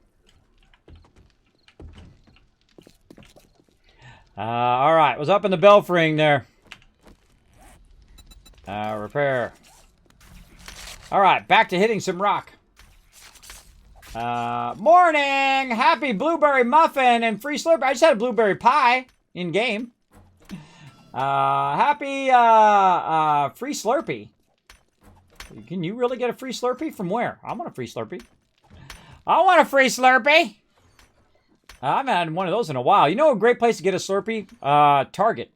All right, was up in the belfry there. Repair. All right, back to hitting some rock. Morning! Happy blueberry muffin and free slurp. I just had a blueberry pie in game. Happy free Slurpee. Can you really get a free Slurpee? From where? I want a free Slurpee. I want a free Slurpee. I haven't had one of those in a while. You know a great place to get a Slurpee? Target.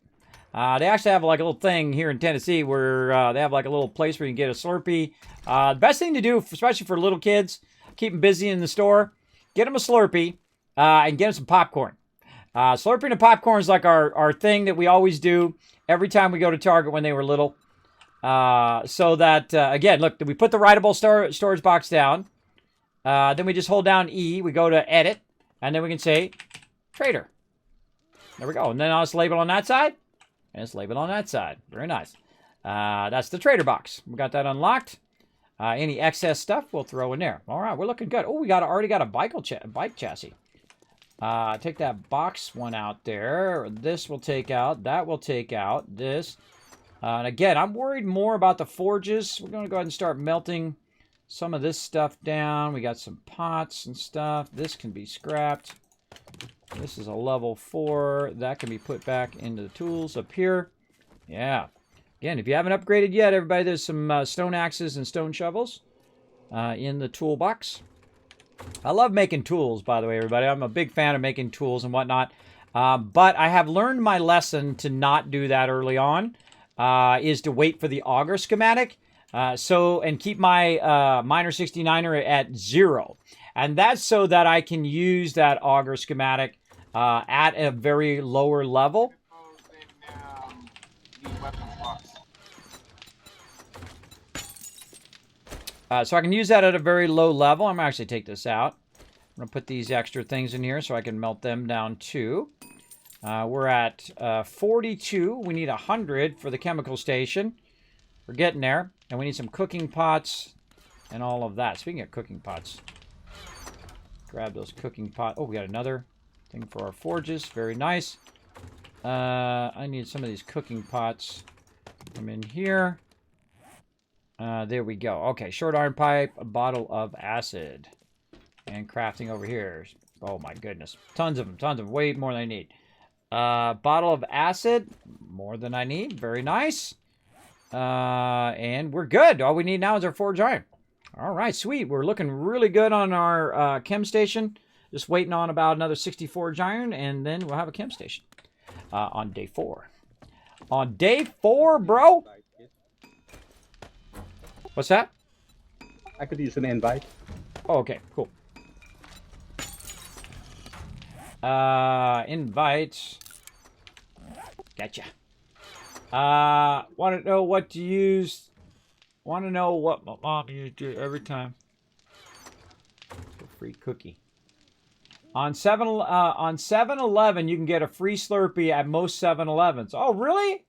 They actually have like a little thing here in Tennessee where they have like a little place where you can get a Slurpee. The best thing to do, especially for little kids, keep them busy in the store, get them a Slurpee and get them some popcorn. Slurping and popcorn is like our thing that we always do every time we go to Target when they were little. So that, again, look, we put the writable storage box down. Then we just hold down E. We go to edit. And then we can say trader. There we go. And then I'll just label on that side. And it's labeled on that side. Very nice. That's the trader box. We got that unlocked. Any excess stuff we'll throw in there. All right, we're looking good. Oh, we already got a bike chassis. Take that box one out there. This will take out. That will take out. This. And again, I'm worried more about the forges. We're going to go ahead and start melting some of this stuff down. We got some pots and stuff. This can be scrapped. This is a level 4. That can be put back into the tools up here. Yeah. Again, if you haven't upgraded yet, everybody, there's some stone axes and stone shovels in the toolbox. I love making tools, by the way, everybody. I'm a big fan of making tools and whatnot. But I have learned my lesson to not do that early on, is to wait for the auger schematic. And keep my Miner 69er at 0. And that's so that I can use that auger schematic at a very lower level. The weapons box. So I can use that at a very low level. I'm going to actually take this out. I'm going to put these extra things in here so I can melt them down too. We're at 42. We need 100 for the chemical station. We're getting there. And we need some cooking pots and all of that. Speaking of cooking pots, grab those cooking pots. Oh, we got another thing for our forges. Very nice. I need some of these cooking pots. Come in here. There we go. Okay, short iron pipe, a bottle of acid. And crafting over here. Oh my goodness. Tons of them. Way more than I need. Bottle of acid. More than I need. Very nice. And we're good. All we need now is our forge iron. All right, sweet. We're looking really good on our chem station. Just waiting on about another 60 forge iron, and then we'll have a chem station on day 4. On day 4, bro? What's that? I could use an invite. Oh, okay, cool. Invite. Gotcha. Want to know what to use? Want to know what my mom used to every time? For free cookie. On 7-Eleven, you can get a free Slurpee at most 7-Elevens. Oh, really?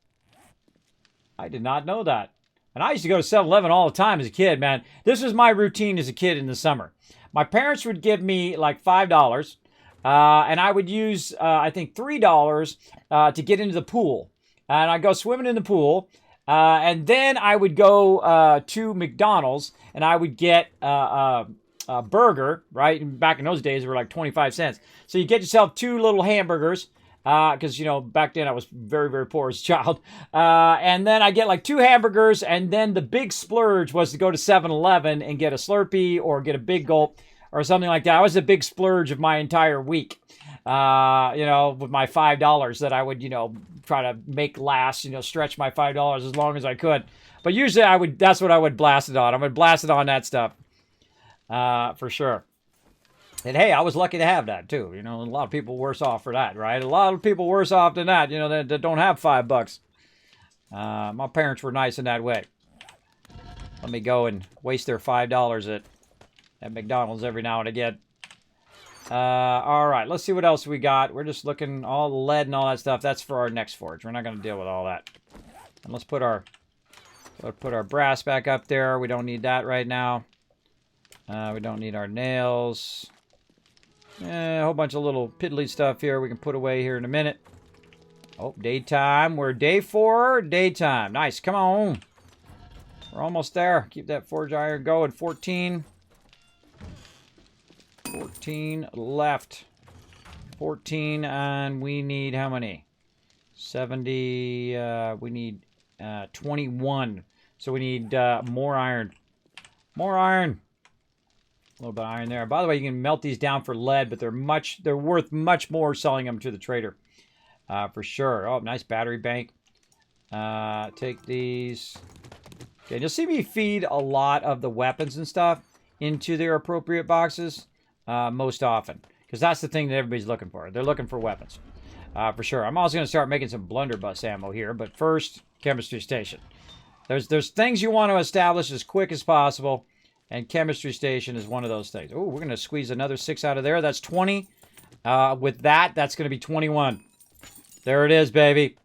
I did not know that. And I used to go to 7-Eleven all the time as a kid, man. This was my routine as a kid in the summer. My parents would give me like $5, and I would use, I think, $3 to get into the pool. And I'd go swimming in the pool, and then I would go to McDonald's, and I would get a burger, right? And back in those days, they were like 25 cents. So you get yourself 2 little hamburgers, because, you know, back then I was very, very poor as a child. And then I get like 2 hamburgers, and then the big splurge was to go to 7-Eleven and get a Slurpee or get a Big Gulp or something like that. That was the big splurge of my entire week. You know, with my $5 that I would, you know, try to make last, you know, stretch my $5 as long as I could. But usually that's what I would blast it on. I would blast it on that stuff. For sure. And hey, I was lucky to have that too. You know, a lot of people worse off for that, right? A lot of people worse off than that, you know, that don't have $5. My parents were nice in that way. Let me go and waste their $5 at McDonald's every now and again. All right, let's see what else we got. We're just looking, all the lead and all that stuff. That's for our next forge. We're not going to deal with all that. And let's put our brass back up there. We don't need that right now. We don't need our nails. A whole bunch of little piddly stuff here we can put away here in a minute. Oh, daytime. We're day 4, daytime. Nice, come on. We're almost there. Keep that forge iron going. 14 left. 14, and we need how many? 70, we need 21. So we need more iron. More iron. A little bit of iron there. By the way, you can melt these down for lead, but they're worth much more selling them to the trader. For sure. Oh, nice battery bank. Take these. Okay, you'll see me feed a lot of the weapons and stuff into their appropriate boxes most often. Because that's the thing that everybody's looking for. They're looking for weapons. For sure. I'm also going to start making some blunderbuss ammo here. But first, chemistry station. There's things you want to establish as quick as possible. And chemistry station is one of those things. Oh, we're going to squeeze another 6 out of there. That's 20. With that, that's going to be 21. There it is, baby.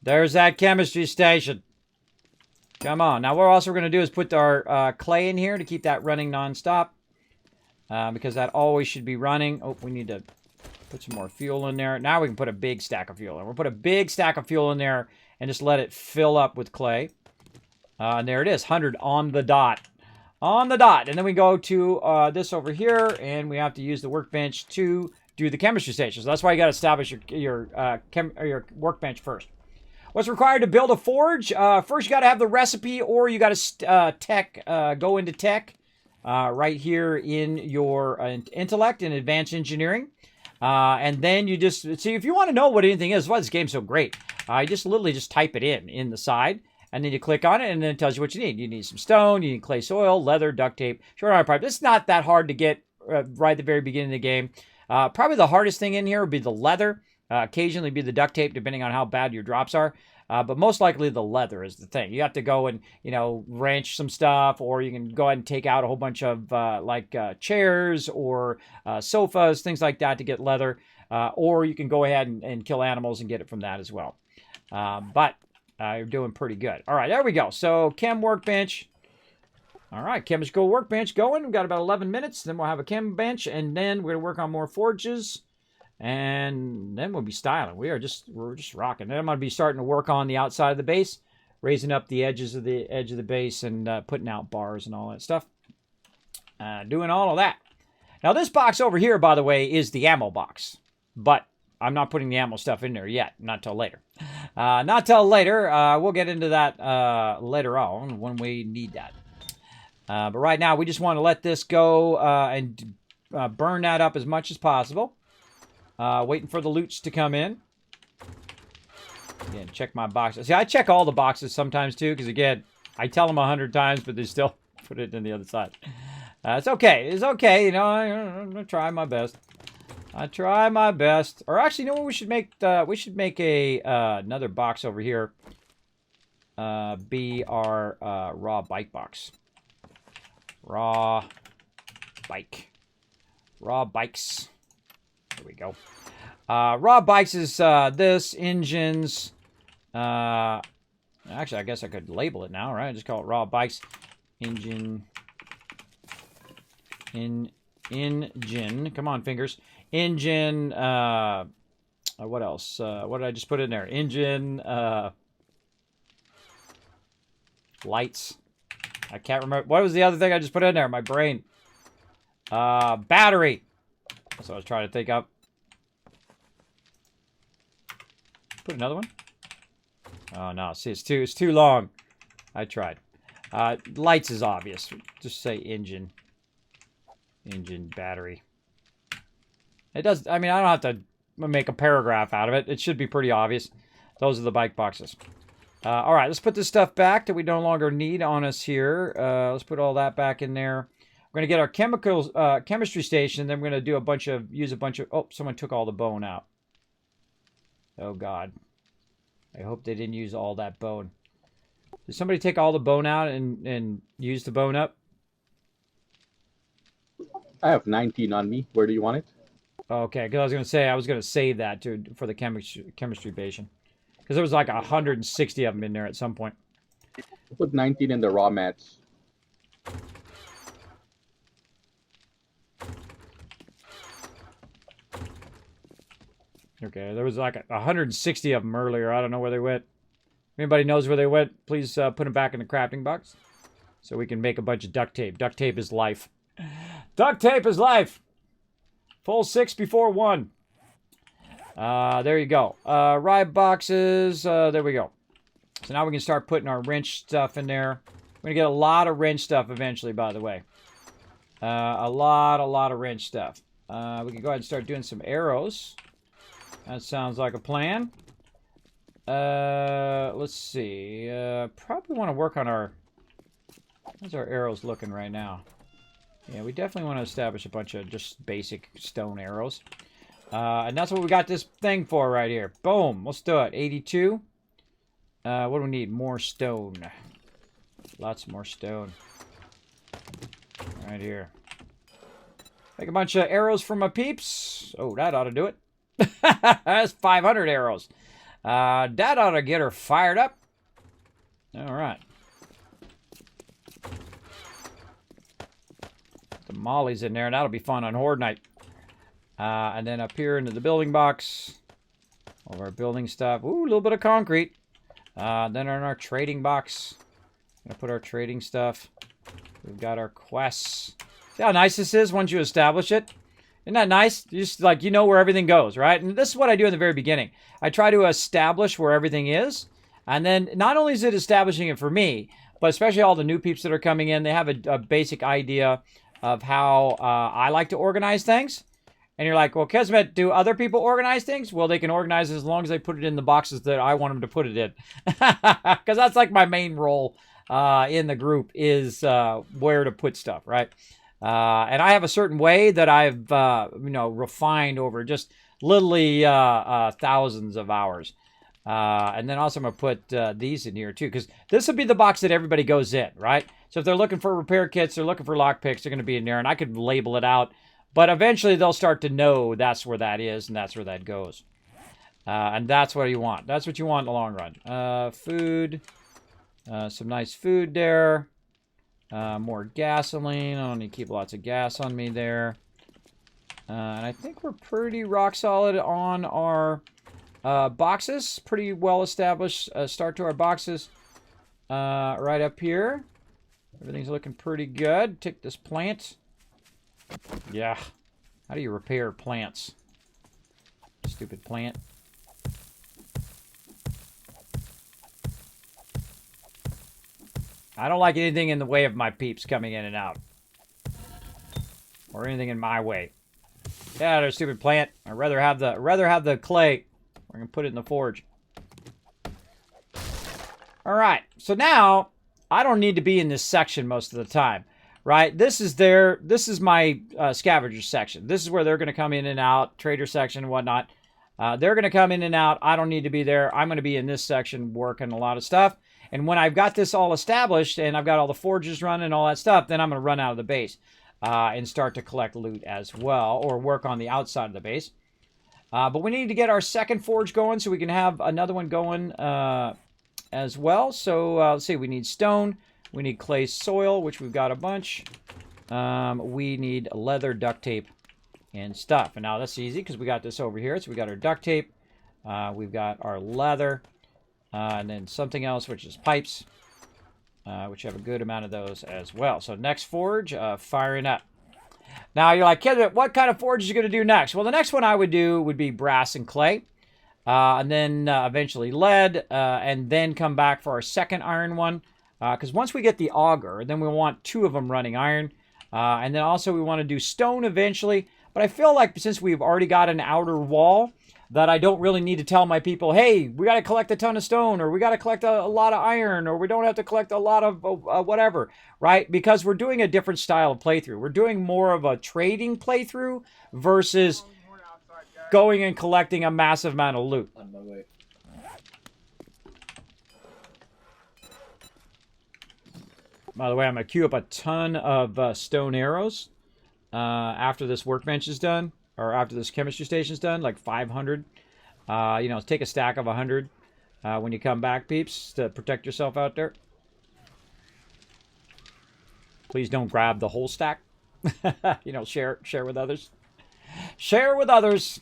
There's that chemistry station. Come on. Now, what also we're going to do is put our clay in here to keep that running nonstop. Because that always should be running. Oh, we need to put some more fuel in there. Now we can put a big stack of fuel in. We'll put a big stack of fuel in there and just let it fill up with clay. And there it is. 100 on the dot. On the dot. And then we go to this over here, and we have to use the workbench to do the chemistry station. So that's why you got to establish your workbench first. What's required to build a forge? First, you got to have the recipe, or you got to go into tech right here in your intellect and advanced engineering. And then you just see, if you want to know what anything is, why this game's so great. You just literally just type it in the side. And then you click on it, and then it tells you what you need. You need some stone, you need clay soil, leather, duct tape, short iron pipe. It's not that hard to get right at the very beginning of the game. Probably the hardest thing in here would be the leather. Occasionally be the duct tape, depending on how bad your drops are. But most likely the leather is the thing. You have to go and, you know, wrench some stuff, or you can go ahead and take out a whole bunch of chairs or sofas, things like that to get leather. Or you can go ahead and kill animals and get it from that as well. But you're doing pretty good. All right, there we go. So, chem workbench. All right, chemical workbench going. We've got about 11 minutes. Then we'll have a chem bench, and then we're going to work on more forges. And then we'll be styling. We're just rocking. Then I'm going to be starting to work on the outside of the base, raising up the edge of the base and putting out bars and all that stuff. Doing all of that. Now, this box over here, by the way, is the ammo box. But I'm not putting the ammo stuff in there yet. Not till later. Not till later. We'll get into that later on when we need that. But right now, we just want to let this go and burn that up as much as possible. Waiting for the loots to come in. Again, check my boxes. See, I check all the boxes sometimes too, because again, I tell them 100 times, but they still put it in the other side. It's okay. It's okay. You know, I'm gonna try my best. I try my best. Or actually, you know what? We should make a another box over here. Be our raw bike box. Raw bike. Raw bikes. There we go. Raw bikes is this engines. Actually, I guess I could label it now, right? Just call it raw bikes. Engine. Engine. Come on, fingers. Engine. What else? What did I just put in there? Engine. Lights. I can't remember. What was the other thing I just put in there? My brain. Battery. That's what I was trying to think of. Put another one. Oh no, see, it's too long. I tried. Lights is obvious. Just say engine. Engine, battery. It does. I mean, I don't have to make a paragraph out of it. It should be pretty obvious. Those are the bike boxes. All right, let's put this stuff back that we no longer need on us here. Let's put all that back in there. We're going to get our chemistry station. Then we're going to use a bunch of... Oh, someone took all the bone out. Oh, God. I hope they didn't use all that bone. Did somebody take all the bone out and use the bone up? I have 19 on me. Where do you want it? Okay, because I was going to save that for the chemistry station. Because there was like 160 of them in there at some point. Put 19 in the raw mats. Okay, there was like 160 of them earlier. I don't know where they went. If anybody knows where they went, please put them back in the crafting box. So we can make a bunch of duct tape. Duct tape is life. Duct tape is life! Full 6 before 1. There you go. Ride boxes. There we go. So now we can start putting our wrench stuff in there. We're going to get a lot of wrench stuff eventually, by the way. A lot of wrench stuff. We can go ahead and start doing some arrows. That sounds like a plan. Let's see. Probably want to work on our... How's our arrows looking right now? Yeah, we definitely want to establish a bunch of just basic stone arrows. And that's what we got this thing for right here. Boom. Let's do it. 82. What do we need? More stone. Lots more stone. Right here. Make a bunch of arrows for my peeps. Oh, that ought to do it. That's 500 arrows. That ought to get her fired up. All right. The mollies in there, and that'll be fun on Horde Night. And then up here into the building box, all of our building stuff. Ooh, a little bit of concrete. Then in our trading box, I'm gonna put our trading stuff. We've got our quests. See how nice this is once you establish it? Isn't that nice? You just like, you know where everything goes, right? And this is what I do in the very beginning. I try to establish where everything is. And then not only is it establishing it for me, but especially all the new peeps that are coming in, they have a basic idea of how I like to organize things. And you're like, well, Kismet, do other people organize things? Well, they can organize as long as they put it in the boxes that I want them to put it in. Because that's like my main role in the group is where to put stuff, right? And I have a certain way that I've, refined over just literally thousands of hours. And then also I'm going to put these in here too, because this will be the box that everybody goes in, right? So if they're looking for repair kits, they're looking for lockpicks, they're going to be in there, and I could label it out. But eventually they'll start to know that's where that is and that's where that goes. And that's what you want. That's what you want in the long run. Food. Some nice food there. More gasoline. I don't need to keep lots of gas on me there. And I think we're pretty rock solid on our boxes. Pretty well established start to our boxes. Right up here. Everything's looking pretty good. Take this plant. Yeah. How do you repair plants? Stupid plant. I don't like anything in the way of my peeps coming in and out. or anything in my way. Yeah, there's a stupid plant. I'd rather have the clay. We're gonna put it in the forge. All right. So now I don't need to be in this section most of the time, right? This is my scavenger section. This is where they're gonna come in and out, trader section and whatnot. They're gonna come in and out. I don't need to be there. I'm gonna be in this section working a lot of stuff. And when I've got this all established and I've got all the forges running and all that stuff, then I'm gonna run out of the base. And start to collect loot as well, or work on the outside of the base. But we need to get our second forge going so we can have another one going as well. So let's see, we need stone, we need clay soil, which we've got a bunch. We need leather, duct tape, and stuff. And now that's easy because we got this over here. So we got our duct tape, we've got our leather, and then something else, which is pipes. Which have a good amount of those as well. So next forge, firing up. Now you're like, Kismet, what kind of forge are you going to do next? Well, the next one I would do would be brass and clay. And then eventually lead. And then come back for our second iron one. Because once we get the auger, then we want 2 of them running iron. And then also we want to do stone eventually. But I feel like since we've already got an outer wall, that I don't really need to tell my people, hey, we got to collect a ton of stone, or we got to collect a lot of iron, or we don't have to collect a lot of whatever, right? Because we're doing a different style of playthrough. We're doing more of a trading playthrough versus going and collecting a massive amount of loot. On my way. By the way, I'm going to queue up a ton of stone arrows after this workbench is done. Or after this chemistry station's done, like 500. You know, take a stack of 100 when you come back, peeps, to protect yourself out there. Please don't grab the whole stack. You know, share with others. Share with others.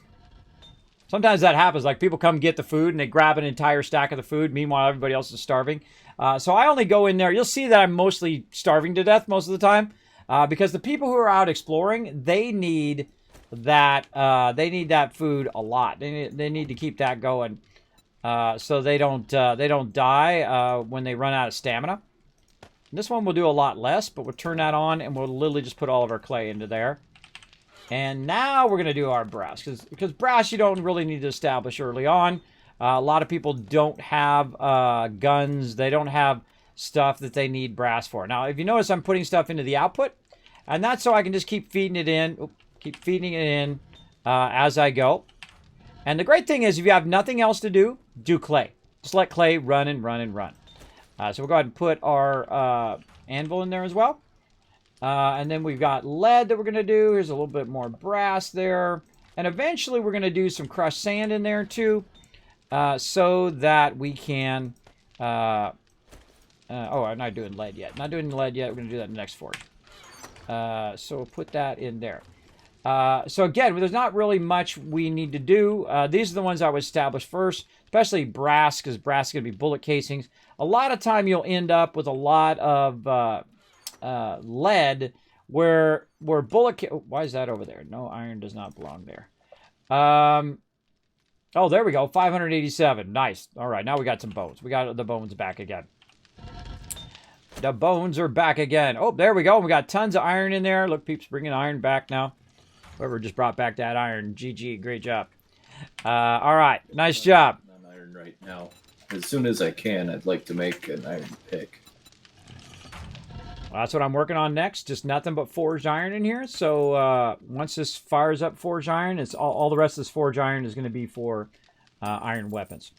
Sometimes that happens. Like, people come get the food, and they grab an entire stack of the food. Meanwhile, everybody else is starving. So I only go in there. You'll see that I'm mostly starving to death most of the time. Because the people who are out exploring, they need that food a lot. They need to keep that going so they don't die when they run out of stamina. This one will do a lot less, but we'll turn that on and we'll literally just put all of our clay into there. And now we're going to do our brass because brass you don't really need to establish early on. A lot of people don't have guns. They don't have stuff that they need brass for. Now, if you notice, I'm putting stuff into the output, and that's so I can just keep feeding it in. Oops. Keep feeding it in as I go. And the great thing is, if you have nothing else to do, do clay. Just let clay run and run and run. So we'll go ahead and put our anvil in there as well. And then we've got lead that we're going to do. Here's a little bit more brass there. And eventually we're going to do some crushed sand in there too. So that we can... oh, I'm not doing lead yet. Not doing lead yet. We're going to do that in the next forge. So we'll put that in there. So again, there's not really much we need to do. These are the ones I would establish first, especially brass, because brass is going to be bullet casings. A lot of time you'll end up with a lot of lead where bullet... Why is that over there? No, iron does not belong there. Oh, there we go. 587. Nice. All right, now we got some bones. We got the bones back again. The bones are back again. Oh, there we go. We got tons of iron in there. Look, peeps, bringing iron back now. Whoever just brought back that iron. GG. Great job. All right. Nice job. On iron right now. As soon as I can, I'd like to make an iron pick. Well, that's what I'm working on next. Just nothing but forged iron in here. So once this fires up forged iron, it's all the rest of this forged iron is going to be for iron weapons.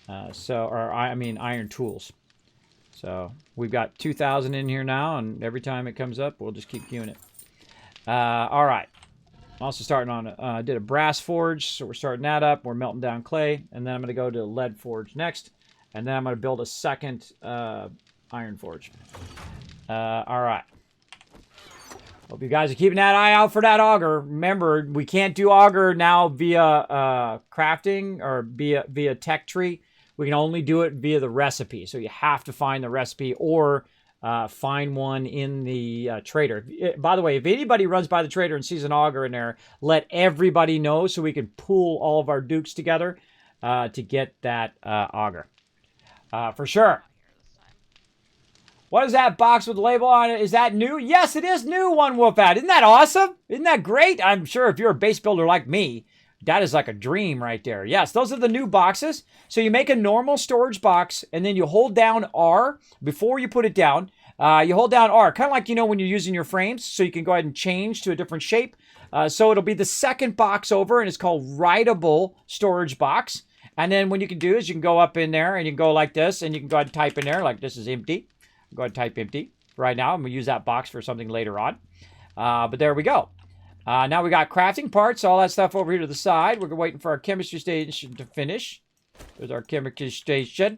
I mean iron tools. So we've got 2,000 in here now, and every time it comes up, we'll just keep queuing it. All right. I'm also starting on, did a brass forge, so we're starting that up. We're melting down clay, and then I'm going to go to lead forge next, and then I'm going to build a second iron forge. All right. Hope you guys are keeping that eye out for that auger. Remember, we can't do auger now via crafting or via tech tree. We can only do it via the recipe. So you have to find the recipe or find one in the trader. By the way, if anybody runs by the trader and sees an auger in there, let everybody know so we can pool all of our dukes together to get that auger. For sure. What is that box with the label on it? Is that new? Yes, it is new, One Wolf Ad. Isn't that awesome? Isn't that great? I'm sure if you're a base builder like me, that is like a dream right there. Yes, those are the new boxes. So you make a normal storage box, and then you hold down R before you put it down. You hold down R, kind of like, when you're using your frames, so you can go ahead and change to a different shape. So it'll be the second box over, and it's called Writable Storage Box. And then what you can do is you can go up in there, and you can go like this, and you can go ahead and type in there, like this is empty. Go ahead and type empty. Right now, I'm going to use that box for something later on. But there we go. Now we got crafting parts, all that stuff over here to the side. We're waiting for our chemistry station to finish. There's our chemistry station.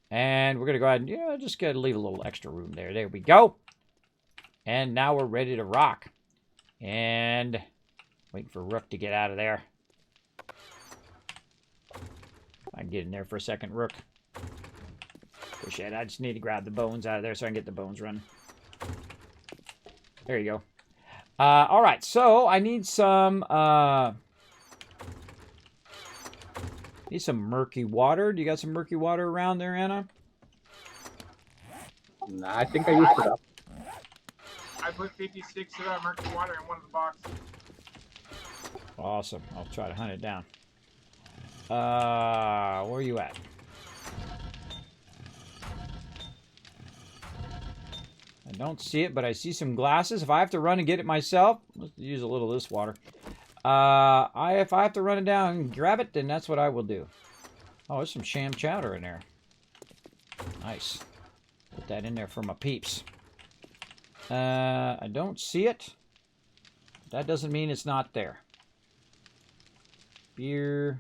And we're going to go ahead and, just got to leave a little extra room there. There we go. And now we're ready to rock. And waiting for Rook to get out of there. I can get in there for a second, Rook. Push it. I just need to grab the bones out of there so I can get the bones running. There you go. All right, so I need some murky water. Do you got some murky water around there, Anna? Nah, I think I used it up. I put 56 of that murky water in one of the boxes. Awesome. I'll try to hunt it down. Where are you at? I don't see it, but I see some glasses. If I have to run and get it myself, let's use a little of this water. If I have to run it down and grab it, then that's what I will do. Oh, there's some sham chowder in there. Nice. Put that in there for my peeps. I don't see it. That doesn't mean it's not there. Beer.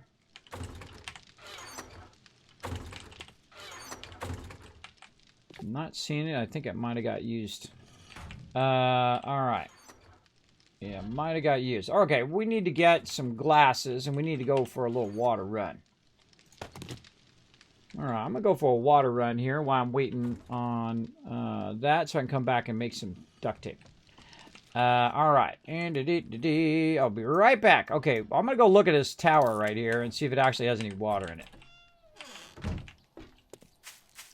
I'm not seeing it. I think it might have got used. Alright. Yeah, might have got used. Okay, we need to get some glasses, and we need to go for a little water run. Alright, I'm going to go for a water run here while I'm waiting on that, so I can come back and make some duct tape. Alright, and I'll be right back. Okay, I'm going to go look at this tower right here and see if it actually has any water in it.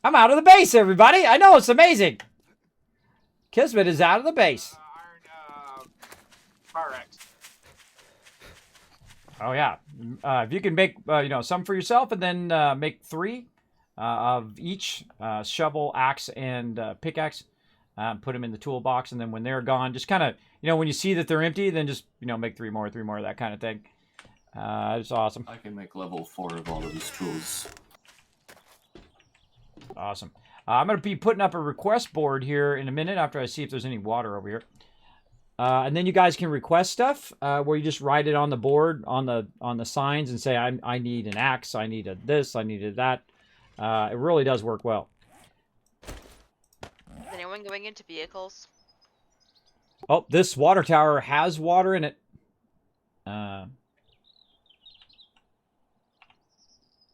I'm out of the base, everybody. I know, it's amazing. Kismet is out of the base. Iron Power X. Oh, yeah. If you can make, some for yourself and then make 3 of each shovel, axe, and pickaxe, put them in the toolbox, and then when they're gone, just kind of, when you see that they're empty, then just, make 3 more, that kind of thing. It's awesome. I can make level 4 of all of these tools. Awesome. I'm going to be putting up a request board here in a minute after I see if there's any water over here. And then you guys can request stuff where you just write it on the board, on the signs, and say, I need an axe, I need this, I needed that. It really does work well. Is anyone going into vehicles? Oh, this water tower has water in it. I'm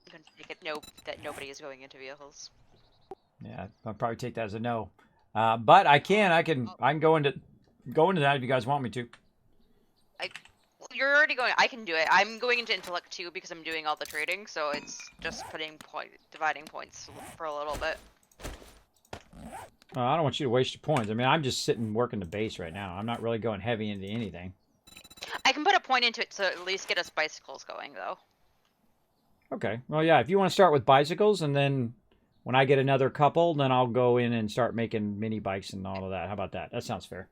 going to take it that nobody is going into vehicles. Yeah, I'll probably take that as a no. But I can go into that if you guys want me to. You're already going. I can do it. I'm going into intellect 2 because I'm doing all the trading, so it's just dividing points for a little bit. I don't want you to waste your points. I mean, I'm just sitting working the base right now. I'm not really going heavy into anything. I can put a point into it to at least get us bicycles going, though. Okay. Well, yeah, if you want to start with bicycles, and then when I get another couple, then I'll go in and start making mini bikes and all of that. How about that? That sounds fair.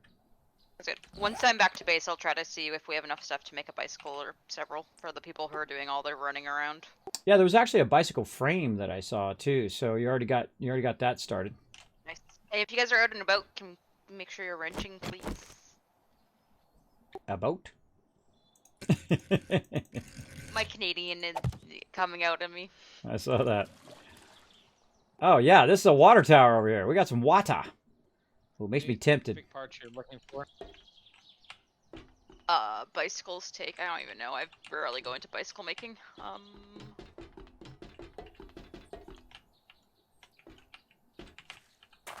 That's good. Once I'm back to base, I'll try to see if we have enough stuff to make a bicycle or several for the people who are doing all their running around. Yeah, there was actually a bicycle frame that I saw too, so you already got that started. Nice. Hey, if you guys are out and about, can you make sure you're wrenching, please? A boat? My Canadian is coming out at me. I saw that. Oh yeah, this is a water tower over here. We got some water. Well, it makes me tempted. Big parts you're looking for. Bicycles take. I don't even know. I rarely go into bicycle making.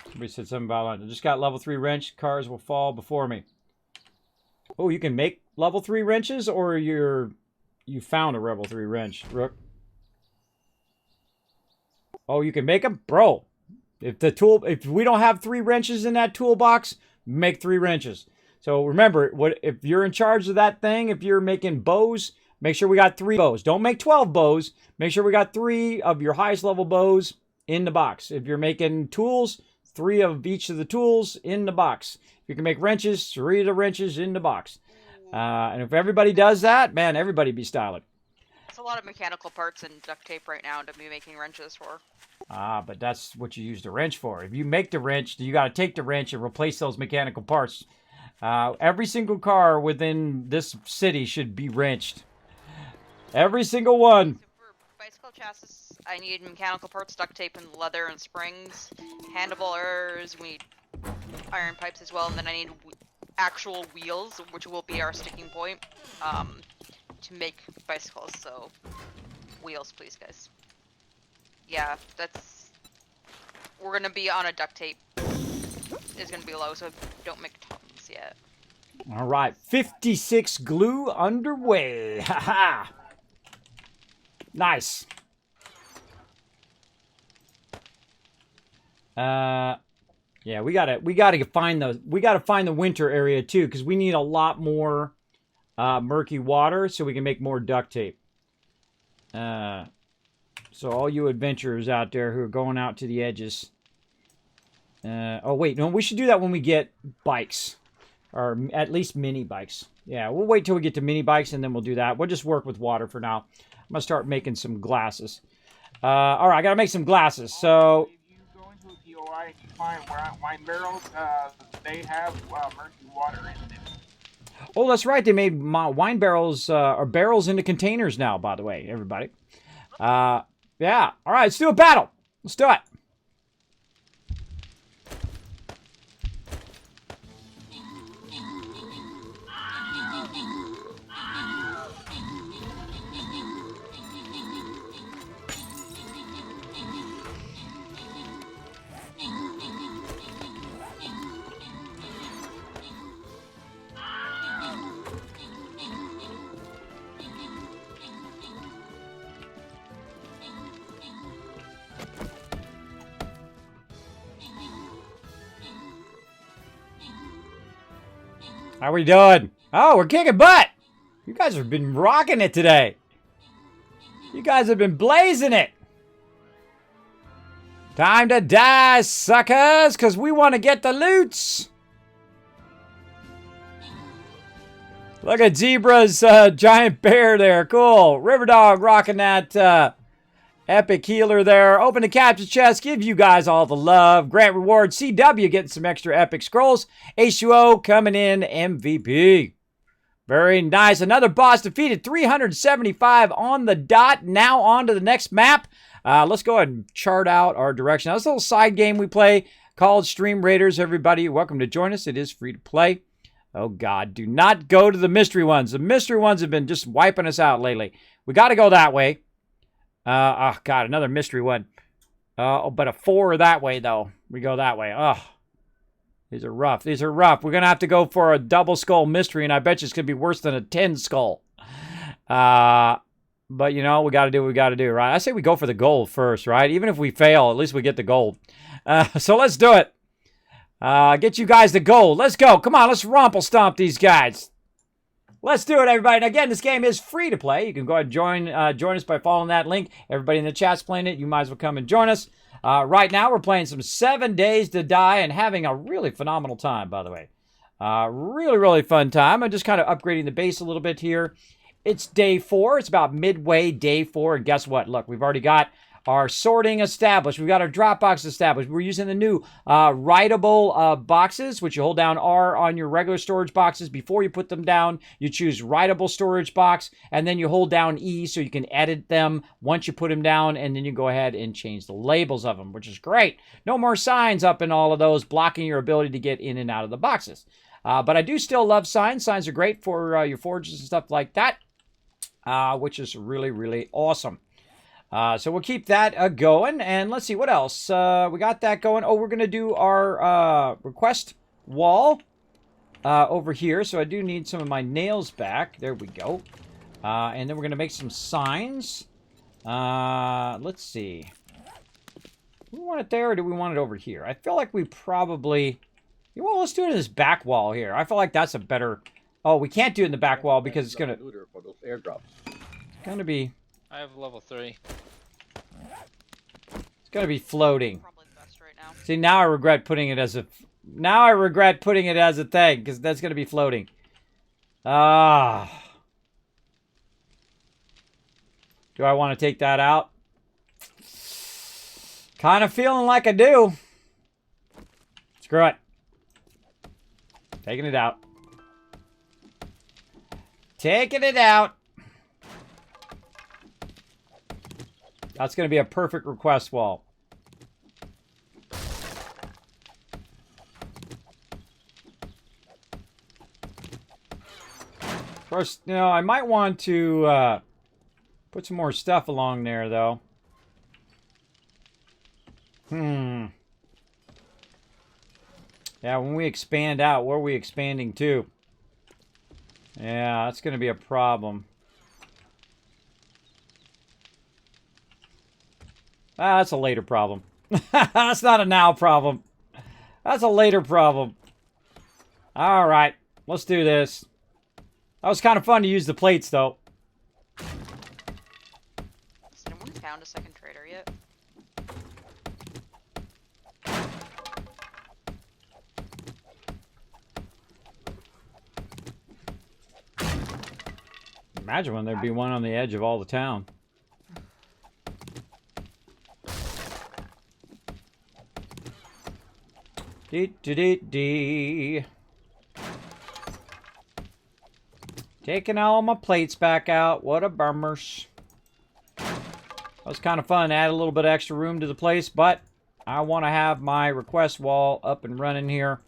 Somebody said something about I just got level 3 wrench. Cars will fall before me. Oh, you can make level 3 wrenches, or you found a level 3 wrench, Rook? Oh, you can make them, bro. If we don't have 3 wrenches in that toolbox, make 3 wrenches. So remember, if you're in charge of that thing, if you're making bows, make sure we got 3 bows. Don't make 12 bows. Make sure we got 3 of your highest level bows in the box. If you're making tools, 3 of each of the tools in the box. If you can make wrenches, 3 of the wrenches in the box. And if everybody does that, man, everybody be styling. It's a lot of mechanical parts and duct tape right now to be making wrenches for. But that's what you use the wrench for. If you make the wrench, you got to take the wrench and replace those mechanical parts. Every single car within this city should be wrenched. Every single one. So for bicycle chassis, I need mechanical parts, duct tape, and leather and springs. Handlebars, we need iron pipes as well, and then I need actual wheels, which will be our sticking point, to make bicycles. So, wheels, please, guys. Yeah, we're gonna be on a duct tape. Is gonna be low, so don't make tons yet. All right, 56 glue underway. Haha. Nice. Yeah, we gotta find the winter area too, because we need a lot more murky water so we can make more duct tape. So all you adventurers out there who are going out to the edges. Oh wait, no, we should do that when we get bikes, or at least mini bikes. Yeah, we'll wait till we get to mini bikes and then we'll do that. We'll just work with water for now. I'm gonna start making some glasses. All right, I gotta make some glasses. So. If you go into a POI and you find wine barrels, they have murky water in them. Oh, that's right. They made wine barrels or barrels into containers now. By the way, everybody. Yeah. All right, let's do a battle. Let's do it. How we doing? Oh, we're kicking butt. You guys have been rocking it today. You guys have been blazing it. Time to die, suckers, because we want to get the loots. Look at Zebra's giant bear there. Cool. River Dog rocking that epic healer there. Open the capture chest. Give you guys all the love. Grant reward. CW getting some extra epic scrolls. H2O coming in MVP. Very nice. Another boss defeated. 375 on the dot. Now on to the next map. Let's go ahead and chart out our direction. Now, this little side game we play called Stream Raiders. Everybody, you're welcome to join us. It is free to play. Oh, God. Do not go to the mystery ones. The mystery ones have been just wiping us out lately. We got to go that way. Oh, God, another mystery one. But a 4 that way, though. We go that way. Oh, these are rough. These are rough. We're going to have to go for a double skull mystery, and I bet you it's going to be worse than a 10 skull. But, you know, we got to do what we got to do, right? I say we go for the gold first, right? Even if we fail, at least we get the gold. So let's do it. Get you guys the gold. Let's go. Come on, let's rumple stomp these guys. Let's do it, everybody. And again, this game is free to play. You can go ahead and join us by following that link. Everybody in the chat's playing it. You might as well come and join us. Right now, we're playing some 7 Days to Die and having a really phenomenal time, by the way. Really, really fun time. I'm just kind of upgrading the base a little bit here. It's day 4. It's about midway day 4. And guess what? Look, we've already got our sorting established. We've got our drop box established. We're using the new writable boxes, which you hold down R on your regular storage boxes. Before you put them down, you choose writable storage box, and then you hold down E so you can edit them once you put them down, and then you go ahead and change the labels of them, which is great. No more signs up in all of those, blocking your ability to get in and out of the boxes. But I do still love signs. Signs are great for your forges and stuff like that, which is really, really awesome. So we'll keep that going, and let's see, what else? We got that going. Oh, we're going to do our request wall over here, so I do need some of my nails back. There we go. And then we're going to make some signs. Let's see. Do we want it there or do we want it over here? I feel like we probably... Well, let's do it in this back wall here. I feel like that's a better... Oh, we can't do it in the back wall because it's going to... For those airdrops. It's going to be... I have level 3. It's going to be floating. Probably the best right now. See, now I regret putting it as a... Now I regret putting it as a thing because that's going to be floating. Ah. Do I want to take that out? Kind of feeling like I do. Screw it. Taking it out. Taking it out. That's going to be a perfect request wall. Of course, you know, I might want to put some more stuff along there, though. Yeah, when we expand out, where are we expanding to? Yeah, that's going to be a problem. Ah, that's a later problem. That's not a now problem. That's a later problem. All right, let's do this. That was kind of fun to use the plates, though. Has anyone found a second trader yet? Imagine when there'd be one on the edge of all the town. Dee. Taking all my plates back out. What a bummers. That was kind of fun. Add a little bit of extra room to the place, but I want to have my request wall up and running here.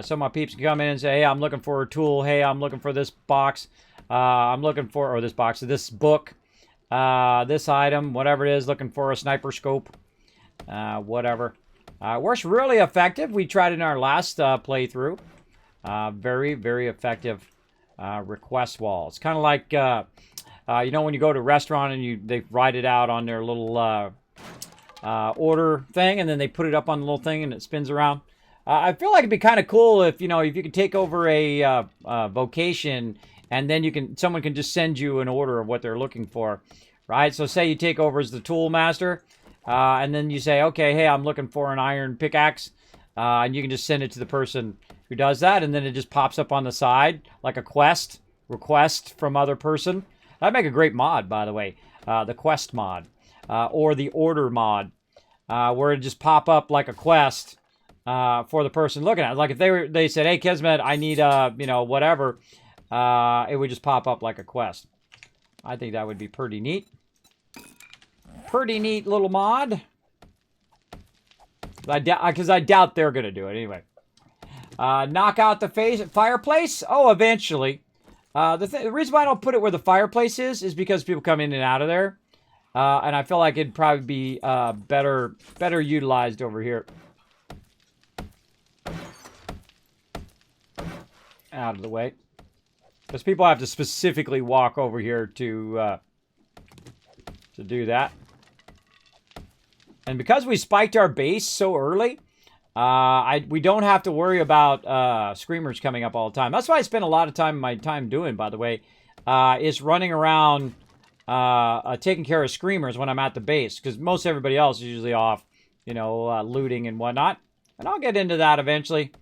So my peeps can come in and say, hey, I'm looking for a tool. Hey, I'm looking for this box. I'm looking for, or this box, this book, this item, whatever it is, looking for a sniper scope, whatever. Works really effective. We tried it in our last playthrough. Very, very effective request wall. It's kind of like, you know, when you go to a restaurant and they write it out on their little order thing, and then they put it up on the little thing and it spins around. I feel like it'd be kind of cool if, you know, if you could take over a vocation and then someone can just send you an order of what they're looking for, right? So say you take over as the tool master, and then you say, okay, hey, I'm looking for an iron pickaxe, and you can just send it to the person who does that, and then it just pops up on the side like a request from other person. That'd make a great mod, by the way, the quest mod, or the order mod, where it just pop up like a quest for the person looking at it. Like if they said, hey, Kismet, I need, you know, whatever, it would just pop up like a quest. I think that would be pretty neat. Pretty neat little mod. Because I doubt they're going to do it anyway. Knock out the fireplace? Oh, eventually. The reason why I don't put it where the fireplace is because people come in and out of there. And I feel like it'd probably be better utilized over here. Out of the way. Because people have to specifically walk over here to do that. And because we spiked our base so early, we don't have to worry about screamers coming up all the time. That's why I spend a lot of my time doing, by the way, is running around taking care of screamers when I'm at the base. Because most everybody else is usually off, you know, looting and whatnot. And I'll get into that eventually.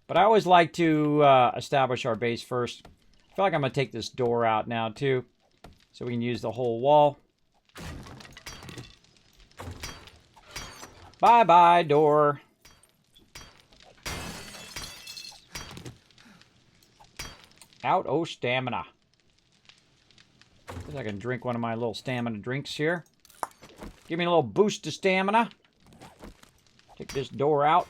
But I always like to establish our base first. I feel like I'm going to take this door out now, too. So we can use the whole wall. Bye-bye, door. Out, oh, stamina. Guess I can drink one of my little stamina drinks here. Give me a little boost to stamina. Take this door out.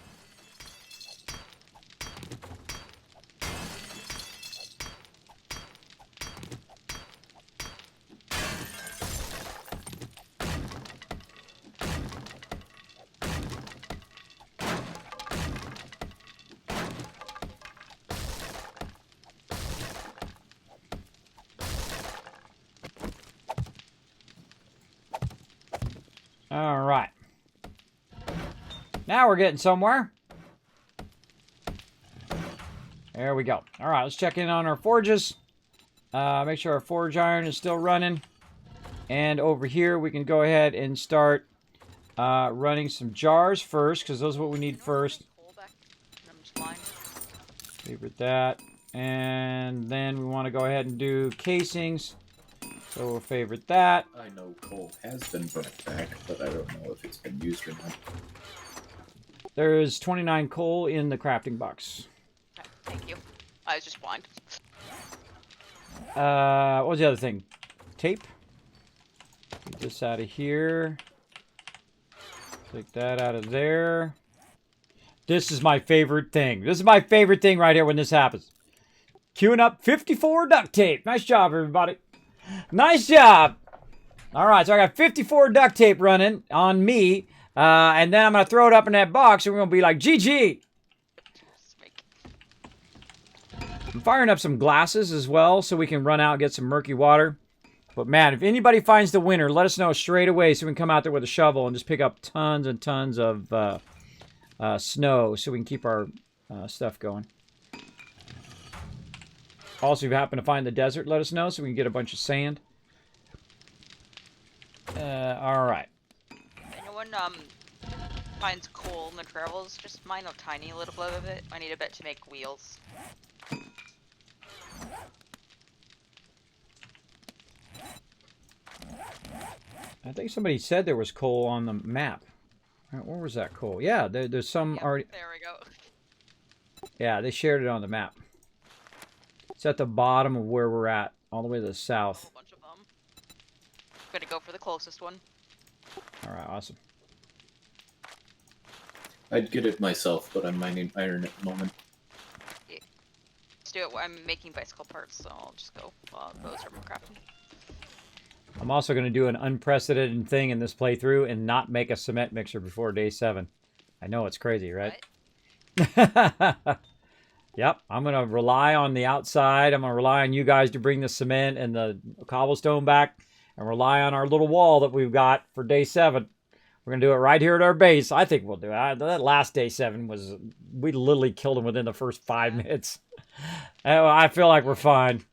All right. Now we're getting somewhere. There we go. All right, let's check in on our forges. Make sure our forge iron is still running. And over here, we can go ahead and start running some jars first, because those are what we need first. Favorite that. And then we want to go ahead and do casings. So we'll favorite that. I know coal has been brought back, but I don't know if it's been used or not. There's 29 coal in the crafting box. Okay, thank you. I was just blind. What was the other thing? Tape. Get this out of here. Take that out of there. This is my favorite thing. This is my favorite thing right here when this happens. Queuing up 54 duct tape. Nice job, everybody. Nice job. All right, so I got 54 duct tape running on me. And then I'm going to throw it up in that box, and we're going to be like, GG. I'm firing up some glasses as well, so we can run out and get some murky water. But man, if anybody finds the winner, let us know straight away so we can come out there with a shovel and just pick up tons and tons of snow so we can keep our stuff going. Also, if you happen to find the desert, let us know so we can get a bunch of sand. All right. Anyone finds coal in the travels, just mine a tiny little bit of it. I need a bit to make wheels. I think somebody said there was coal on the map. Where was that coal? Yeah, there's some Yep, already. there we go. Yeah, they shared it on the map. It's at the bottom of where we're at, all the way to the A south. whole bunch of them. I'm gonna go for the closest one. All right, awesome. I'd get it myself, but I'm mining iron at the moment. Let's do it. I'm making bicycle parts, so I'll just go while those are crafting. I'm also going to do an unprecedented thing in this playthrough and not make a cement mixer before day 7. I know it's crazy, right? Yep, I'm going to rely on the outside. I'm going to rely on you guys to bring the cement and the cobblestone back and rely on our little wall that we've got for day 7. We're going to do it right here at our base. I think we'll do it. That last day 7 was, we literally killed them within the first 5 minutes. I feel like we're fine.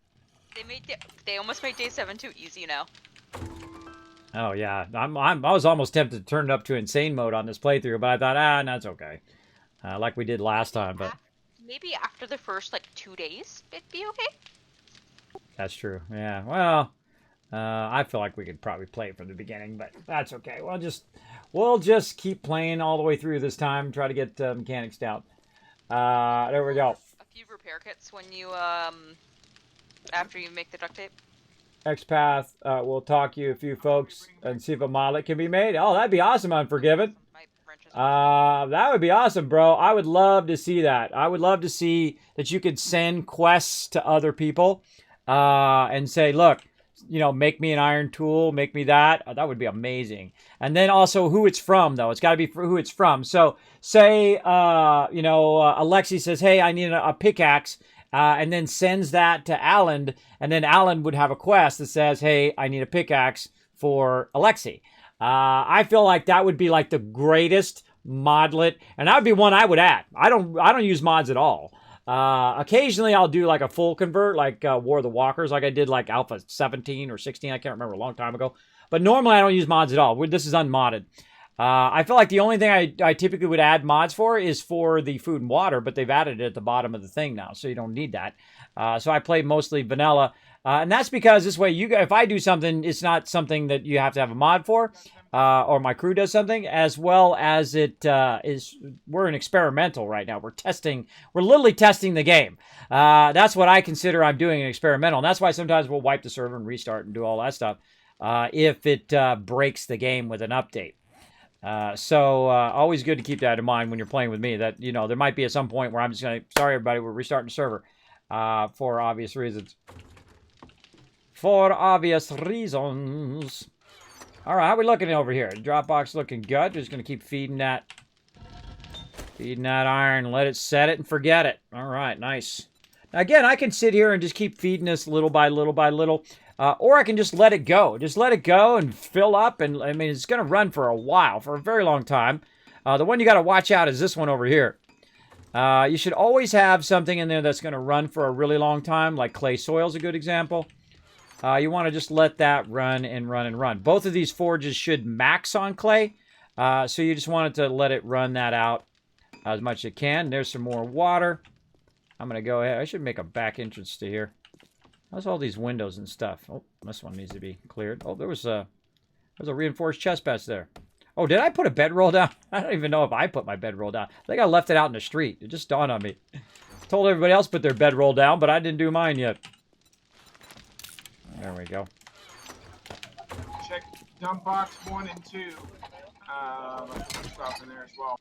They almost made day 7 too easy now. Oh yeah, I was almost tempted to turn it up to insane mode on this playthrough, but I thought, that's okay, like we did last time. But maybe after the first like 2 days, it'd be okay. that's true. Yeah. Well, I feel like we could probably play it from the beginning, but that's okay. We'll just keep playing all the way through this time. Try to get mechanics down. There we go. A few repair kits when you after you make the duct tape. XPath, we'll talk to you a few folks and see if a modlet can be made. Oh, that'd be awesome, Unforgiven. That would be awesome, bro. I would love to see that. I would love to see that you could send quests to other people and say, look, make me an iron tool, make me that. That would be amazing. And then also who it's from, though. It's got to be for who it's from. So say, Alexi says, hey, I need a pickaxe. And then sends that to Alan, and then Alan would have a quest that says, hey, I need a pickaxe for Alexi. I feel like that would be like the greatest modlet, and that would be one I would add. I don't use mods at all. Occasionally I'll do like a full convert, like War of the Walkers, like I did like Alpha 17 or 16, I can't remember, a long time ago. But normally I don't use mods at all. This is unmodded. I feel like the only thing I typically would add mods for is for the food and water, but they've added it at the bottom of the thing now, so you don't need that. So I play mostly vanilla, and that's because this way, if I do something, it's not something that you have to have a mod for, or my crew does something, as well as we're in experimental right now. We're literally testing the game. That's what I consider I'm doing an experimental, and that's why sometimes we'll wipe the server and restart and do all that stuff if it breaks the game with an update. So always good to keep that in mind when you're playing with me, that there might be at some point where I'm just going to, sorry everybody, we're restarting the server for obvious reasons. All right, how are we looking over here? The Dropbox looking good. Just going to keep feeding that iron, let it set it and forget it. All right, nice. Now again, I can sit here and just keep feeding this little by little by little. Or I can just let it go. Just let it go and fill up. And I mean, it's going to run for a while, for a very long time. The one you got to watch out is this one over here. You should always have something in there that's going to run for a really long time, like clay soil is a good example. You want to just let that run and run and run. Both of these forges should max on clay, so you just wanted to let it run that out as much as you can. There's some more water. I'm going to go ahead. I should make a back entrance to here. How's all these windows and stuff? Oh, this one needs to be cleared. Oh, there's a reinforced chest patch there. Oh, did I put a bedroll down? I don't even know if I put my bedroll down. I think I left it out in the street. It just dawned on me. Told everybody else to put their bedroll down, but I didn't do mine yet. There we go. Check dump box 1 and 2. Let's put stuff in there as well.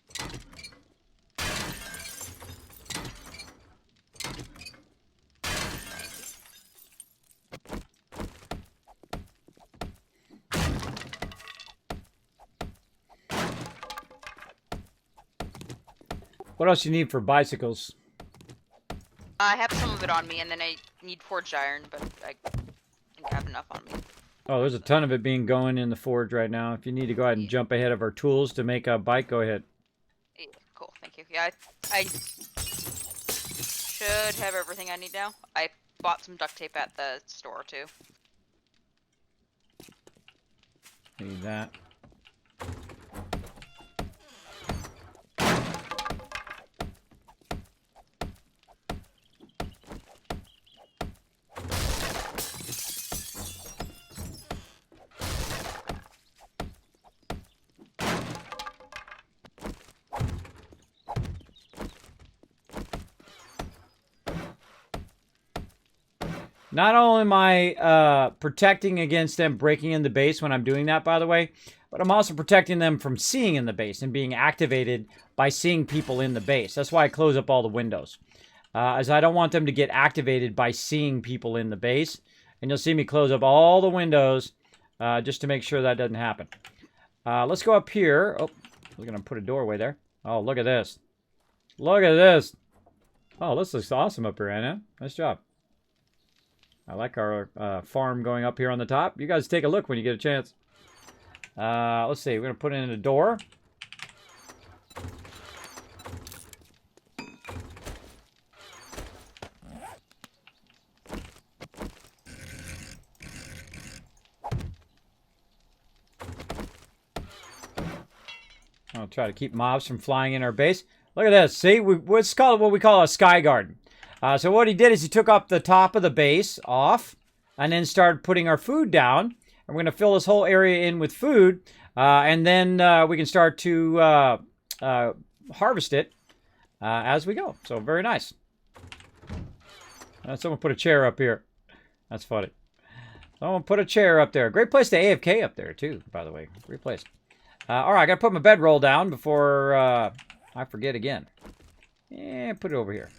What else you need for bicycles? I have some of it on me, and then I need forged iron, but I think I have enough on me. Oh, there's a ton of it being going in the forge right now. If you need to go ahead and jump ahead of our tools to make a bike, go ahead. Yeah, cool, thank you. Yeah, I should have everything I need now. I bought some duct tape at the store, too. Need that. Not only am I protecting against them breaking in the base when I'm doing that, by the way, but I'm also protecting them from seeing in the base and being activated by seeing people in the base. That's why I close up all the windows, as I don't want them to get activated by seeing people in the base. And you'll see me close up all the windows just to make sure that doesn't happen. Let's go up here. Oh, we're going to put a doorway there. Oh, look at this. Look at this. Oh, this looks awesome up here, Anna. Nice job. I like our farm going up here on the top. You guys take a look when you get a chance. Let's see. We're going to put in a door. I'll try to keep mobs from flying in our base. Look at this. See? It's called what we call a sky garden. So what he did is he took up the top of the base off and then started putting our food down. And we're going to fill this whole area in with food. And then we can start to harvest it as we go. So very nice. Someone put a chair up here. That's funny. Someone put a chair up there. Great place to AFK up there too, by the way. Great place. All right, I got to put my bedroll down before I forget again. Yeah, put it over here.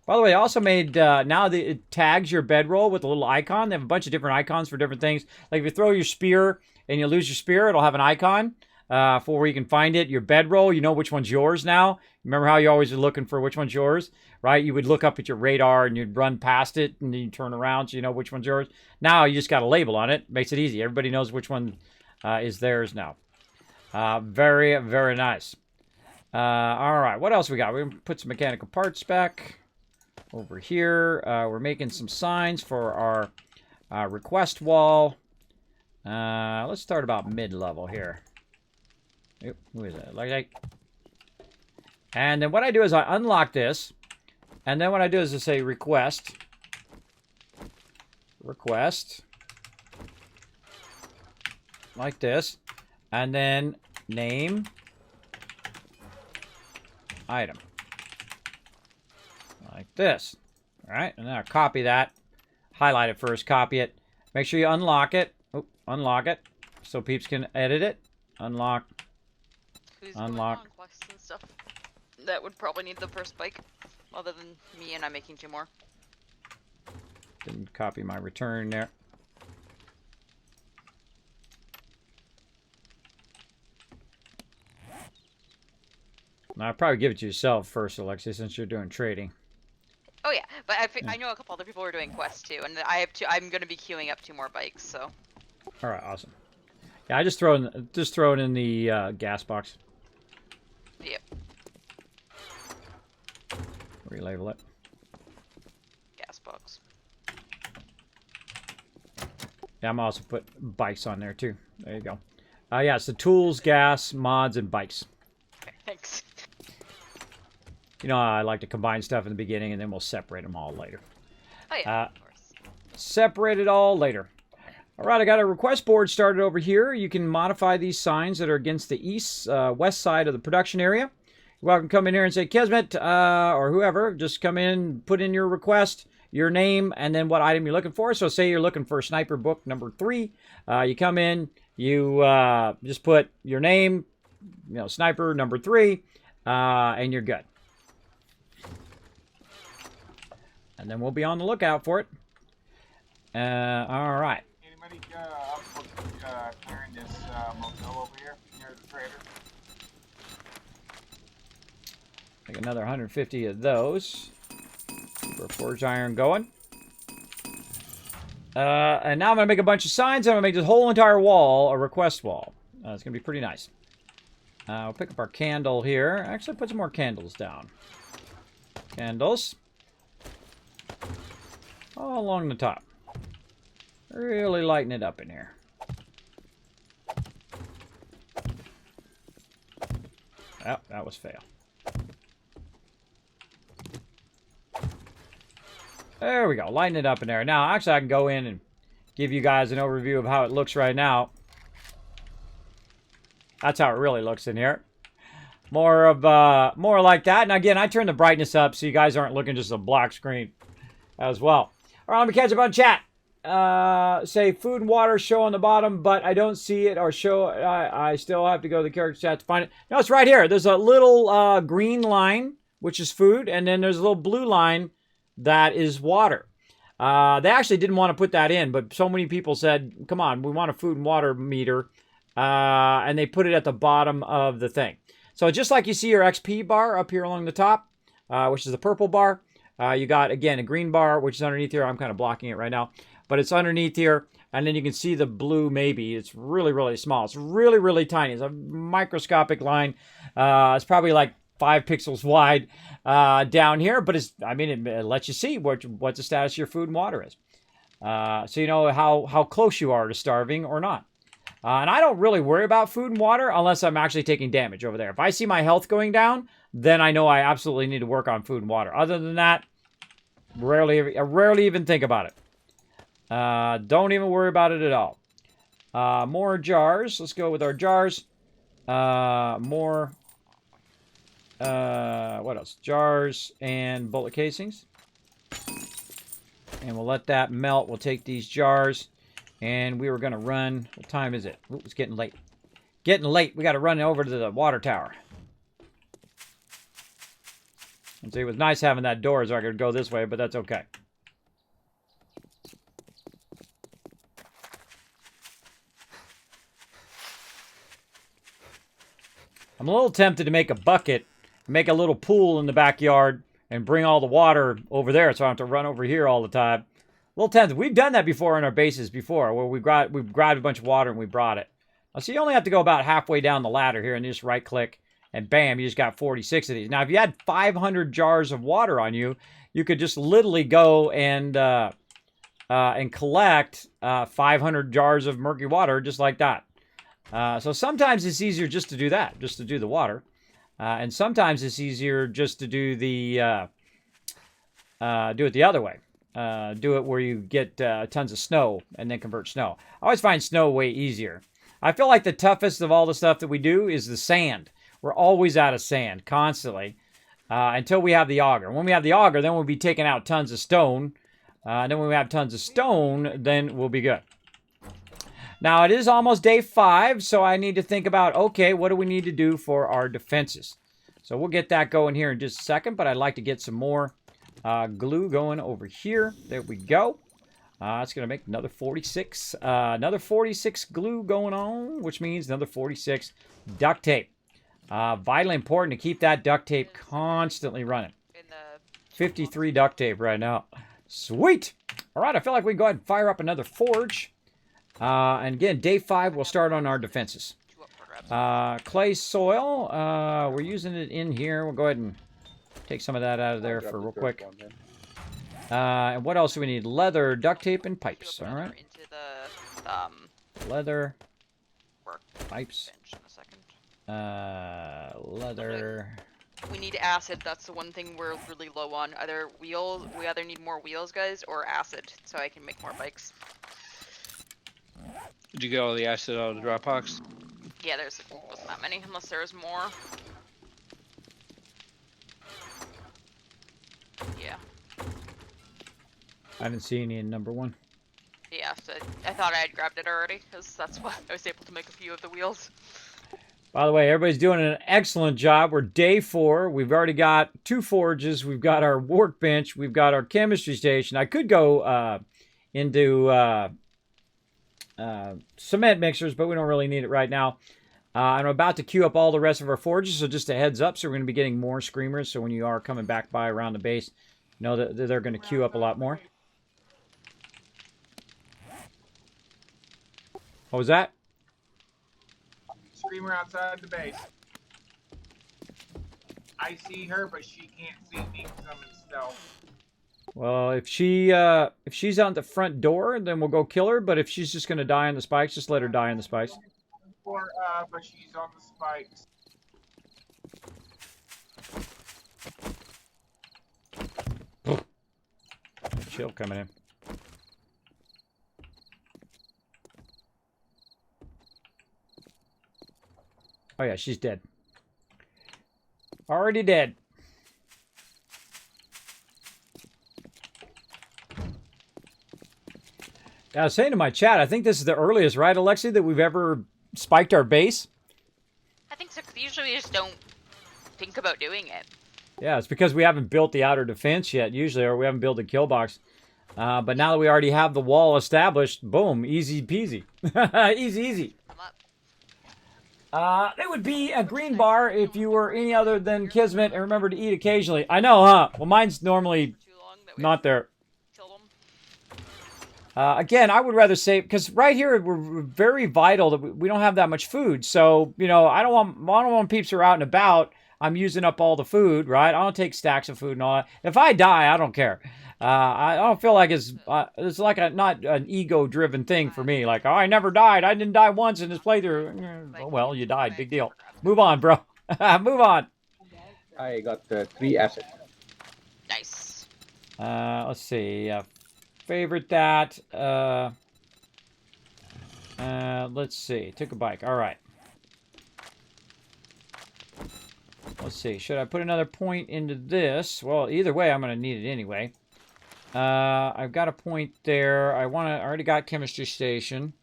By the way, I also made, now that it tags your bedroll with a little icon. They have a bunch of different icons for different things. Like if you throw your spear and you lose your spear, it'll have an icon for where you can find it. Your bedroll, you know which one's yours now. Remember how you always were looking for which one's yours, right? You would look up at your radar and you'd run past it and then you turn around so you know which one's yours. Now you just got a label on it. Makes it easy. Everybody knows which one is theirs now. Very, very nice. All right, what else we got? We're going to put some mechanical parts back. Over here, we're making some signs for our request wall. Let's start about mid-level here. Oop, who is that? Like that. And then what I do is I unlock this. And then what I do is I say request. Request. Like this. And then name. Item. Like this. All right, and then I'll copy that. Highlight it first, copy it. Make sure you unlock it. Oh, unlock it so peeps can edit it. Unlock. Who's Unlock. going on quests and stuff? That would probably need the first bike, other than me, and I'm making 2 more. Didn't copy my return there. Now, I'll probably give it to yourself first, Alexia, since you're doing trading. Oh yeah, but I know a couple other people are doing quests too, and I have 2. I'm gonna be queuing up 2 more bikes, so. All right, awesome. Yeah, I just throw it in the gas box. relabel it. Gas bugs. Yeah, I'm also put bikes on there too. There you go. Yeah, it's the tools, gas, mods, and bikes. Okay, thanks. You know, I like to combine stuff in the beginning, and then we'll separate them all later. Oh yeah, of course. Separate it all later. All right, I got a request board started over here. You can modify these signs that are against the west side of the production area. You're welcome to come in here and say, Kismet, or whoever, just come in, put in your request, your name, and then what item you're looking for. So say you're looking for sniper book number 3. You come in, you just put your name, you know, sniper number 3, and you're good. And then we'll be on the lookout for it. All right. Anybody up for clearing this motel over here near the trader? Make another 150 of those. For forged iron going. And now I'm going to make a bunch of signs. I'm going to make this whole entire wall a request wall. It's going to be pretty nice. We'll pick up our candle here. Actually, put some more candles down. Candles. All along the top. Really lighten it up in here. Oh, that was fail. There we go. Lighten it up in there. Now, actually, I can go in and give you guys an overview of how it looks right now. That's how it really looks in here. More like that. And again, I turn the brightness up so you guys aren't looking just a black screen as well. All right, let me catch up on chat. Say food and water show on the bottom, but I don't see it or show. I still have to go to the character chat to find it. No, it's right here. There's a little green line, which is food, and then there's a little blue line that is water. They actually didn't want to put that in, but so many people said, come on, we want a food and water meter, and they put it at the bottom of the thing. So just like you see your XP bar up here along the top, which is the purple bar, you got, again, a green bar, which is underneath here. I'm kind of blocking it right now. But it's underneath here, and then you can see the blue maybe. It's really, really small. It's really, really tiny. It's a microscopic line. It's probably like 5 pixels wide down here, but it's, I mean, it lets you see what the status of your food and water is. So you know how close you are to starving or not. And I don't really worry about food and water unless I'm actually taking damage over there. If I see my health going down, then I know I absolutely need to work on food and water. Other than that, I rarely even think about it. Don't even worry about it at all. More jars. Let's go with our jars. More. What else? Jars and bullet casings. And we'll let that melt. We'll take these jars. And we were going to run. What time is it? Ooh, it's getting late. Getting late. We got to run over to the water tower. And see, it was nice having that door so I could go this way, but that's okay. I'm a little tempted to make a bucket, make a little pool in the backyard, and bring all the water over there so I don't have to run over here all the time. A little tempted. We've done that before in our bases before, where we grabbed a bunch of water and we brought it. Now, so you only have to go about halfway down the ladder here and just right-click, and bam, you just got 46 of these. Now, if you had 500 jars of water on you, you could just literally go and collect 500 jars of murky water just like that. So sometimes it's easier just to do that, just to do the water. And sometimes it's easier just to do the do it the other way. Do it where you get tons of snow and then convert snow. I always find snow way easier. I feel like the toughest of all the stuff that we do is the sand. We're always out of sand, constantly, until we have the auger. When we have the auger, then we'll be taking out tons of stone. And then when we have tons of stone, then we'll be good. Now, it is almost day 5, so I need to think about, okay, what do we need to do for our defenses? So we'll get that going here in just a second, but I'd like to get some more glue going over here. There we go. It's going to make another 46. Another 46 glue going on, which means another 46 duct tape. Vitally important to keep that duct tape constantly running. 53 duct tape right now. Sweet! All right, I feel like we can go ahead and fire up another forge. And again, day 5, we'll start on our defenses. Clay soil, we're using it in here. We'll go ahead and Take some of that out of there Grab for the real third quick. one then. And what else do we need? Leather, duct tape, and Queue pipes. up All another right. into the Leather, work pipes, bench in a second. leather. We need acid. That's the one thing we're really low on. Either wheels, we either need more wheels, guys, or acid, so I can make more bikes. Did you get all the acid out of the drop box? Yeah, wasn't that many, unless there's more. Yeah. I didn't see any in number 1. Yeah, so I thought I had grabbed it already, because that's why I was able to make a few of the wheels. By the way, everybody's doing an excellent job. We're day 4. We've already got 2 forges. We've got our workbench. We've got our chemistry station. I could go into cement mixers, but we don't really need it right now. I'm about to queue up all the rest of our forges, so just a heads up. So we're going to be getting more screamers. So when you are coming back by around the base, know that they're going to queue up a lot more. What was that? Screamer outside the base. I see her, but she can't see me because I'm in stealth. Well, if she's on the front door, then we'll go kill her. But if she's just going to die on the spikes, just let her die on the spikes. But she's on the spikes. Chill coming in. Oh yeah, she's dead. Already dead. I was saying to my chat, I think this is the earliest, right, Alexi, that we've ever spiked our base? I think so, 'cause usually we just don't think about doing it. Yeah, it's because we haven't built the outer defense yet, usually, or we haven't built a kill box. But now that we already have the wall established, boom, easy peasy. Easy, easy. Come up. It would be a green bar if you were any other than Kismet and remember to eat occasionally. I know, huh? Well, mine's normally Too long that we not there. killed them. Again, I would rather say, because right here we're very vital that we don't have that much food. So, you know, I don't want peeps who are out and about. I'm using up all the food, right? I don't take stacks of food and all that. If I die, I don't care. I don't feel like it's like not an ego-driven thing for me. Like, oh, I never died. I didn't die once in this playthrough. Oh, well, you died. Big deal. Move on, bro. Move on. I got 3 acid. Nice. Let's see. Favorite that. Let's see. Took a bike. All right. Let's see. Should I put another point into this? Well, either way, I'm going to need it anyway. I've got a point there. I already got chemistry station.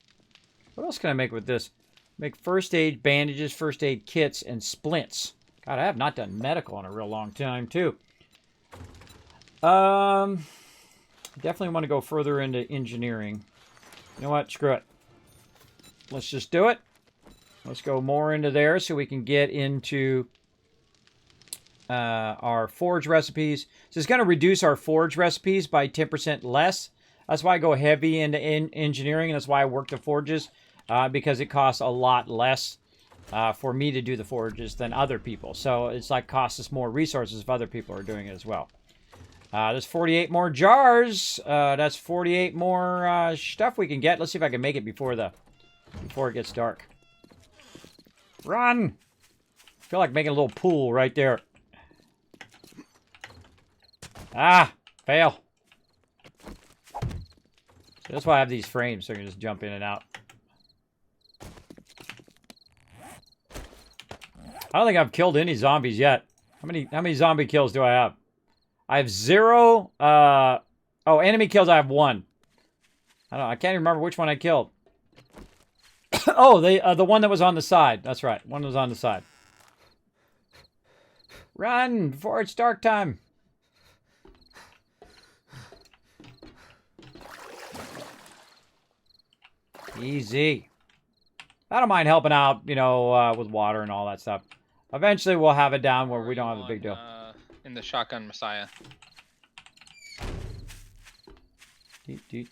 What else can I make with this? Make first aid bandages, first aid kits, and splints. God, I have not done medical in a real long time, too. Definitely want to go further into engineering. You know what? Screw it. Let's just do it. Let's go more into there so we can get into our forge recipes. So it's going to reduce our forge recipes by 10% less. That's why I go heavy into engineering, and that's why I work the forges, because it costs a lot less for me to do the forges than other people. So it's like costs us more resources if other people are doing it as well. There's 48 more jars. That's 48 more stuff we can get. Let's see if I can make it before it gets dark. Run! I feel like making a little pool right there. Ah! Fail. So that's why I have these frames, so I can just jump in and out. I don't think I've killed any zombies yet. How many zombie kills do I have? I have 0. Enemy kills, I have 1. I can't even remember which one I killed. Oh, the one that was on the side. That's right. One was on the side. Run before it's dark time. Easy. I don't mind helping out, you know, with water and all that stuff. Eventually, we'll have it down where we don't have a big deal. In the shotgun Messiah. D.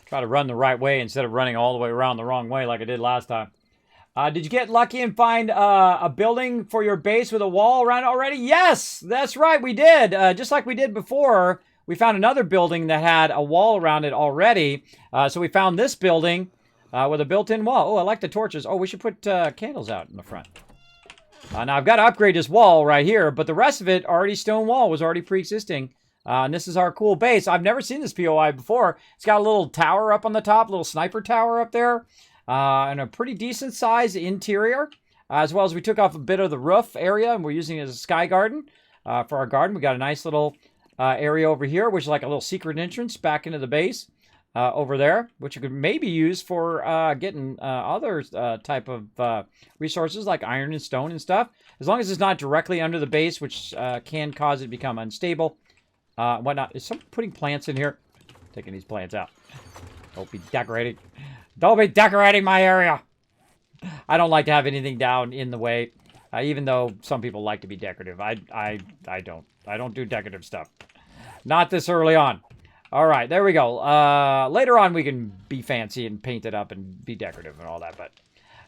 Try to run the right way instead of running all the way around the wrong way like I did last time. Did you get lucky and find a building for your base with a wall around it already? Yes, that's right, we did. Just like we did before, we found another building that had a wall around it already. So we found this building with a built-in wall. Oh, I like the torches. Oh, we should put candles out in the front. Now, I've got to upgrade this wall right here, but the rest of it, already stone wall, was already pre-existing. And this is our cool base. I've never seen this POI before. It's got a little tower up on the top, little sniper tower up there, and a pretty decent size interior, as well as we took off a bit of the roof area, and we're using it as a sky garden for our garden. We got a nice little area over here, which is like a little secret entrance back into the base over there, which you could maybe use for getting other type of resources like iron and stone and stuff, as long as it's not directly under the base, which can cause it to become unstable. Whatnot. Is someone putting plants in here? Taking these plants out. Don't be decorating. Don't be decorating my area. I don't like to have anything down in the way, even though some people like to be decorative. I don't. I don't do decorative stuff. Not this early on. All right, there we go. Later on, we can be fancy and paint it up and be decorative and all that, but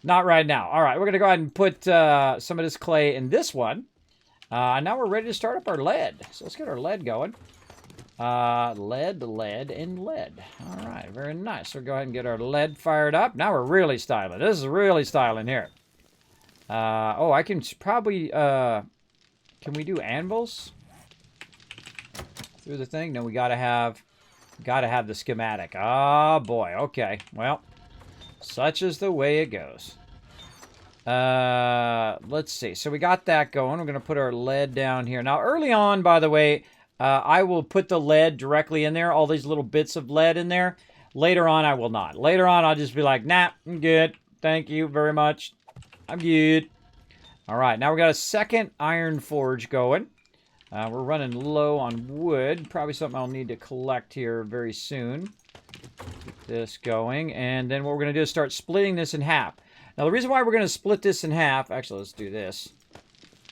not right now. All right, we're going to go ahead and put some of this clay in this one. Now we're ready to start up our lead. So let's get our lead going. Lead, and lead. All right, very nice. So go ahead and get our lead fired up. Now we're really styling. This is really styling here. Oh, I can probably, can we do anvils through the thing? No, we gotta have the schematic. Oh boy, okay. Well, such is the way it goes. Let's see. So we got that going. We're going to put our lead down here. Now, early on, by the way, I will put the lead directly in there, all these little bits of lead in there. Later on, I will not. Later on, I'll just be like, nah, I'm good. Thank you very much. I'm good. All right, now we got a second iron forge going. We're running low on wood. Probably something I'll need to collect here very soon. Keep this going. And then what we're going to do is start splitting this in half. Now, the reason why we're going to split this in half, actually, let's do this,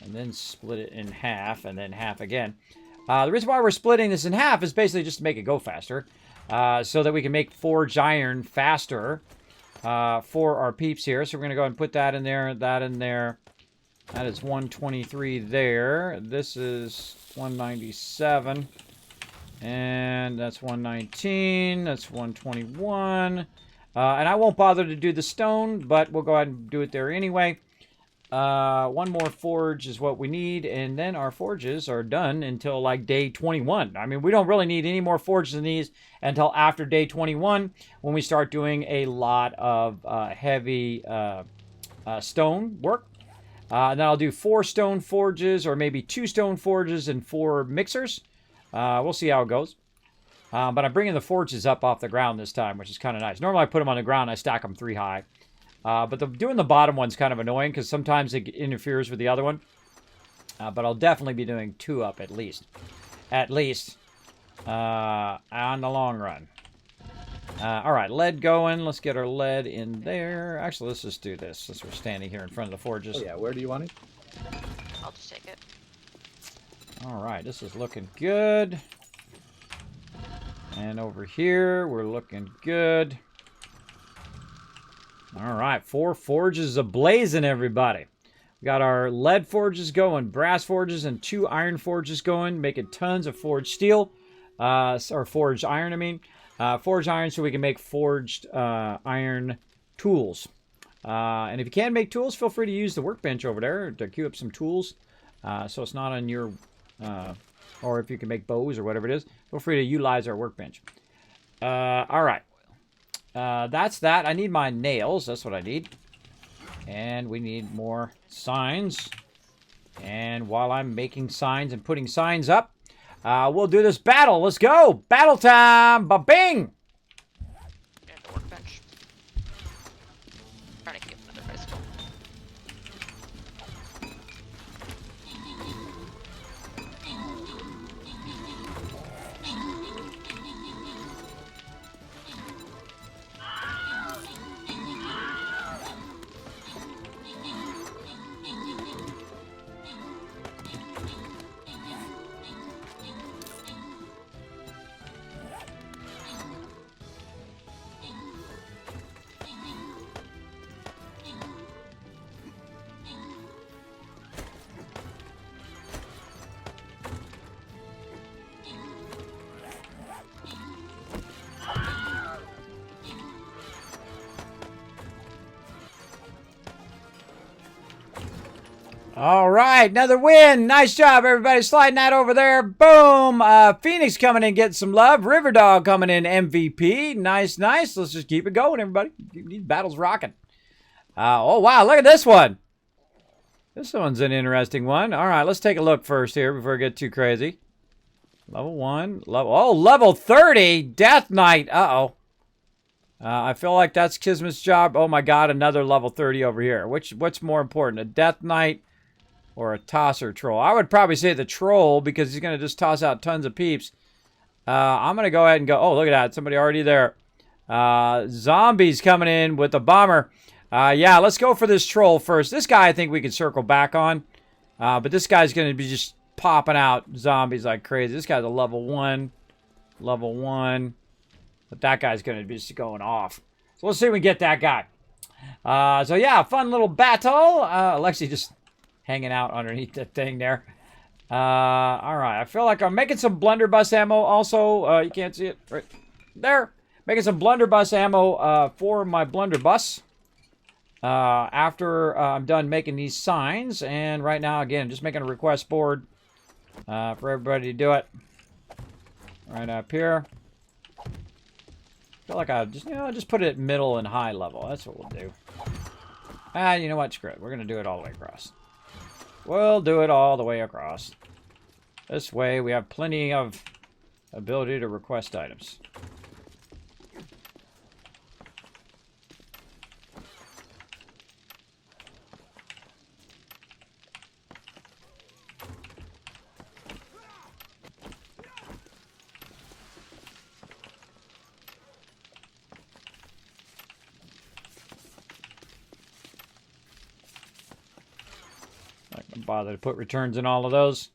and then split it in half, and then half again. The reason why we're splitting this in half is basically just to make it go faster, so that we can make forged iron faster for our peeps here. So we're going to go ahead and put that in there, that in there. That is 123 there. This is 197, and that's 119, that's 121. And I won't bother to do the stone, but we'll go ahead and do it there anyway. One more forge is what we need, and then our forges are done until like day 21. I mean, we don't really need any more forges than these until after day 21, when we start doing a lot of heavy stone work. And then I'll do 4 stone forges, or maybe 2 stone forges and 4 mixers. We'll see how it goes. But I'm bringing the forges up off the ground this time, which is kind of nice. Normally I put them on the ground, I stack them 3 high. But doing the bottom one's kind of annoying, because sometimes it interferes with the other one. But I'll definitely be doing 2 up at least. At least. On the long run. Alright, lead going. Let's get our lead in there. Actually, let's just do this, since we're standing here in front of the forges. Oh yeah, where do you want it? I'll just take it. Alright, this is looking good. And over here, we're looking good. All right, 4 forges ablazing, everybody. We got our lead forges going, brass forges, and 2 iron forges going, making tons of forged steel. Or forged iron, I mean. Forged iron so we can make forged iron tools. And if you can't make tools, feel free to use the workbench over there to queue up some tools. So it's not on your... or if you can make bows or whatever it is, feel free to utilize our workbench. All right. That's that. I need my nails. That's what I need. And we need more signs. And while I'm making signs and putting signs up, we'll do this battle. Let's go. Battle time. Ba-bing. And the workbench. Trying to keep another bicycle. All right, another win. Nice job, everybody. Sliding that over there. Boom. Phoenix coming in, getting some love. Riverdog coming in, MVP. Nice, nice. Let's just keep it going, everybody. These battles rocking. Oh, wow. Look at this one. This one's an interesting one. All right, let's take a look first here before I get too crazy. Level 1. Level 30. Death Knight. Uh-oh. I feel like that's Kismet's job. Oh, my God. Another level 30 over here. What's more important, a Death Knight or a tosser troll? I would probably say the troll because he's going to just toss out tons of peeps. I'm going to go ahead and go. Oh, look at that. Somebody already there. Zombies coming in with a bomber. Yeah, let's go for this troll first. This guy I think we can circle back on. But this guy's going to be just popping out zombies like crazy. This guy's a level 1. Level 1. But that guy's going to be just going off. So let's see if we get that guy. So yeah, fun little battle. Alexi just hanging out underneath that thing there. All right, I feel like I'm making some blunderbuss ammo also. You can't see it right there. Making some blunderbuss ammo for my blunderbuss. After I'm done making these signs. And right now, again, just making a request board for everybody to do it. Right up here. I feel like I just put it at middle and high level. That's what we'll do. You know what? Screw it. We're going to do it all the way across. We'll do it all the way across. This way we have plenty of ability to request items. Bother to put returns in all of those.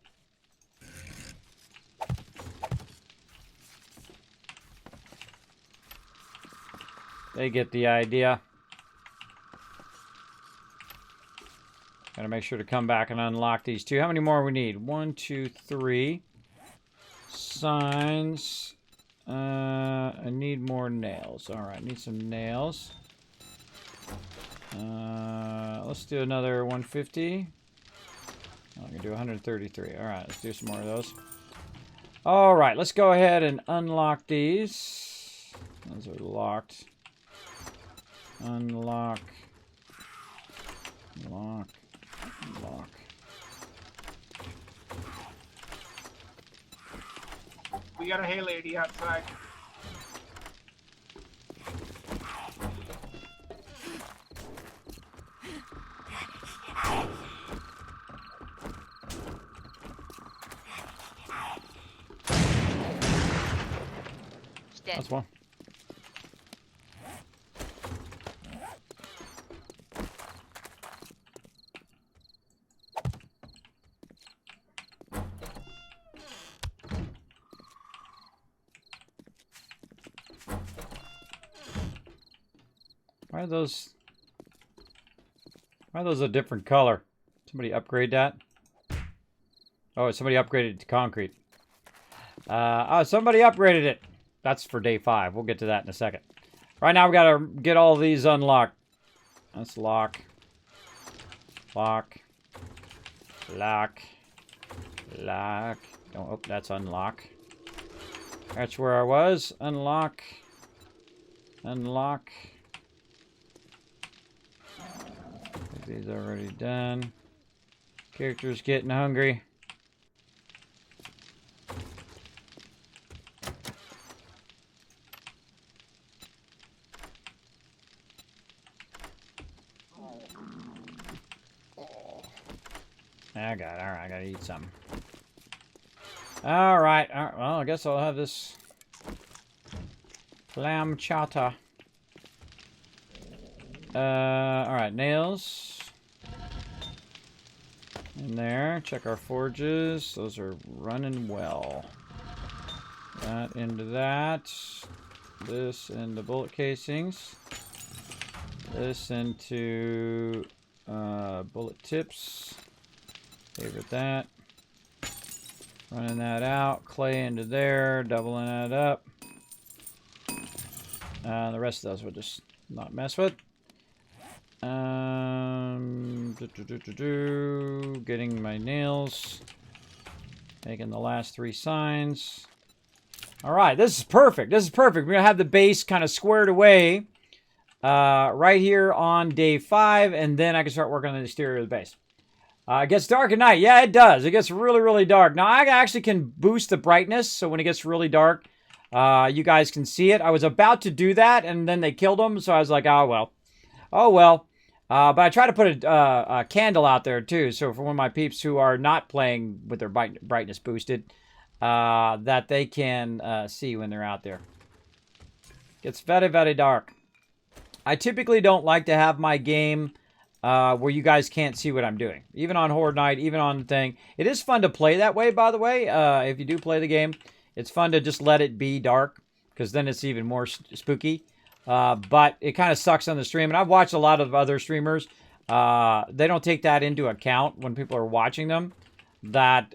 They get the idea. Gotta make sure to come back and unlock these two. How many more we need? 1, 2, 3. Signs. I need more nails. Alright, need some nails. Let's do another 150. I'm going to do 133. All right, let's do some more of those. All right, let's go ahead and unlock these. Those are locked. Unlock. Lock. Lock. We got a hay lady outside. That's one. Why are those a different color? Somebody upgrade that? Oh, somebody upgraded it to concrete. Oh, somebody upgraded it. That's for day 5. We'll get to that in a second. Right now, we gotta get all these unlocked. Let's lock. Lock. Lock. Lock. Oh, that's unlock. That's where I was. Unlock. Unlock. These already done. Character's getting hungry. I got it. All right, I gotta eat something. All right. Well, I guess I'll have this clam chowder. All right, nails in there. Check our forges. Those are running well. That into that. This into bullet casings. This into bullet tips. Favorite that. Running that out. Clay into there. Doubling that up. The rest of those we'll just not mess with. Getting my nails. Making the last 3 signs. All right, this is perfect. This is perfect. We're going to have the base kind of squared away right here on day 5, and then I can start working on the exterior of the base. It gets dark at night. Yeah, it does. It gets really, really dark. Now, I actually can boost the brightness, so when it gets really dark, you guys can see it. I was about to do that, and then they killed him, so I was like, oh, well. Oh, well. But I try to put a candle out there, too, so for one of my peeps who are not playing with their brightness boosted, that they can see when they're out there. Gets very, very dark. I typically don't like to have my game where you guys can't see what I'm doing. Even on Horde Night, even on the thing. It is fun to play that way, by the way. If you do play the game, it's fun to just let it be dark, because then it's even more spooky. But it kind of sucks on the stream. And I've watched a lot of other streamers. They don't take that into account when people are watching them, that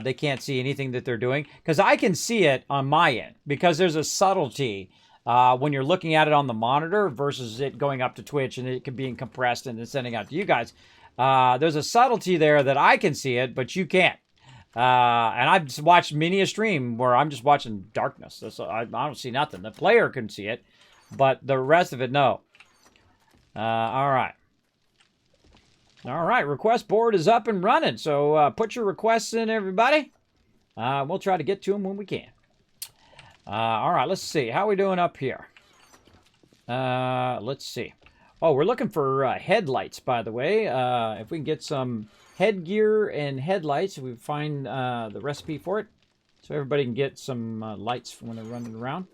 they can't see anything that they're doing. Because I can see it on my end, because there's a subtlety when you're looking at it on the monitor versus it going up to Twitch and it being compressed and then sending out to you guys. There's a subtlety there that I can see it, but you can't. And I've watched many a stream where I'm just watching darkness. I don't see nothing. The player can see it, but the rest of it, no. All right. All right, request board is up and running. So put your requests in, everybody. We'll try to get to them when we can. All right, let's see. How are we doing up here? Let's see. Oh, we're looking for headlights, by the way. If we can get some headgear and headlights, we find the recipe for it. So everybody can get some lights when they're running around.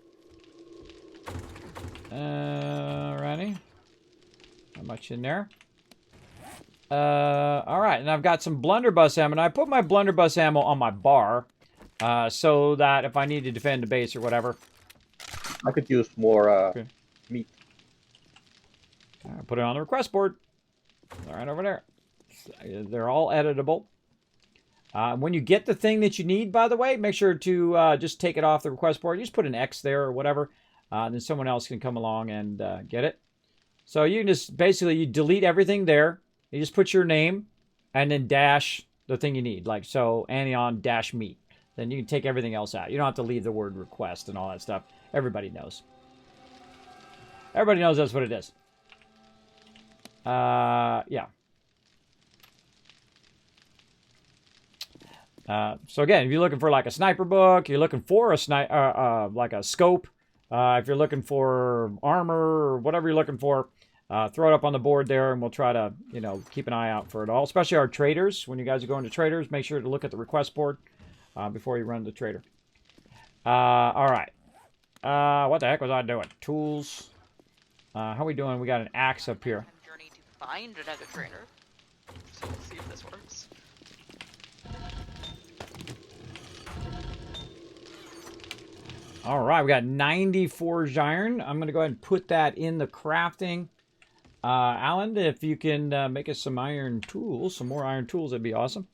Alrighty. Not much in there. Alright, and I've got some blunderbuss ammo. And I put my blunderbuss ammo on my bar. So that if I need to defend the base or whatever. I could use more Okay. meat. Put it on the request board. All right, over there. They're all editable. When you get the thing that you need, by the way, make sure to just take it off the request board. You just put an X there or whatever. Then someone else can come along and get it. So you can just basically you delete everything there. You just put your name and then dash the thing you need. Like so, anion dash meat. Then you can take everything else out. You don't have to leave the word request and all that stuff. Everybody knows. Everybody knows that's what it is. Yeah. So again, if you're looking for like a sniper book, you're looking for a like a scope. If you're looking for armor or whatever you're looking for, throw it up on the board there, and we'll try to, keep an eye out for it all. Especially our traders. When you guys are going to traders, make sure to look at the request board before you run the trader. All right. What the heck was I doing? Tools. How are we doing? We got an axe up here. Journey to find another trainer. So we'll see if this works. All right, we got 90 forged iron. I'm going to go ahead and put that in the crafting. Alan, if you can make us some iron tools, some more iron tools, that'd be awesome.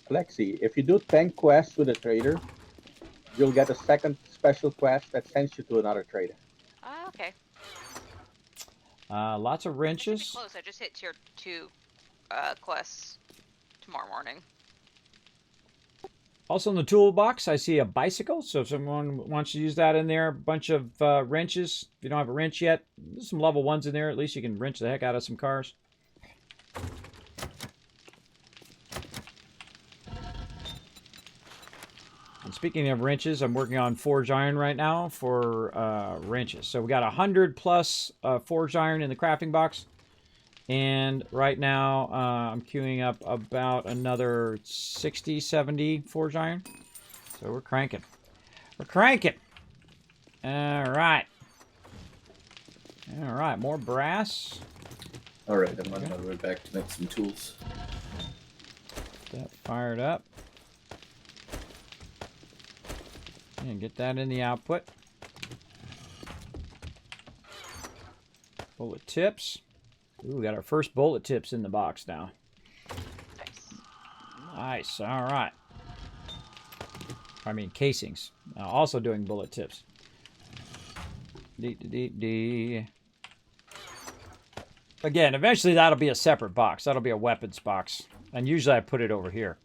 Lexi, if you do 10 quests with a trader, you'll get a second special quest that sends you to another trader. Okay. Lots of wrenches. Close. I just hit tier 2 quests tomorrow morning. Also in the toolbox, I see a bicycle. So if someone wants to use that in there, a bunch of wrenches. If you don't have a wrench yet, there's some level 1s in there. At least you can wrench the heck out of some cars. And speaking of wrenches, I'm working on forged iron right now for wrenches. So we got 100 plus forged iron in the crafting box. And right now, I'm queuing up about another 60, 70 forged iron. So we're cranking. We're cranking. All right. All right, more brass. All right, I'm on my way back to make some tools. That fired up. And get that in the output. Bullet tips. Ooh, we got our first bullet tips in the box now. Nice. Nice. All right. I mean, casings. Also doing bullet tips. Again, eventually that'll be a separate box. That'll be a weapons box. And usually I put it over here.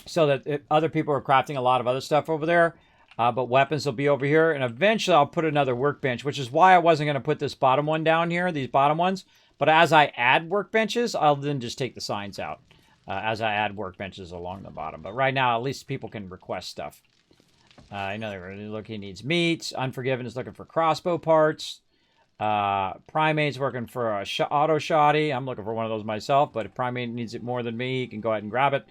So that if other people are crafting a lot of other stuff over there. But weapons will be over here. And eventually I'll put another workbench, which is why I wasn't going to put this bottom one down here, these bottom ones. But as I add workbenches, I'll then just take the signs out as I add workbenches along the bottom. But right now, at least people can request stuff. You know, they're looking, needs meat. Unforgiven is looking for crossbow parts. Primate's working for a auto shoddy. I'm looking for one of those myself, but if Primate needs it more than me, he can go ahead and grab it.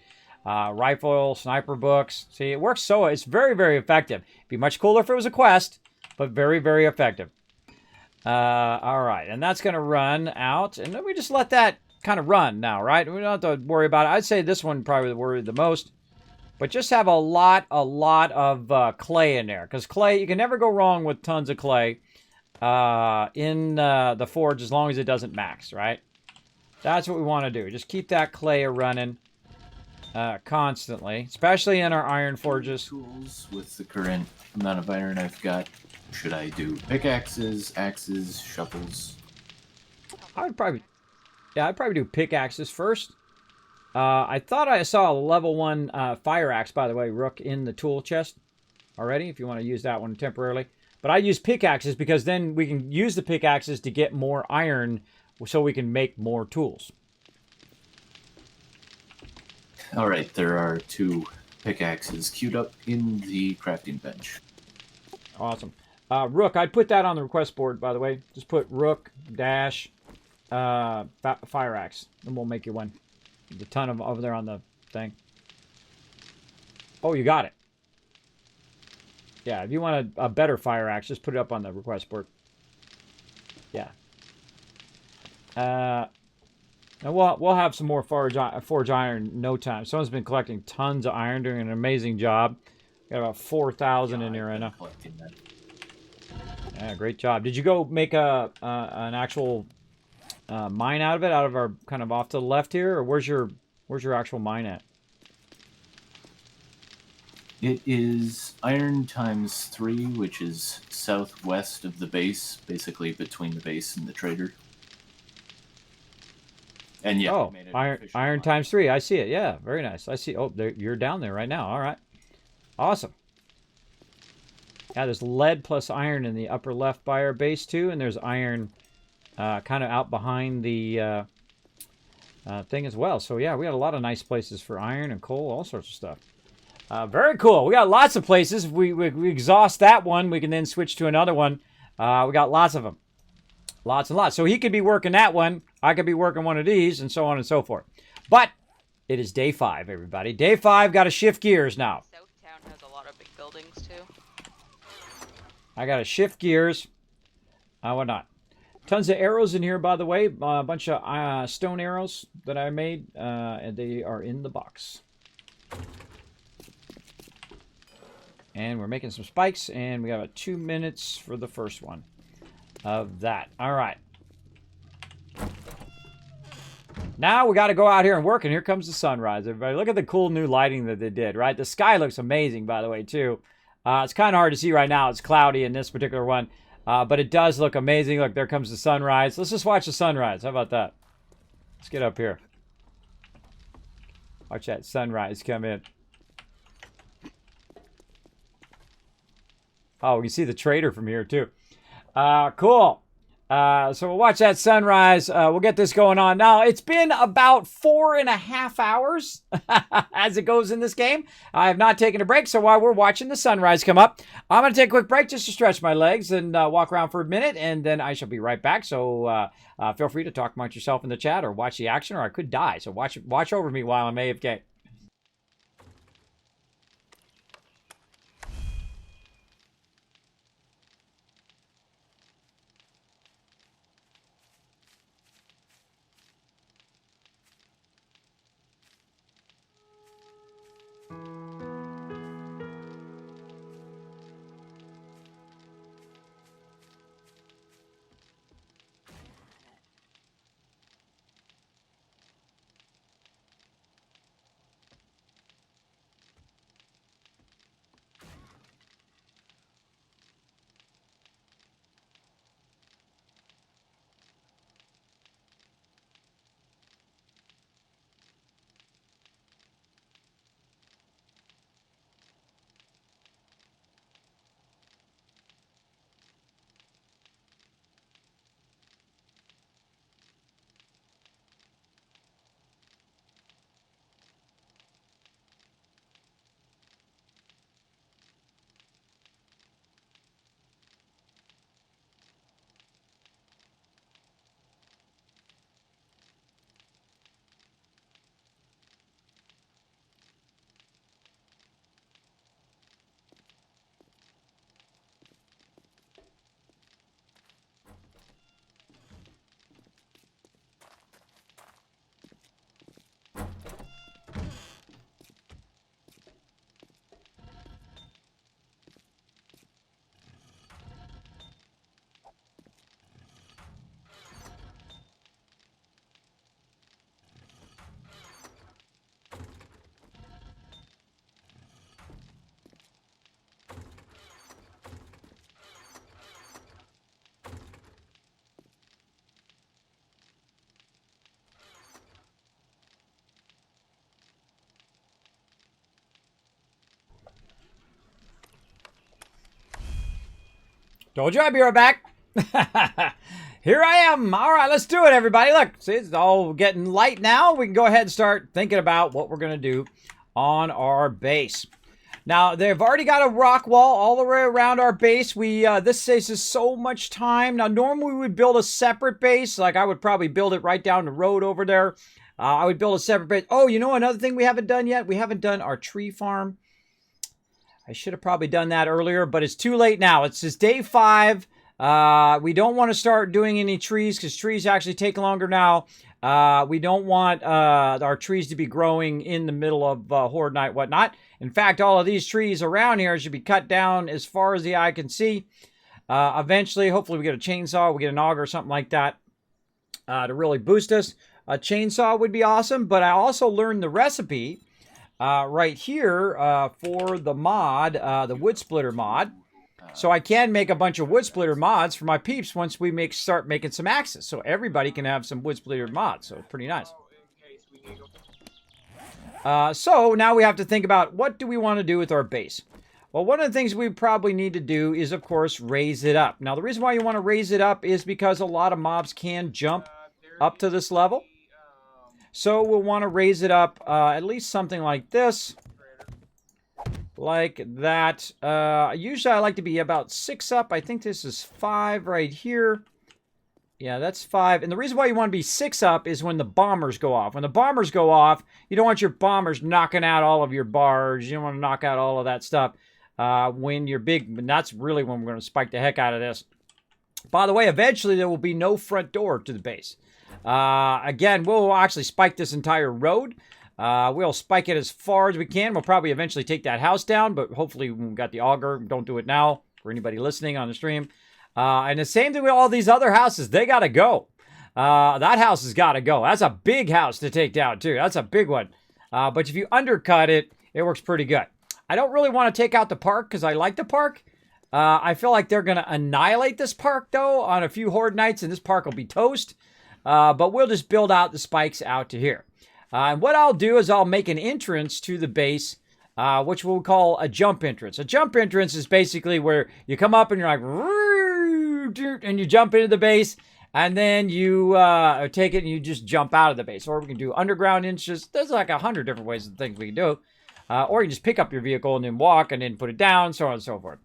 Rifle, sniper books. See, it works so, it's very, very effective. It'd be much cooler if it was a quest, but very, very effective. All right, and that's going to run out, and then we just let that kind of run now, right? We don't have to worry about it. I'd say this one probably worried the most, but just have a lot of clay in there, because clay, you can never go wrong with tons of clay in the forge as long as it doesn't max, right? That's what we want to do. Just keep that clay running constantly, especially in our iron forges. Tools with the current amount of iron I've got. Should I do pickaxes, axes, shovels? I'd probably do pickaxes first. I thought I saw a level 1 fire axe, by the way, Rook, in the tool chest already, if you want to use that one temporarily. But I use pickaxes because then we can use the pickaxes to get more iron so we can make more tools. Alright, there are 2 pickaxes queued up in the crafting bench. Awesome. Rook, I'd put that on the request board, by the way. Just put Rook dash fire axe, and we'll make you one. There's a ton of over there on the thing. Oh, you got it. Yeah, if you want a better fire axe, just put it up on the request board. Yeah. And we'll have some more forge iron in no time. Someone's been collecting tons of iron, doing an amazing job. Got about 4,000 in here right now. Yeah, great job. Did you go make an actual mine out of it, out of our kind of off to the left here, or where's your actual mine at? It is iron times 3, which is southwest of the base, basically between the base and the trader. And yeah, oh, iron times 3. I see it. Yeah, very nice. I see. Oh, you're down there right now. All right, awesome. Yeah, there's lead plus iron in the upper left by our base too, and there's iron kind of out behind the thing as well. So yeah, we got a lot of nice places for iron and coal, all sorts of stuff. Very cool. We got lots of places. If we exhaust that one, we can then switch to another one. We got lots of them. Lots and lots. So he could be working that one. I could be working one of these, and so on and so forth. But it is day 5, everybody. Day 5, got to shift gears now. Southtown has a lot of big buildings too. I got to shift gears. Whatnot. Tons of arrows in here, by the way. A bunch of stone arrows that I made, and they are in the box. And we're making some spikes, and we got about 2 minutes for the first one of that. All right. Now we got to go out here and work, and here comes the sunrise, everybody. Look at the cool new lighting that they did, right? The sky looks amazing, by the way, too. It's kind of hard to see right now. It's cloudy in this particular one, but it does look amazing. Look, there comes the sunrise. Let's just watch the sunrise. How about that? Let's get up here. Watch that sunrise come in. Oh, we can see the trader from here, too. Cool. So we'll watch that sunrise. We'll get this going on. Now, it's been about 4.5 hours as it goes in this game. I have not taken a break, so while we're watching the sunrise come up, I'm going to take a quick break just to stretch my legs and walk around for a minute, and then I shall be right back. So feel free to talk amongst yourself in the chat or watch the action, or I could die. So watch over me while I'm AFK. Told you I'd be right back. Here I am. All right, let's do it, everybody. Look, see, it's all getting light now. We can go ahead and start thinking about what we're going to do on our base. Now, they've already got a rock wall all the way around our base. This saves us so much time. Now, normally we would build a separate base. Like, I would probably build it right down the road over there. I would build a separate base. Oh, you know another thing we haven't done yet? We haven't done our tree farm. I should have probably done that earlier, but it's too late now. It's just day 5. We don't want to start doing any trees because trees actually take longer now. We don't want our trees to be growing in the middle of Horde Night, whatnot. In fact, all of these trees around here should be cut down as far as the eye can see. Eventually, hopefully we get a chainsaw, we get an auger or something like that to really boost us. A chainsaw would be awesome, but I also learned the recipe right here for the mod, the wood splitter mod. So I can make a bunch of wood splitter mods for my peeps once we start making some axes. So everybody can have some wood splitter mods. So it's pretty nice. So now we have to think about what do we want to do with our base. Well, one of the things we probably need to do is, of course, raise it up. Now, the reason why you want to raise it up is because a lot of mobs can jump up to this level. So we'll want to raise it up at least something like this. Like that. Usually I like to be about 6 up. I think this is 5 right here. Yeah, that's 5. And the reason why you want to be 6 up is when the bombers go off. When the bombers go off, you don't want your bombers knocking out all of your bars. You don't want to knock out all of that stuff when you're big. And that's really when we're going to spike the heck out of this. By the way, eventually there will be no front door to the base. Again, we'll actually spike this entire road. We'll spike it as far as we can. We'll probably eventually take that house down, but hopefully we've got the auger. Don't do it now for anybody listening on the stream. And the same thing with all these other houses. They got to go. That house has got to go. That's a big house to take down, too. That's a big one. But if you undercut it, it works pretty good. I don't really want to take out the park because I like the park. I feel like they're going to annihilate this park, though, on a few Horde nights, and this park will be toast. But we'll just build out the spikes out to here. And what I'll do is I'll make an entrance to the base, which we'll call a jump entrance. A jump entrance is basically where you come up and you're like, and you jump into the base, and then you take it and you just jump out of the base. Or we can do underground entrances. There's like 100 different ways of things we can do. Or you can just pick up your vehicle and then walk and then put it down, so on and so forth.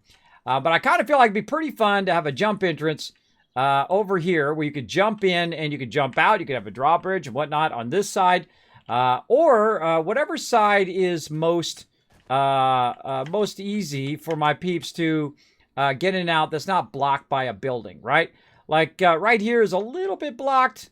But I kind of feel like it'd be pretty fun to have a jump entrance over here where you could jump in and you could jump out. You could have a drawbridge and whatnot on this side. Or whatever side is most easy for my peeps to get in and out that's not blocked by a building, right? Like right here is a little bit blocked.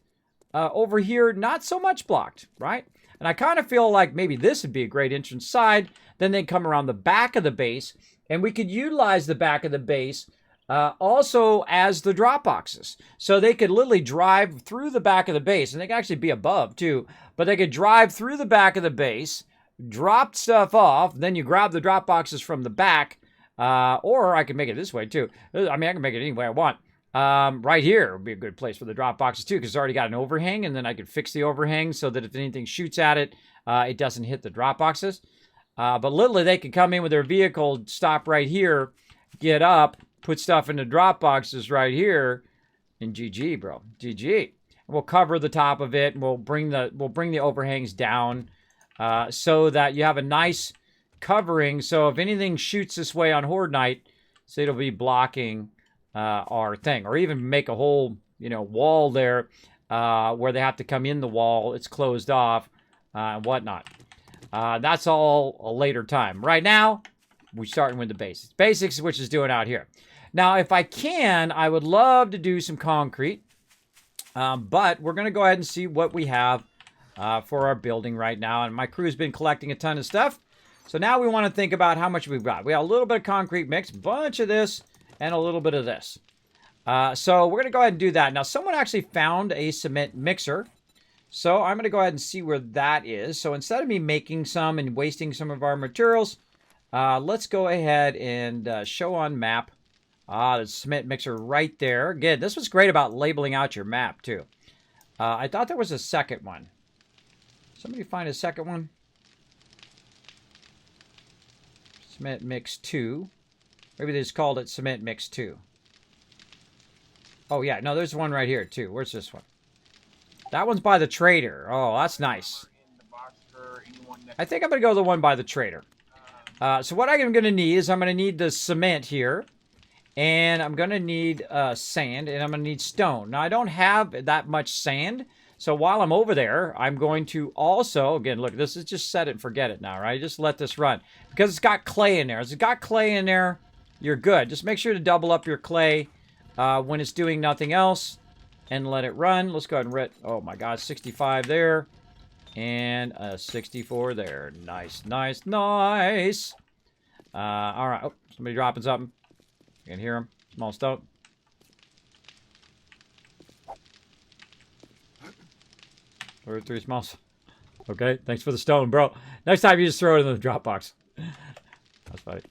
Over here, not so much blocked, right? And I kind of feel like maybe this would be a great entrance side. Then they come around the back of the base, and we could utilize the back of the base also as the drop boxes. So they could literally drive through the back of the base, and they could actually be above too, but they could drive through the back of the base, drop stuff off, then you grab the drop boxes from the back, or I could make it this way too. I mean, I can make it any way I want. Right here would be a good place for the drop boxes too, because it's already got an overhang, and then I could fix the overhang so that if anything shoots at it, it doesn't hit the drop boxes. But literally they could come in with their vehicle, stop right here, get up, put stuff in the drop boxes right here, and GG, bro. GG. We'll cover the top of it, and we'll bring the overhangs down so that you have a nice covering. So if anything shoots this way on Horde Night, so it'll be blocking our thing, or even make a whole wall there where they have to come in the wall. It's closed off and whatnot. That's all a later time. Right now, we're starting with the basics. Basics, which is doing out here. Now, if I can, I would love to do some concrete. But we're going to go ahead and see what we have for our building right now. And my crew's been collecting a ton of stuff. So now we want to think about how much we've got. We got a little bit of concrete mix, a bunch of this, and a little bit of this. So we're going to go ahead and do that. Now, someone actually found a cement mixer. So I'm going to go ahead and see where that is. So instead of me making some and wasting some of our materials, let's go ahead and show on map. The cement mixer right there. Again, this was great about labeling out your map, too. I thought there was a second one. Somebody find a second one? Cement Mix 2. Maybe they just called it Cement Mix 2. Oh, yeah. No, there's one right here, too. Where's this one? That one's by the trader. Oh, that's nice. In the box for anyone that I think I'm going to go the one by the trader. So what I'm going to need is I'm going to need the cement here. And I'm going to need sand. And I'm going to need stone. Now, I don't have that much sand. So while I'm over there, I'm going to also... Again, look, this is just set it and forget it now, right? Just let this run. Because it's got clay in there. If it's got clay in there, you're good. Just make sure to double up your clay when it's doing nothing else. And let it run. Let's go ahead and read. Oh my God, 65 there. And 64 there. Nice, nice, nice. All right. Oh, somebody dropping something. You can hear him. Small stone. Or 3 smalls. Okay, thanks for the stone, bro. Next time you just throw it in the drop box. That's funny.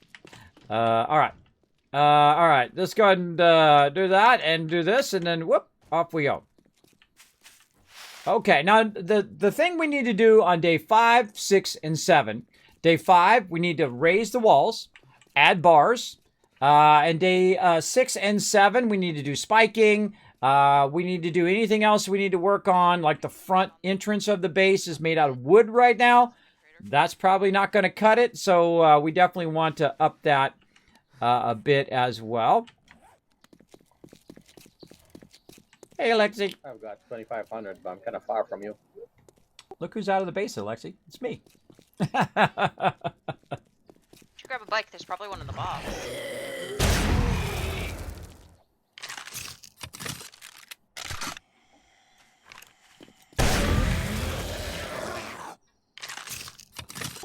All right. All right. Let's go ahead and do that and do this. And then, whoop. Off we go. Okay, now the thing we need to do on day 5, 6, and 7. Day 5, we need to raise the walls, add bars. And day 6 and 7, we need to do spiking. We need to do anything else we need to work on, like the front entrance of the base is made out of wood right now. That's probably not going to cut it, so we definitely want to up that a bit as well. Hey, Alexi. I've got 2,500, but I'm kind of far from you. Look who's out of the base, Alexi. It's me. You should grab a bike. There's probably one in the box.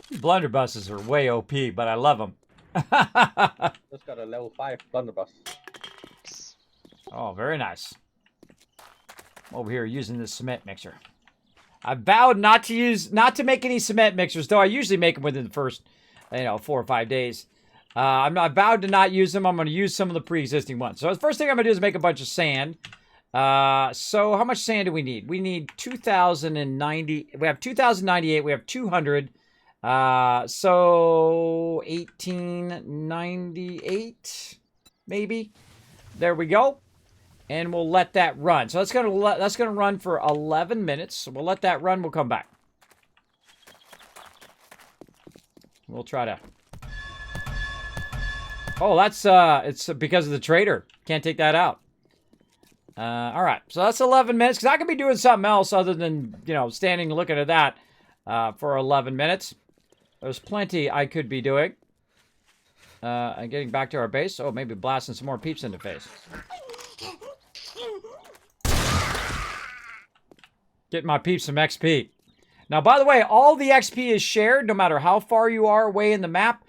These blunderbusses are way OP, but I love them. Just got a level 5 blunderbuss. Oh, very nice. I'm over here using this cement mixer. I vowed not to make any cement mixers, though I usually make them within the first, 4 or 5 days. I vowed to not use them. I'm going to use some of the pre-existing ones. So the first thing I'm going to do is make a bunch of sand. So how much sand do we need? We need 2,090. We have 2,098. We have 200. So 1,898, maybe. There we go. And we'll let that run. So that's gonna run for 11 minutes. So we'll let that run. We'll come back. We'll try to. Oh, that's it's because of the trader. Can't take that out. All right. So that's 11 minutes because I could be doing something else other than standing and looking at that for 11 minutes. There's plenty I could be doing. And getting back to our base. Oh, maybe blasting some more peeps in the face. Getting my peeps some XP. Now, by the way, all the XP is shared no matter how far you are away in the map.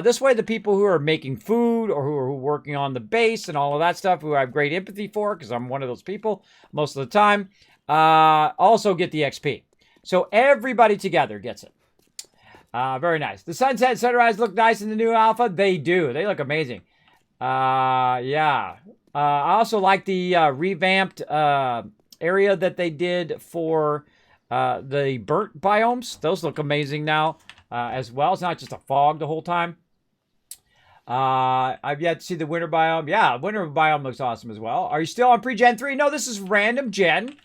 This way, the people who are making food or who are working on the base and all of that stuff, who I have great empathy for, because I'm one of those people most of the time, also get the XP. So everybody together gets it. Very nice. The sunset and sunrise look nice in the new alpha. They do. They look amazing. Yeah. I also like the revamped area that they did for the burnt biomes. Those look amazing now as well. It's not just a fog the whole time. I've yet to see the winter biome. Yeah, winter biome looks awesome as well. Are you still on pre-gen 3? No, this is random gen.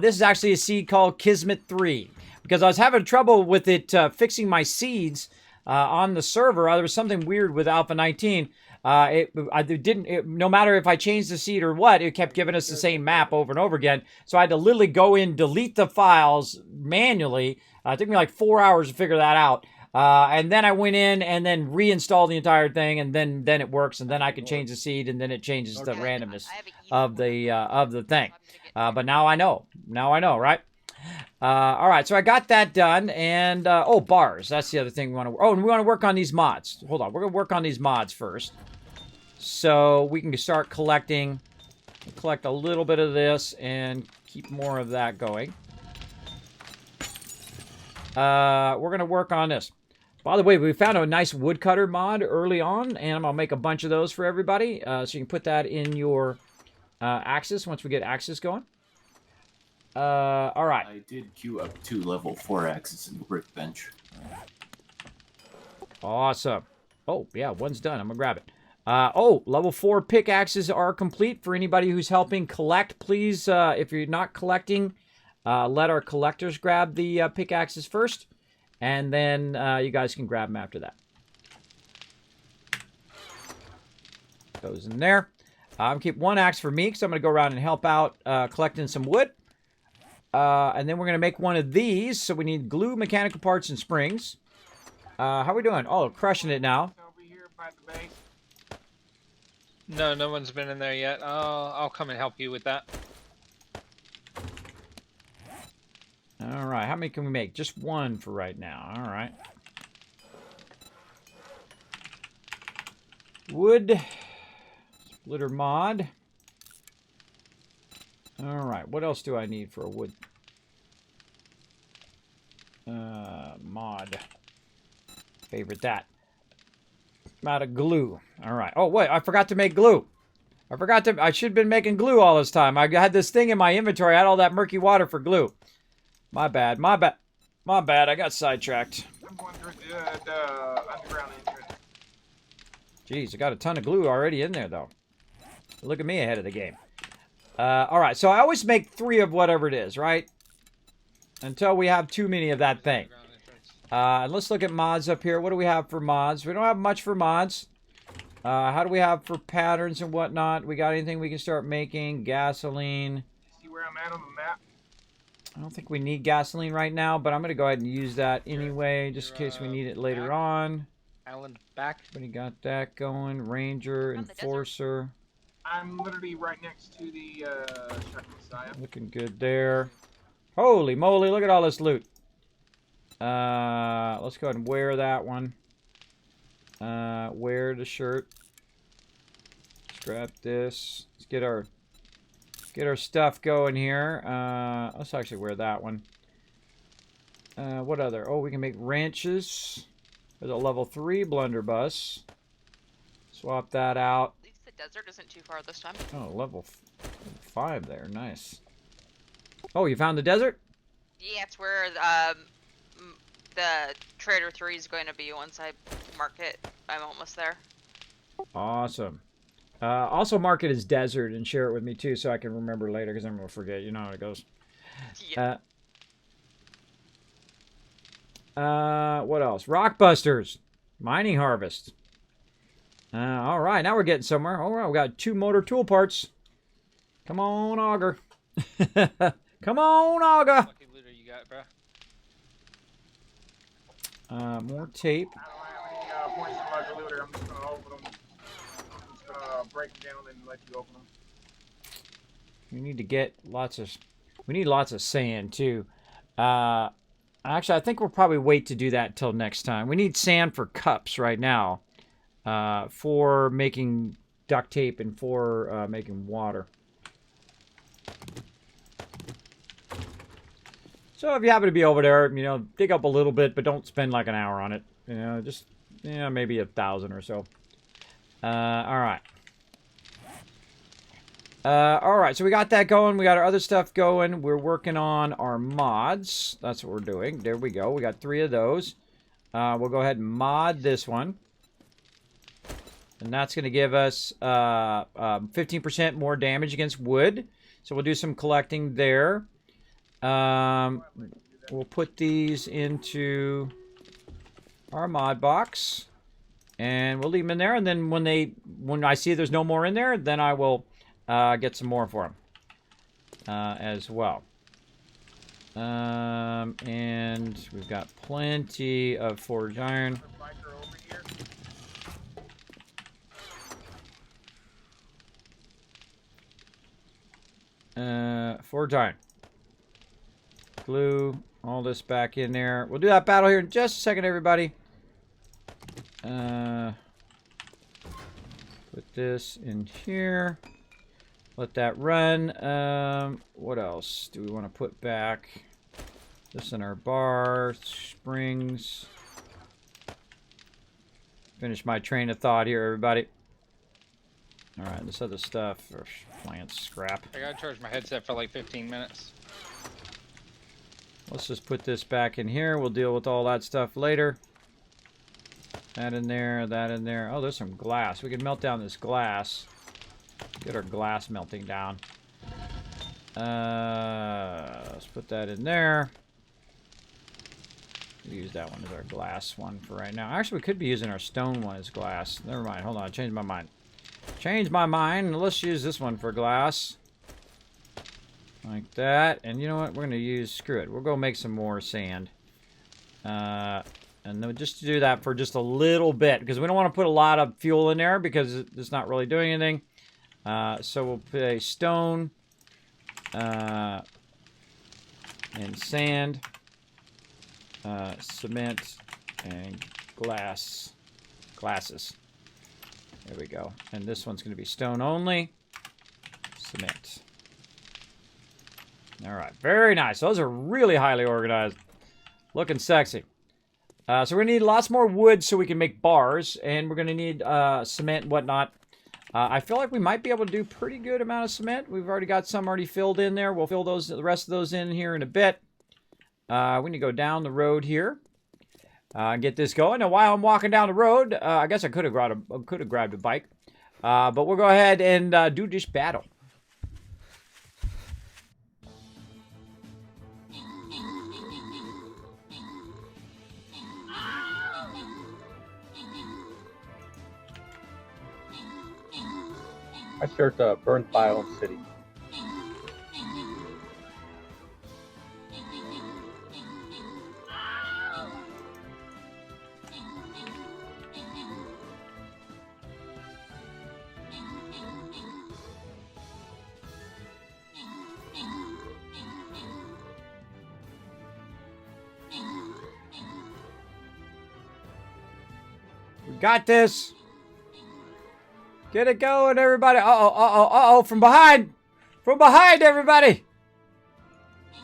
This is actually a seed called Kismet 3. Because I was having trouble with it fixing my seeds on the server. There was something weird with Alpha 19. No matter if I changed the seed or what, it kept giving us the same map over and over again. So I had to literally go in, delete the files manually. It took me like 4 hours to figure that out. And then I went in and then reinstalled the entire thing, and then it works, and then I can change the seed, and then it changes the randomness of the thing. But now I know. Now I know, right? All right, so I got that done, and oh, bars. That's the other thing we want to. Oh, and we want to work on these mods. Hold on, we're gonna work on these mods first, so we can start collecting. Collect a little bit of this and keep more of that going. We're gonna work on this. By the way, we found a nice woodcutter mod early on, and I'm gonna make a bunch of those for everybody, so you can put that in your axis once we get axis going. All right. I did queue up 2 level 4 axes in the workbench. Awesome. Oh, yeah, one's done. I'm gonna grab it. Oh, level 4 pickaxes are complete for anybody who's helping collect. Please, if you're not collecting, let our collectors grab the pickaxes first, and then you guys can grab them after that. Goes in there. I'm keep 1 axe for me, because I'm going to go around and help out collecting some wood. And then we're going to make 1 of these. So we need glue, mechanical parts, and springs. How are we doing? Oh, crushing it now. Over here by the base. No, no one's been in there yet. I'll come and help you with that. All right, how many can we make? Just 1 for right now. All right. Wood. Splitter mod. All right, what else do I need for a wood? Mod. Favorite that. Out of glue. All right. Oh, wait, I forgot to make glue. I should have been making glue all this time. I had this thing in my inventory. I had all that murky water for glue. My bad. My bad. I got sidetracked. I'm going through the underground entrance. Jeez, I got a ton of glue already in there, though. Look at me ahead of the game. All right, so I always make 3 of whatever it is, right? Until we have too many of that thing. And let's look at mods up here. What do we have for mods? We don't have much for mods. How do we have for patterns and whatnot? We got anything we can start making? Gasoline. See where I'm at on the map? I don't think we need gasoline right now, but I'm going to go ahead and use that anyway, just in case we need it later on. Alan, back. Everybody got that going. Ranger, From the desert. Enforcer. I'm literally right next to the Shotgun Messiah. Looking good there. Holy moly, look at all this loot. Let's go ahead and wear that one. Wear the shirt. Scrap this. Let's get our stuff going here. Let's actually wear that one. What other? Oh, we can make wrenches. There's a level 3 blunderbuss. Swap that out. At least the desert isn't too far this time. Oh, level 5 there. Nice. Oh, you found the desert? Yeah, it's where the Trader 3 is going to be once I mark it. I'm almost there. Awesome. Also mark it as desert and share it with me too so I can remember later because I'm going to forget. You know how it goes. Yeah. What else? Rockbusters. Mining harvest. All right, now we're getting somewhere. All right, we got 2 motor tool parts. Come on, Auger. Come on, Auger. Lucky looter you got, bro. More tape. I don't have any points in my looter. I'm just gonna open them. I'm just gonna break them down and let you open them. We need to get we need lots of sand too. Actually, I think we'll probably wait to do that till next time. We need sand for cups right now, for making duct tape and for making water. So if you happen to be over there, you know, dig up a little bit, but don't spend like an hour on it. You know, just maybe 1,000 or so. All right. All right, so we got that going. We got our other stuff going. We're working on our mods. That's what we're doing. There we go. We got 3 of those. We'll go ahead and mod this one. And that's going to give us 15% more damage against wood. So we'll do some collecting there. We'll put these into our mod box. And we'll leave them in there. And then when I see there's no more in there, then I will get some more for them as well. And we've got plenty of forged iron. Forged iron. Glue all this back in there. We'll do that battle here in just a second, everybody. Put this in here. Let that run. What else do we want to put back? This in our bar. Springs. Finish my train of thought here, everybody. Alright, this other stuff. Plant scrap. I gotta charge my headset for like 15 minutes. Let's just put this back in here. We'll deal with all that stuff later. That in there, that in there. Oh, there's some glass. We can melt down this glass. Get our glass melting down. Let's put that in there. Use that one as our glass one for right now. Actually, we could be using our stone one as glass. Never mind. Hold on. I changed my mind. Changed my mind. Let's use this one for glass. Like that. And you know what? We're going to use... Screw it. We'll go make some more sand. And then just to do that for just a little bit. Because we don't want to put a lot of fuel in there. Because it's not really doing anything. So we'll put a stone. And sand. Cement. And glasses. There we go. And this one's going to be stone only. Cement. All right. Very nice. Those are really highly organized. Looking sexy. So we're going to need lots more wood so we can make bars. And we're going to need cement and whatnot. I feel like we might be able to do pretty good amount of cement. We've already got some already filled in there. We'll fill the rest of those in here in a bit. We need to go down the road here. Get this going. Now, while I'm walking down the road, I guess I could have grabbed a bike. But we'll go ahead and do this battle. I searched a burnt biome city. We got this. Get it going, everybody. Uh-oh, from behind. From behind, everybody.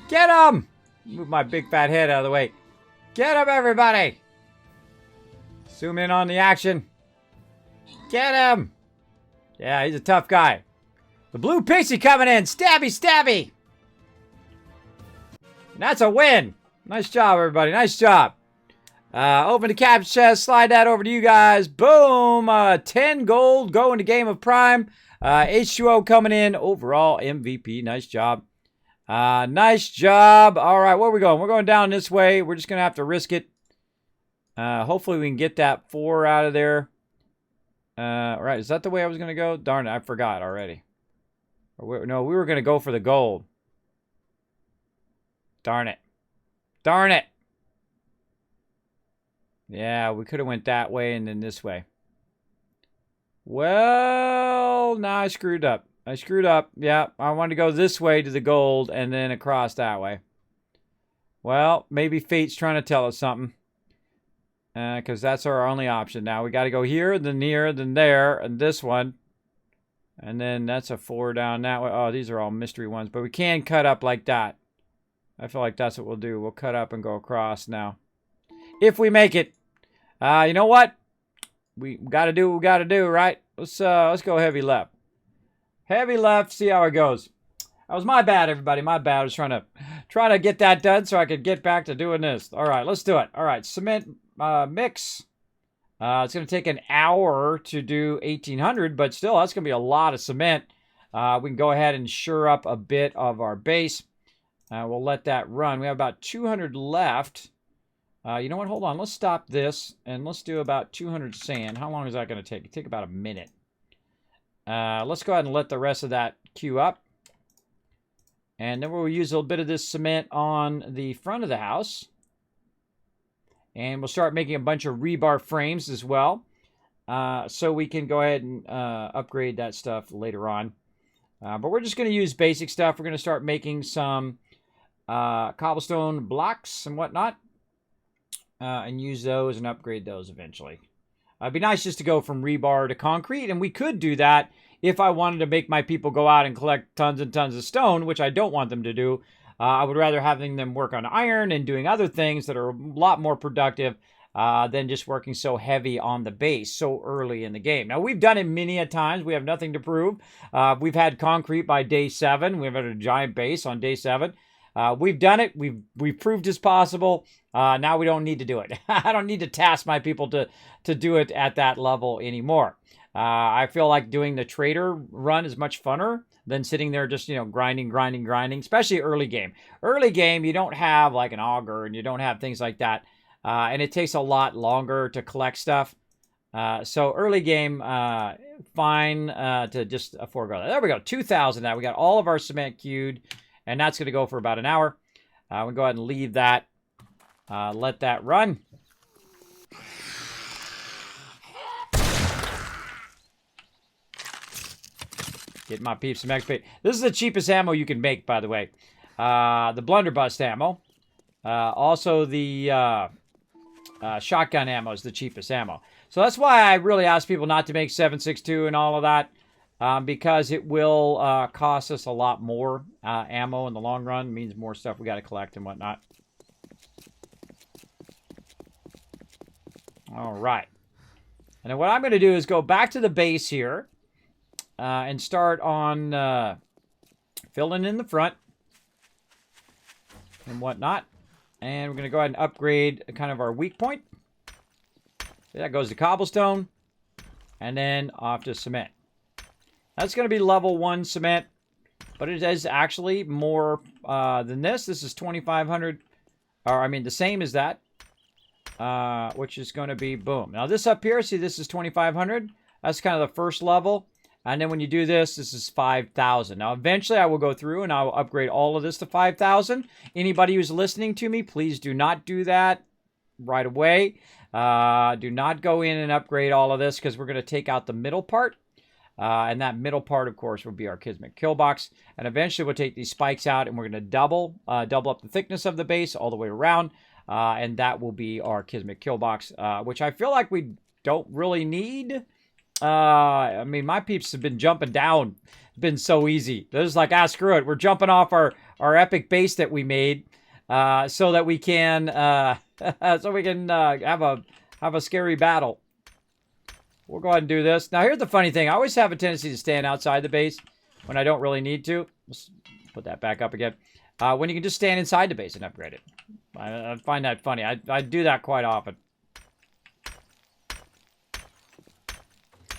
Get him. Move my big fat head out of the way. Get him, everybody. Zoom in on the action. Get him. Yeah, he's a tough guy. The blue pixie coming in. Stabby, stabby. And that's a win. Nice job, everybody. Nice job. Open the cap chest, slide that over to you guys. Boom! 10 gold going to Game of Prime. H2O coming in. Overall MVP. Nice job. Nice job. All right, where are we going? We're going down this way. We're just going to have to risk it. Hopefully we can get that 4 out of there. All right, is that the way I was going to go? Darn it, I forgot already. No, we were going to go for the gold. Darn it. Darn it. Yeah, we could have went that way and then this way. Well, now I screwed up. Yeah, I wanted to go this way to the gold and then across that way. Well, maybe fate's trying to tell us something. Because that's our only option now. We got to go here, then here, then there, and this one. And then that's a 4 down that way. Oh, these are all mystery ones. But we can cut up like that. I feel like that's what we'll do. We'll cut up and go across now. If we make it. You know what? We got to do what we got to do, right? Let's go heavy left. Heavy left, see how it goes. That was my bad, everybody. My bad. I was trying to get that done so I could get back to doing this. All right, let's do it. All right, cement mix. It's going to take an hour to do 1,800, but still, that's going to be a lot of cement. We can go ahead and shore up a bit of our base. We'll let that run. We have about 200 left. You know what? Hold on. Let's stop this, and let's do about 200 sand. How long is that going to take? It'll take about a minute. Let's go ahead and let the rest of that queue up. And then we'll use a little bit of this cement on the front of the house. And we'll start making a bunch of rebar frames as well. So we can go ahead and upgrade that stuff later on. But we're just going to use basic stuff. We're going to start making some cobblestone blocks and whatnot. And use those and upgrade those eventually. It'd be nice just to go from rebar to concrete. And we could do that if I wanted to make my people go out and collect tons and tons of stone, which I don't want them to do. I would rather having them work on iron and doing other things that are a lot more productive than just working so heavy on the base so early in the game. Now, we've done it many a times. We have nothing to prove. We've had concrete by day 7. We've had a giant base on day 7. We've done it. We've proved it's possible. Now we don't need to do it. I don't need to task my people to do it at that level anymore. I feel like doing the trader run is much funner than sitting there just, grinding, especially early game. Early game, you don't have like an auger and you don't have things like that. And it takes a lot longer to collect stuff. So early game, fine to just forego that. There we go, 2,000 now. We got all of our cement queued, and that's going to go for about an hour. We'll go ahead and leave that. Let that run. Get my peeps some XP. This is the cheapest ammo you can make, by the way. The blunderbuss ammo. Also, the shotgun ammo is the cheapest ammo. So that's why I really ask people not to make 7.62 and all of that. Because it will cost us a lot more ammo in the long run. It means more stuff we got to collect and whatnot. All right. And then what I'm going to do is go back to the base here. And start on filling in the front and whatnot. And we're going to go ahead and upgrade kind of our weak point. That goes to cobblestone. And then off to cement. That's going to be level 1 cement. But it is actually more than this. This is 2,500. Or, I mean, the same as that. Which is going to be, boom. Now, this up here, see, this is 2,500. That's kind of the first level. And then when you do this, this is 5,000. Now, eventually I will go through and I will upgrade all of this to 5,000. Anybody who's listening to me, please do not do that right away. Do not go in and upgrade all of this because we're going to take out the middle part. And that middle part, of course, will be our Kismet kill box. And eventually we'll take these spikes out and we're going to double up the thickness of the base all the way around. And that will be our Kismet kill box, which I feel like we don't really need. I mean, my peeps have been jumping down. It's been so easy. They're just like, screw it. We're jumping off our epic base that we made, so that we can, have a scary battle. We'll go ahead and do this. Now, here's the funny thing. I always have a tendency to stand outside the base when I don't really need to. Let's put that back up again. When you can just stand inside the base and upgrade it. I find that funny. I do that quite often.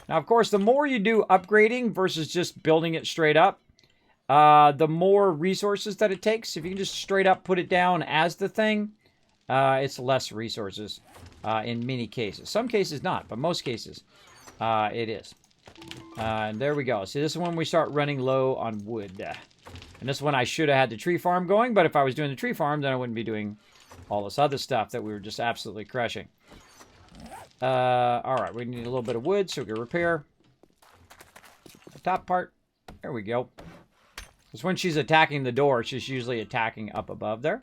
Now, of course, the more you do upgrading versus just building it straight up, the more resources that it takes. If you can just straight up put it down as the thing, it's less resources in many cases. Some cases not, but most cases it is. And there we go. See, this is when we start running low on wood. And this one I should have had the tree farm going, but if I was doing the tree farm, then I wouldn't be doing all this other stuff that we were just absolutely crushing. Alright, we need a little bit of wood so we can repair the top part. There we go. Because when she's attacking the door, she's usually attacking up above there.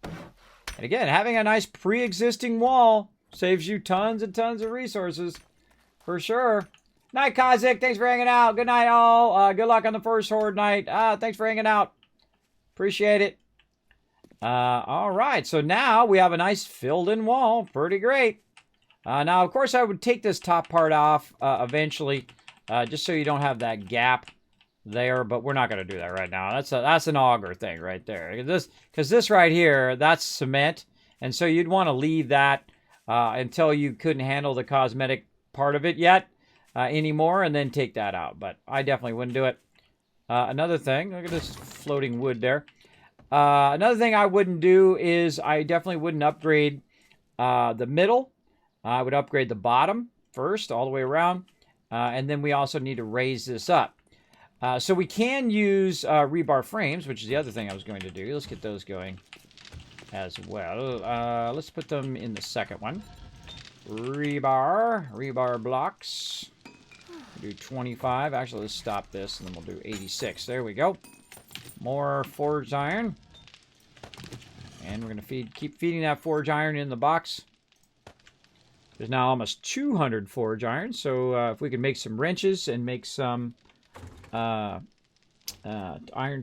And again, having a nice pre-existing wall saves you tons and tons of resources. For sure. Night, Kazik. Thanks for hanging out. Good night, all. Good luck on the first Horde night. Thanks for hanging out. Appreciate it. Alright, so now we have a nice filled-in wall. Pretty great. Now, of course, I would take this top part off eventually, just so you don't have that gap there, but we're not going to do that right now. That's an auger thing right there. Because this right here, that's cement, and so you'd want to leave that until you couldn't handle the cosmetic part of it yet anymore, and then take that out. But I definitely wouldn't do it. Another thing, look at this floating wood there. Another thing I wouldn't do is I definitely wouldn't upgrade the middle. I would upgrade the bottom first, all the way around. And then we also need to raise this up. So we can use rebar frames, which is the other thing I was going to do. Let's get those going as well. Let's put them in the second one. Rebar blocks. We'll do 25. Actually, let's stop this, and then we'll do 86. There we go. More forged iron. And we're going to keep feeding that forged iron in the box. There's now almost 200 forge iron, so if we can make some wrenches and make some iron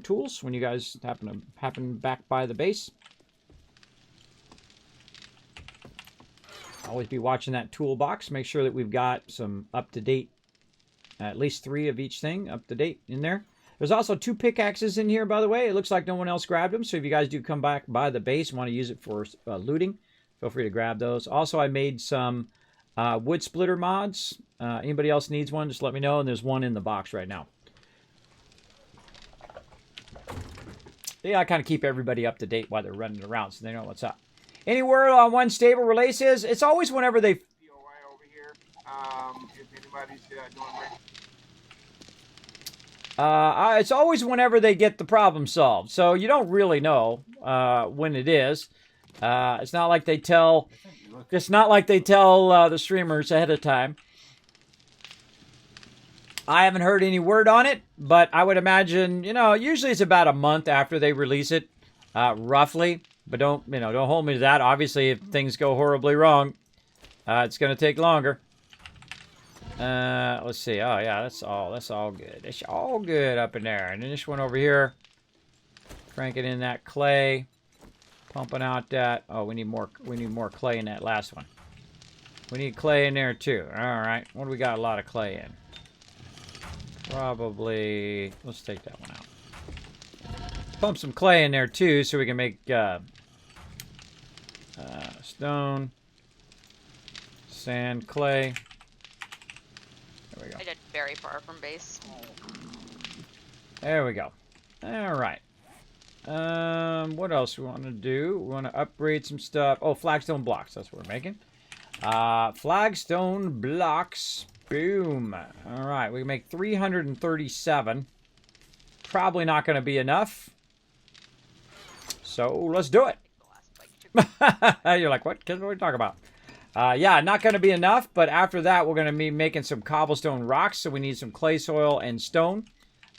tools when you guys happen back by the base. Always be watching that toolbox. Make sure that we've got some up-to-date, at least 3 of each thing up-to-date in there. There's also 2 pickaxes in here, by the way. It looks like no one else grabbed them. So if you guys do come back by the base and want to use it for looting, feel free to grab those. Also, I made some wood splitter mods. Anybody else needs one, just let me know. And there's one in the box right now. Yeah, I kind of keep everybody up to date while they're running around so they know what's up. Any word on when stable release is? It's always whenever they... DOI over here. If anybody's doing it's always whenever they get the problem solved. So you don't really know when it is. It's not like they tell... It's not like they tell the streamers ahead of time. I haven't heard any word on it, but I would imagine, you know, usually it's about a month after they release it, roughly. But don't hold me to that. Obviously, if things go horribly wrong, it's going to take longer. Let's see. Oh yeah, that's all good. It's all good up in there. And then this one over here, cranking in that clay, pumping out that. Oh, we need more clay in that last one. We need clay in there too. All right. What do we got? A lot of clay in. Probably. Let's take that one out. Pump some clay in there too, so we can make stone, sand, clay. There we go. I did very far from base. There we go. All right. What else we want to do? We want to upgrade some stuff. Oh, flagstone blocks. That's what we're making. Flagstone blocks. Boom. All right. We can make 337. Probably not going to be enough. So let's do it. You're like, what? What are we talking about? Yeah, not going to be enough. But after that, we're going to be making some cobblestone rocks. So we need some clay soil and stone.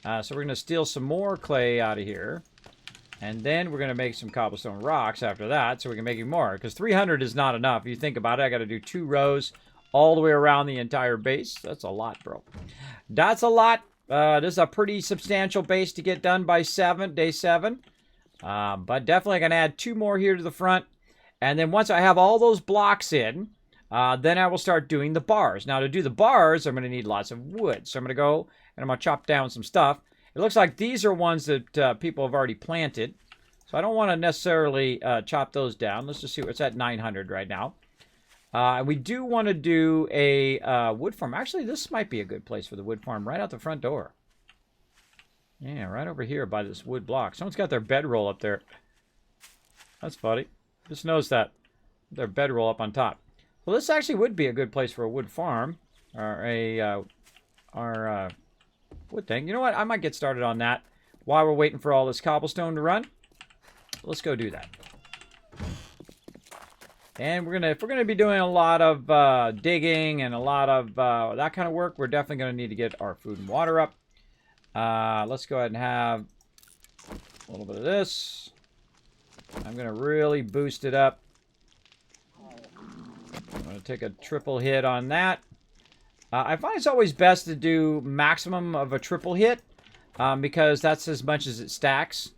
So we're going to steal some more clay out of here. And then we're going to make some cobblestone rocks after that, so we can make even more. Because 300 is not enough. If you think about it, I got to do 2 rows all the way around the entire base. That's a lot, bro. That's a lot. This is a pretty substantial base to get done by day 7. But definitely going to add 2 more here to the front. And then once I have all those blocks in, then I will start doing the bars. Now, to do the bars, I'm going to need lots of wood. So I'm going to go and I'm going to chop down some stuff. It looks like these are ones that people have already planted. So I don't want to necessarily chop those down. Let's just see what's at 900 right now. We do want to do a wood farm. Actually, this might be a good place for the wood farm right out the front door. Yeah, right over here by this wood block. Someone's got their bedroll up there. That's funny. Just noticed that. Their bedroll up on top. Well, this actually would be a good place for a wood farm. Or a... wood thing. You know what? I might get started on that while we're waiting for all this cobblestone to run. Let's go do that. And if we're gonna be doing a lot of digging and a lot of that kind of work, we're definitely gonna need to get our food and water up. Let's go ahead and have a little bit of this. I'm gonna really boost it up. I'm gonna take a triple hit on that. I find it's always best to do maximum of a triple hit because that's as much as it stacks.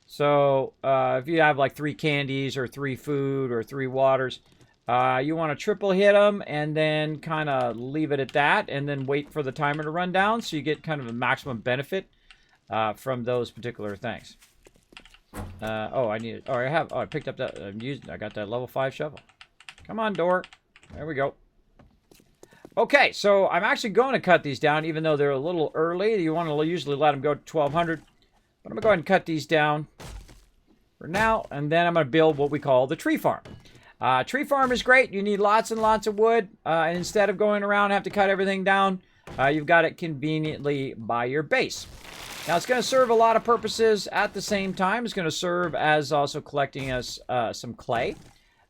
So if you have like 3 candies or 3 food or 3 waters, you want to triple hit them and then kind of leave it at that and then wait for the timer to run down so you get kind of a maximum benefit from those particular things. I picked up that. I got that level 5 shovel. Come on, door. There we go. Okay, so I'm actually going to cut these down, even though they're a little early. You want to usually let them go to 1200. But I'm going to go ahead and cut these down for now, and then I'm going to build what we call the tree farm. Tree farm is great. You need lots and lots of wood, and instead of going around and have to cut everything down, you've got it conveniently by your base. Now, it's going to serve a lot of purposes at the same time. It's going to serve as also collecting us some clay,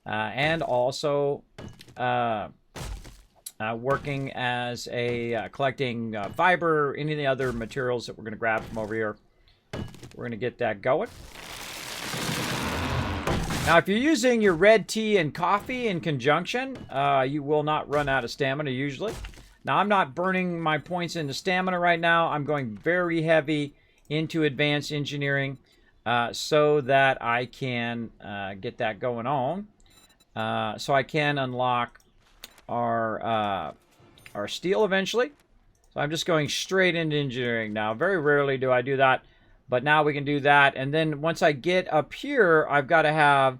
and also... working as a collecting fiber, any of the other materials that we're going to grab from over here. We're going to get that going. Now, if you're using your red tea and coffee in conjunction, you will not run out of stamina usually. Now, I'm not burning my points into stamina right now. I'm going very heavy into advanced engineering so that I can get that going on. So I can unlock our steel eventually. So I'm just going straight into engineering now. Very rarely do I do that, but now we can do that. And then once I get up here, I've got to have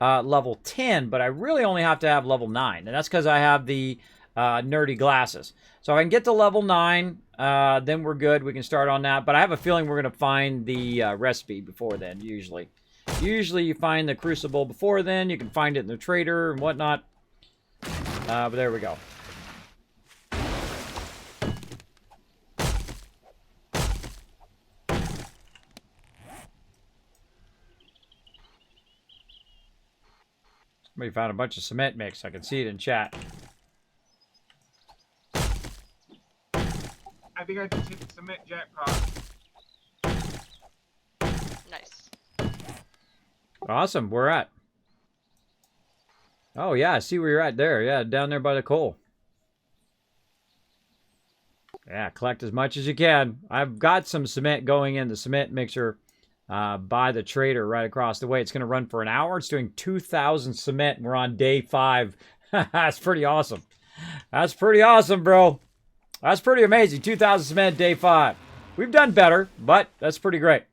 level 10, but I really only have to have level 9. And that's because I have the nerdy glasses. So if I can get to level 9, then we're good. We can start on that. But I have a feeling we're going to find the recipe before then, usually. Usually you find the crucible before then. You can find it in the trader and whatnot. But there we go. Somebody found a bunch of cement mix. I can see it in chat. I think I just hit the cement jackpot. Nice. Awesome. Where at? Oh, yeah. I see where you're at there. Yeah, down there by the coal. Yeah, collect as much as you can. I've got some cement going in the cement mixer by the trader right across the way. It's going to run for an hour. It's doing 2,000 cement, and we're on day 5. That's pretty awesome. That's pretty awesome, bro. That's pretty amazing. 2,000 cement, day 5. We've done better, but that's pretty great.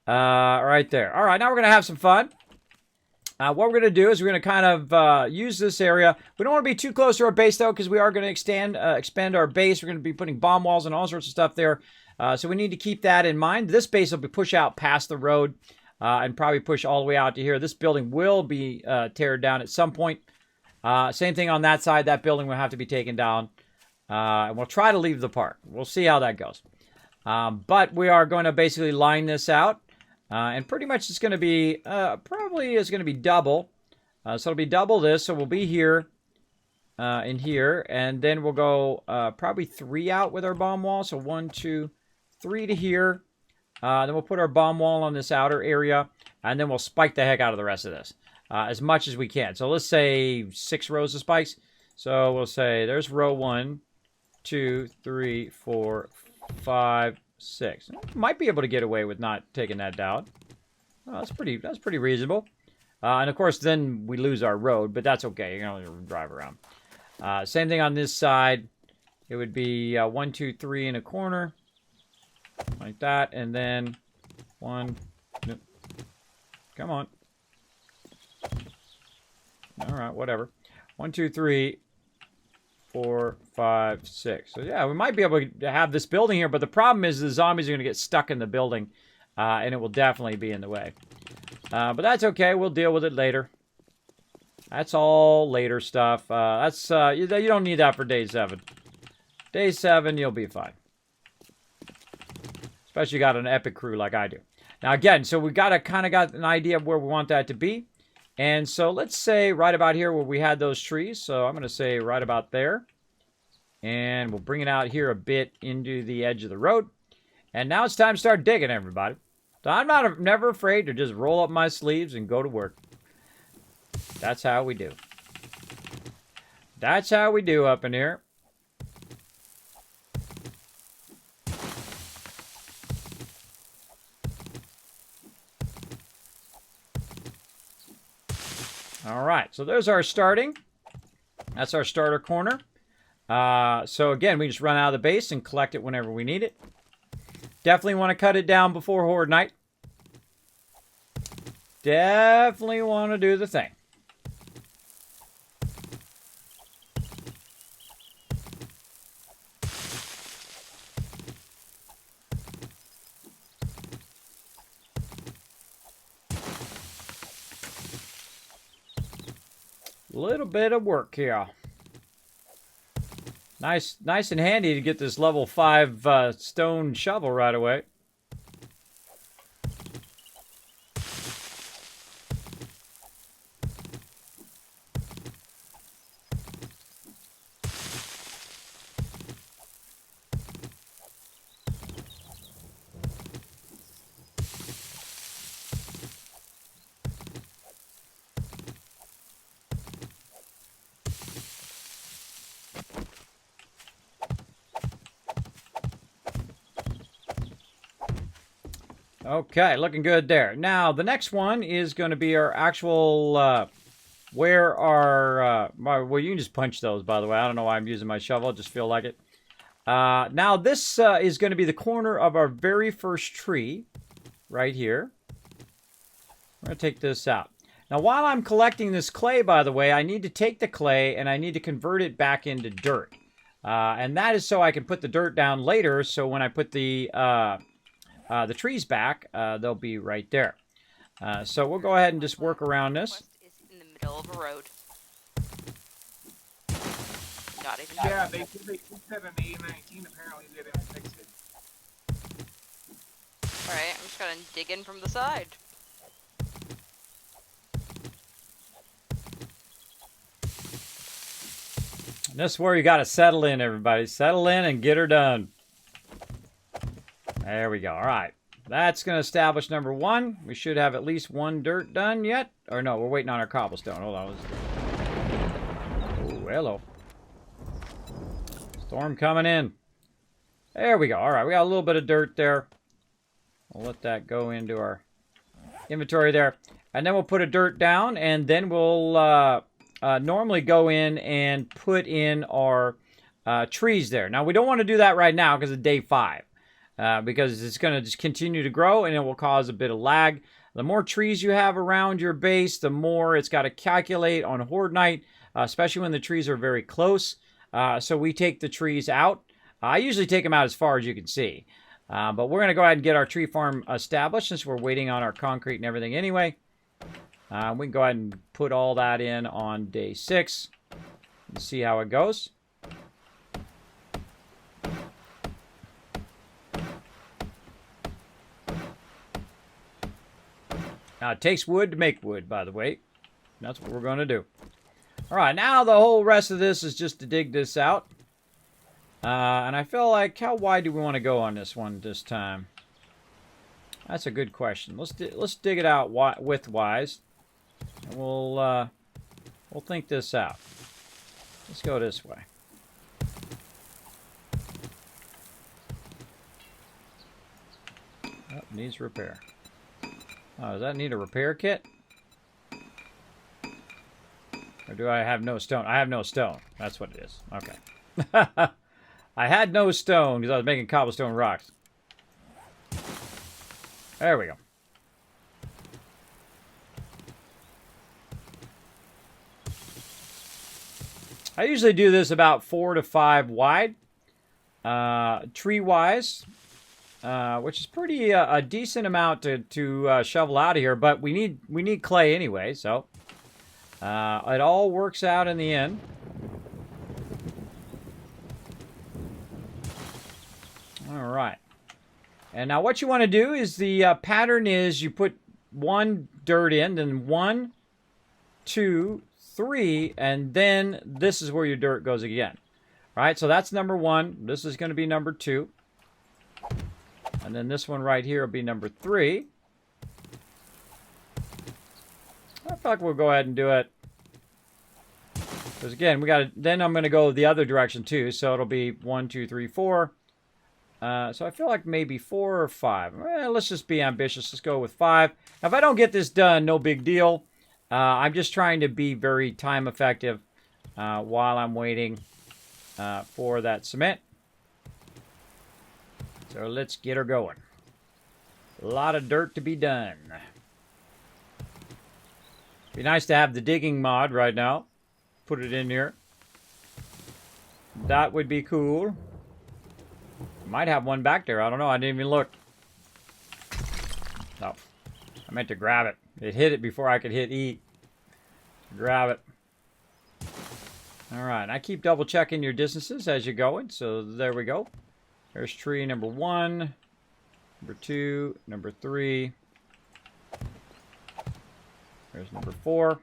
Right there. All right, now we're going to have some fun. What we're going to do is we're going to kind of use this area. We don't want to be too close to our base, though, because we are going to expand our base. We're going to be putting bomb walls and all sorts of stuff there. So we need to keep that in mind. This base will be pushed out past the road and probably push all the way out to here. This building will be teared down at some point. Same thing on that side. That building will have to be taken down. And we'll try to leave the park. We'll see how that goes. But we are going to basically line this out. And pretty much it's going to be, probably is going to be double. So it'll be double this. So we'll be here, in here. And then we'll go probably 3 out with our bomb wall. So 1, 2, 3 to here. Then we'll put our bomb wall on this outer area. And then we'll spike the heck out of the rest of this. As much as we can. So let's say 6 rows of spikes. So we'll say there's row 1, 2, 3, 4, 5, 6. Might be able to get away with not taking that down. Oh, that's pretty reasonable. And of course, then we lose our road, but that's okay. You can only drive around. Same thing on this side. It would be 1, 2, 3 in a corner, like that, and then 1. Nope. Come on. All right, whatever. 1, 2, 3. 4, 5, 6. So yeah, we might be able to have this building here, but the problem is the zombies are going to get stuck in the building, and it will definitely be in the way. But that's okay. We'll deal with it later. That's all later stuff. You don't need that for day 7. Day 7, you'll be fine. Especially got an epic crew like I do. Now again, so we got an idea of where we want that to be. And so let's say right about here where we had those trees. So I'm going to say right about there. And we'll bring it out here a bit into the edge of the road. And now it's time to start digging, everybody. So I'm never afraid to just roll up my sleeves and go to work. That's how we do. That's how we do up in here. All right, so there's our starting. That's our starter corner. So again, we just run out of the base and collect it whenever we need it. Definitely want to cut it down before Horde Night. Definitely want to do the thing. Little bit of work here. Nice and handy to get this level 5 stone shovel right away. Okay, looking good there. Now, the next one is going to be our actual, where our, well, you can just punch those, by the way. I don't know why I'm using my shovel. I just feel like it. Now this is going to be the corner of our very first tree, right here. We're going to take this out. Now while I'm collecting this clay, by the way, I need to take the clay and I need to convert it back into dirt. And that is so I can put the dirt down later, so when I put the trees back, they'll be right there. So we'll go ahead and just work around this. Quest is in the middle of a road. Not even. Yeah, they fixed that in A19. Apparently, they didn't fix it. Alright, I'm just gonna dig in from the side. And this is where you got to settle in, everybody. Settle in and get her done. There we go. All right. That's going to establish number 1. We should have at least 1 dirt done yet. Or no, we're waiting on our cobblestone. Hold on. Oh, hello. Storm coming in. There we go. All right. We got a little bit of dirt there. We'll let that go into our inventory there. And then we'll put a dirt down. And then we'll normally go in and put in our trees there. Now, we don't want to do that right now because it's day 5. Because it's going to just continue to grow and it will cause a bit of lag. The more trees you have around your base, the more it's got to calculate on Horde Night, especially when the trees are very close. So we take the trees out. I usually take them out as far as you can see. But we're going to go ahead and get our tree farm established since we're waiting on our concrete and everything anyway. We can go ahead and put all that in on day 6 and see how it goes. Now, it takes wood to make wood, by the way. That's what we're going to do. All right, now the whole rest of this is just to dig this out. And I feel like, how wide do we want to go on this one this time? That's a good question. Let's dig it out widthwise. And we'll think this out. Let's go this way. Oh, needs repair. Oh, does that need a repair kit? Or do I have no stone? I have no stone. That's what it is. Okay. I had no stone because I was making cobblestone rocks. There we go. I usually do this about 4 to 5 wide. Tree-wise. Which is pretty a decent amount to shovel out of here, but we need clay anyway, so it all works out in the end. All right, and now what you want to do is the pattern is you put 1 dirt in, then 1, 2, 3, and then this is where your dirt goes again. All right, so that's number 1. This is going to be number 2. And then this one right here will be number 3. I feel like we'll go ahead and do it. Because again, then I'm going to go the other direction too. So it'll be 1, 2, 3, 4. So I feel like maybe 4 or 5. Let's just be ambitious. Let's go with 5. Now, if I don't get this done, no big deal. I'm just trying to be very time effective while I'm waiting for that cement. So let's get her going. A lot of dirt to be done. Be nice to have the digging mod right now. Put it in here. That would be cool. Might have one back there. I don't know. I didn't even look. No. I meant to grab it. It hit it before I could hit E. Grab it. Alright. I keep double checking your distances as you're going. So there we go. There's tree number 1, number 2, number 3. There's number 4.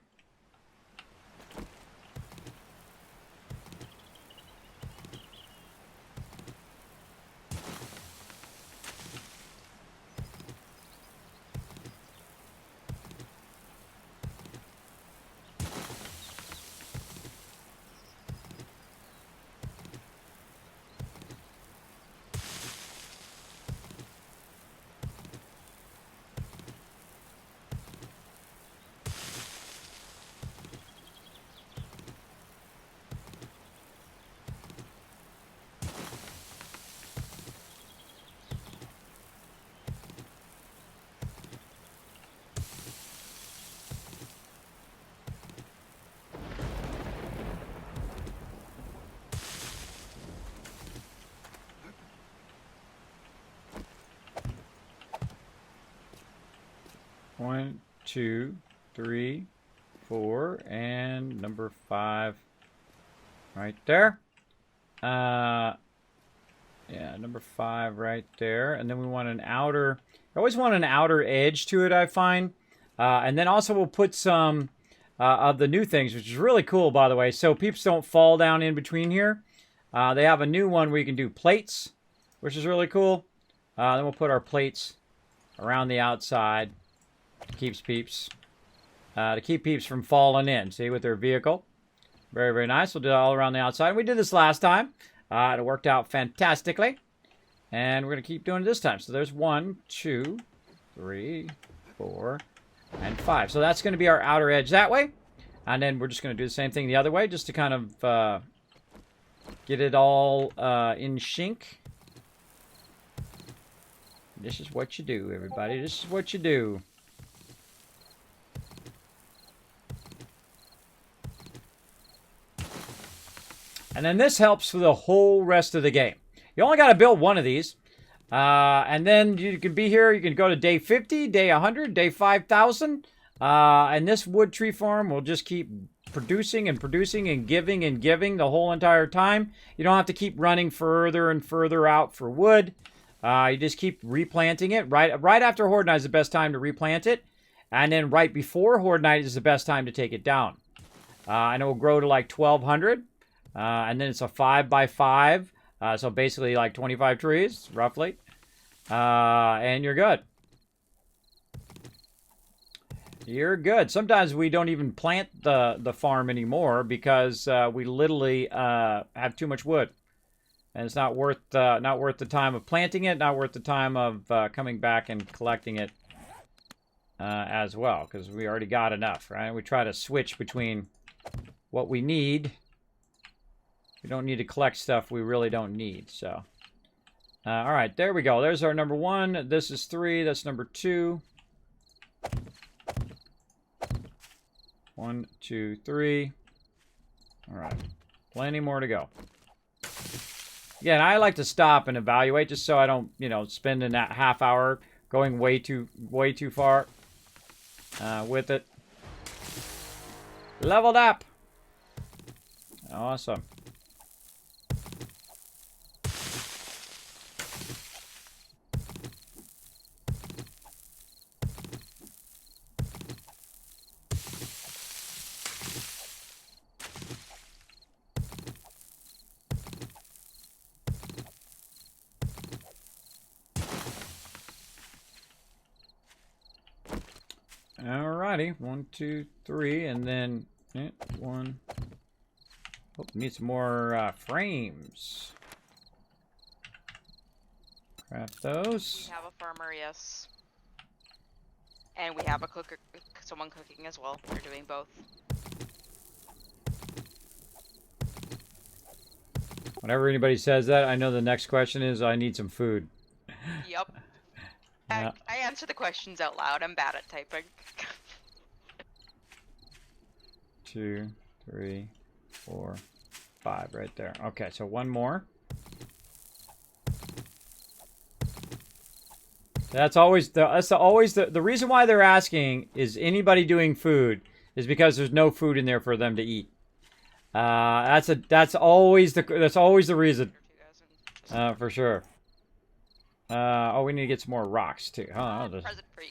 1, 2, 3, 4, and number 5 right there. Yeah, number 5 right there. And then we want an outer, I always want an outer edge to it, I find. And then also we'll put some of the new things, which is really cool, by the way, so peeps don't fall down in between here. They have a new one where you can do plates, which is really cool. Then we'll put our plates around the outside. Keeps peeps. To keep peeps from falling in, see, with their vehicle. Very, very nice. We'll do it all around the outside. We did this last time. It worked out fantastically. And we're going to keep doing it this time. So there's 1, 2, 3, 4, and 5. So that's going to be our outer edge that way. And then we're just going to do the same thing the other way, just to kind of get it all in sync. This is what you do, everybody. This is what you do. And then this helps for the whole rest of the game. You only got to build one of these. And then you can be here. You can go to day 50, day 100, day 5,000. And this wood tree farm will just keep producing and producing and giving the whole entire time. You don't have to keep running further and further out for wood. You just keep replanting it. Right after Horde Night is the best time to replant it. And then right before Horde Night is the best time to take it down. And it will grow to like 1,200. And then it's a 5x5. So basically like 25 trees, roughly. And you're good. You're good. Sometimes we don't even plant the farm anymore because we literally have too much wood. And it's not worth the time of planting it, not worth the time of coming back and collecting it as well, because we already got enough, right? We try to switch between what we need. We don't need to collect stuff we really don't need, so. All right, there we go. There's our number 1. This is 3. That's number 2. 1, 2, 3. All right, plenty more to go. Yeah, and I like to stop and evaluate just so I don't, spend in that half hour going way too far with it. Leveled up. Awesome. Alrighty, 1, 2, 3, and then 1. Oh, need some more frames. Craft those. We have a farmer, yes. And we have a cooker, someone cooking as well. We're doing both. Whenever anybody says that, I know the next question is, I need some food. Yep. I answer the questions out loud. I'm bad at typing. 2, 3, 4, 5 right there. Okay, so 1 more. That's always the reason why they're asking is anybody doing food is because there's no food in there for them to eat. That's always the reason. For sure. Oh, we need to get some more rocks too. Oh, there's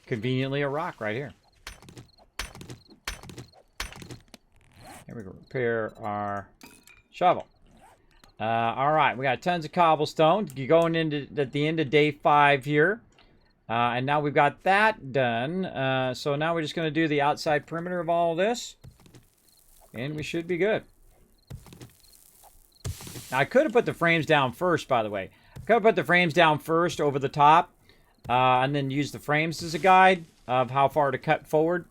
conveniently a rock right here. Here we go. Repair our shovel. All right, we got tons of cobblestone. You're going into at the end of day 5 here. And now we've got that done. So now we're just going to do the outside perimeter of all of this. And we should be good. Now, I could have put the frames down first, by the way. I could have put the frames down first over the top. And then use the frames as a guide of how far to cut forward.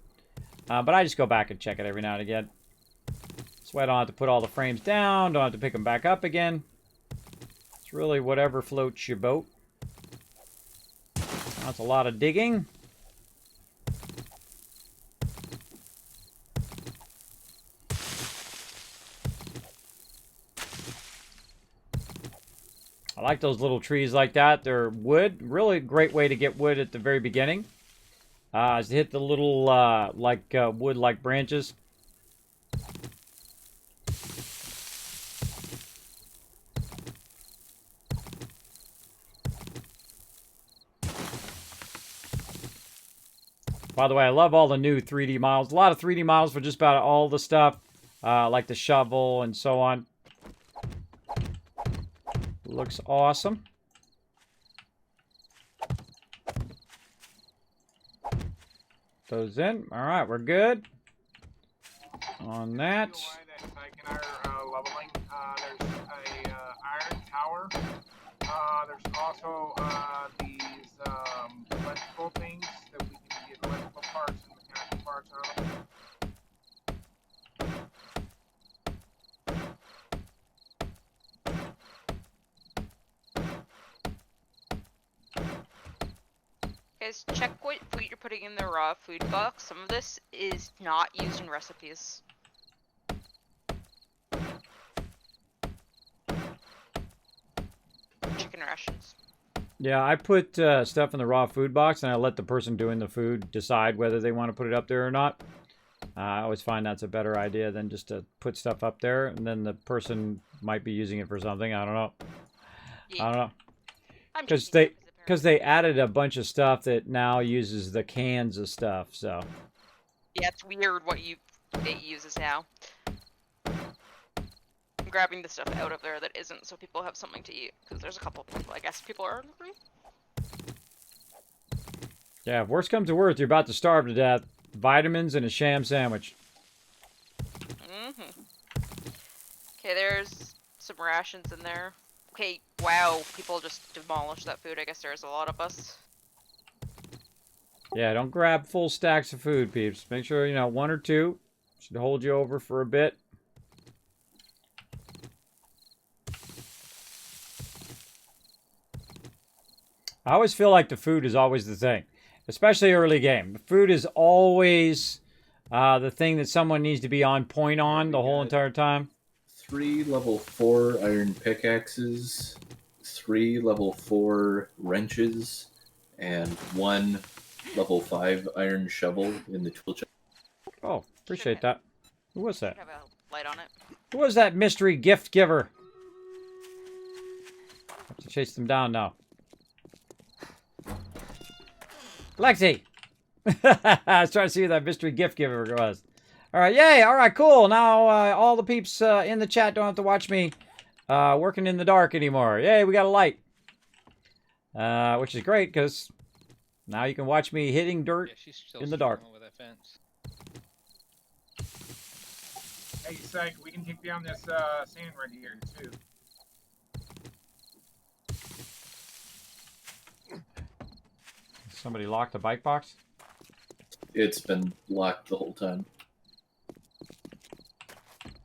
But I just go back and check it every now and again. So I don't have to put all the frames down. Don't have to pick them back up again. It's really whatever floats your boat. That's a lot of digging. I like those little trees like that. They're wood. Really great way to get wood at the very beginning. is to hit the little wood-like branches. By the way, I love all the new 3D models. A lot of 3D models for just about all the stuff, like the shovel and so on. Looks awesome. Those in. All right, we're good on that. Like in our leveling, there's a iron tower. There's also these electrical things that we can get electrical parts and mechanical parts out of. Guys, check what food you're putting in the raw food box. Some of this is not used in recipes. Chicken rations. Yeah, I put stuff in the raw food box, and I let the person doing the food decide whether they want to put it up there or not. I always find that's a better idea than just to put stuff up there, and then the person might be using it for something. I don't know. Yeah. I don't know. I'm Because just using Because they added a bunch of stuff that now uses the cans of stuff, so. Yeah, it's weird what it uses now. I'm grabbing the stuff out of there that isn't, so people have something to eat. Because there's a couple of people, I guess people are hungry. Yeah, if worst comes to worst, you're about to starve to death. Vitamins and a sham sandwich. Okay, there's some rations in there. Okay, wow, people just demolished that food. I guess there's a lot of us. Yeah, don't grab full stacks of food, peeps. Make sure, you know, one or two should hold you over for a bit. I always feel like the food is always the thing, especially early game. The food is always the thing that someone needs to be on point on the whole entire time. 3 level 4 iron pickaxes, 3 level 4 wrenches, and 1 level 5 iron shovel in the tool chest. Oh, appreciate that. Who was that? Have a light on it. Who was that mystery gift giver? Have to chase them down now. Lexi! I was trying to see who that mystery gift giver was. Alright, yay! Alright, cool. Now all the peeps in the chat don't have to watch me working in the dark anymore. Yay, we got a light. Which is great, because now you can watch me hitting dirt Yeah, she's still in the dark. over that fence. Hey, Psych, we can take down this sand right here, too. Somebody locked the bike box? It's been locked the whole time.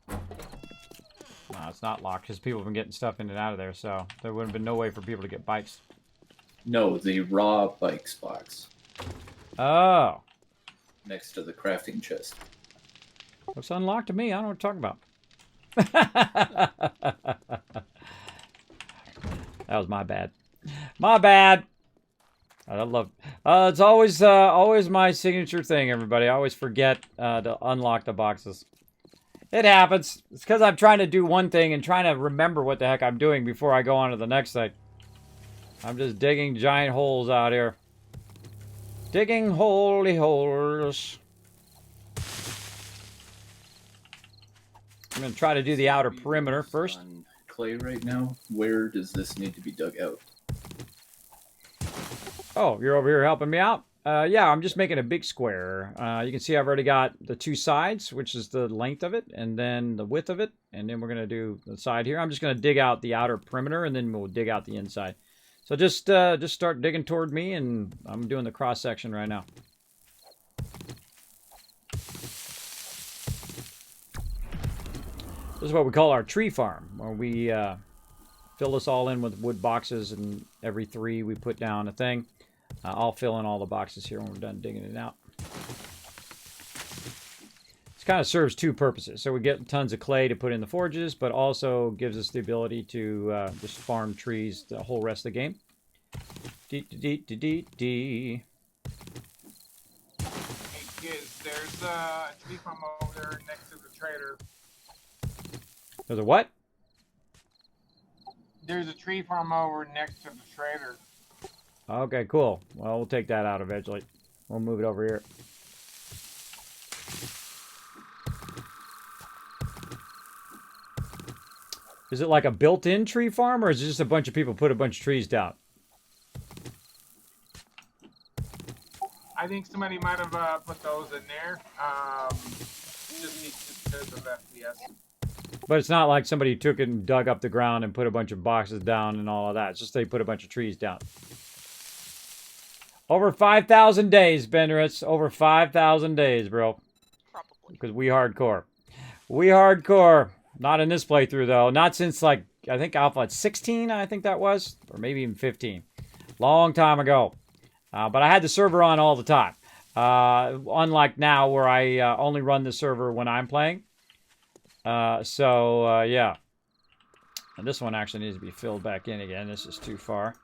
No, it's not locked, because people have been getting stuff in and out of there, so there would have been no way for people to get bikes. No, the raw bikes box Oh. next to the crafting chest. Looks unlocked to me. I don't know what you're talking about. That was my bad. My bad. I love. It's always my signature thing. Everybody, I always forget to unlock the boxes. It happens. It's because I'm trying to do one thing and trying to remember what the heck I'm doing before I go on to the next thing. I'm just digging giant holes out here. Digging holy holes. I'm going to try to do the outer perimeter first. On clay right now. Where does this need to be dug out? Oh, you're over here helping me out? Yeah, I'm just making a big square. You can see I've already got the two sides, which is the length of it, and then the width of it. And then we're going to do the side here. I'm just going to dig out the outer perimeter, and then we'll dig out the inside. So just start digging toward me, and I'm doing the cross section right now. This is what we call our tree farm, where we fill this all in with wood boxes, and every 3 we put down a thing. I'll fill in all the boxes here when we're done digging it out. This kind of serves 2 purposes. So we get tons of clay to put in the forges, but also gives us the ability to just farm trees the whole rest of the game. a tree farm over there next to the trader. There's a what? There's a tree farm over next to the trader. Okay, cool. Well, we'll take that out eventually. We'll move it over here. Is it like a built-in tree farm, or is it just a bunch of people put a bunch of trees down? I think somebody might have put those in there. Just because of FPS. But it's not like somebody took it and dug up the ground and put a bunch of boxes down and all of that. It's just they put a bunch of trees down. Over 5,000 days, Benderitz. Over 5,000 days, bro. Probably. Because we hardcore. We hardcore. Not in this playthrough, though. Not since, like, I think Alpha 16, I think that was. Or maybe even 15. Long time ago. But I had the server on all the time. Unlike now, where I only run the server when I'm playing. Yeah. And this one actually needs to be filled back in again. This is too far.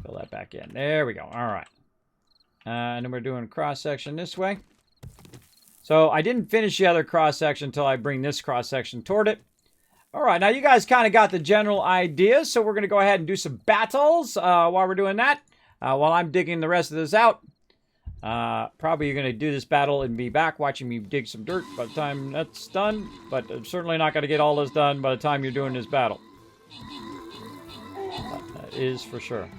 Fill that back in. There we go. All right. And then we're doing cross-section this way. So I didn't finish the other cross-section until I bring this cross-section toward it. All right. Now you guys kind of got the general idea. So we're going to go ahead and do some battles while we're doing that. While I'm digging the rest of this out. Probably you're going to do this battle and be back watching me dig some dirt by the time that's done. But I'm certainly not going to get all this done by the time you're doing this battle. That is for sure.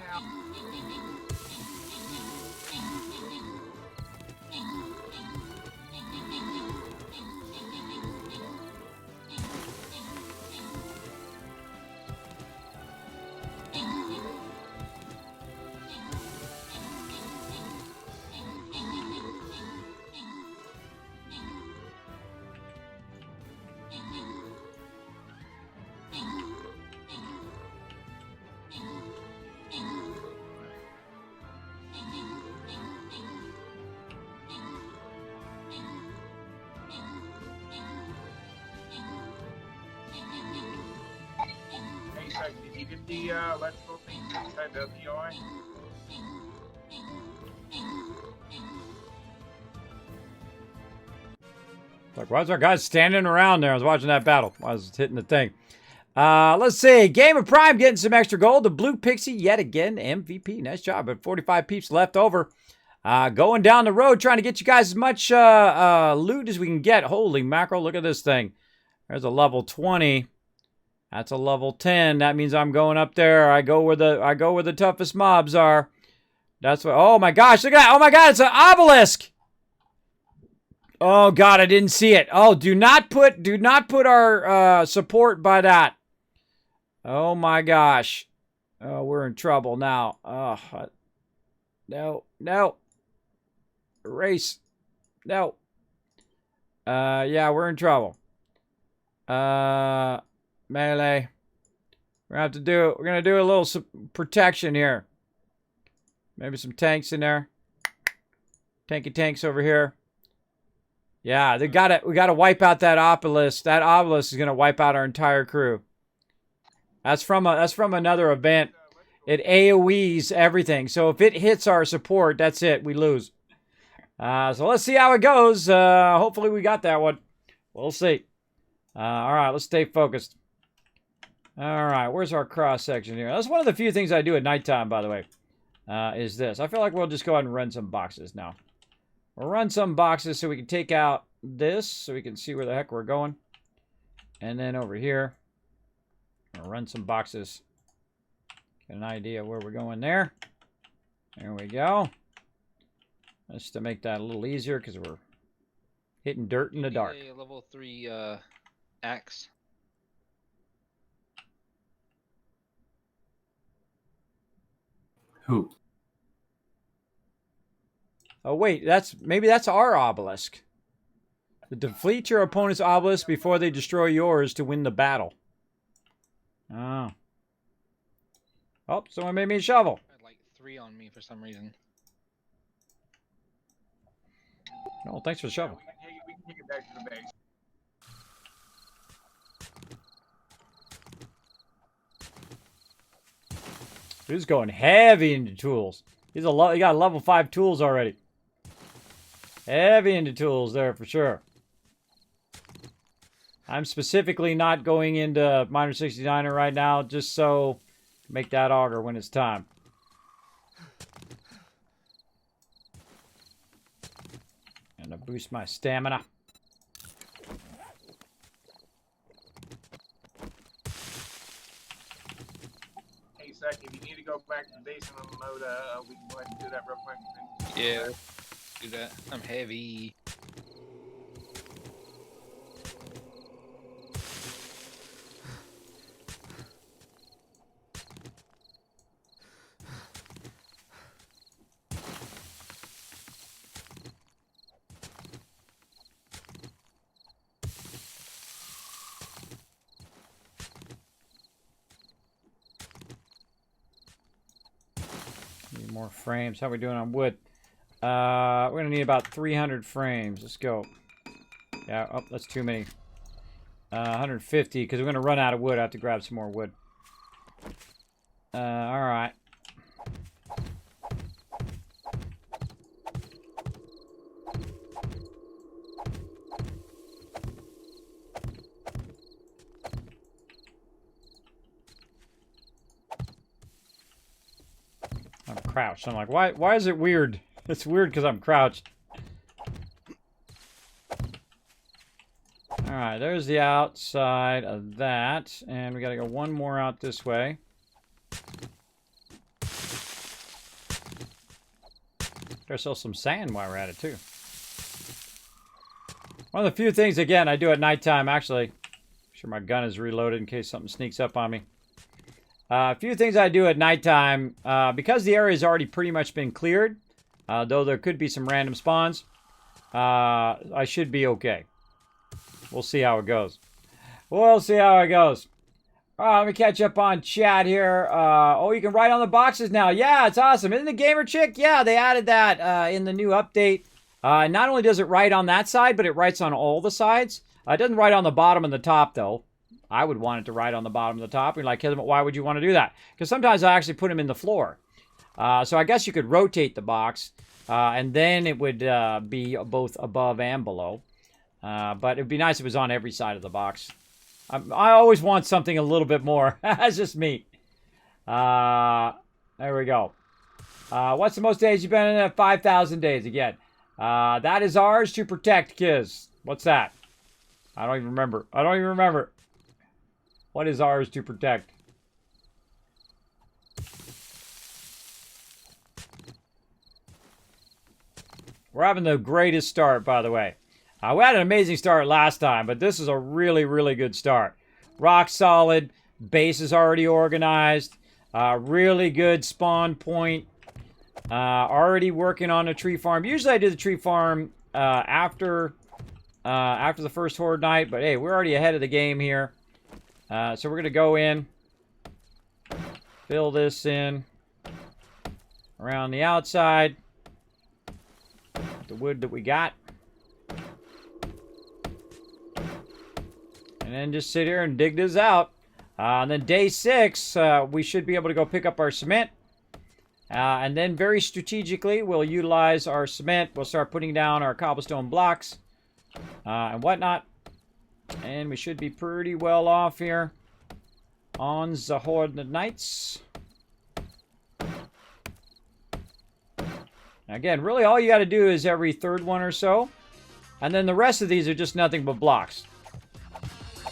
Did you get the electrical things inside the POI? Like, why was our guy standing around there? I was watching that battle. I was hitting the thing. Let's see. Game of Prime getting some extra gold. The Blue Pixie yet again. MVP. Nice job. But 45 peeps left over. Going down the road trying to get you guys as much loot as we can get. Holy mackerel. Look at this thing. There's a level 20. That's a level 10. That means I'm going up there. I go where the toughest mobs are. That's what. Oh my gosh. Look at that. Oh my god. It's an obelisk. Oh god, I didn't see it. Oh, do not put our support by that. Oh my gosh. Oh, we're in trouble now. Oh, no. Erase. No. Yeah, we're in trouble. Melee. We're gonna do a little protection here. Maybe some tanks in there. Tanky tanks over here. Yeah, we gotta wipe out that obelisk. That obelisk is gonna wipe out our entire crew. That's from another event. It AoEs everything. So if it hits our support, that's it. We lose. So let's see how it goes. Hopefully we got that one. We'll see. All right, let's stay focused. All right, where's our cross section here? That's one of the few things I do at nighttime, by the way. Is this? I feel like we'll just go ahead and run some boxes now. We'll run some boxes so we can take out this, so we can see where the heck we're going. And then over here, we'll run some boxes. Get an idea where we're going there. There we go. Just to make that a little easier, because we're hitting dirt in the dark. A level 3 axe. Who? Oh wait, maybe that's our obelisk. Defeat your opponent's obelisk before they destroy yours to win the battle. Oh. Oh, someone made me a shovel. I had like 3 on me for some reason. Oh, thanks for the shovel. We can take it back to the base. Dude's going heavy into tools. He got level 5 tools already. Heavy into tools there for sure. I'm specifically not going into Miner 69er right now, just so make that auger when it's time. And to boost my stamina. Hey, Sec, if you need to go back to basin mode, we can go ahead and do that real quick. Yeah, do that. I'm heavy. Need more frames. How are we doing on wood? We're going to need about 300 frames. Let's go. Yeah, oh, that's too many. 150, because we're going to run out of wood. I have to grab some more wood. Alright. I'm crouched. I'm like, why is it weird? It's weird because I'm crouched. Alright, there's the outside of that. And we gotta go one more out this way. Get ourselves some sand while we're at it, too. One of the few things, again, I do at nighttime, actually. Make sure my gun is reloaded in case something sneaks up on me. A few things I do at nighttime, because the area has already pretty much been cleared, though there could be some random spawns, I should be okay. We'll see how it goes. We'll see how it goes. All right, let me catch up on chat here. Oh, you can write on the boxes now. Yeah, it's awesome. Isn't the Gamer Chick? Yeah, they added that in the new update. Not only does it write on that side, but it writes on all the sides. It doesn't write on the bottom and the top, though. I would want it to write on the bottom and the top. You're like, Kismet, why would you want to do that? Because sometimes I actually put them in the floor. So I guess you could rotate the box, and then it would be both above and below. But it'd be nice if it was on every side of the box. I always want something a little bit more. That's just me. There we go. What's the most days you've been in it? 5,000 days again. That is ours to protect, Kiz. What's that? I don't even remember. I don't even remember. What is ours to protect? We're having the greatest start, by the way. We had an amazing start last time, but this is a really, really good start. Rock solid. Base is already organized. Really good spawn point. Already working on a tree farm. Usually I do the tree farm after the first horde night, but hey, we're already ahead of the game here. So we're going to go in, fill this in around the outside, the wood that we got, and then just sit here and dig this out. And then day 6, we should be able to go pick up our cement, and then very strategically, we'll utilize our cement. We'll start putting down our cobblestone blocks and whatnot. And we should be pretty well off here on the horde nights. Again, really all you got to do is every third one or so. And then the rest of these are just nothing but blocks.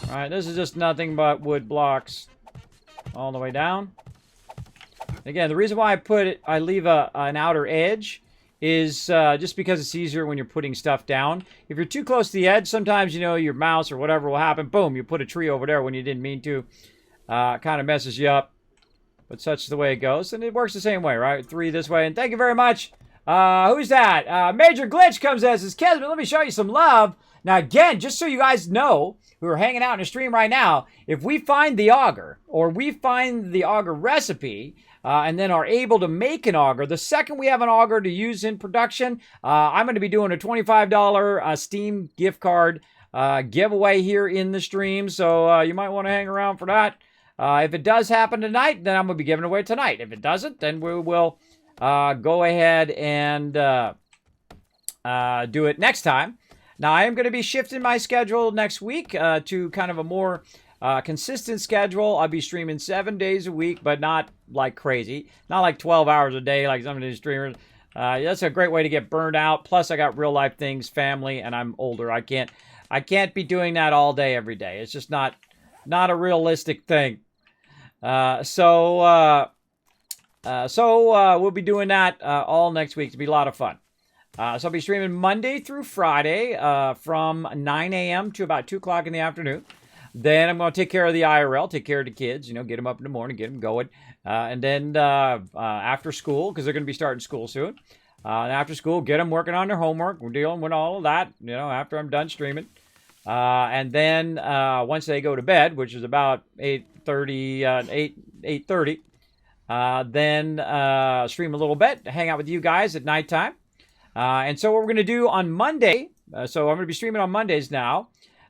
Alright, this is just nothing but wood blocks all the way down. Again, the reason why I leave an outer edge is just because it's easier when you're putting stuff down. If you're too close to the edge, sometimes, you know, your mouse or whatever will happen. Boom, you put a tree over there when you didn't mean to. Kind of messes you up. But such is the way it goes. And it works the same way, right? 3 this way. And thank you very much. Who's that? Major Glitch comes as says, Kismet, let me show you some love. Now, again, just so you guys know, who are hanging out in a stream right now, if we find the auger, or we find the auger recipe, and then are able to make an auger, the second we have an auger to use in production, I'm going to be doing a $25 Steam gift card giveaway here in the stream, so you might want to hang around for that. If it does happen tonight, then I'm going to be giving away tonight. If it doesn't, then we will go ahead and do it next time. Now, I am going to be shifting my schedule next week to kind of a more consistent schedule. I'll be streaming 7 days a week, but not like crazy. Not like 12 hours a day like some of these streamers. That's a great way to get burned out. Plus, I got real life things, family, and I'm older. I can't be doing that all day, every day. It's just not a realistic thing. So we'll be doing that all next week. It'll be a lot of fun. So I'll be streaming Monday through Friday from 9 a.m. to about 2 o'clock in the afternoon. Then I'm going to take care of the IRL, take care of the kids, you know, get them up in the morning, get them going. And then after school, because they're going to be starting school soon. And after school, get them working on their homework. We're dealing with all of that, you know, after I'm done streaming. And then once they go to bed, which is about 8:30, then stream a little bit, hang out with you guys at nighttime. And so what we're going to do on Monday, so I'm going to be streaming on Mondays now,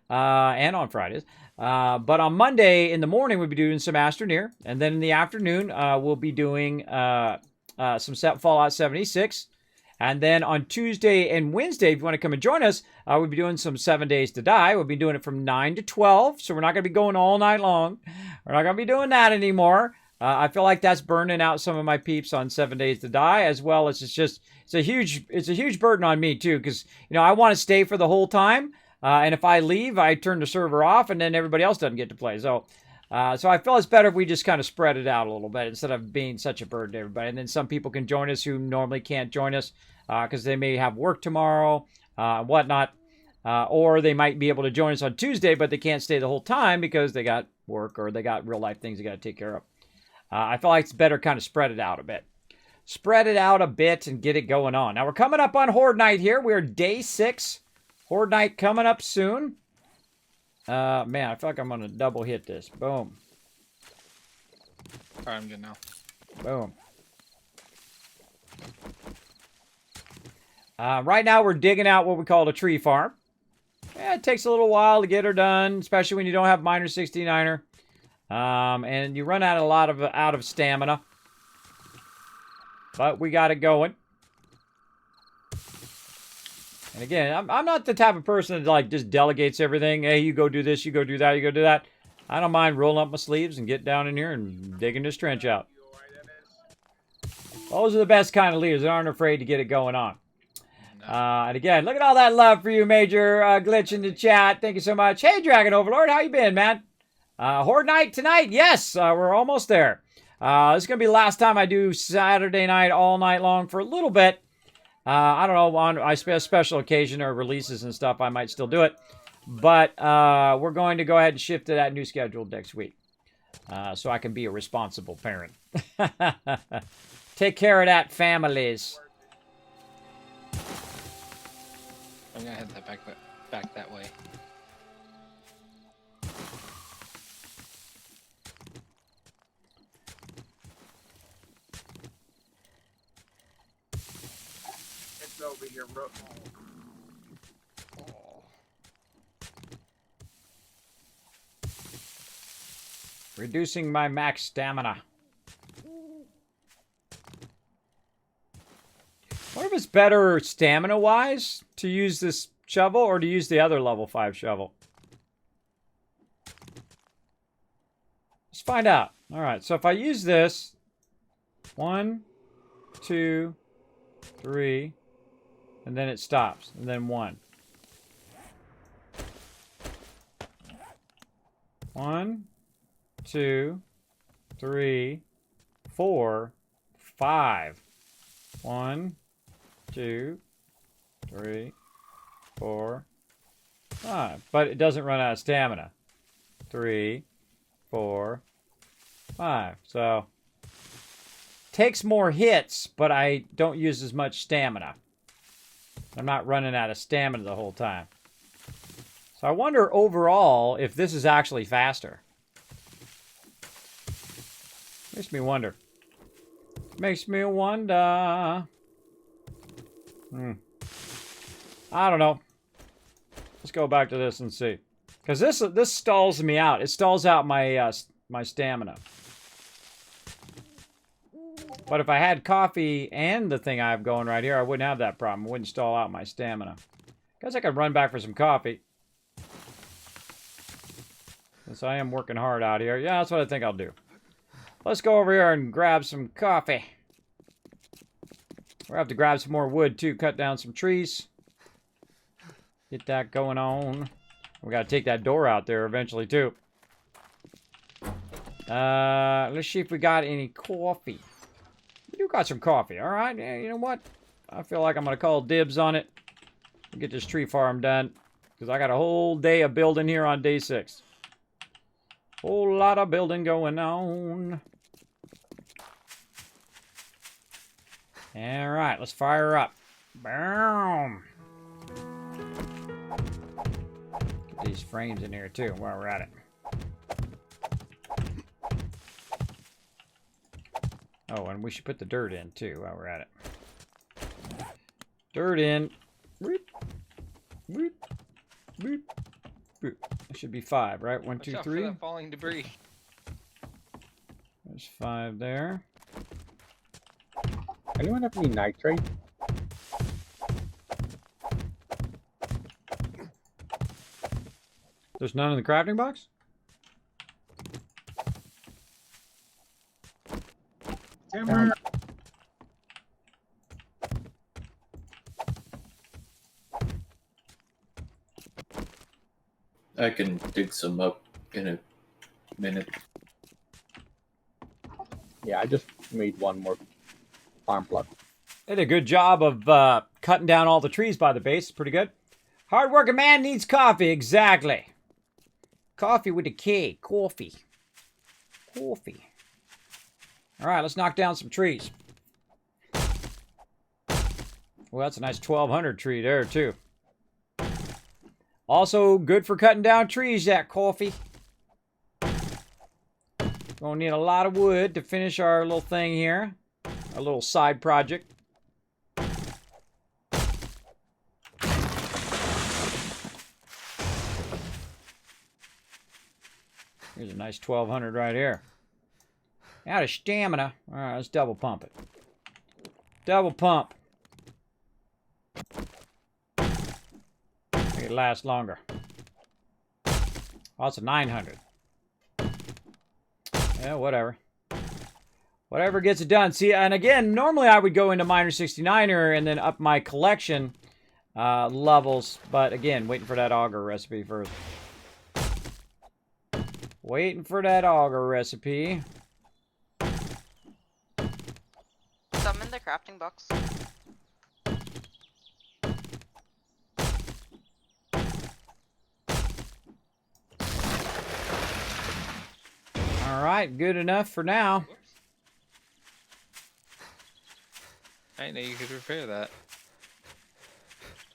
and on Fridays. But on Monday in the morning, we'll be doing some Astroneer. And then in the afternoon, we'll be doing some Fallout 76. And then on Tuesday and Wednesday, if you want to come and join us, we'll be doing some 7 Days to Die. We'll be doing it from 9 to 12. So we're not going to be going all night long. We're not going to be doing that anymore. I feel like that's burning out some of my peeps on 7 Days to Die, as well as it's a huge burden on me too, because you know I want to stay for the whole time, and if I leave, I turn the server off, and then everybody else doesn't get to play. So I feel it's better if we just kind of spread it out a little bit instead of being such a burden to everybody. And then some people can join us who normally can't join us because they may have work tomorrow, whatnot, or they might be able to join us on Tuesday, but they can't stay the whole time because they got work or they got real life things they got to take care of. I feel like it's better kind of spread it out a bit. Spread it out a bit and get it going on. Now, we're coming up on Horde Night here. We're day 6. Horde Night coming up soon. Man, I feel like I'm going to double hit this. Boom. Alright, I'm good now. Boom. Right now, we're digging out what we call a tree farm. Yeah, it takes a little while to get her done, especially when you don't have miner 69er. And you run out of stamina. But we got it going. And again, I'm not the type of person that like just delegates everything. Hey, you go do this, you go do that, you go do that. I don't mind rolling up my sleeves and getting down in here and digging this trench out. Those are the best kind of leaders that aren't afraid to get it going on. And again, look at all that love for you, Major Glitch in the chat. Thank you so much. Hey, Dragon Overlord, how you been, man? Horde Night tonight. Yes, we're almost there. This is going to be the last time I do Saturday night all night long for a little bit. I don't know, on a special occasion or releases and stuff, I might still do it. But we're going to go ahead and shift to that new schedule next week. So I can be a responsible parent. Take care of that, families. I'm gonna head that back that way. It's over here, bro. Reducing my max stamina. I wonder if it's better stamina-wise to use this shovel or to use the other level 5 shovel. Let's find out. All right, so if I use this, 1, 2, 3, and then it stops, and then 1. 1, 2, 3, 4, 5. 1, 2, 3, 4, 5. But it doesn't run out of stamina. 3, 4, 5. So takes more hits, but I don't use as much stamina. I'm not running out of stamina the whole time. So I wonder overall if this is actually faster. Makes me wonder. Makes me wonder. I don't know. Let's go back to this and see. Because this stalls me out. It stalls out my my stamina. But if I had coffee and the thing I have going right here, I wouldn't have that problem. I wouldn't stall out my stamina. Guess I could run back for some coffee. Since I am working hard out here. Yeah, that's what I think I'll do. Let's go over here and grab some coffee. We'll have to grab some more wood, too. Cut down some trees. Get that going on. We got to take that door out there eventually, too. Let's see if we got any coffee. We do got some coffee, all right? Yeah, you know what? I feel like I'm going to call dibs on it. Get this tree farm done. Because I got a whole day of building here on day 6. Whole lot of building going on. All right, let's fire up. Boom. Get these frames in here, too, while we're at it. Oh, and we should put the dirt in, too, while we're at it. Dirt in. Boop. Boop. Boop. Boop. It should be 5, right? 1, 2, 3. Watch out for that falling debris. There's 5 there. Anyone have any nitrate? There's none in the crafting box? Timber. I can dig some up in a minute. Yeah, I just made one more farm plot. Did a good job of cutting down all the trees by the base. Pretty good. Hard-working man needs coffee. Exactly. Coffee with a K. Coffee. Coffee. All right, let's knock down some trees. Well, that's a nice 1200 tree there, too. Also good for cutting down trees, that coffee. Gonna need a lot of wood to finish our little thing here. Our little side project. Here's a nice 1200 right here. Out of stamina. All right, let's double pump it. Double pump. Make it last longer. Oh, it's a 900. Yeah, whatever. Whatever gets it done. See, and again, normally I would go into Miner 69er and then up my collection levels. But again, waiting for that auger recipe first. Waiting for that auger recipe. Some in the crafting box. All right, good enough for now. I didn't know you could repair that.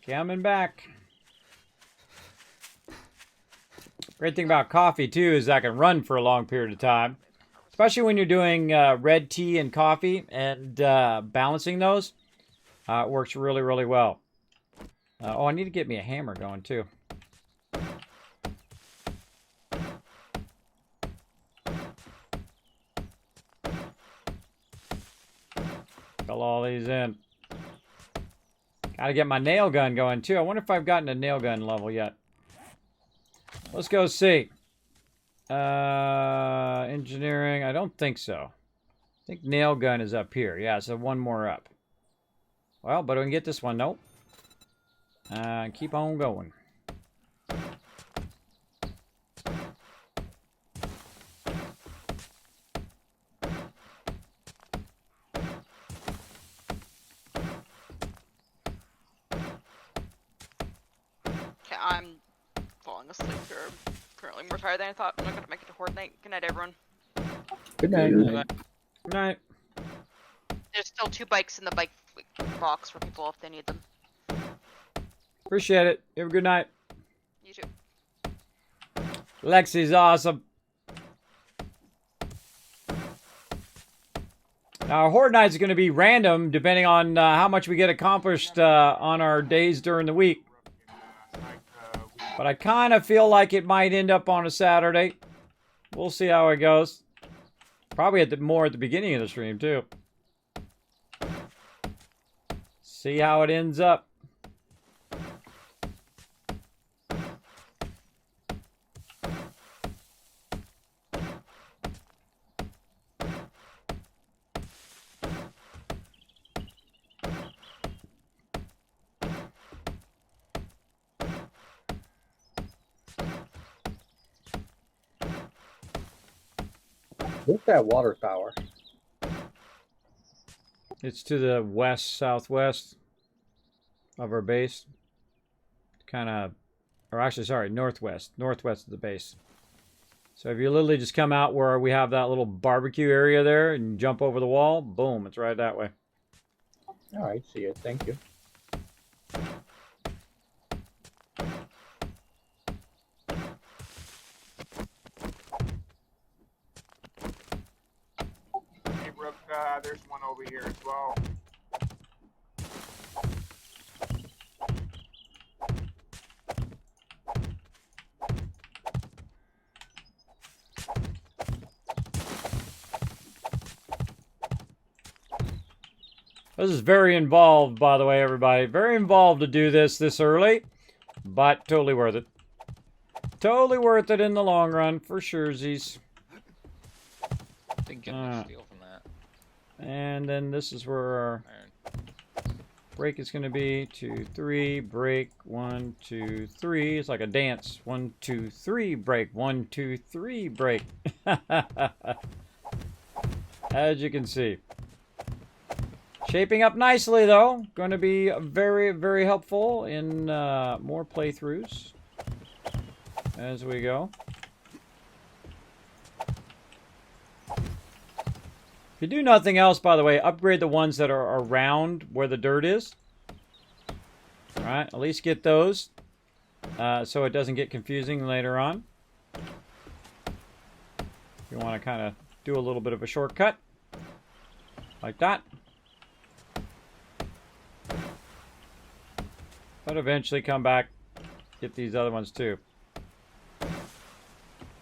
Coming back. Great thing about coffee, too, is I can run for a long period of time. Especially when you're doing red tea and coffee and balancing those. It works really, really well. Oh, I need to get me a hammer going, too. Fill all these in. Gotta get my nail gun going, too. I wonder if I've gotten a nail gun level yet. Let's go see. Engineering, I don't think so. I think nail gun is up here. Yeah, so one more up. Well, but we can get this one. Nope. Keep on going. Okay, I'm falling asleep here. I'm currently more tired than I thought. I'm not gonna make it to Horde night. Good night, everyone. Good night. Good night. There's still 2 bikes in the bike box for people if they need them. Appreciate it. You have a good night. You too. Lexi's awesome. Now, Horde Night is going to be random depending on how much we get accomplished on our days during the week. But I kind of feel like it might end up on a Saturday. We'll see how it goes. Probably more at the beginning of the stream, too. See how it ends up. Where's that water tower? It's to the west, southwest of our base. Kind of, or actually, sorry, northwest of the base. So if you literally just come out where we have that little barbecue area there and jump over the wall, boom, it's right that way. All right, see it. Thank you. Hey, Brooke, there's one over here as well. This is very involved, by the way, everybody. Very involved to do this early, but totally worth it. Totally worth it in the long run, for sure, Z's. Didn't get much steel from that. And then this is where our Iron. break is going to be. 2, 3, break, 1, 2, 3. It's like a dance. 1, 2, 3, break. 1, 2, 3, break. As you can see. Shaping up nicely, though. Going to be very, very helpful in more playthroughs as we go. If you do nothing else, by the way, upgrade the ones that are around where the dirt is. Alright, at least get those so it doesn't get confusing later on. You want to kind of do a little bit of a shortcut. Like that. But eventually come back, get these other ones too.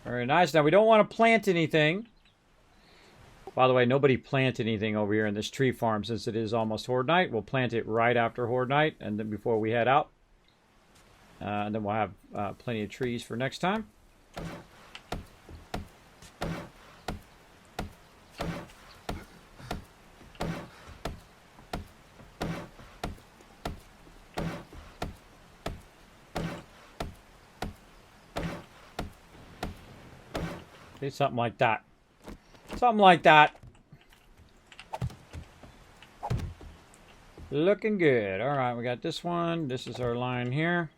Very nice. Now we don't want to plant anything. By the way, nobody plant anything over here in this tree farm since it is almost Horde Night. We'll plant it right after Horde Night and then before we head out. And then we'll have plenty of trees for next time. Okay, something like that. Something like that. Looking good. Alright, we got this one. This is our line here.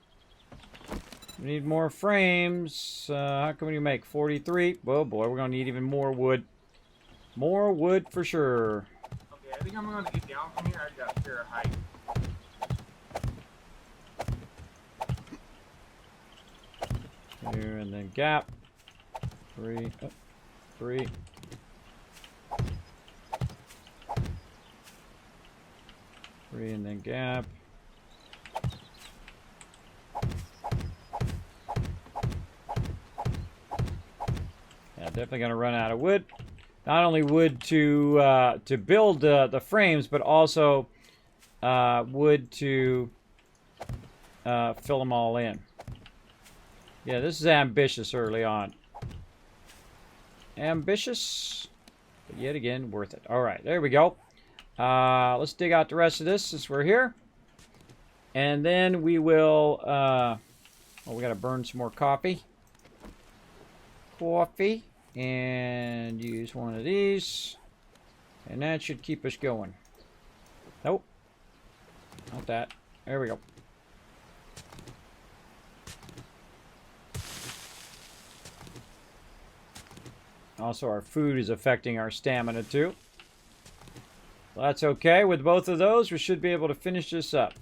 We need more frames. How can we make 43? Oh boy, we're going to need even more wood. More wood for sure. Okay, I think I'm going to get down from here. I got fair height. Here and then gap. 3. 3. And then gap. Yeah, definitely gonna run out of wood. Not only wood to build the frames, but also wood to fill them all in. Yeah, this is ambitious early on. Ambitious, but yet again worth it. All right, there we go. Let's dig out the rest of this since we're here. And then we will, oh, we got to burn some more coffee. Coffee. And use one of these. And that should keep us going. Nope. Not that. There we go. Also, our food is affecting our stamina too. Well, that's okay. With both of those, we should be able to finish this up.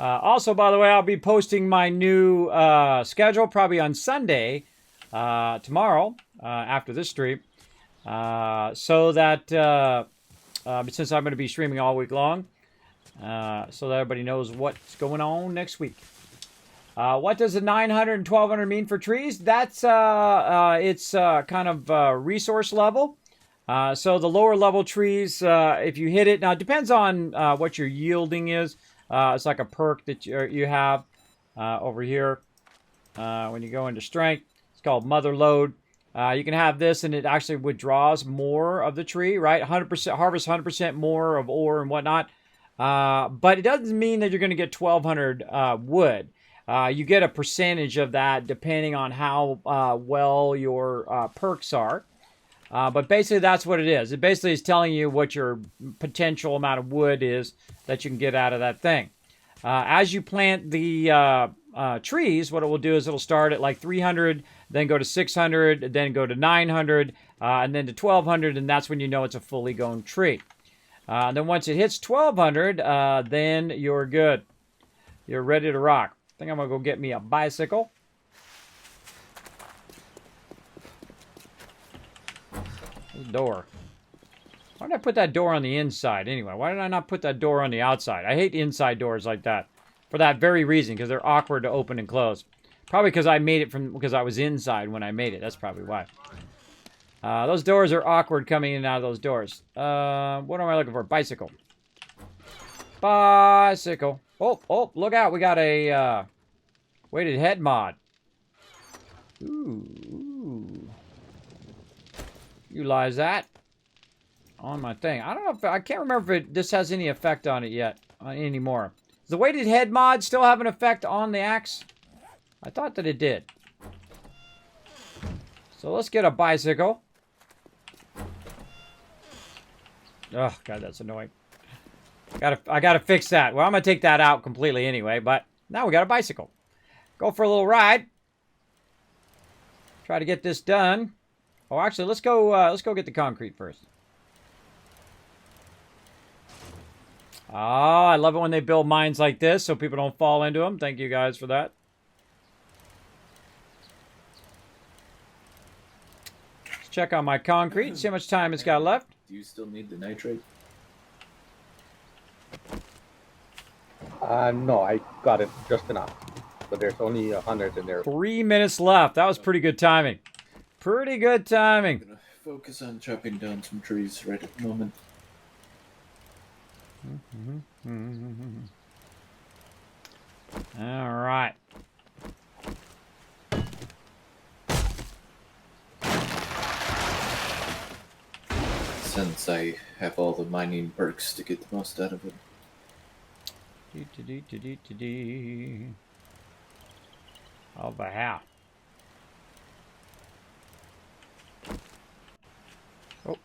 Also, by the way, I'll be posting my new schedule probably on Sunday, tomorrow, after this stream, so that since I'm going to be streaming all week long, so that everybody knows what's going on next week. What does the 900 and 1200 mean for trees? That's it's kind of resource level. So the lower level trees, if you hit it, now it depends on what your yielding is. It's like a perk that you have over here when you go into strength. It's called Mother Load. You can have this, and it actually withdraws more of the tree, right? 100% harvest 100% more of ore and whatnot. But it doesn't mean that you're going to get 1200 wood. You get a percentage of that depending on how well your perks are. But basically, that's what it is. It basically is telling you what your potential amount of wood is that you can get out of that thing. As you plant the trees, what it will do is it'll start at like 300, then go to 600, then go to 900, and then to 1200, and that's when you know it's a fully grown tree. Then once it hits 1200, then you're good. You're ready to rock. I think I'm going to go get me a bicycle. Door. Why did I put that door on the inside anyway? Why did I not put that door on the outside? I hate inside doors like that. For that very reason, because they're awkward to open and close. Probably because I made it because I was inside when I made it. That's probably why. Those doors are awkward coming in and out of those doors. What am I looking for? Bicycle. Bicycle. Oh, look out. We got a weighted head mod. Ooh. Utilize that on my thing. I don't know if I can't remember if this has any effect on it yet anymore. Does the weighted head mod still have an effect on the axe? I thought that it did. So let's get a bicycle. Oh god, that's annoying. I gotta fix that. Well, I'm gonna take that out completely anyway. But now we got a bicycle. Go for a little ride. Try to get this done. Oh, actually, let's go get the concrete first. Oh, I love it when they build mines like this so people don't fall into them. Thank you guys for that. Let's check on my concrete, see how much time it's got left. Do you still need the nitrate? No, I got it just enough. But there's only 100 in there. 3 minutes left. That was pretty good timing. Pretty good timing. I'm gonna focus on chopping down some trees right at the moment. All right. Since I have all the mining perks to get the most out of it. Oh, but how? Oh.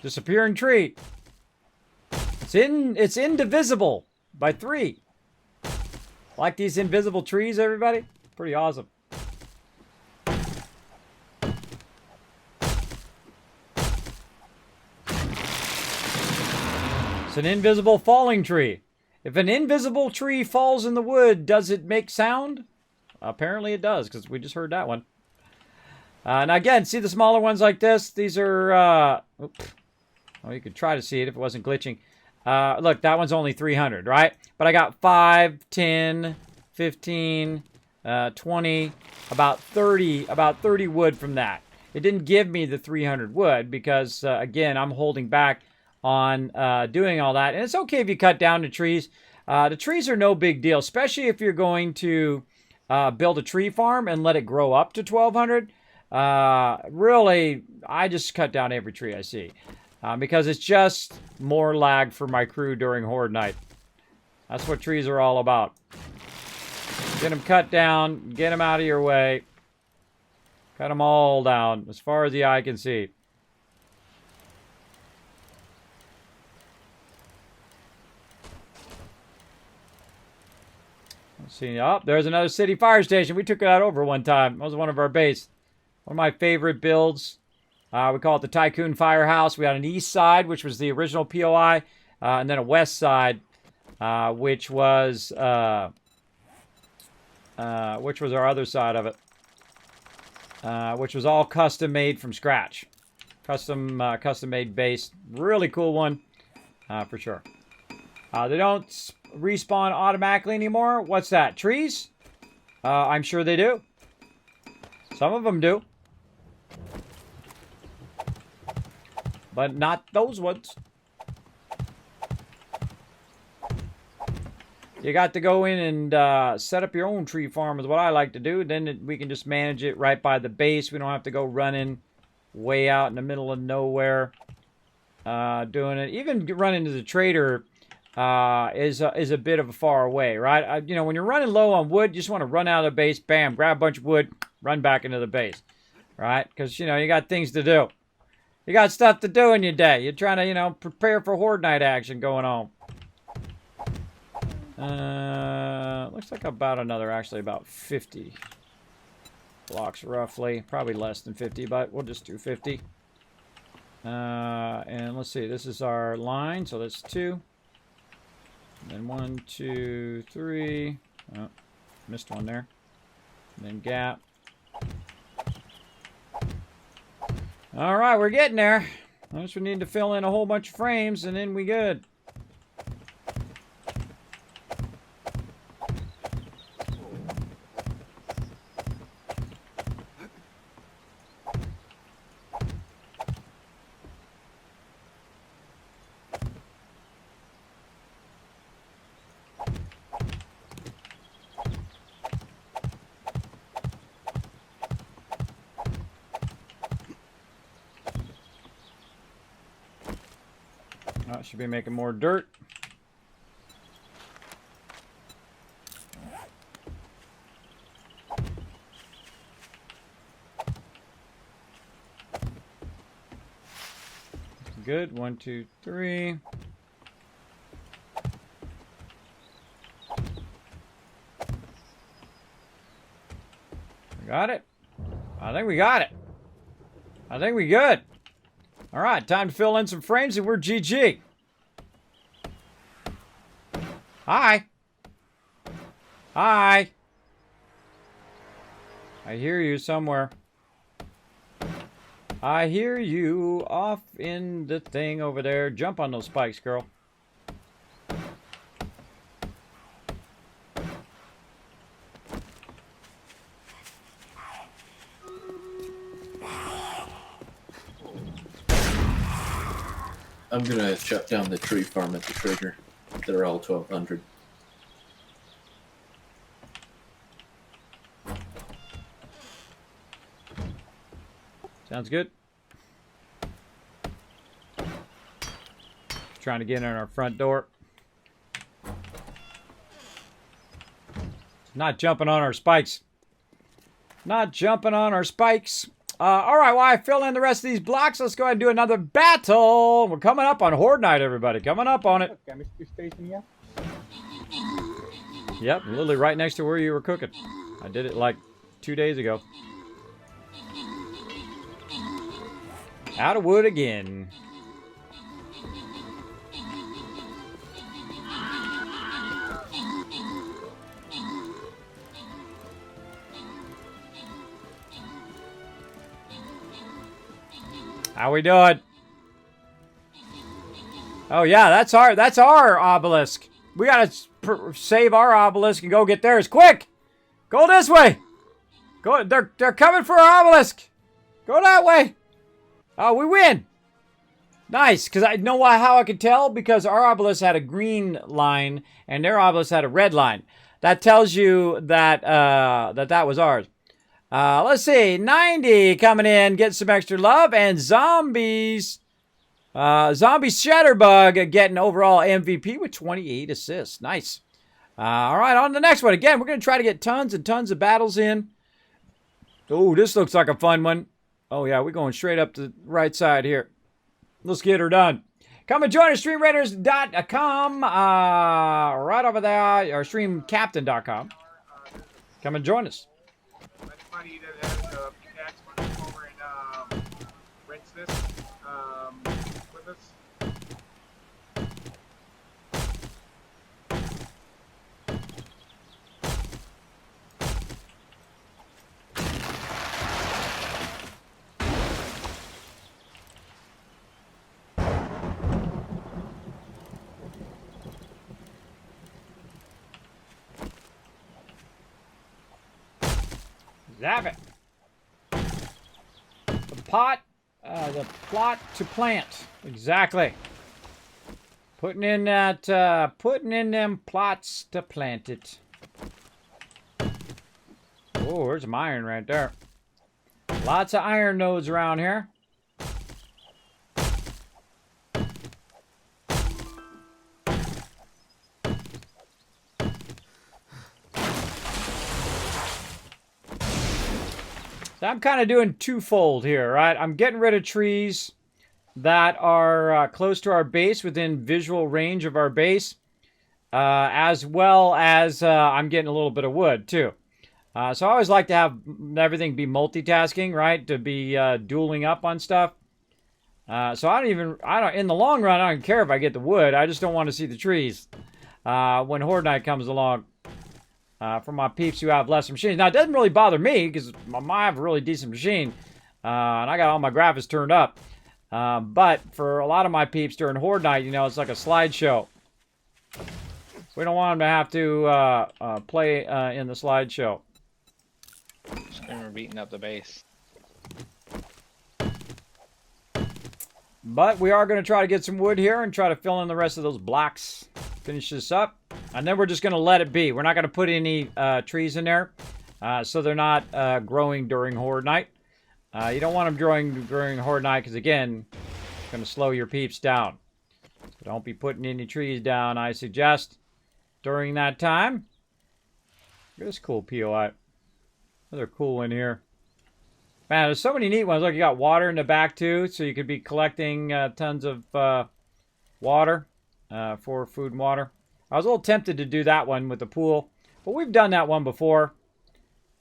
Disappearing tree. It's indivisible by 3. Like these invisible trees, everybody? Pretty awesome. It's an invisible falling tree. If an invisible tree falls in the wood, does it make sound? Apparently it does, because we just heard that one. Now again, see the smaller ones like this? These are, oops. Well, you could try to see it if it wasn't glitching. Look, that one's only 300, right? But I got 5, 10, 15, 20, about 30 wood from that. It didn't give me the 300 wood because, again, I'm holding back on doing all that. And it's okay if you cut down the trees. The trees are no big deal, especially if you're going to build a tree farm and let it grow up to 1,200. Really, I just cut down every tree I see. Because it's just more lag for my crew during Horde Night. That's what trees are all about. Get them cut down, get them out of your way. Cut them all down, as far as the eye can see. Let's see, oh, there's another city fire station. We took that over one time. That was one of our base. One of my favorite builds. We call it the Tycoon Firehouse. We had an east side, which was the original POI, and then a west side, which was our other side of it, which was all custom made from scratch, custom made base. Really cool one, for sure. They don't respawn automatically anymore. What's that? Trees? I'm sure they do. Some of them do. But not those ones. You got to go in and set up your own tree farm is what I like to do. Then we can just manage it right by the base. We don't have to go running way out in the middle of nowhere doing it. Even running to the trader is a bit of a far away, right? You know, when you're running low on wood, you just want to run out of the base, bam, grab a bunch of wood, run back into the base, right? Because, you know, you got things to do. You got stuff to do in your day. You're trying to, you know, prepare for Horde Night action going on. Looks like about 50 blocks roughly. Probably less than 50, but we'll just do 50. And let's see, this is our line, so that's 2. And then 1, 2, 3. Oh, missed one there. And then gap. All right, we're getting there. I just need to fill in a whole bunch of frames, and then we good. Should be making more dirt. Good. 1, 2, 3. We got it. I think we got it. I think we good. All right, time to fill in some frames and we're GG. Hi. Hi. I hear you somewhere. I hear you off in the thing over there. Jump on those spikes, girl. I'm gonna shut down the tree farm at the trader. They're all 1200. Sounds good. Trying to get in our front door. Not jumping on our spikes. Not jumping on our spikes. All right, while I fill in the rest of these blocks, let's go ahead and do another battle. We're coming up on Horde Night, everybody. Coming up on it. Chemistry station, yeah? Yep, literally right next to where you were cooking. I did it like 2 days ago. Out of wood again. How we doing? Oh yeah, that's our obelisk. We gotta save our obelisk and go get theirs. Quick! Go this way! Go. They're coming for our obelisk. Go that way. Oh, we win. Nice, because I know how I could tell, because our obelisk had a green line and their obelisk had a red line. That tells you that that was ours. Let's see, 90 coming in, getting some extra love, and zombies. Zombie Shatterbug getting overall MVP with 28 assists. Nice. All right, on to the next one. Again, we're going to try to get tons and tons of battles in. Oh, this looks like a fun one. Oh, yeah, we're going straight up the right side here. Let's get her done. Come and join us, streamraiders.com. Right over there, or streamcaptain.com. Come and join us. Anybody that has a pickaxe want to come over and rinse this with us? Zap it. The plot to plant. Exactly. Putting in them plots to plant it. Oh, there's some iron right there. Lots of iron nodes around here. So I'm kind of doing twofold here, right? I'm getting rid of trees that are close to our base, within visual range of our base, as well as I'm getting a little bit of wood too. So I always like to have everything be multitasking, right? To be dueling up on stuff. So in the long run, I don't care if I get the wood. I just don't want to see the trees when Horde Night comes along. For my peeps who have less machines. Now, it doesn't really bother me, because I have a really decent machine. And I got all my graphics turned up. But for a lot of my peeps during Horde Night, you know, it's like a slideshow. We don't want them to have to play in the slideshow. Screamer beating up the base. But we are going to try to get some wood here and try to fill in the rest of those blocks. Finish this up. And then we're just going to let it be. We're not going to put any trees in there. So they're not growing during Horde Night. You don't want them growing during Horde Night because, again, it's going to slow your peeps down. So don't be putting any trees down, I suggest, during that time. Look at this cool POI. They're cool in here. Man, there's so many neat ones. Look, you got water in the back, too. So you could be collecting tons of water for food and water. I was a little tempted to do that one with the pool. But we've done that one before.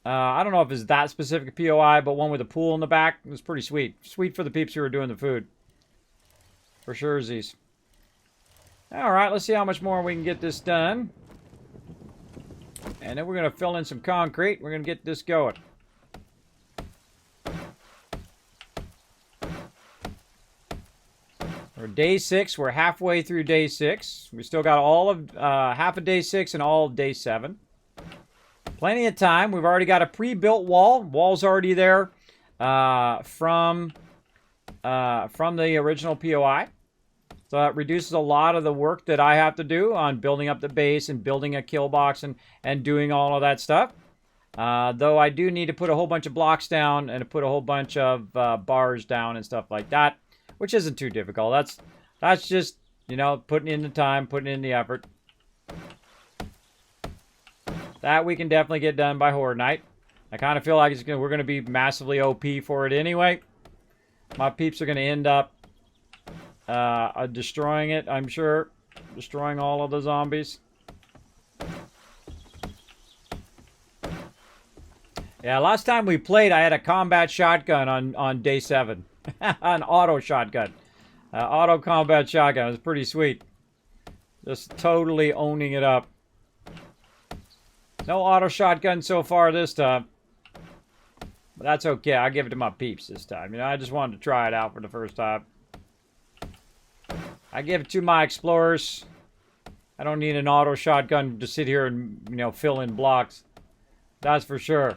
I don't know if it's that specific POI, but one with a pool in the back. It was pretty sweet. Sweet for the peeps who are doing the food. For sure, Z's. Alright, let's see how much more we can get this done. And then we're going to fill in some concrete. We're going to get this going. We're day 6. We're halfway through day 6. We still got all of half of day 6 and all of day 7. Plenty of time. We've already got a pre-built wall. Wall's already there from the original POI. So that reduces a lot of the work that I have to do on building up the base and building a kill box and doing all of that stuff. Though I do need to put a whole bunch of blocks down and put a whole bunch of bars down and stuff like that, which isn't too difficult. That's just, you know, putting in the time, putting in the effort. That we can definitely get done by Horde Night. I kind of feel like we're going to be massively OP for it anyway. My peeps are going to end up destroying it, I'm sure. Destroying all of the zombies. Yeah, last time we played, I had a combat shotgun on day 7. An auto shotgun. Auto combat shotgun. It was pretty sweet. Just totally owning it up. No auto shotgun so far this time. But that's okay. I'll give it to my peeps this time. You know, I just wanted to try it out for the first time. I give it to my explorers. I don't need an auto shotgun to sit here and, you know, fill in blocks. That's for sure.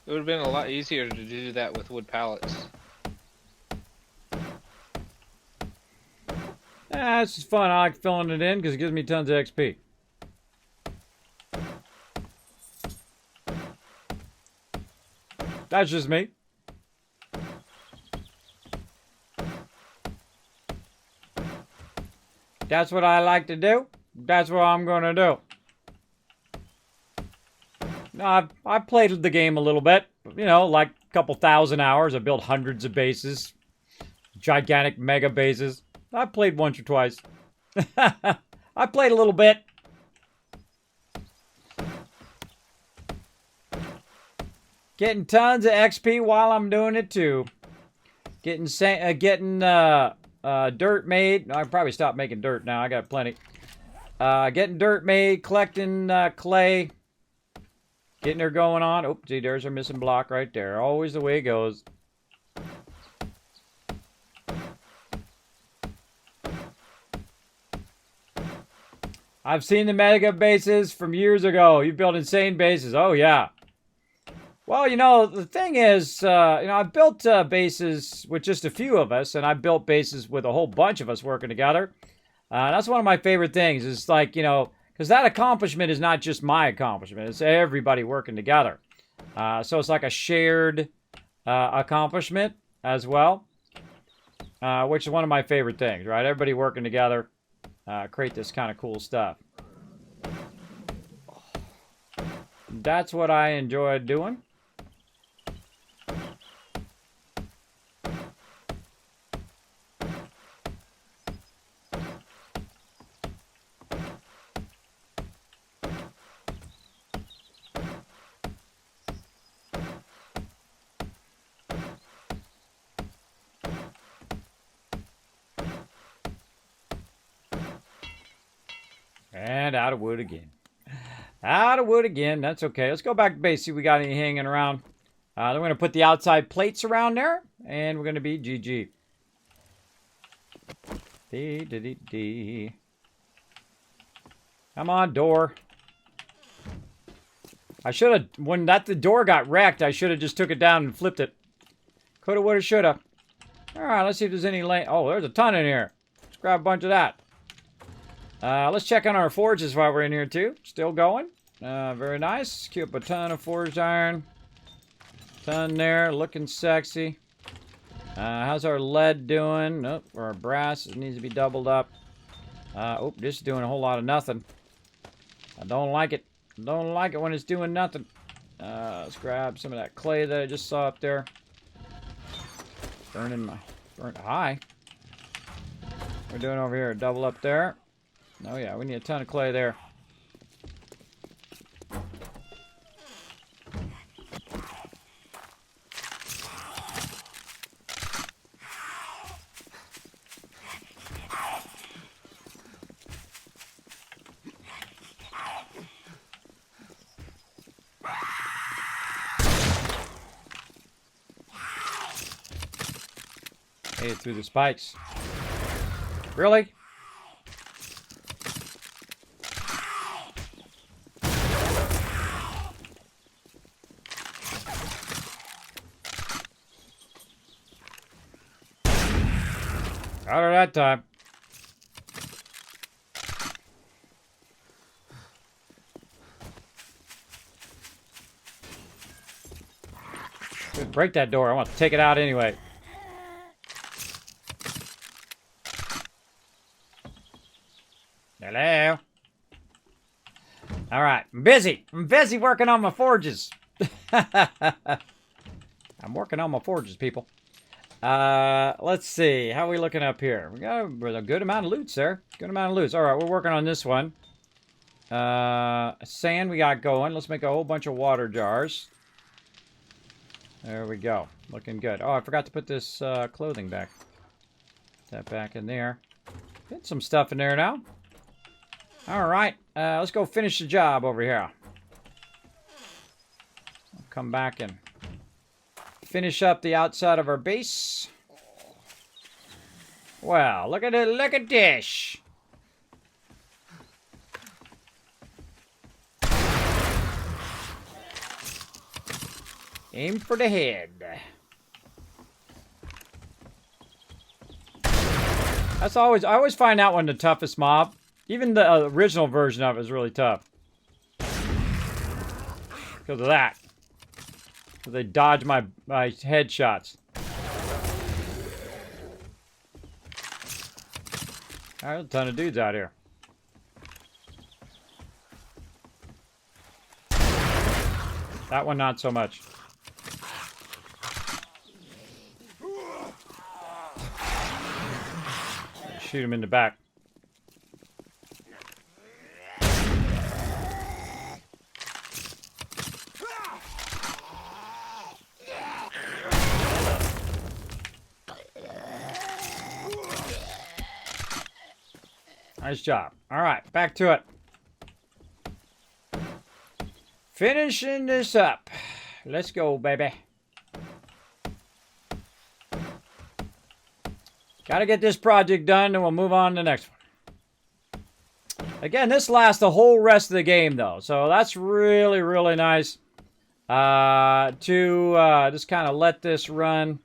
It would have been a lot easier to do that with wood pallets. It's just fun. I like filling it in because it gives me tons of XP. That's just me. That's what I like to do. That's what I'm going to do. Now, I've played the game a little bit. You know, like a couple thousand hours. I've built hundreds of bases. Gigantic mega bases. I've played once or twice. I played a little bit. Getting tons of XP while I'm doing it too. Getting dirt made. I probably stopped making dirt now. I got plenty. Getting dirt made, collecting clay. Getting her going on. Oh, see, there's our missing block right there. Always the way it goes. I've seen the mega bases from years ago. You build insane bases. Oh, yeah. Well, you know, the thing is, you know, I've built bases with just a few of us, and I've built bases with a whole bunch of us working together. That's one of my favorite things. Is like, you know, because that accomplishment is not just my accomplishment. It's everybody working together. So it's like a shared accomplishment as well, which is one of my favorite things, right? Everybody working together, create this kind of cool stuff. That's what I enjoy doing. And out of wood again. Out of wood again. That's okay. Let's go back to base, see if we got any hanging around. Then we're going to put the outside plates around there, and we're going to be GG. Dee. Come on, door. I should have, when the door got wrecked, I should have just took it down and flipped it. Coulda, woulda, shoulda. All right, let's see if there's any oh, there's a ton in here. Let's grab a bunch of that. Let's check on our forges while we're in here too. Still going. Very nice. Queue up a ton of forged iron. Ton there. Looking sexy. How's our lead doing? Nope. Our brass, it needs to be doubled up. Oh, this is doing a whole lot of nothing. I don't like it. Don't like it when it's doing nothing. Let's grab some of that clay that I just saw up there. Burning high. We're doing over here. Double up there. Oh yeah, we need a ton of clay there. Made it through the spikes. Really? Got her that time. Just break that door. I want to take it out anyway. Hello. All right. I'm busy. I'm busy working on my forges. I'm working on my forges, people. Let's see. How are we looking up here? We got a good amount of loot, sir. Good amount of loot. All right, we're working on this one. Sand we got going. Let's make a whole bunch of water jars. There we go. Looking good. Oh, I forgot to put this clothing back. Put that back in there. Get some stuff in there now. All right. Let's go finish the job over here. I'll come back and finish up the outside of our base. Well, look at it. Look at this. Aim for the head. That's always, I always find that one the toughest mob. Even the original version of it is really tough. Because of that. They dodge my headshots. There's a ton of dudes out here. That one, not so much. Shoot him in the back. Nice job. All right, back to it. Finishing this up. Let's go, baby. Got to get this project done, and we'll move on to the next one. Again, this lasts the whole rest of the game, though, so that's really, really nice. Just kind of let this run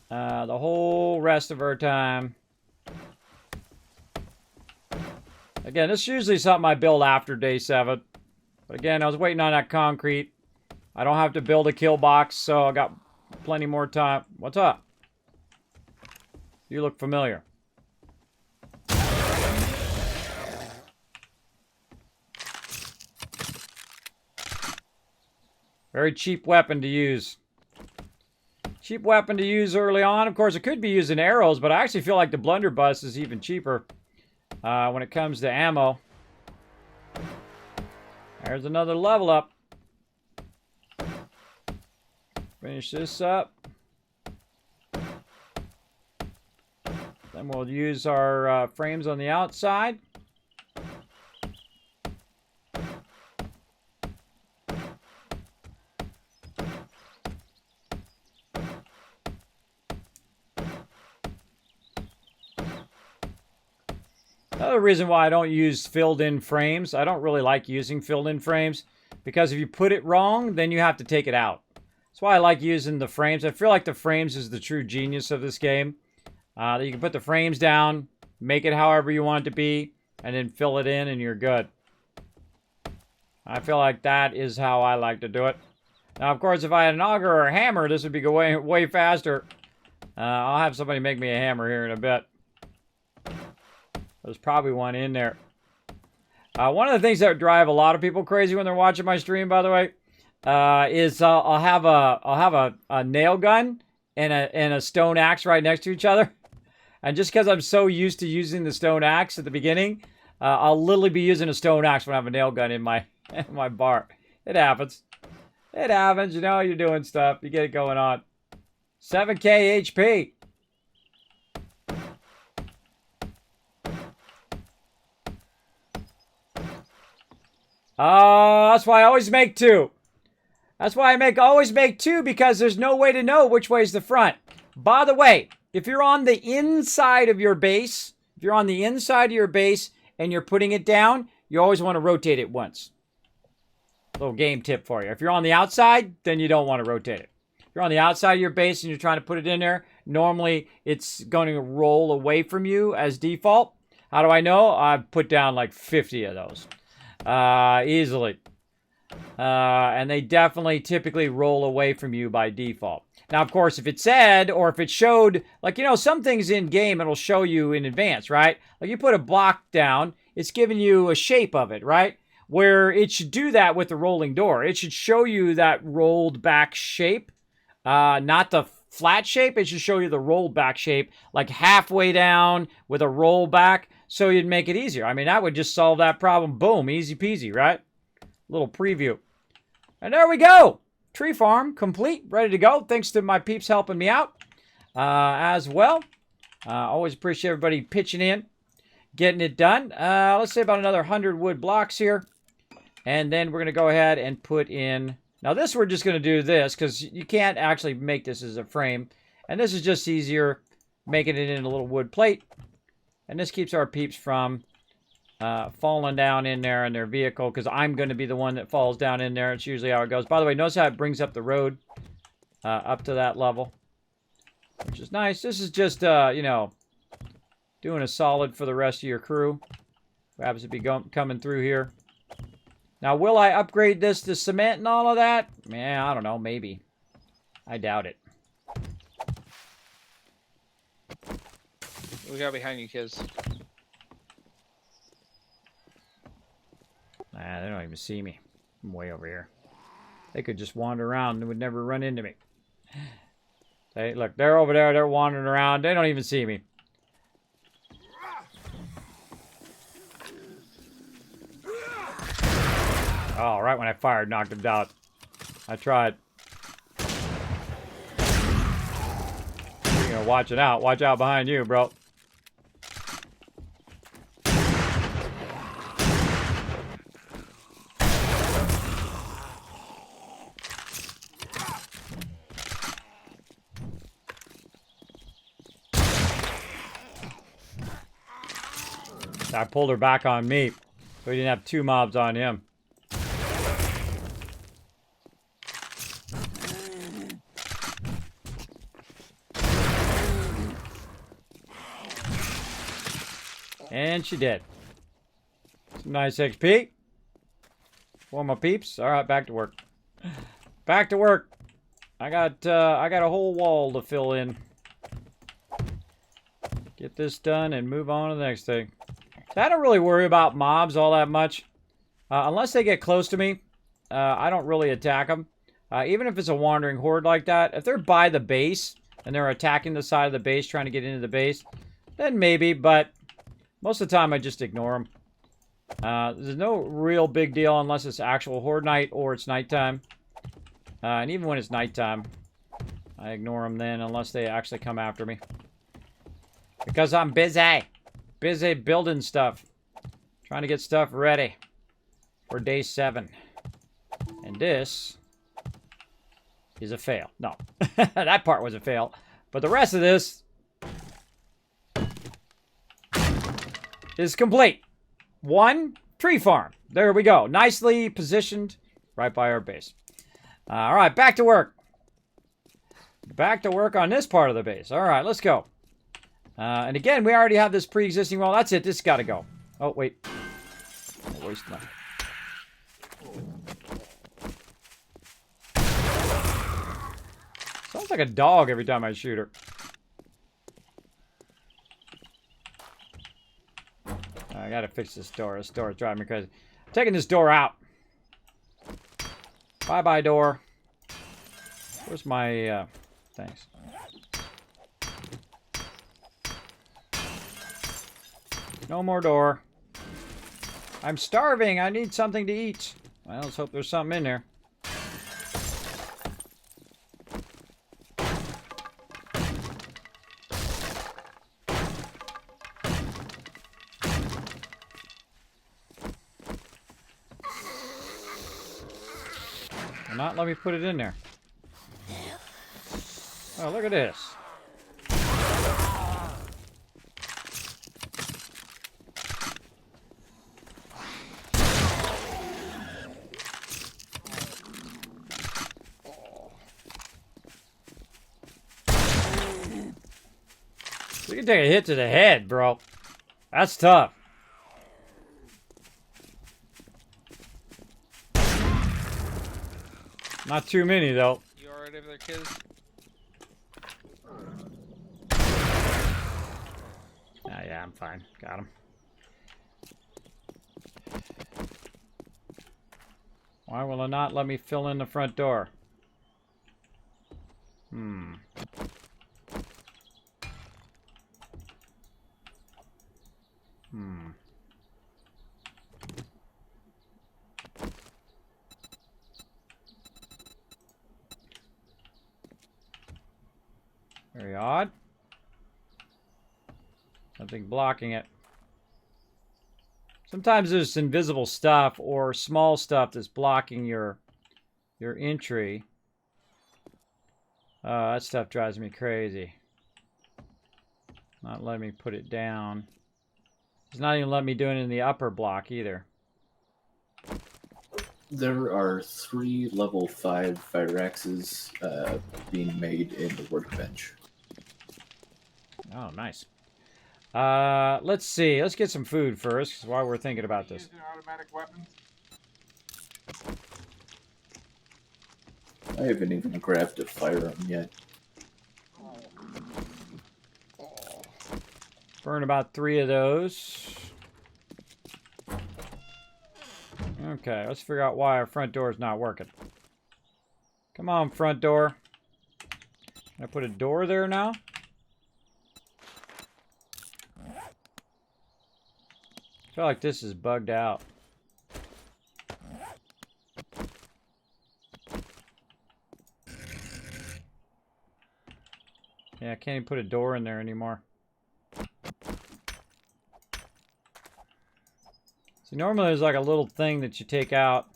the whole rest of our time. Again, this is usually something I build after day 7. But again, I was waiting on that concrete. I don't have to build a kill box, so I got plenty more time. What's up? You look familiar. Very cheap weapon to use. Cheap weapon to use early on. Of course, it could be using arrows, but I actually feel like the blunderbuss is even cheaper when it comes to ammo. There's another level up. Finish this up. Then we'll use our frames on the outside. Another reason why I don't use filled-in frames, I don't really like using filled-in frames, because if you put it wrong, then you have to take it out. That's why I like using the frames. I feel like the frames is the true genius of this game. That you can put the frames down, make it however you want it to be, and then fill it in and you're good. I feel like that is how I like to do it. Now, of course, if I had an auger or a hammer, this would be going way faster. I'll have somebody make me a hammer here in a bit. There's probably one in there. One of the things that drive a lot of people crazy when they're watching my stream, by the way, is I'll have a nail gun and a stone axe right next to each other. And just because I'm so used to using the stone axe at the beginning, I'll literally be using a stone axe when I have a nail gun in my bar. It happens. It happens. You know, you're doing stuff. You get it going on. 7K HP. That's why I always make 2. That's why I always make 2, because there's no way to know which way is the front. By the way, if you're on the inside of your base, and you're putting it down, you always want to rotate it once. Little game tip for you. If you're on the outside, then you don't want to rotate it. If you're on the outside of your base and you're trying to put it in there, normally it's going to roll away from you as default. How do I know? I've put down like 50 of those. Easily. And they definitely typically roll away from you by default. Now, of course, if it said, or if it showed, like, you know, some things in game, it'll show you in advance, right? Like you put a block down, it's giving you a shape of it, right? Where it should do that with the rolling door. It should show you that rolled back shape, not the flat shape. It should show you the rolled back shape, like halfway down with a roll back, so you'd make it easier. I mean, that would just solve that problem. Boom, easy peasy, right? Little preview. And there we go. Tree farm complete, ready to go. Thanks to my peeps helping me out as well. Always appreciate everybody pitching in, getting it done. Let's say about another 100 wood blocks here. And then we're going to go ahead and put in... Now this, we're just going to do this because you can't actually make this as a frame. And this is just easier, making it in a little wood plate. And this keeps our peeps from falling down in there in their vehicle, because I'm going to be the one that falls down in there. It's usually how it goes. By the way, notice how it brings up the road up to that level, which is nice. This is just, you know, doing a solid for the rest of your crew who happens to be coming through here. Now, will I upgrade this to cement and all of that? Man, I don't know. Maybe. I doubt it. We got behind you, kids. Nah, they don't even see me. I'm way over here. They could just wander around and would never run into me. Hey, look, they're over there. They're wandering around. They don't even see me. Oh, right when I fired, knocked him down. I tried. You know, watch it out. Watch out behind you, bro. I pulled her back on me, so we didn't have 2 mobs on him. And she did. Some nice XP. For my peeps. All right, back to work. Back to work. I got a whole wall to fill in. Get this done and move on to the next thing. So I don't really worry about mobs all that much. Unless they get close to me, I don't really attack them. Even if it's a wandering horde like that, if they're by the base and they're attacking the side of the base, trying to get into the base, then maybe, but most of the time I just ignore them. There's no real big deal unless it's actual horde night or it's nighttime. And even when it's nighttime, I ignore them then unless they actually come after me. Because I'm busy. Busy building stuff. Trying to get stuff ready for day 7. And this is a fail. No, that part was a fail. But the rest of this is complete. 1 tree farm. There we go. Nicely positioned right by our base. All right, back to work. Back to work on this part of the base. All right, let's go. And again, we already have this pre-existing wall. That's it. This has got to go. Oh, wait. Oh, waste money. Sounds like a dog every time I shoot her. I gotta fix this door. This door is driving me crazy. I'm taking this door out. Bye-bye, door. Where's my, thanks. No more door. I'm starving. I need something to eat. Well, let's hope there's something in there. Not let me put it in there. Oh, look at this. You can take a hit to the head, bro. That's tough. Not too many, though. You alright over there, kids? Ah, yeah, I'm fine. Got him. Why will it not let me fill in the front door? Hmm. Very odd. Something blocking it. Sometimes there's invisible stuff or small stuff that's blocking your entry. That stuff drives me crazy. Not letting me put it down. It's not even letting me do it in the upper block either. There are 3 level 5 fire axes being made in the workbench. Oh, nice. Let's see. Let's get some food first, while we're thinking about this. Using automatic weapons. I haven't even grabbed a firearm yet. Burn about 3 of those. Okay, let's figure out why our front door is not working. Come on, front door. Can I put a door there now? I feel like this is bugged out. Yeah, I can't even put a door in there anymore. See, normally there's like a little thing that you take out.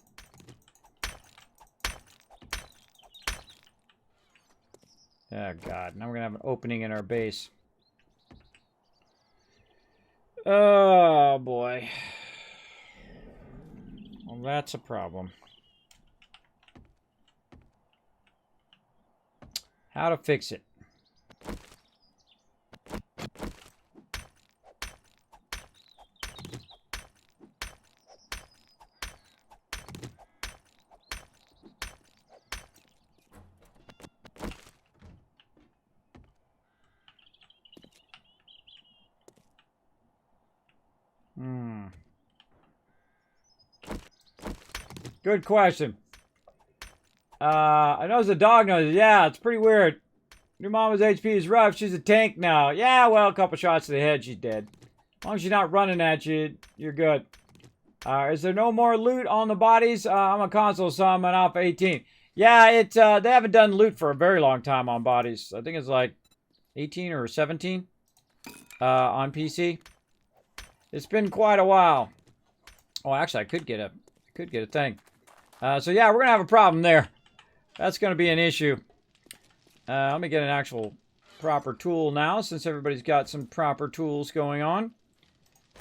Oh, God. Now we're going to have an opening in our base. Oh, boy. Well, that's a problem. How to fix it. Good question. I know it's a dog nose. Yeah, it's pretty weird. Your mama's HP is rough. She's a tank now. Yeah, well, a couple shots to the head, she's dead. As long as she's not running at you, you're good. Is there no more loot on the bodies? I'm a console, so I'm an Alpha 18. Yeah, they haven't done loot for a very long time on bodies. I think it's like 18 or 17 on PC. It's been quite a while. Oh, actually, I could get a thing. So yeah, we're gonna have a problem there. That's gonna be an issue. Let me get an actual proper tool now, since everybody's got some proper tools going on.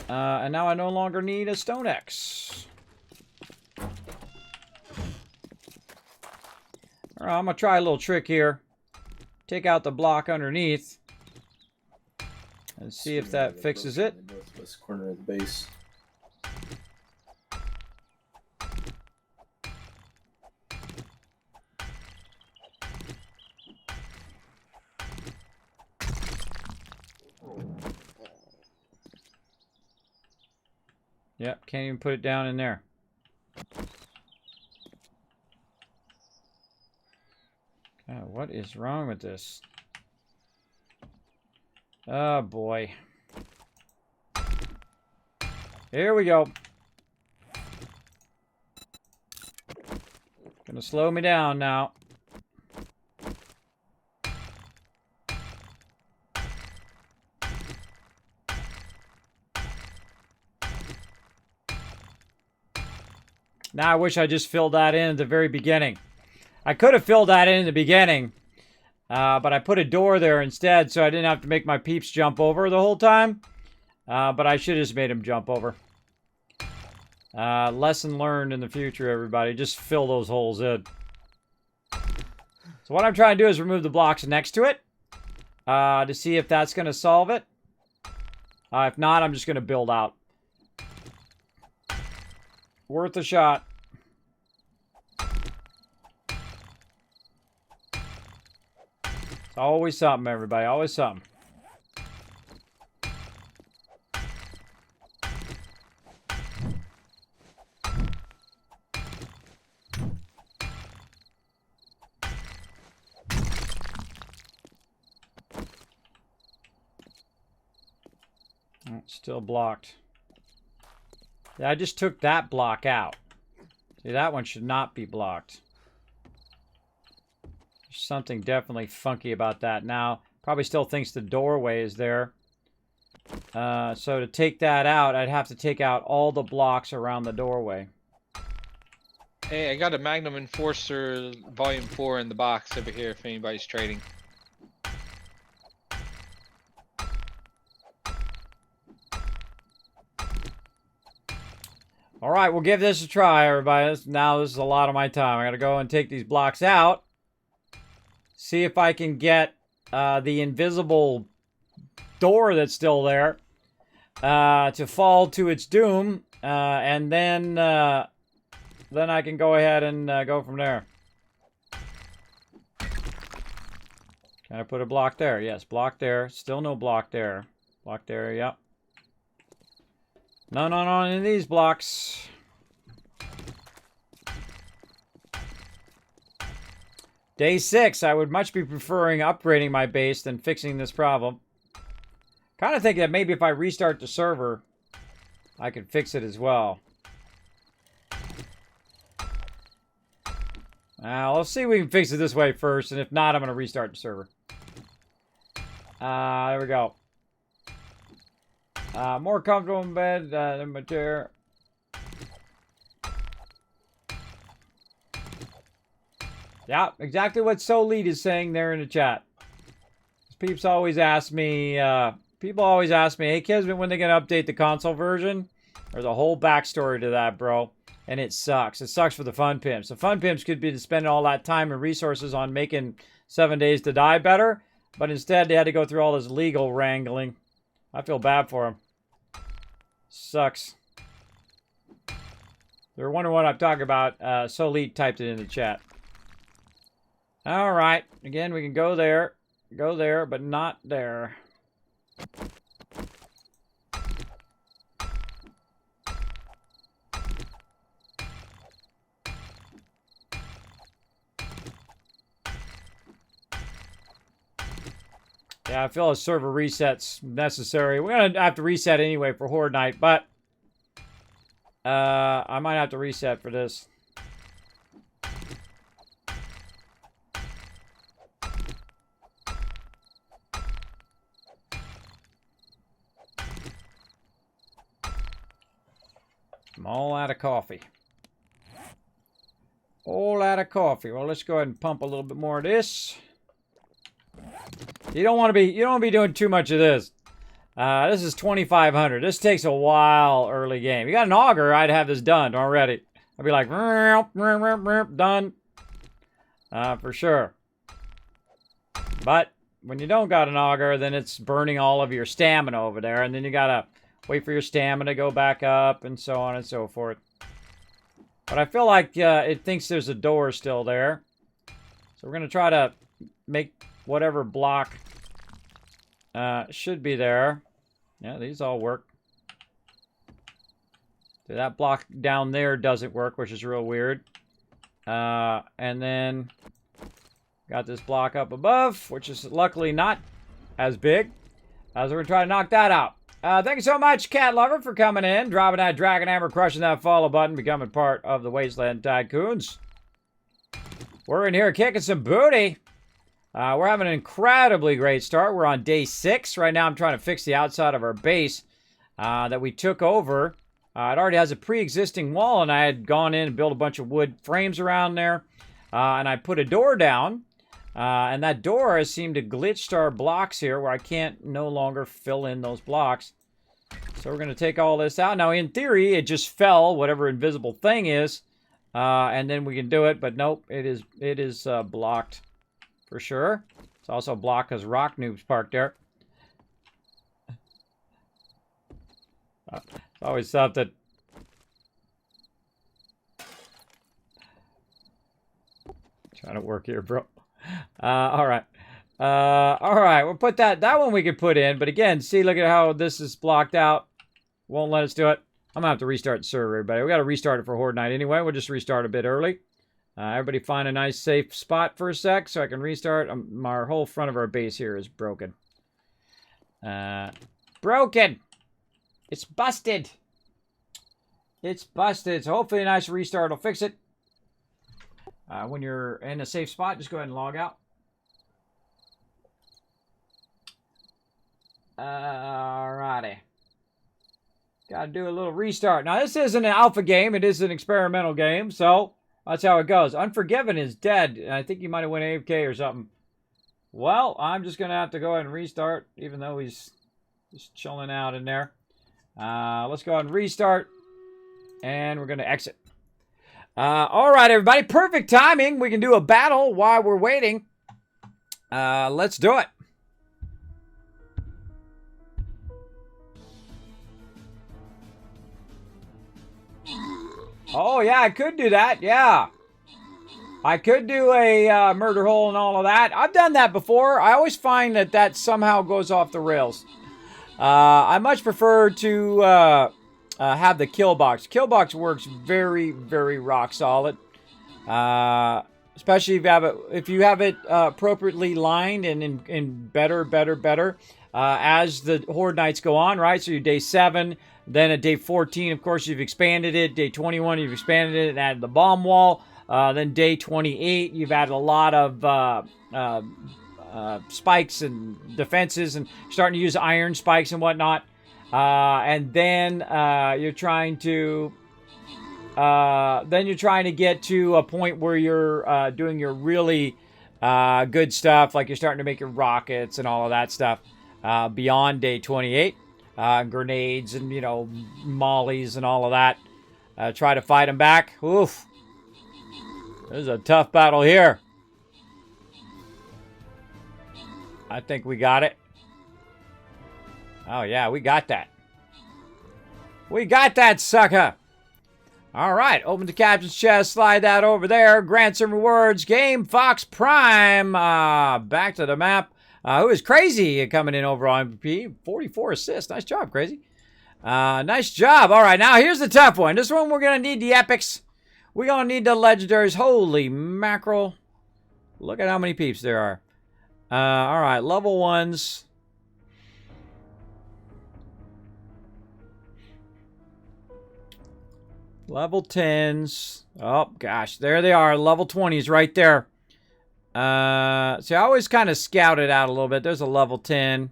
And now I no longer need a stone axe. All right, I'm gonna try a little trick here. Take out the block underneath and see if that fixes it. In the northwest corner of the base. Yep, can't even put it down in there. God, what is wrong with this? Oh boy. Here we go. Gonna slow me down now. Now I wish I just filled that in at the very beginning. I could have filled that in the beginning, but I put a door there instead, so I didn't have to make my peeps jump over the whole time. But I should have just made them jump over. Lesson learned in the future, everybody. Just fill those holes in. So what I'm trying to do is remove the blocks next to it to see if that's going to solve it. If not, I'm just going to build out. Worth a shot. Always something, everybody. Always something. Oh, still blocked. Yeah, I just took that block out. See, that one should not be blocked. There's something definitely funky about that. Now, probably still thinks the doorway is there. So to take that out, I'd have to take out all the blocks around the doorway. Hey, I got a Magnum Enforcer Volume 4 in the box over here if anybody's trading. All right, we'll give this a try, everybody. Now this is a lot of my time. I got to go and take these blocks out. See if I can get the invisible door that's still there to fall to its doom. And then I can go ahead and go from there. Can I put a block there? Yes, block there. Still no block there. Block there, yep. None on any of these blocks. Day 6, I would much be preferring upgrading my base than fixing this problem. Kind of think that maybe if I restart the server, I could fix it as well. Now, let's see if we can fix it this way first, and if not, I'm going to restart the server. There we go. More comfortable in bed than my chair. Yeah, exactly what Solead is saying there in the chat. Peeps always ask me people always ask me, hey, Kismet, when they going to update the console version? There's a whole backstory to that, bro. And it sucks. It sucks for the fun pimps. The fun pimps could be spending all that time and resources on making 7 Days to Die better, but instead they had to go through all this legal wrangling. I feel bad for them. Sucks. They're wondering what I'm talking about. Solite typed it in the chat. All right. Again, we can go there, but not there. Yeah, I feel a server reset's necessary. We're going to have to reset anyway for Horde Night, but I might have to reset for this. I'm all out of coffee. All out of coffee. Well, let's go ahead and pump a little bit more of this. You don't want to be doing too much of this. This is 2,500. This takes a while early game. You got an auger, I'd have this done already. I'd be like, done. For sure. But when you don't got an auger, then it's burning all of your stamina over there, and then you gotta wait for your stamina to go back up, and so on and so forth. But I feel like it thinks there's a door still there. So we're gonna try to make whatever block should be there. Yeah, these all work. So that block down there doesn't work, which is real weird. And then got this block up above, which is luckily not as big. So we're going to try to knock that out. Thank you so much, Cat Lover, for coming in, dropping that Dragon Hammer, crushing that follow button, becoming part of the Wasteland Tycoons. We're in here kicking some booty. We're having an incredibly great start. We're on day 6. Right now I'm trying to fix the outside of our base that we took over. It already has a pre-existing wall, and I had gone in and built a bunch of wood frames around there. And I put a door down. And that door has seemed to glitch our blocks here where I can't no longer fill in those blocks. So we're going to take all this out. Now, in theory, it just fell, whatever invisible thing is. And then we can do it. But nope, it is blocked. For sure. It's also blocked because Rock Noob's parked there. It's always something. Trying to work here, bro. All right. All right. We'll put that one we could put in. But again, see, look at how this is blocked out. Won't let us do it. I'm going to have to restart the server, everybody. We got to restart it for Horde Night anyway. We'll just restart a bit early. Everybody find a nice safe spot for a sec so I can restart. Our whole front of our base here is broken. Broken! It's busted! It's busted. So hopefully a nice restart will fix it. When you're in a safe spot, just go ahead and log out. Alrighty. Gotta do a little restart. Now, this isn't an alpha game. It is an experimental game, so that's how it goes. Unforgiven is dead. I think he might have went AFK or something. Well, I'm just going to have to go ahead and restart, even though he's just chilling out in there. Let's go ahead and restart, and we're going to exit. All right, everybody. Perfect timing. We can do a battle while we're waiting. Let's do it. Oh, yeah, I could do that. Yeah. I could do a murder hole and all of that. I've done that before. I always find that somehow goes off the rails. I much prefer to have the kill box. Kill box works very, very rock solid. Especially if you have it appropriately lined and in better as the Horde nights go on, right? So you're day 7. Then at day 14, of course, you've expanded it. Day 21, you've expanded it and added the bomb wall. Then day 28, you've added a lot of spikes and defenses and starting to use iron spikes and whatnot. And then you're trying to get to a point where you're doing your really good stuff, like you're starting to make your rockets and all of that stuff. beyond day 28. Grenades and, you know, mollies and all of that. Try to fight them back. Oof. This is a tough battle here. I think we got it. Oh, yeah, we got that. We got that, sucker. All right, open the captain's chest, slide that over there. Grant some rewards. Game Fox Prime. Back to the map. Who is Crazy coming in over on MVP? 44 assists. Nice job, Crazy. Nice job. All right, now here's the tough one. This one we're going to need the epics. We're going to need the legendaries. Holy mackerel. Look at how many peeps there are. All right, level 1s. Level 10s. Oh, gosh. There they are. Level 20s right there. See, I always kind of scout it out a little bit. There's a level 10.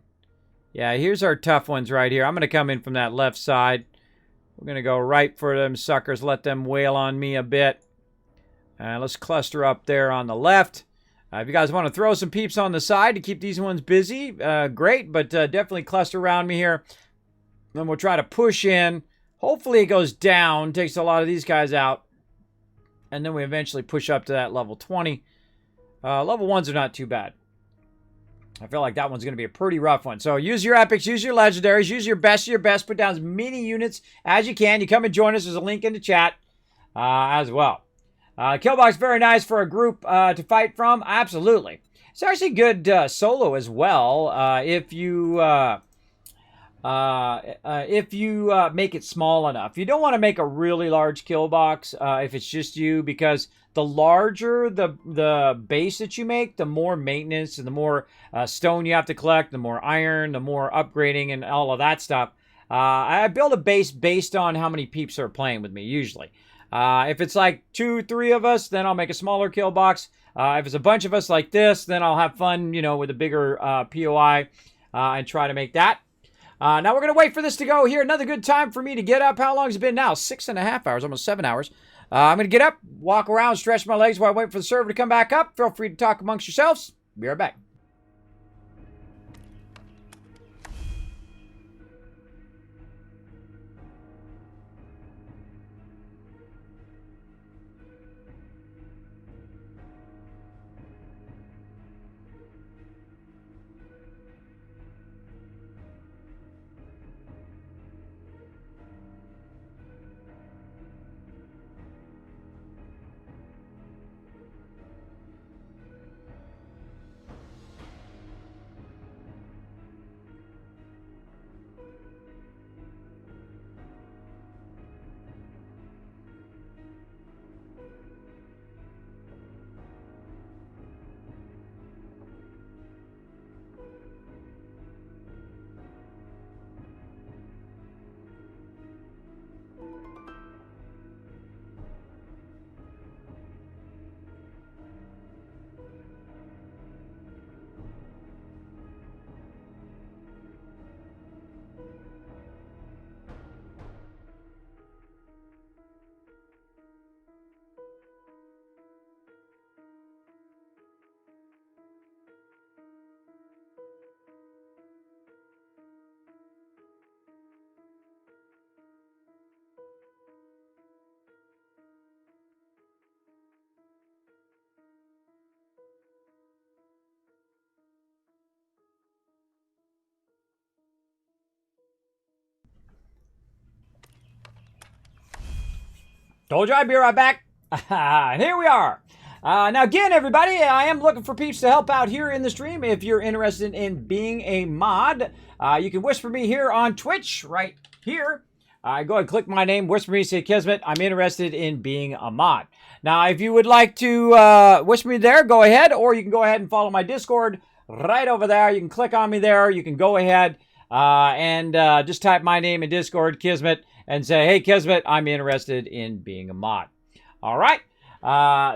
Yeah, here's our tough ones right here. I'm going to come in from that left side. We're going to go right for them suckers. Let them wail on me a bit. Let's cluster up there on the left. If you guys want to throw some peeps on the side to keep these ones busy, great. But definitely cluster around me here. Then we'll try to push in. Hopefully it goes down, takes a lot of these guys out. And then we eventually push up to that level 20. Level 1s are not too bad. I feel like that one's going to be a pretty rough one. So use your epics, use your legendaries, use your best of your best. Put down as many units as you can. You come and join us. There's a link in the chat as well. Killbox, very nice for a group to fight from. Absolutely. It's actually good solo as well if you make it small enough. You don't want to make a really large kill box if it's just you, because the larger the base that you make, the more maintenance and the more stone you have to collect, the more iron, the more upgrading and all of that stuff. I build a base based on how many peeps are playing with me usually. If it's like 2-3 of us, then I'll make a smaller kill box. If it's a bunch of us like this, then I'll have fun, you know, with a bigger POI and try to make that. Now we're going to wait for this to go here. Another good time for me to get up. How long has it been now? 6.5 hours, almost 7 hours. I'm going to get up, walk around, stretch my legs while I wait for the server to come back up. Feel free to talk amongst yourselves. Be right back. Told you I'd be right back. And here we are. Now again, everybody, I am looking for peeps to help out here in the stream. If you're interested in being a mod, you can whisper me here on Twitch, right here. Go ahead and click my name, whisper me, say Kismet, I'm interested in being a mod. Now, if you would like to whisper me there, go ahead. Or you can go ahead and follow my Discord right over there. You can click on me there. You can go ahead and just type my name in Discord, Kismet, and say, hey, Kismet, I'm interested in being a mod. All right.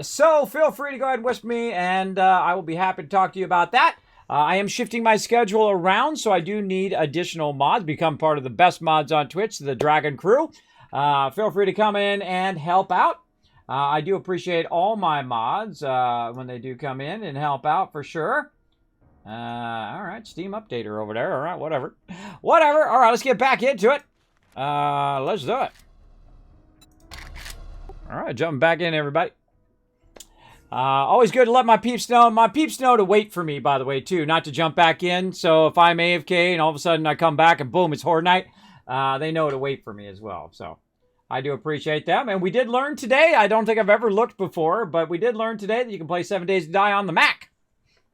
So feel free to go ahead and whisper me, and I will be happy to talk to you about that. I am shifting my schedule around, so I do need additional mods. Become part of the best mods on Twitch, the Dragon Crew. Feel free to come in and help out. I do appreciate all my mods when they do come in and help out for sure. All right, Steam updater over there. All right, whatever. Whatever. All right, let's get back into it. Let's do it. All right, jumping back in, everybody. Always good to let my peeps know. My peeps know to wait for me, by the way, too, not to jump back in. So if I'm AFK and all of a sudden I come back and boom, it's Horde Night, they know to wait for me as well. So I do appreciate them. And we did learn today, I don't think I've ever looked before, but we did learn today that you can play 7 Days to Die on the Mac.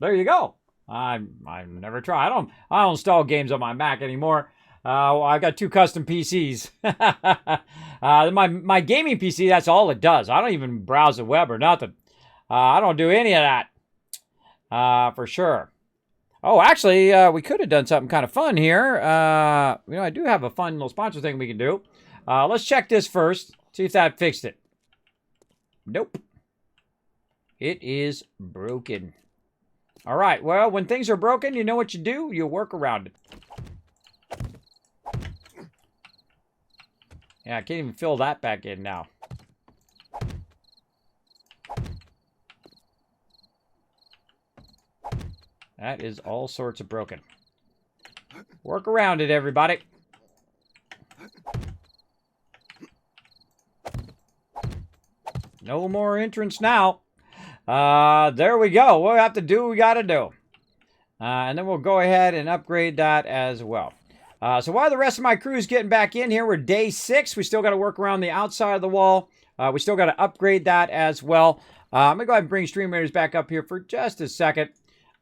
There you go. I never try. I don't install games on my Mac anymore. I've got 2 custom PCs. My gaming PC, that's all it does. I don't even browse the web or nothing. I don't do any of that. For sure. Oh, actually, we could have done something kind of fun here. You know, I do have a fun little sponsor thing we can do. Let's check this first. See if that fixed it. Nope. It is broken. All right. Well, when things are broken, you know what you do? You work around it. Yeah, I can't even fill that back in now. That is all sorts of broken. Work around it, everybody. No more entrance now. There we go. We'll have to do what we got to do. And then we'll go ahead and upgrade that as well. So while the rest of my crew is getting back in here, we're day 6. We still got to work around the outside of the wall. We still got to upgrade that as well. I'm going to go ahead and bring Stream Raiders back up here for just a second.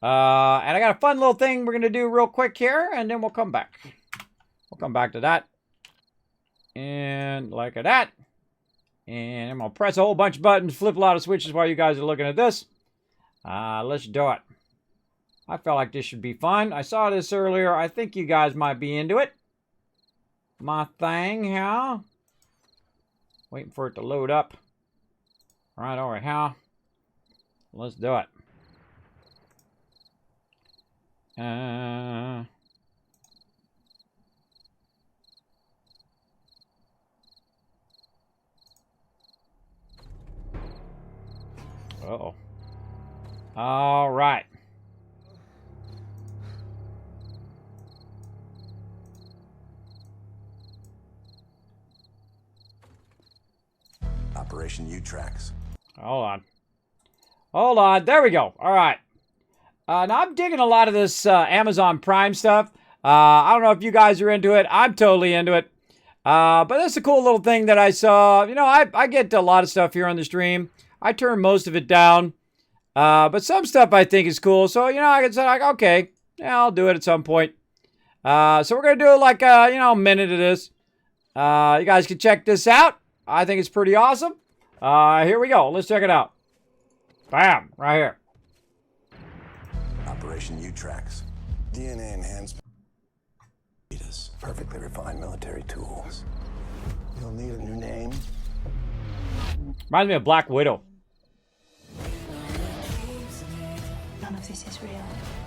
And I got a fun little thing we're going to do real quick here, and then we'll come back. We'll come back to that. And like that. And I'm going to press a whole bunch of buttons, flip a lot of switches while you guys are looking at this. Let's do it. I felt like this should be fun. I saw this earlier. I think you guys might be into it. My thing here. Waiting for it to load up. Right over here. Let's do it. Uh-oh. All right. Operation U-Tracks. Hold on. Hold on. There we go. All right. Now, I'm digging a lot of this Amazon Prime stuff. I don't know if you guys are into it. I'm totally into it. But that's a cool little thing that I saw. You know, I get a lot of stuff here on the stream. I turn most of it down. But some stuff I think is cool. So, you know, I can say, like, okay, yeah, I'll do it at some point. So we're going to do like, you know, a minute of this. You guys can check this out. I think it's pretty awesome. Here we go. Let's check it out. Bam, right here. Operation U-Tracks. DNA enhancement. Perfectly refined military tools. You'll need a new name. Reminds me of Black Widow. None of this is real.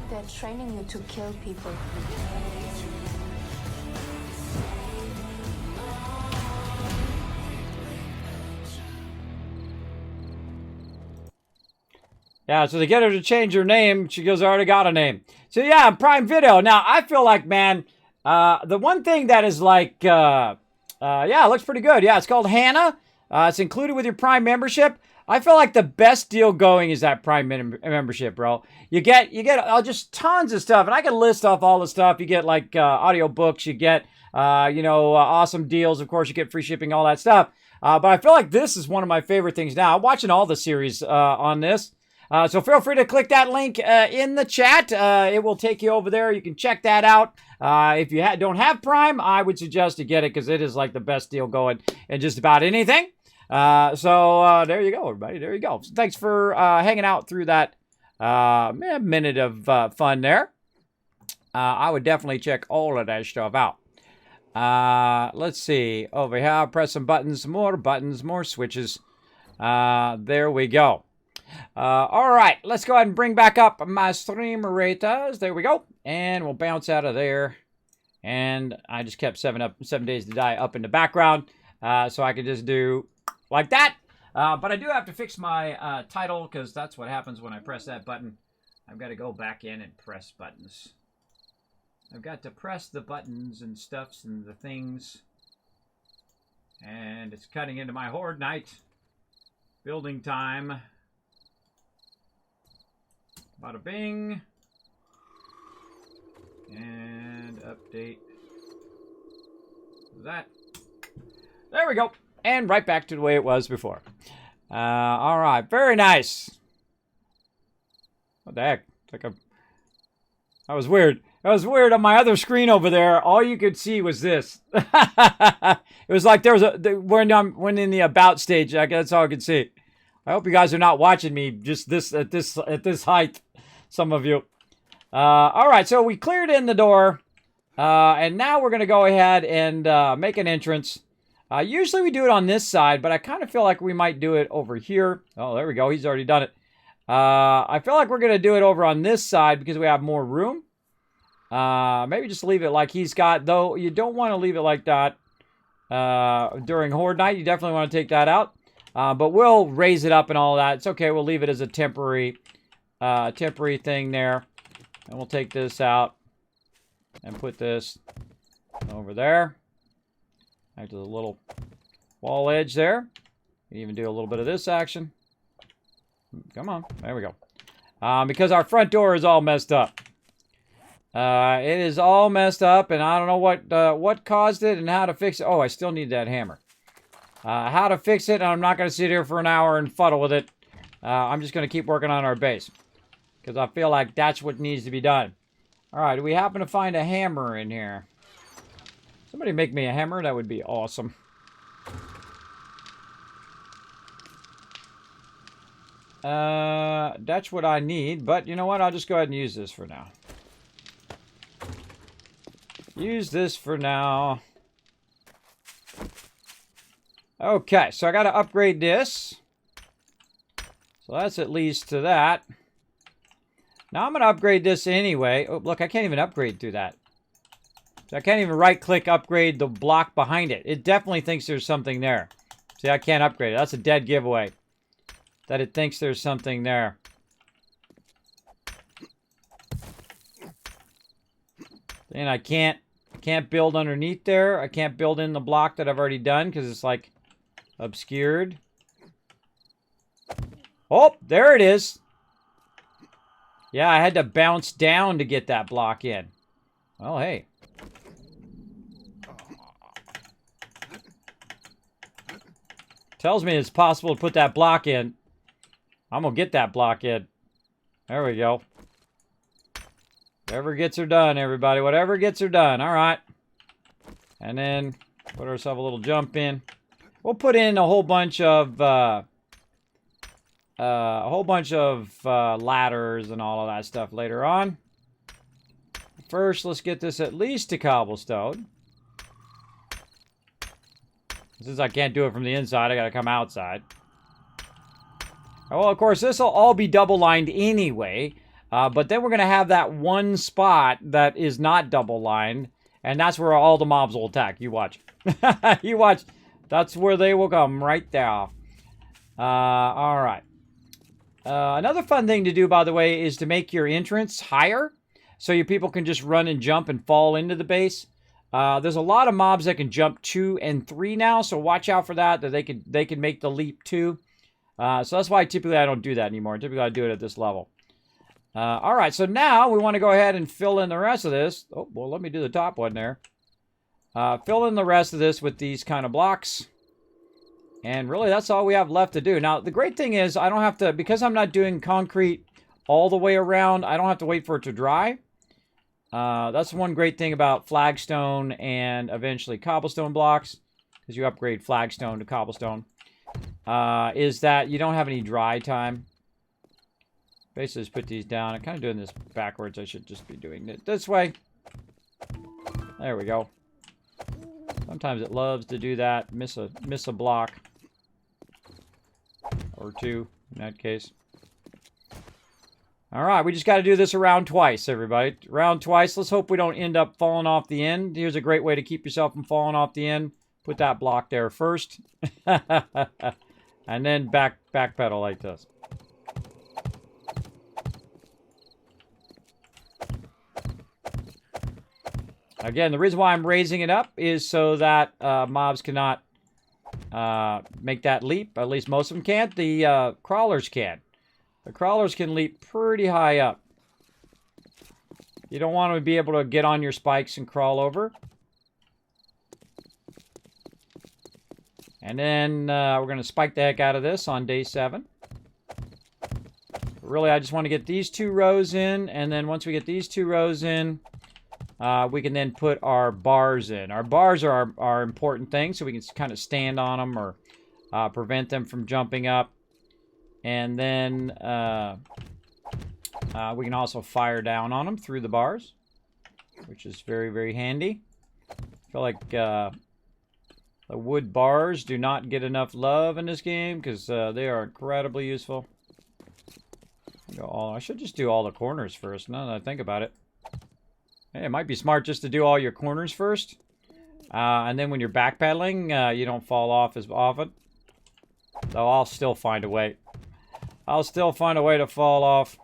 They're training you to kill people. Yeah, so they get her to change her name. She goes, I already got a name. So yeah, Prime Video. Now, I feel like, man, the one thing that is like, yeah, it looks pretty good. Yeah, it's called Hannah. It's included with your Prime membership. I feel like the best deal going is that Prime membership, bro. You get just tons of stuff, and I can list off all the stuff. You get like audio books, you get you know, awesome deals. Of course, you get free shipping, all that stuff. But I feel like this is one of my favorite things now. I'm watching all the series on this. So feel free to click that link in the chat. It will take you over there. You can check that out. If you don't have Prime, I would suggest to get it because it is like the best deal going in just about anything. So there you go, everybody. There you go. So thanks for hanging out through that minute of fun there. I would definitely check all of that stuff out. Let's see. Over here, press some buttons, more switches. There we go. All right, let's go ahead and bring back up my stream ratas. There we go. And we'll bounce out of there. And I just kept 7 Days to Die up in the background. So I could just do like that. But I do have to fix my title because that's what happens when I press that button. I've got to go back in and press buttons. I've got to press the buttons and stuffs and the things. And it's cutting into my Horde Night. Building time. Bada bing. And update. That. There we go. And right back to the way it was before. All right. Very nice. What the heck? It's like that was weird. That was weird on my other screen over there. All you could see was this. It was like there was when in the about stage. That's all I could see. I hope you guys are not watching me just at this height. Some of you. All right, so we cleared in the door, and now we're gonna go ahead and make an entrance. Usually we do it on this side, but I kind of feel like we might do it over here. Oh, there we go. He's already done it. I feel like we're gonna do it over on this side because we have more room. Maybe just leave it like he's got, though you don't want to leave it like that during Horde Night. You definitely want to take that out. But we'll raise it up and all that. It's okay. We'll leave it as a temporary thing there. And we'll take this out and put this over there. Back to the little wall edge there. Even do a little bit of this action. Come on. There we go. Because our front door is all messed up. It is all messed up, and I don't know what caused it and how to fix it. Oh, I still need that hammer. How to fix it, and I'm not going to sit here for an hour and fuddle with it. I'm just going to keep working on our base. Because I feel like that's what needs to be done. Alright, do we happen to find a hammer in here? Somebody make me a hammer, that would be awesome. That's what I need, but you know what? I'll just go ahead and use this for now. Use this for now. Okay, so I got to upgrade this. So that's at least to that. Now I'm going to upgrade this anyway. Oh, look, I can't even upgrade through that. So I can't even right-click upgrade the block behind it. It definitely thinks there's something there. See, I can't upgrade it. That's a dead giveaway. That it thinks there's something there. And I can't build underneath there. I can't build in the block that I've already done because it's like obscured. Oh, there it is. Yeah, I had to bounce down to get that block in. Well, hey. Tells me it's possible to put that block in. I'm going to get that block in. There we go. Whatever gets her done, everybody. Whatever gets her done. All right. And then put ourselves a little jump in. We'll put in a whole bunch of ladders and all of that stuff later on. First, let's get this at least to cobblestone. Since I can't do it from the inside, I gotta come outside. Well, of course, this will all be double-lined anyway. But then we're gonna have that one spot that is not double-lined. And that's where all the mobs will attack. You watch. You watch. That's where they will come, right there. Alright. Another fun thing to do, by the way, is to make your entrance higher. So your people can just run and jump and fall into the base. There's a lot of mobs that can jump 2 and 3 now. So watch out for that they can make the leap too. So that's why typically I don't do that anymore. Typically I do it at this level. Alright, so now we want to go ahead and fill in the rest of this. Oh, well, let me do the top one there. Fill in the rest of this with these kind of blocks. And really, that's all we have left to do. Now, the great thing is, I don't have to, because I'm not doing concrete all the way around, I don't have to wait for it to dry. That's one great thing about flagstone and eventually cobblestone blocks, because you upgrade flagstone to cobblestone, is that you don't have any dry time. Basically, just put these down. I'm kind of doing this backwards. I should just be doing it this way. There we go. Sometimes it loves to do that. Miss a block. Or 2, in that case. Alright, we just got to do this around twice, everybody. Around twice. Let's hope we don't end up falling off the end. Here's a great way to keep yourself from falling off the end. Put that block there first. And then backpedal like this. Again, the reason why I'm raising it up is so that mobs cannot make that leap. At least most of them can't. The crawlers can. The crawlers can leap pretty high up. You don't want to be able to get on your spikes and crawl over. And then we're going to spike the heck out of this on day 7. Really, I just want to get these 2 rows in. And then once we get these 2 rows in, we can then put our bars in. Our bars are our important thing, so we can kind of stand on them or prevent them from jumping up. And then we can also fire down on them through the bars, which is very, very handy. I feel like the wood bars do not get enough love in this game because they are incredibly useful. I should just do all the corners first, now that I think about it. Hey, it might be smart just to do all your corners first. And then when you're backpedaling, you don't fall off as often. Though I'll still find a way. I'll still find a way to fall off.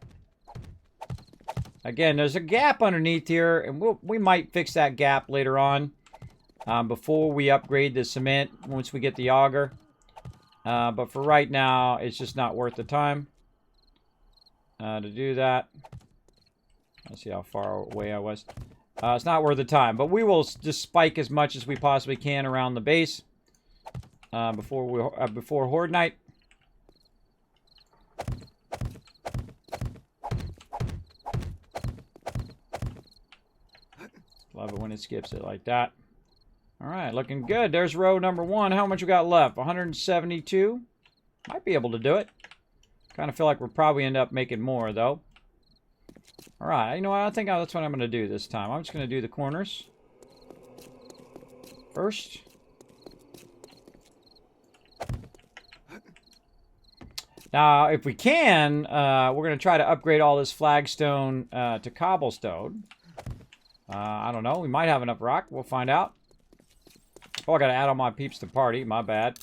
Again, there's a gap underneath here, and we might fix that gap later on. Before we upgrade the cement, once we get the auger. But for right now, it's just not worth the time to do that. Let's see how far away I was. It's not worth the time, but we will just spike as much as we possibly can around the base before Horde Night. Love it when it skips it like that. All right, looking good. There's row number 1. How much we got left? 172. Might be able to do it. Kind of feel like we'll probably end up making more, though. All right, you know what? I think that's what I'm going to do this time. I'm just going to do the corners first. Now, if we can, we're going to try to upgrade all this flagstone to cobblestone. I don't know. We might have enough rock. We'll find out. Oh, I got to add all my peeps to party. My bad.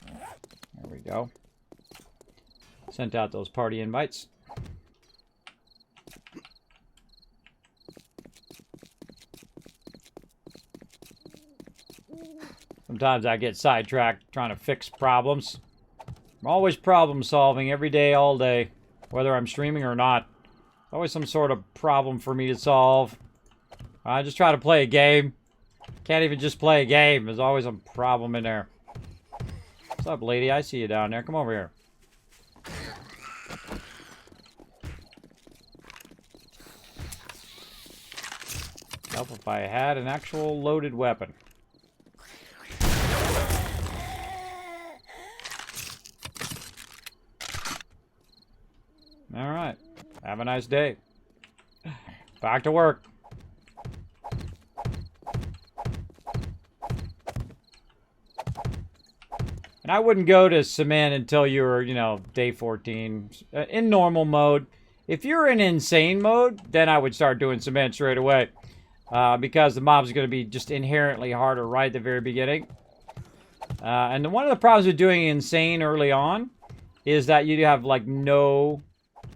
There we go. Sent out those party invites. Sometimes I get sidetracked trying to fix problems. I'm always problem solving every day, all day, whether I'm streaming or not. Always some sort of problem for me to solve. I just try to play a game. Can't even just play a game. There's always a problem in there. What's up, lady? I see you down there. Come over here. Help if I had an actual loaded weapon. All right. Have a nice day. Back to work. And I wouldn't go to cement until you were, day 14. In normal mode. If you're in insane mode, then I would start doing cement straight away. Because the mobs are going to be just inherently harder right at the very beginning. And one of the problems with doing insane early on is that you have, like, no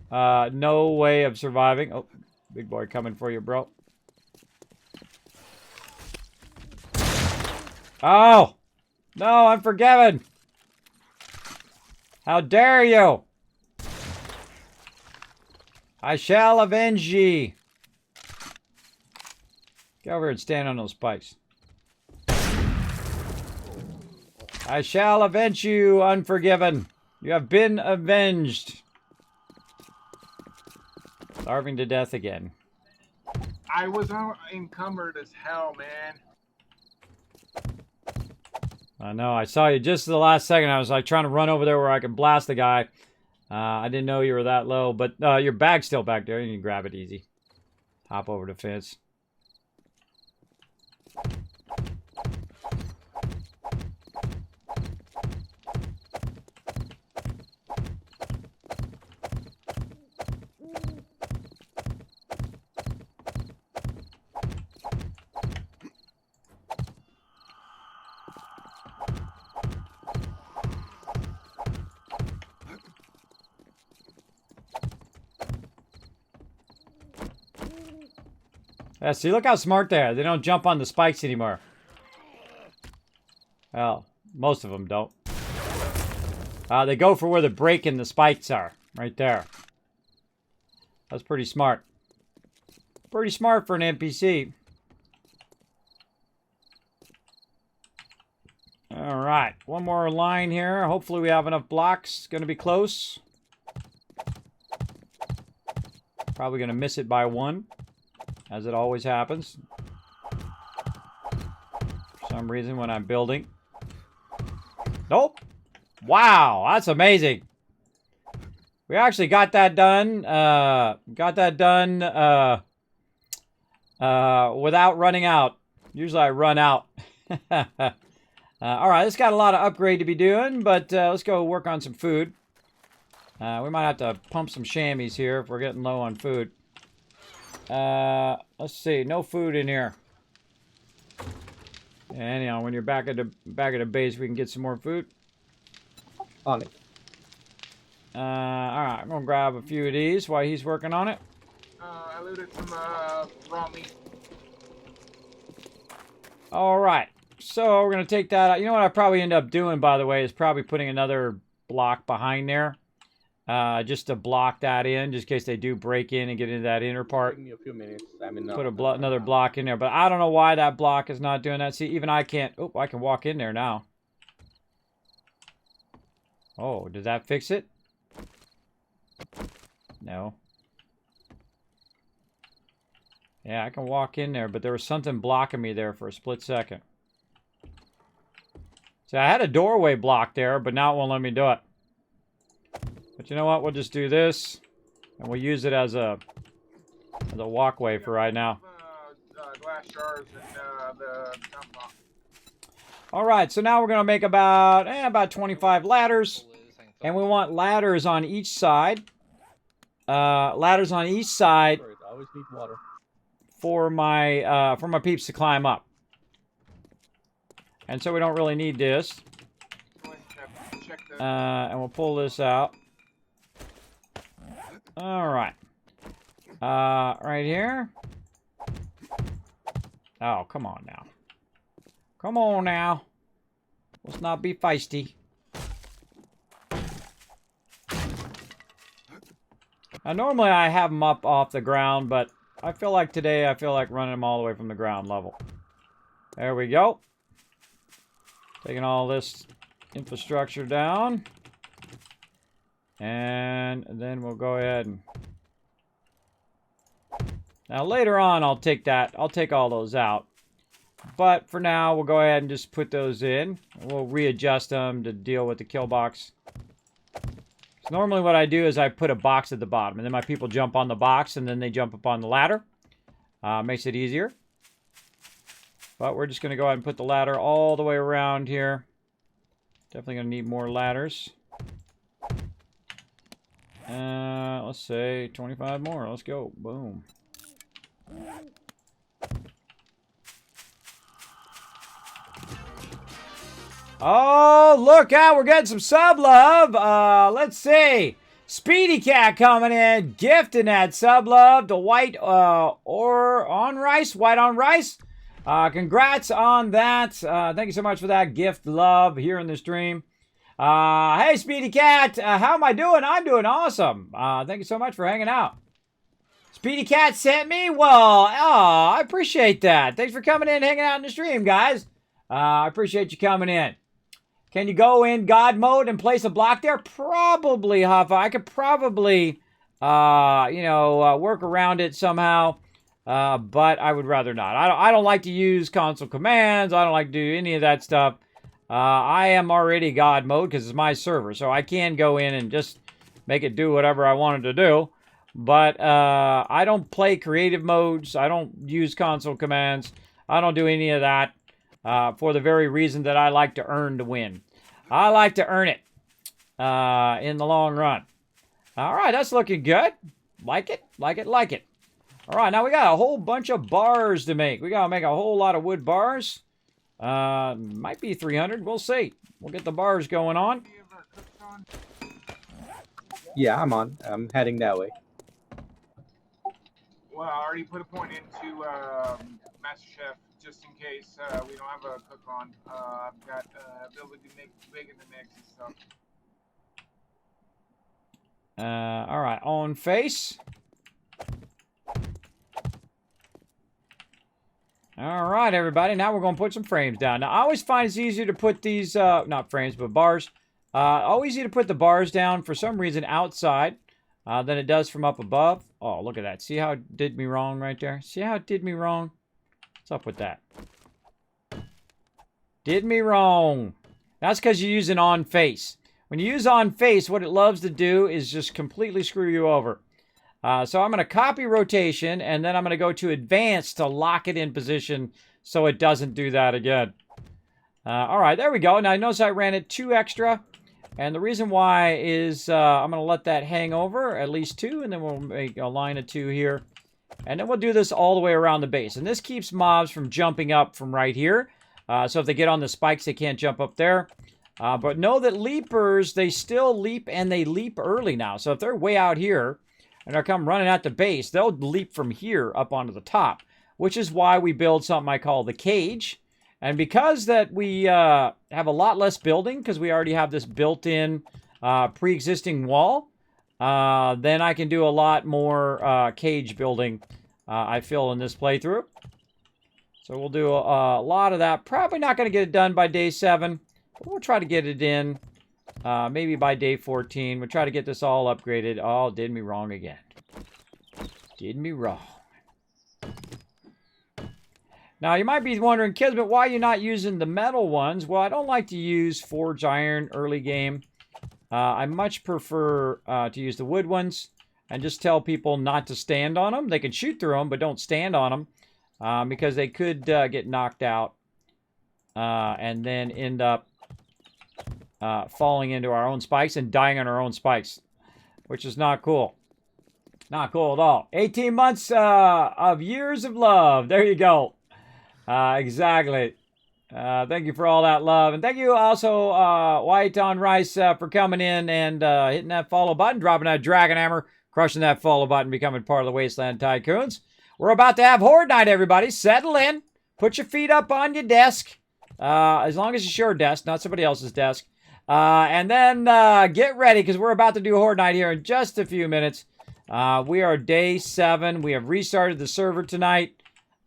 way of surviving. Oh, big boy coming for you, bro. Oh! No, I'm forgiven! How dare you! I shall avenge ye! Get over here and stand on those spikes. I shall avenge you, unforgiven. You have been avenged. Starving to death again. I was encumbered as hell, man. I know. I saw you just at the last second. I was like trying to run over there where I could blast the guy. I didn't know you were that low, but your bag's still back there. You can grab it easy. Hop over the fence. Yeah, see, look how smart they are. They don't jump on the spikes anymore. Well, most of them don't. They go for where the break and the spikes are. Right there. That's pretty smart. Pretty smart for an NPC. Alright, one more line here. Hopefully we have enough blocks. It's going to be close. Probably going to miss it by one, as it always happens. For some reason when I'm building. Nope. Wow, that's amazing. We actually got that done. Without running out. Usually I run out. Alright, it's got a lot of upgrade to be doing, but let's go work on some food. We might have to pump some chamois here if we're getting low on food. Let's see, no food in here. Anyhow, when you're back at the base, we can get some more food. On it. Alright, I'm gonna grab a few of these while he's working on it. I looted some raw meat. Alright, so we're gonna take that out. You know what I probably end up doing, by the way, is probably putting another block behind there. Just to block that in, just in case they do break in and get into that inner part. Give me a few minutes. I'm in. Put another block in there, but I don't know why that block is not doing that. See, even I can't. Oh, I can walk in there now. Oh, did that fix it? No. Yeah, I can walk in there, but there was something blocking me there for a split second. So I had a doorway blocked there, but now it won't let me do it. But you know what? We'll just do this, and we'll use it as a walkway for right now. Glass jars and the dump box. All right, so now we're going to make about 25 ladders, and we want ladders on each side. Ladders on each side Always need water. for my peeps to climb up. And so we don't really need this. Check the And we'll pull this out. All right. Right here. Oh, come on now. Come on now. Let's not be feisty. Now, normally I have them up off the ground, but I feel like today running them all the way from the ground level. There we go. Taking all this infrastructure down. And then we'll go ahead and... Now later on I'll take all those out. But for now we'll go ahead and just put those in. We'll readjust them to deal with the kill box. So normally what I do is I put a box at the bottom, and then my people jump on the box and then they jump up on the ladder. Makes it easier. But we're just going to go ahead and put the ladder all the way around here. Definitely going to need more ladders. Let's say 25 more. Let's go. Boom. Oh, look out. We're getting some sub love. Let's see. Speedy Cat coming in. Gifting that sub love to White on Rice. Congrats on that. Thank you so much for that gift love here in the stream. Hey, Speedy Cat. How am I doing? I'm doing awesome. Thank you so much for hanging out. Speedy Cat sent me? Well, I appreciate that. Thanks for coming in and hanging out in the stream, guys. I appreciate you coming in. Can you go in God mode and place a block there? Probably, Huffa. I could probably, work around it somehow. But I would rather not. I don't like to use console commands. I don't like to do any of that stuff. I am already God mode because it's my server. So I can go in and just make it do whatever I wanted to do. But I don't play creative modes. I don't use console commands. I don't do any of that for the very reason that I like to earn to win. I like to earn it in the long run. All right, that's looking good. Like it. All right, now we got a whole bunch of bars to make. We got to make a whole lot of wood bars. Might be 300. We'll see. We'll get the bars going on. Yeah, I'm on. I'm heading that way. Well, I already put a point into Master Chef just in case we don't have a cook on. I've got ability to make big in the mix and stuff. All right, on face. All right, everybody. Now we're going to put some frames down. Now, I always find it's easier to put these, not frames, but bars. Always easier to put the bars down for some reason outside than it does from up above. Oh, look at that. See how it did me wrong right there? See how it did me wrong? What's up with that? Did me wrong. That's because you're using on face. When you use on face, what it loves to do is just completely screw you over. So I'm going to copy rotation, and then I'm going to go to advanced to lock it in position so it doesn't do that again. All right, there we go. Now, notice I ran it 2 extra, and the reason why is I'm going to let that hang over, at least 2, and then we'll make a line of 2 here. And then we'll do this all the way around the base. And this keeps mobs from jumping up from right here. So if they get on the spikes, they can't jump up there. But know that leapers, they still leap, and they leap early now. So if they're way out here, and they'll come running at the base, they'll leap from here up onto the top, which is why we build something I call the cage. And because that we have a lot less building, because we already have this built-in pre-existing wall, then I can do a lot more cage building, I feel, in this playthrough. So we'll do a lot of that. Probably not going to get it done by day 7, but we'll try to get it in. Maybe by day 14. We'll try to get this all upgraded. Oh, did me wrong again. Did me wrong. Now, you might be wondering, Kismet, why are you not using the metal ones? Well, I don't like to use forged iron early game. I much prefer to use the wood ones and just tell people not to stand on them. They can shoot through them, but don't stand on them because they could get knocked out and then end up falling into our own spikes and dying on our own spikes, which is not cool. Not cool at all. 18 months of years of love. There you go. Exactly. Thank you for all that love. And thank you also, White on Rice, for coming in and hitting that follow button, dropping that dragon hammer, crushing that follow button, becoming part of the Wasteland Tycoons. We're about to have Horde Night, everybody. Settle in. Put your feet up on your desk. As long as it's your desk, not somebody else's desk. And then get ready, because we're about to do Horde Night here in just a few minutes. We are day 7. We have restarted the server tonight.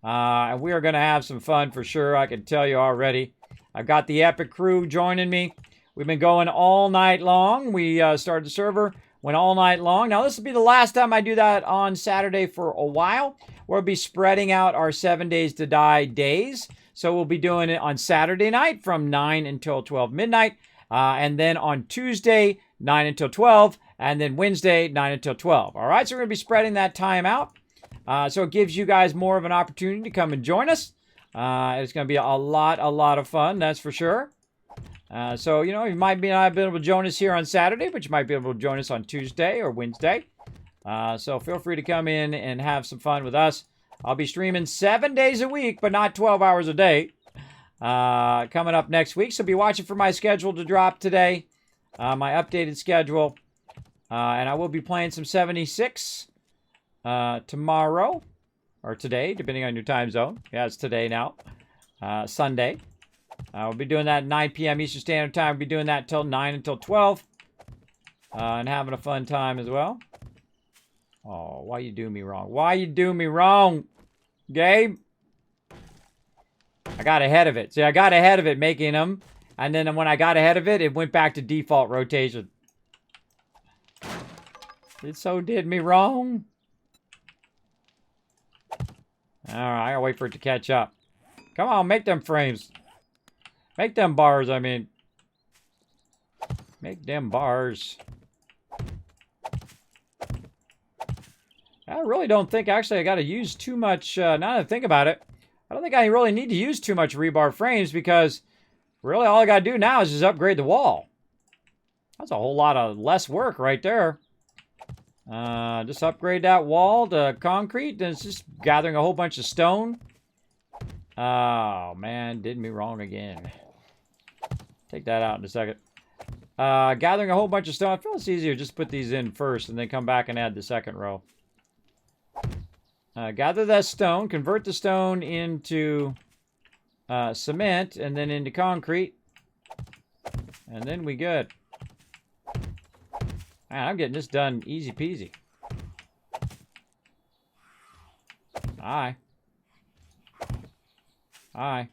And we are going to have some fun for sure, I can tell you already. I've got the epic crew joining me. We've been going all night long. We started the server, went all night long. Now, this will be the last time I do that on Saturday for a while. We'll be spreading out our 7 days to die days. So we'll be doing it on Saturday night from 9 until 12 midnight. And then on Tuesday, 9 until 12. And then Wednesday, 9 until 12. All right, so we're going to be spreading that time out. So it gives you guys more of an opportunity to come and join us. It's going to be a lot of fun, that's for sure. So, you know, you might not be able to join us here on Saturday, but you might be able to join us on Tuesday or Wednesday. So feel free to come in and have some fun with us. I'll be streaming 7 days a week, but not 12 hours a day. Coming up next week, so be watching for my schedule to drop today. My updated schedule. And I will be playing some 76 tomorrow, or today, depending on your time zone. Yeah, it's today now. Sunday. We'll be doing that at 9 p.m. Eastern Standard Time. We'll be doing that till 9 until 12. And having a fun time as well. Oh, why you do me wrong? Why you do me wrong, Gabe? I got ahead of it. See, I got ahead of it making them. And then when I got ahead of it, it went back to default rotation. It so did me wrong. Alright, I gotta wait for it to catch up. Come on, make them frames. Make them bars, I mean. Make them bars. I really don't think, actually, I gotta use too much, now that I think about it, I don't think I really need to use too much rebar frames because really all I gotta do now is just upgrade the wall. That's a whole lot of less work right there. Just upgrade that wall to concrete, and it's just gathering a whole bunch of stone. Oh, man, did me wrong again. Take that out in a second. Gathering a whole bunch of stone. I feel it's easier just put these in first and then come back and add the second row. Gather that stone, convert the stone into cement, and then into concrete. And then we good. Man, I'm getting this done easy peasy. Aye. Aye.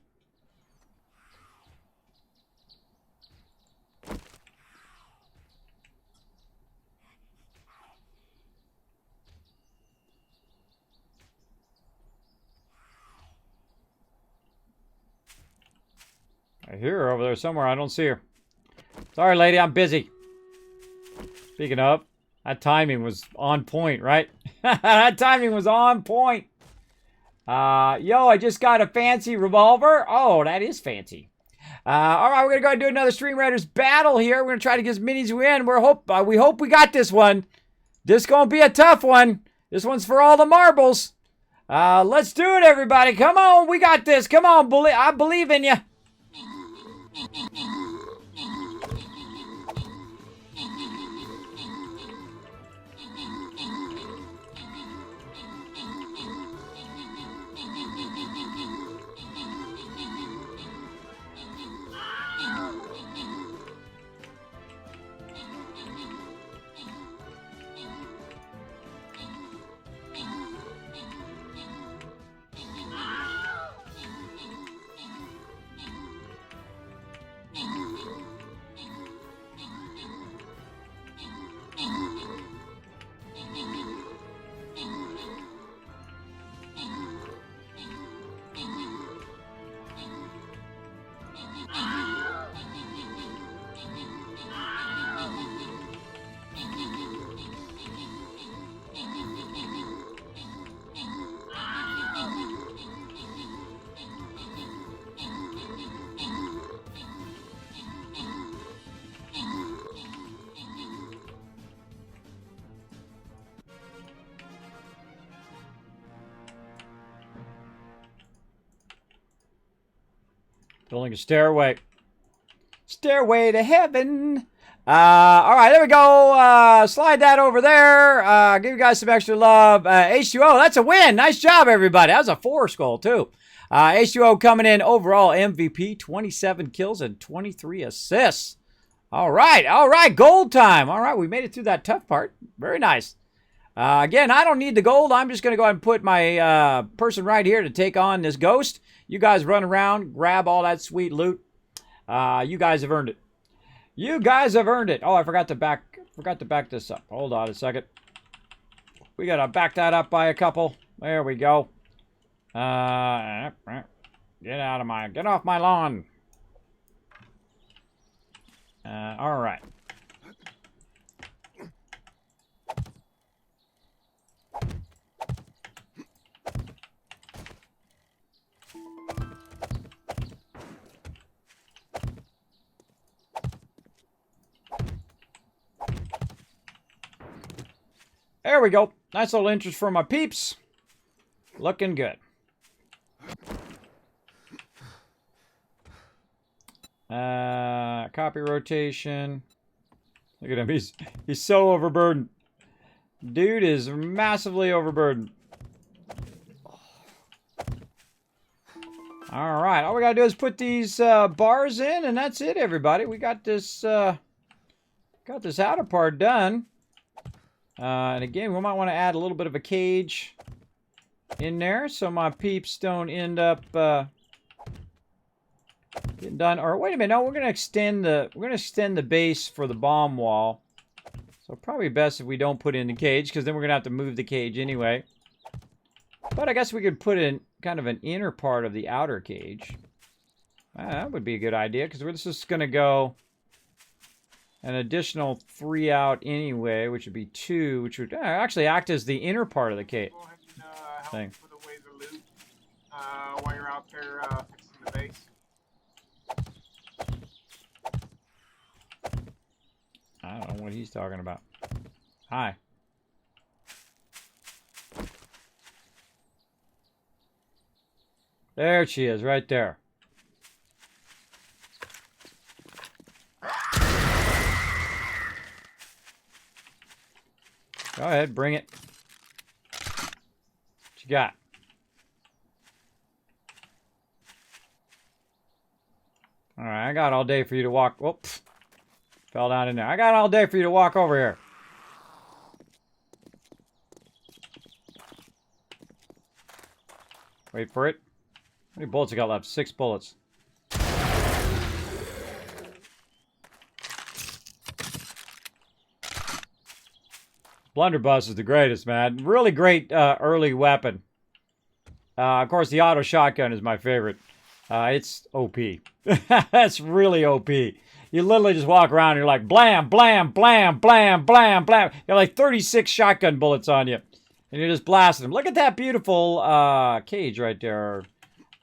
I hear her over there somewhere. I don't see her. Sorry, lady. I'm busy. Speaking of, that timing was on point, right? That timing was on point. Yo, I just got a fancy revolver. Oh, that is fancy. All right, we're going to go ahead and do another Stream Raiders battle here. We're going to try to get as many as we can. We hope we got this one. This going to be a tough one. This one's for all the marbles. Let's do it, everybody. Come on, we got this. Come on, I believe in you. Building a stairway. Stairway to heaven. All right, there we go. Slide that over there. Give you guys some extra love. H2O, that's a win. Nice job, everybody. That was a 4 skull, too. H2O coming in overall MVP, 27 kills and 23 assists. All right, gold time. All right, we made it through that tough part. Very nice. Again, I don't need the gold. I'm just going to go ahead and put my person right here to take on this ghost. You guys run around, grab all that sweet loot. You guys have earned it. You guys have earned it. Oh, I forgot to back this up. Hold on a second. We got to back that up by a couple. There we go. Get off my lawn. All right. There we go. Nice little interest for my peeps. Looking good. Copy rotation. Look at him. He's so overburdened. Dude is massively overburdened. All right. All we got to do is put these bars in, and that's it, everybody. We got this outer part done. And again, we might want to add a little bit of a cage in there so my peeps don't end up getting done. Or wait a minute, no, we're gonna extend the base for the bomb wall. So probably best if we don't put in the cage, because then we're gonna have to move the cage anyway. But I guess we could put in kind of an inner part of the outer cage. That would be a good idea, because we're just gonna go an additional 3 out anyway, which would be 2, which would actually act as the inner part of the cage thing. For the ways of loot, while you're out there fixing the base. I don't know what he's talking about. Hi. There she is, right there. Go ahead, bring it. She you got? All right, I got all day for you to walk. Whoops. Fell down in there. I got all day for you to walk over here. Wait for it. How many bullets I got left? 6 bullets. Blunderbuss is the greatest, man. Really great early weapon. Of course, the auto shotgun is my favorite. It's OP. That's really OP. You literally just walk around and you're like, blam, blam, blam, blam, blam, blam. You have like 36 shotgun bullets on you. And you're just blasting them. Look at that beautiful cage right there.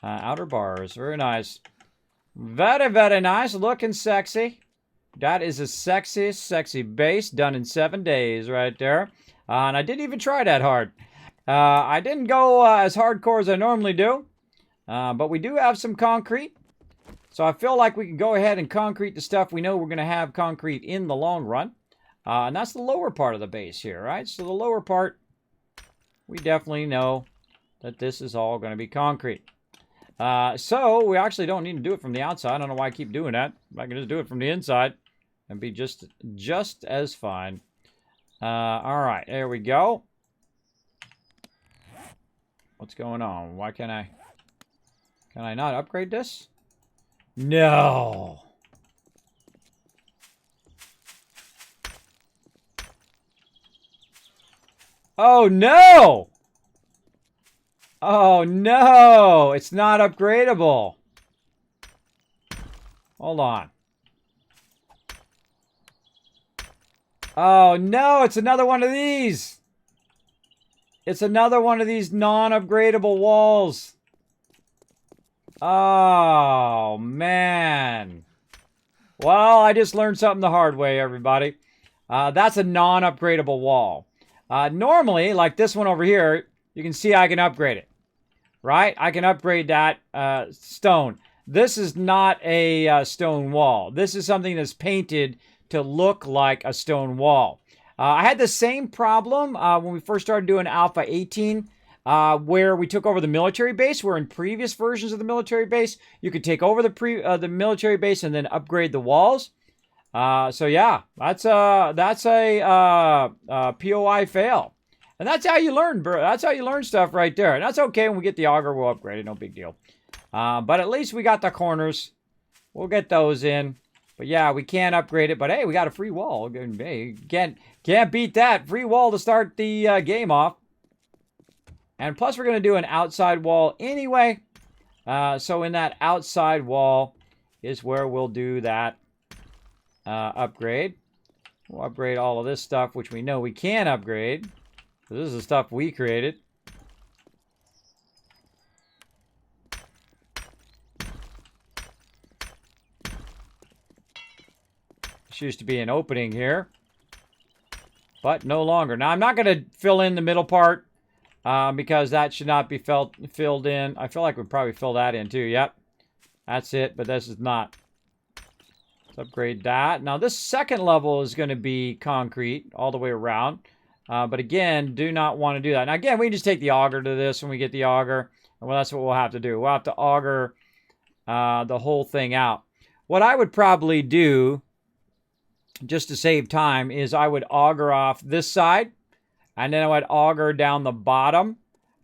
Outer bars. Very nice. Very, very nice. Looking sexy. That is a sexy, sexy base done in 7 days right there. And I didn't even try that hard. I didn't go as hardcore as I normally do. But we do have some concrete. So I feel like we can go ahead and concrete the stuff we know we're going to have concrete in the long run. And that's the lower part of the base here, right? So the lower part, we definitely know that this is all going to be concrete. So we actually don't need to do it from the outside. I don't know why I keep doing that. I can just do it from the inside and be just as fine. All right, there we go. What's going on? Why can't I? Can I not upgrade this? No. Oh no! Oh no! It's not upgradable. Hold on. Oh no, it's another one of these. It's another one of these non-upgradable walls. Oh man. Well, I just learned something the hard way, everybody. That's a non-upgradable wall. Normally, like this one over here, you can see I can upgrade it. Right? I can upgrade that stone. This is not a stone wall. This is something that's painted to look like a stone wall. I had the same problem when we first started doing Alpha 18, where we took over the military base, where in previous versions of the military base, you could take over the military base and then upgrade the walls. So yeah, that's a POI fail. And that's how you learn, bro. That's how you learn stuff right there. And that's okay. When we get the auger, we'll upgrade it. No big deal. But at least we got the corners. We'll get those in. But yeah, we can't upgrade it. But hey, we got a free wall. Hey, can't beat that. Free wall to start the game off. And plus, we're going to do an outside wall anyway. So in that outside wall is where we'll do that upgrade. We'll upgrade all of this stuff, which we know we can upgrade. This is the stuff we created. This used to be an opening here, but no longer. Now, I'm not going to fill in the middle part because that should not be filled in. I feel like we'd probably fill that in too. Yep, that's it, but this is not. Let's upgrade that. Now, this second level is going to be concrete all the way around. But again, do not want to do that. Now, again, we can just take the auger to this when we get the auger. And well, that's what we'll have to do. We'll have to auger the whole thing out. What I would probably do, just to save time, is I would auger off this side. And then I would auger down the bottom.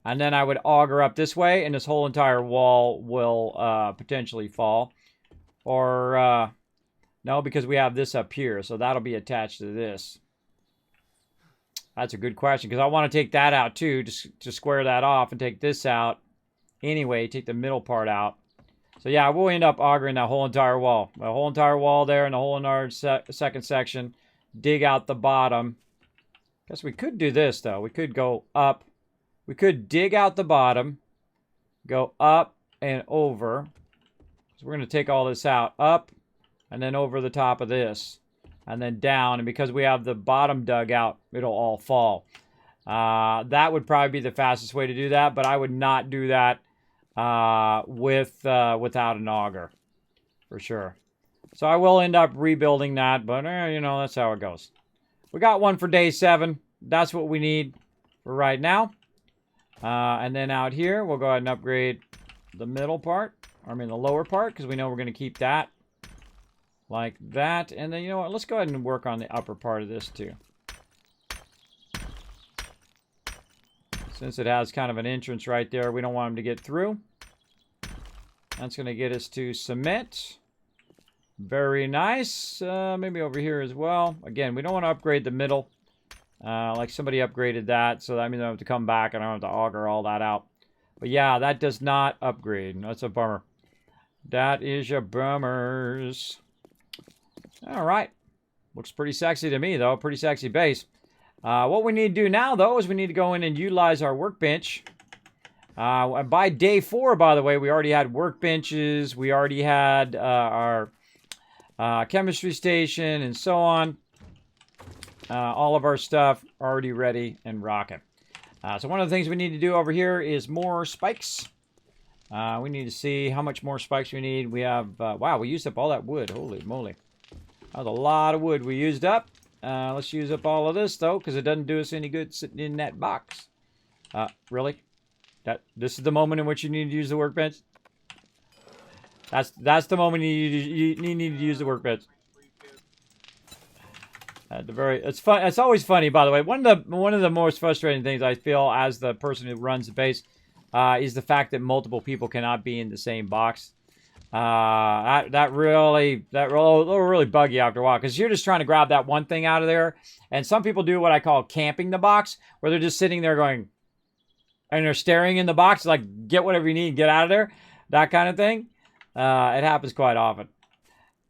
And then I would auger up this way. And this whole entire wall will potentially fall. Or, no, because we have this up here. So that'll be attached to this. That's a good question, because I want to take that out too, to square that off and take this out. Anyway, take the middle part out. So yeah, we'll end up augering that whole entire wall. The whole entire wall there and the whole entire second section. Dig out the bottom. Guess we could do this, though. We could go up. We could dig out the bottom. Go up and over. So we're going to take all this out. Up and then over the top of this. And then down, and because we have the bottom dug out, it'll all fall. That would probably be the fastest way to do that, but I would not do that without an auger, for sure. So I will end up rebuilding that, but you know, that's how it goes. We got one for day 7. That's what we need for right now. And then out here, we'll go ahead and upgrade the middle part. I mean, the lower part, because we know we're going to keep that like that. And then, you know what? Let's go ahead and work on the upper part of this, too. Since it has kind of an entrance right there, we don't want them to get through. That's going to get us to cement. Very nice. Maybe over here as well. Again, we don't want to upgrade the middle. Like somebody upgraded that, so that means I have to come back and I don't have to auger all that out. But yeah, that does not upgrade. That's a bummer. That is your bummers. All right. Looks pretty sexy to me, though. Pretty sexy base. What we need to do now, though, is we need to go in and utilize our workbench. By day 4, by the way, we already had workbenches. We already had our chemistry station and so on. All of our stuff already ready and rocking. So one of the things we need to do over here is more spikes. We need to see how much more spikes we need. We have, wow, we used up all that wood. Holy moly. That was a lot of wood we used up. Let's use up all of this, though, because it doesn't do us any good sitting in that box. Really? This is the moment in which you need to use the workbench? That's the moment you need to use the workbench. It's fun. It's always funny, by the way. One of the most frustrating things I feel as the person who runs the base is the fact that multiple people cannot be in the same box. That really bug you after a while, because you're just trying to grab that one thing out of there. And some people do what I call camping the box, where they're just sitting there going, and they're staring in the box like, get whatever you need, get out of there, that kind of thing. It happens quite often.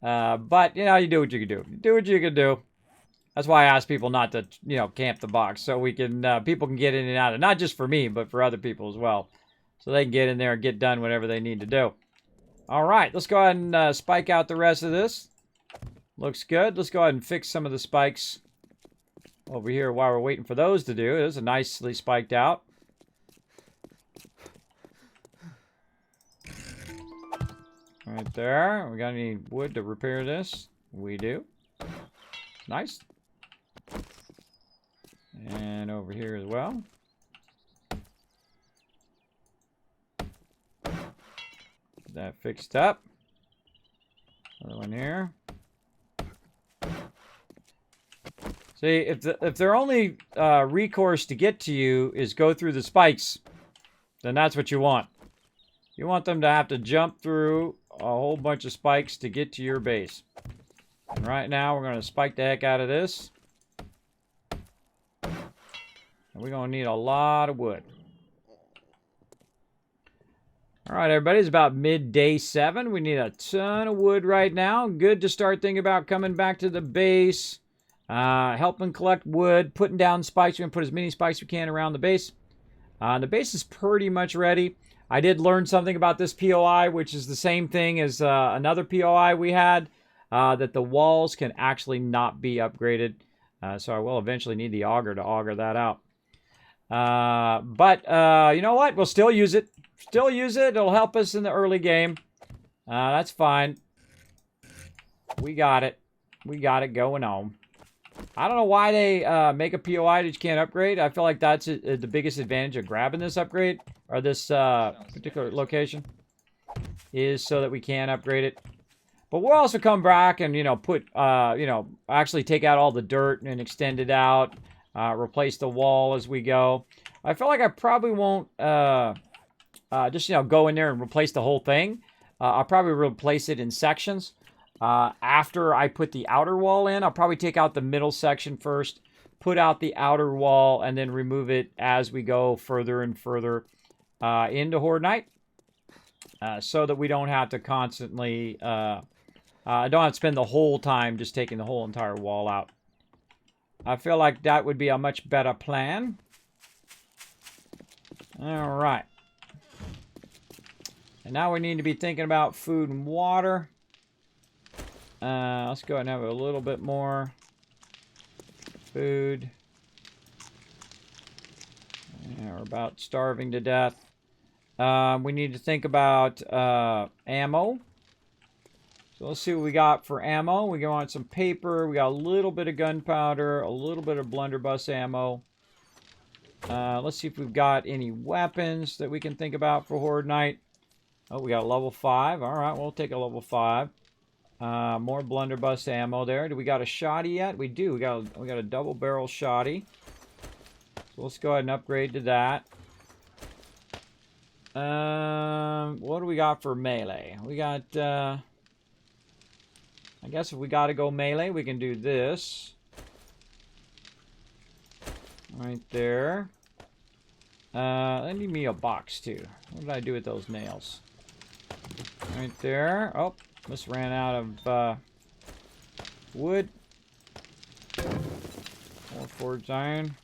But you know, you do what you can do. You do what you can do. That's why I ask people not to, you know, camp the box, so we can people can get in and out of it. Not just for me, but for other people as well, so they can get in there and get done whatever they need to do. All right, let's go ahead and spike out the rest of this. Looks good. Let's go ahead and fix some of the spikes over here while we're waiting for those to do. Those are nicely spiked out. Right there. We got any wood to repair this? We do. Nice. And over here as well. That fixed up. Another one here. See, if their only recourse to get to you is go through the spikes, then that's what you want. You want them to have to jump through a whole bunch of spikes to get to your base. And right now, we're going to spike the heck out of this. And we're going to need a lot of wood. All right, everybody, it's about midday 7. We need a ton of wood right now. Good to start thinking about coming back to the base, helping collect wood, putting down spikes. We're going to put as many spikes as we can around the base. The base is pretty much ready. I did learn something about this POI, which is the same thing as another POI we had, that the walls can actually not be upgraded. So I will eventually need the auger to auger that out. But you know what? We'll still use it. Still use it. It'll help us in the early game. That's fine. We got it. We got it going on. I don't know why they make a POI that you can't upgrade. I feel like that's the biggest advantage of grabbing this upgrade, or this particular location, is so that we can upgrade it. But we'll also come back and, you know, put, you know, actually take out all the dirt and extend it out, replace the wall as we go. I feel like I probably won't just, you know, go in there and replace the whole thing. I'll probably replace it in sections. After I put the outer wall in, I'll probably take out the middle section first, put out the outer wall, and then remove it as we go further and further into Horde Night, so that we don't have to constantly, don't have to spend the whole time just taking the whole entire wall out. I feel like that would be a much better plan. All right. And now we need to be thinking about food and water. Let's go ahead and have a little bit more food. Yeah, we're about starving to death. We need to think about ammo. So let's see what we got for ammo. We want some paper. We got a little bit of gunpowder, a little bit of blunderbuss ammo. Let's see if we've got any weapons that we can think about for Horde Night. Oh, we got a level 5. All right, we'll take a level 5. More blunderbuss ammo there. Do we got a shotty yet? We do. We got a double barrel shotty. So let's go ahead and upgrade to that. What do we got for melee? We got, I guess if we got to go melee, we can do this. Right there. Leave me a box too. What did I do with those nails? Right there. Oh, just ran out of wood. More forged iron.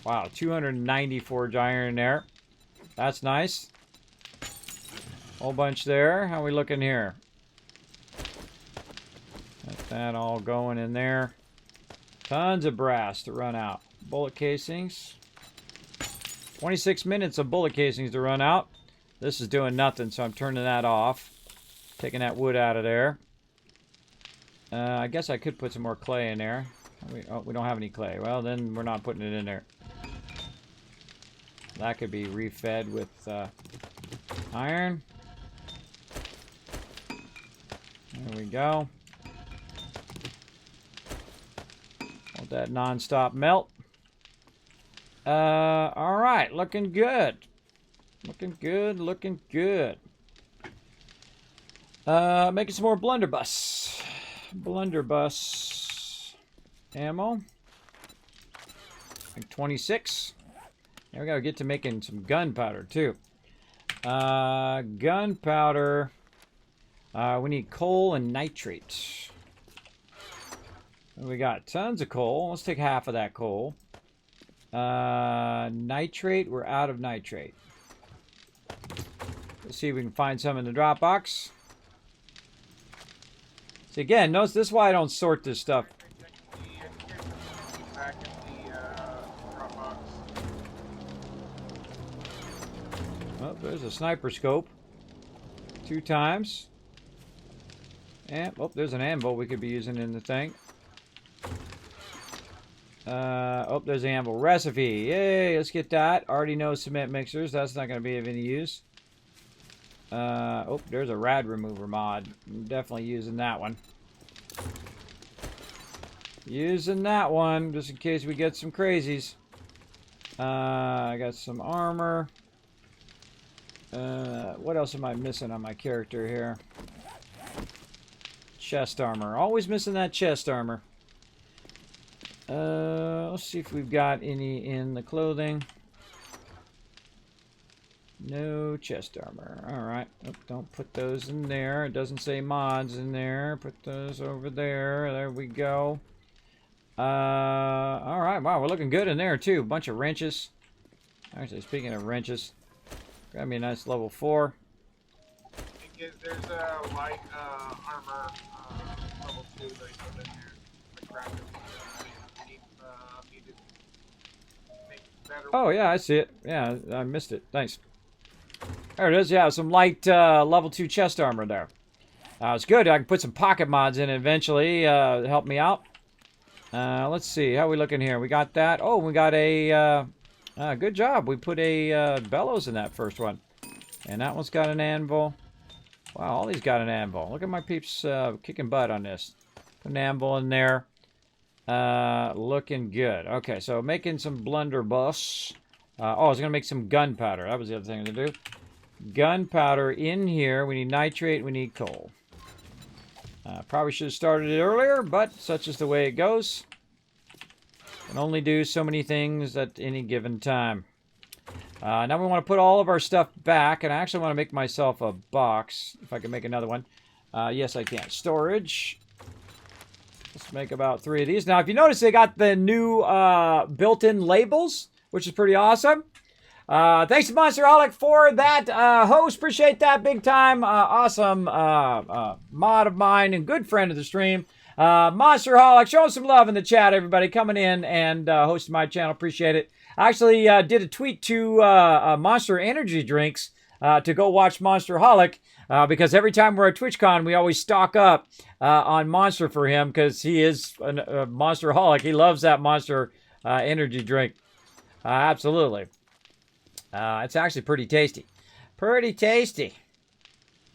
Wow, 290 forged iron in there. That's nice. Whole bunch there. How are we looking here? Got that all going in there. Tons of brass to run out. Bullet casings. 26 minutes of bullet casings to run out. This is doing nothing, so I'm turning that off. Taking that wood out of there. I guess I could put some more clay in there. We don't have any clay. Well, then we're not putting it in there. That could be refed with iron. There we go. Let that non-stop melt. Alright, looking good. Looking good, looking good. Making some more blunderbuss. Blunderbuss ammo. Like 26. Now we gotta get to making some gunpowder too. Gunpowder. We need coal and nitrate. We got tons of coal. Let's take half of that coal. Nitrate. We're out of nitrate. Let's see if we can find some in the drop box. See, again, notice this is why I don't sort this stuff. Back in the Dropbox. Oh, there's a sniper scope. 2 times. And, oh, there's an anvil we could be using in the thing. Oh, there's the anvil recipe. Yay, let's get that. Already know cement mixers. That's not going to be of any use. Oh, there's a rad remover mod. I'm definitely using that one. Using that one, just in case we get some crazies. I got some armor. What else am I missing on my character here? Chest armor. Always missing that chest armor. Let's see if we've got any in the clothing. No chest armor. Alright. Oh, don't put those in there. It doesn't say mods in there. Put those over there. There we go. Alright. Wow, we're looking good in there too. Bunch of wrenches. Actually, speaking of wrenches, grab me a nice level 4. There's a light armor level 2 that I put in there. I grabbed it. Needed to make better. Oh, yeah, I see it. Yeah, I missed it. Thanks. There it is. Yeah, some light level 2 chest armor there. It's good. I can put some pocket mods in it eventually. Help me out. Let's see. How are we looking here? We got that. Oh, we got a... good job. We put a bellows in that first one. And that one's got an anvil. Wow, all these got an anvil. Look at my peeps kicking butt on this. Put an anvil in there. Looking good. Okay, so making some blunderbuss. I was going to make some gunpowder. That was the other thing to do. Gunpowder in here. We need nitrate. We need coal. Probably should have started it earlier, but such is the way it goes. Can only do so many things at any given time. Now we want to put all of our stuff back, and I actually want to make myself a box, if I can make another one. Yes, I can. Storage. Let's make about 3 of these. Now, if you notice, they got the new built-in labels, which is pretty awesome. Thanks to Monsterholic for that host. Appreciate that big time. Awesome mod of mine and good friend of the stream. Monsterholic, showing some love in the chat, everybody. Coming in and hosting my channel. Appreciate it. I actually did a tweet to Monster Energy Drinks to go watch Monsterholic because every time we're at TwitchCon, we always stock up on Monster for him because he is a Monsterholic. He loves that Monster energy drink. Absolutely. It's actually pretty tasty. Pretty tasty.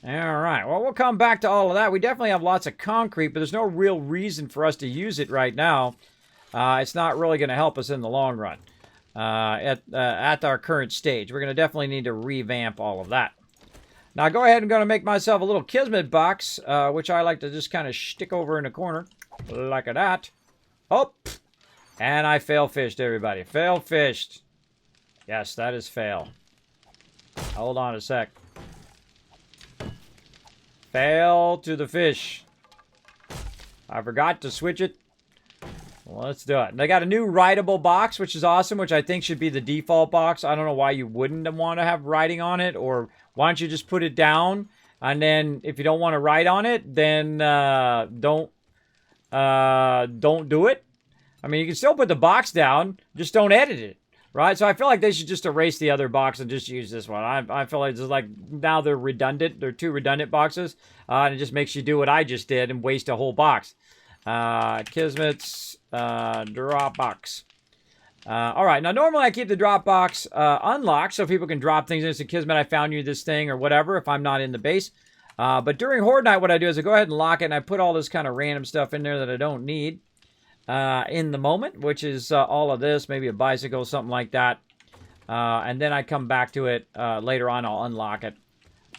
All right. Well, we'll come back to all of that. We definitely have lots of concrete, but there's no real reason for us to use it right now. It's not really going to help us in the long run at our current stage. We're going to definitely need to revamp all of that. Now, go ahead and going to make myself a little Kismet box, which I like to just kind of stick over in the corner like that. Oh, and I fail fished, everybody. Fail fished. Yes, that is fail. Hold on a sec. Fail to the fish. I forgot to switch it. Well, let's do it. And they got a new writable box, which is awesome, which I think should be the default box. I don't know why you wouldn't want to have writing on it, or why don't you just put it down, and then if you don't want to write on it, then don't do it. I mean, you can still put the box down, just don't edit it, right? So I feel like they should just erase the other box and just use this one. I feel like it's like now they're redundant. They're two redundant boxes, and it just makes you do what I just did and waste a whole box. Kismet's Dropbox. All right, now normally I keep the Dropbox unlocked so people can drop things in. So Kismet, I found you this thing or whatever if I'm not in the base. But during Horde Night, what I do is I go ahead and lock it, and I put all this kind of random stuff in there that I don't need in the moment, which is all of this, maybe a bicycle, something like that. And then I come back to it later on. I'll unlock it.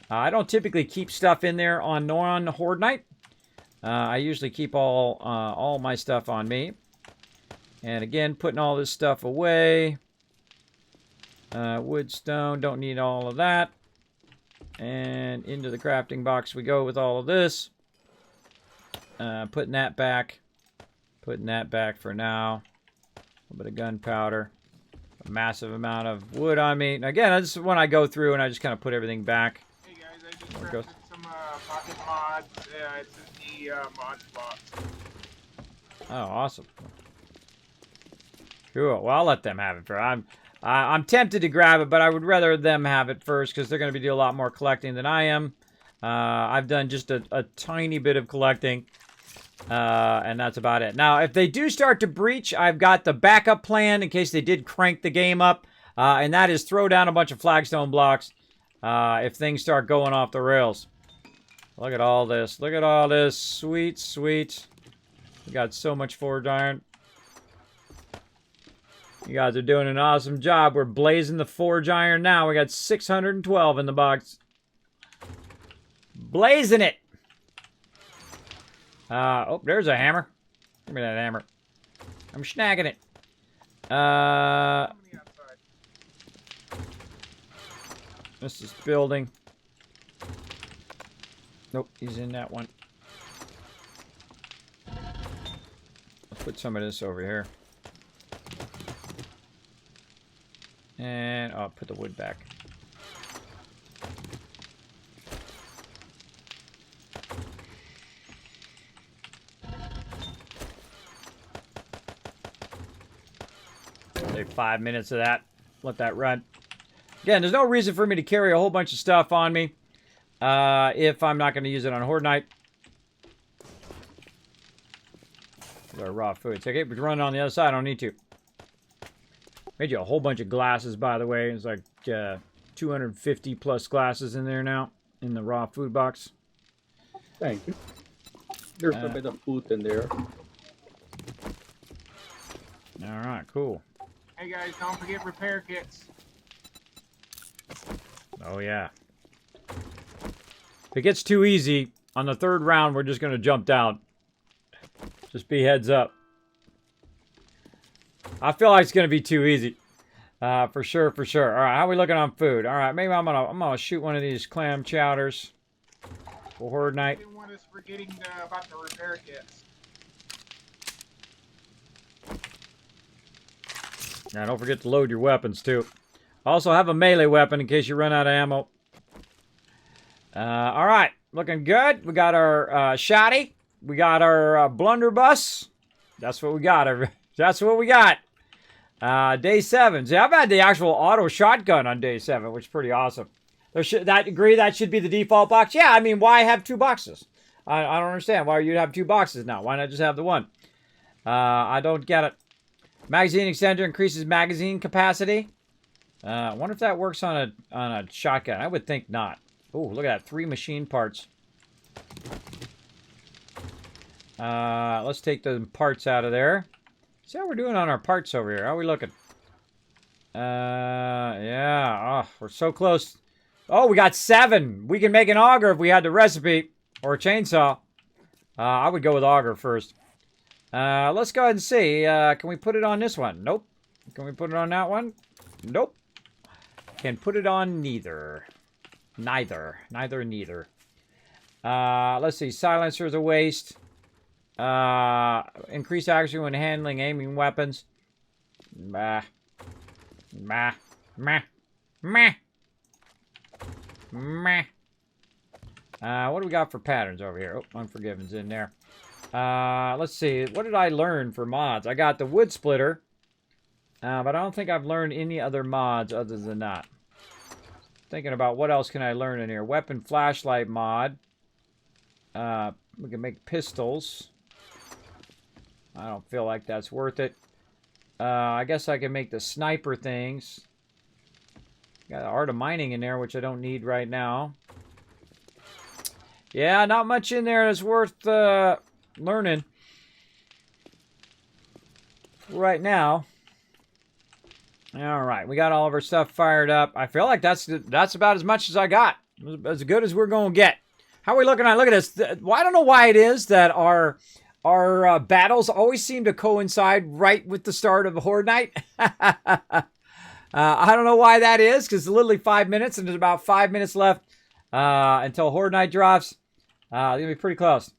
I don't typically keep stuff in there on Horde Night. I usually keep all my stuff on me. And again, putting all this stuff away. Wood, stone, don't need all of that. And into the crafting box we go with all of this. Putting that back. Putting that back for now. A little bit of gunpowder. A massive amount of wood on me. Now again, this is when I go through and I just kind of put everything back. Hey guys, I just crafted some pocket mods. It's in the mods box. Oh, awesome. Cool. Well, I'll let them have it. I'm tempted to grab it, but I would rather them have it first because they're going to be doing a lot more collecting than I am. I've done just a tiny bit of collecting, and that's about it. Now, if they do start to breach, I've got the backup plan in case they did crank the game up, and that is throw down a bunch of flagstone blocks if things start going off the rails. Look at all this. Look at all this. Sweet, sweet. We got so much forged iron. You guys are doing an awesome job. We're blazing the forge iron now. We got 612 in the box. Blazing it. Oh, there's a hammer. Give me that hammer. I'm snagging it. This is building. Nope, he's in that one. Let's put some of this over here. And I'll put the wood back. Take 5 minutes of that. Let that run. Again, there's no reason for me to carry a whole bunch of stuff on me if I'm not going to use it on Horde Night. Our raw food. It's okay, but running on the other side, I don't need to. Made you a whole bunch of glasses, by the way. It's like 250 plus glasses in there now in the raw food box. Thank you. There's a bit of food in there. All right, cool. Hey guys, don't forget repair kits. Oh, yeah. If it gets too easy, on the third round, we're just going to jump down. Just be heads up. I feel like it's going to be too easy. For sure, for sure. All right, how are we looking on food? All right, maybe I'm gonna shoot one of these clam chowders for Horde Night. I didn't want us forgetting about the repair kits. Now, don't forget to load your weapons, too. Also, have a melee weapon in case you run out of ammo. All right, looking good. We got our shotty. We got our blunderbuss. That's what we got. That's what we got. Day 7. See, I've had the actual auto shotgun on day 7, which is pretty awesome. That should be the default box. Yeah, I mean, why have 2 boxes? I don't understand why you'd have 2 boxes now. Why not just have the one? I don't get it. Magazine extender increases magazine capacity. I wonder if that works on a shotgun. I would think not. Oh, look at that. 3 machine parts. Let's take the parts out of there. See how we're doing on our parts over here. How are we looking? Yeah. Oh, we're so close. Oh, we got 7. We can make an auger if we had the recipe. Or a chainsaw. I would go with auger first. Let's go ahead and see. Can we put it on this one? Nope. Can we put it on that one? Nope. Can put it on neither. Neither. Neither. Let's see. Silencer is a waste. Increase accuracy when handling aiming weapons. What do we got for patterns over here? Oh, Unforgiven's in there. Let's see. What did I learn for mods? I got the wood splitter. But I don't think I've learned any other mods other than that. Thinking about what else can I learn in here. Weapon flashlight mod. We can make pistols. I don't feel like that's worth it. I guess I can make the sniper things. Got the art of mining in there, which I don't need right now. Yeah, not much in there that's worth learning right now. All right, we got all of our stuff fired up. I feel like that's about as much as I got. As good as we're going to get. How are we looking at? Look at this. Well, I don't know why it is that our battles always seem to coincide right with the start of Horde Night. I don't know why that is, because it's literally 5 minutes, and there's about 5 minutes left until Horde Night drops. It's going to be pretty close.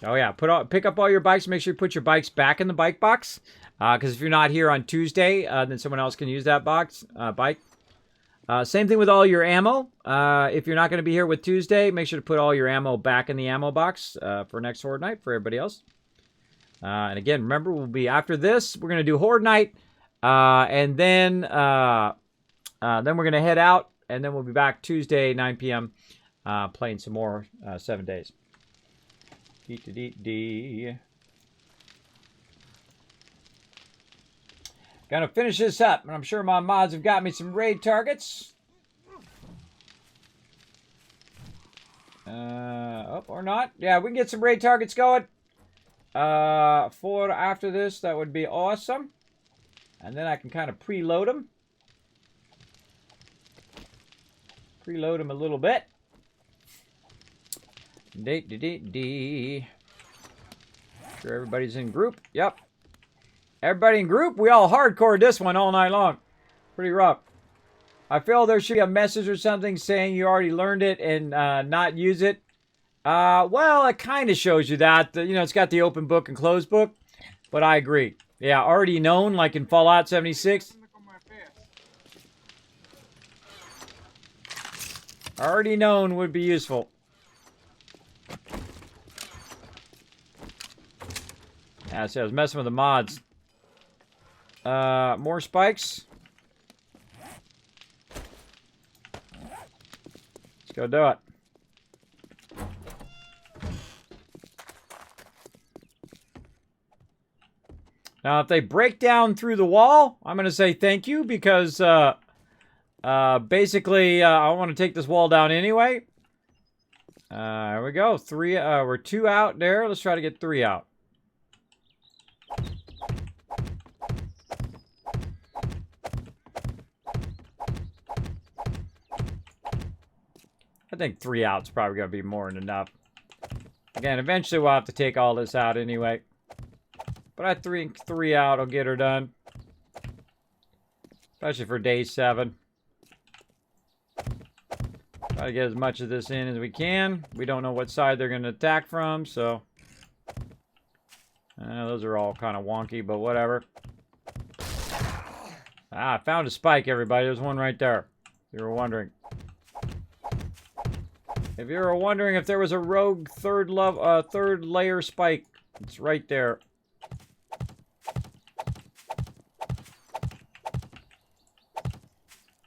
Oh, yeah. Pick up all your bikes. Make sure you put your bikes back in the bike box. Because if you're not here on Tuesday, then someone else can use that bike. Same thing with all your ammo. If you're not going to be here with Tuesday, make sure to put all your ammo back in the ammo box for next Horde Night for everybody else. And again, remember, we'll be after this. We're going to do Horde Night, and then we're going to head out, and then we'll be back Tuesday, 9 p.m. Playing some more 7 days. Gonna finish this up, and I'm sure my mods have got me some raid targets. Or not. Yeah, we can get some raid targets going. For after this, that would be awesome. And then I can kind of preload them. Preload them a little bit. Sure everybody's in group. Yep. Everybody in group, we all hardcore this one all night long. Pretty rough. I feel there should be a message or something saying you already learned it and not use it. Well, it kind of shows you that. You know, it's got the open book and closed book. But I agree. Yeah, already known, like in Fallout 76. Already known would be useful. Yeah, see, I was messing with the mods. More spikes. Let's go do it. Now, if they break down through the wall, I'm going to say thank you because basically I want to take this wall down anyway. There we go. We're 2 out there. Let's try to get 3 out. I think 3 out's probably going to be more than enough. Again, eventually we'll have to take all this out anyway. But I think 3 out will get her done. Especially for day 7. Try to get as much of this in as we can. We don't know what side they're going to attack from, so... those are all kind of wonky, but whatever. I found a spike, everybody. There's one right there. If you were wondering. If you were wondering if there was a rogue third layer spike, it's right there.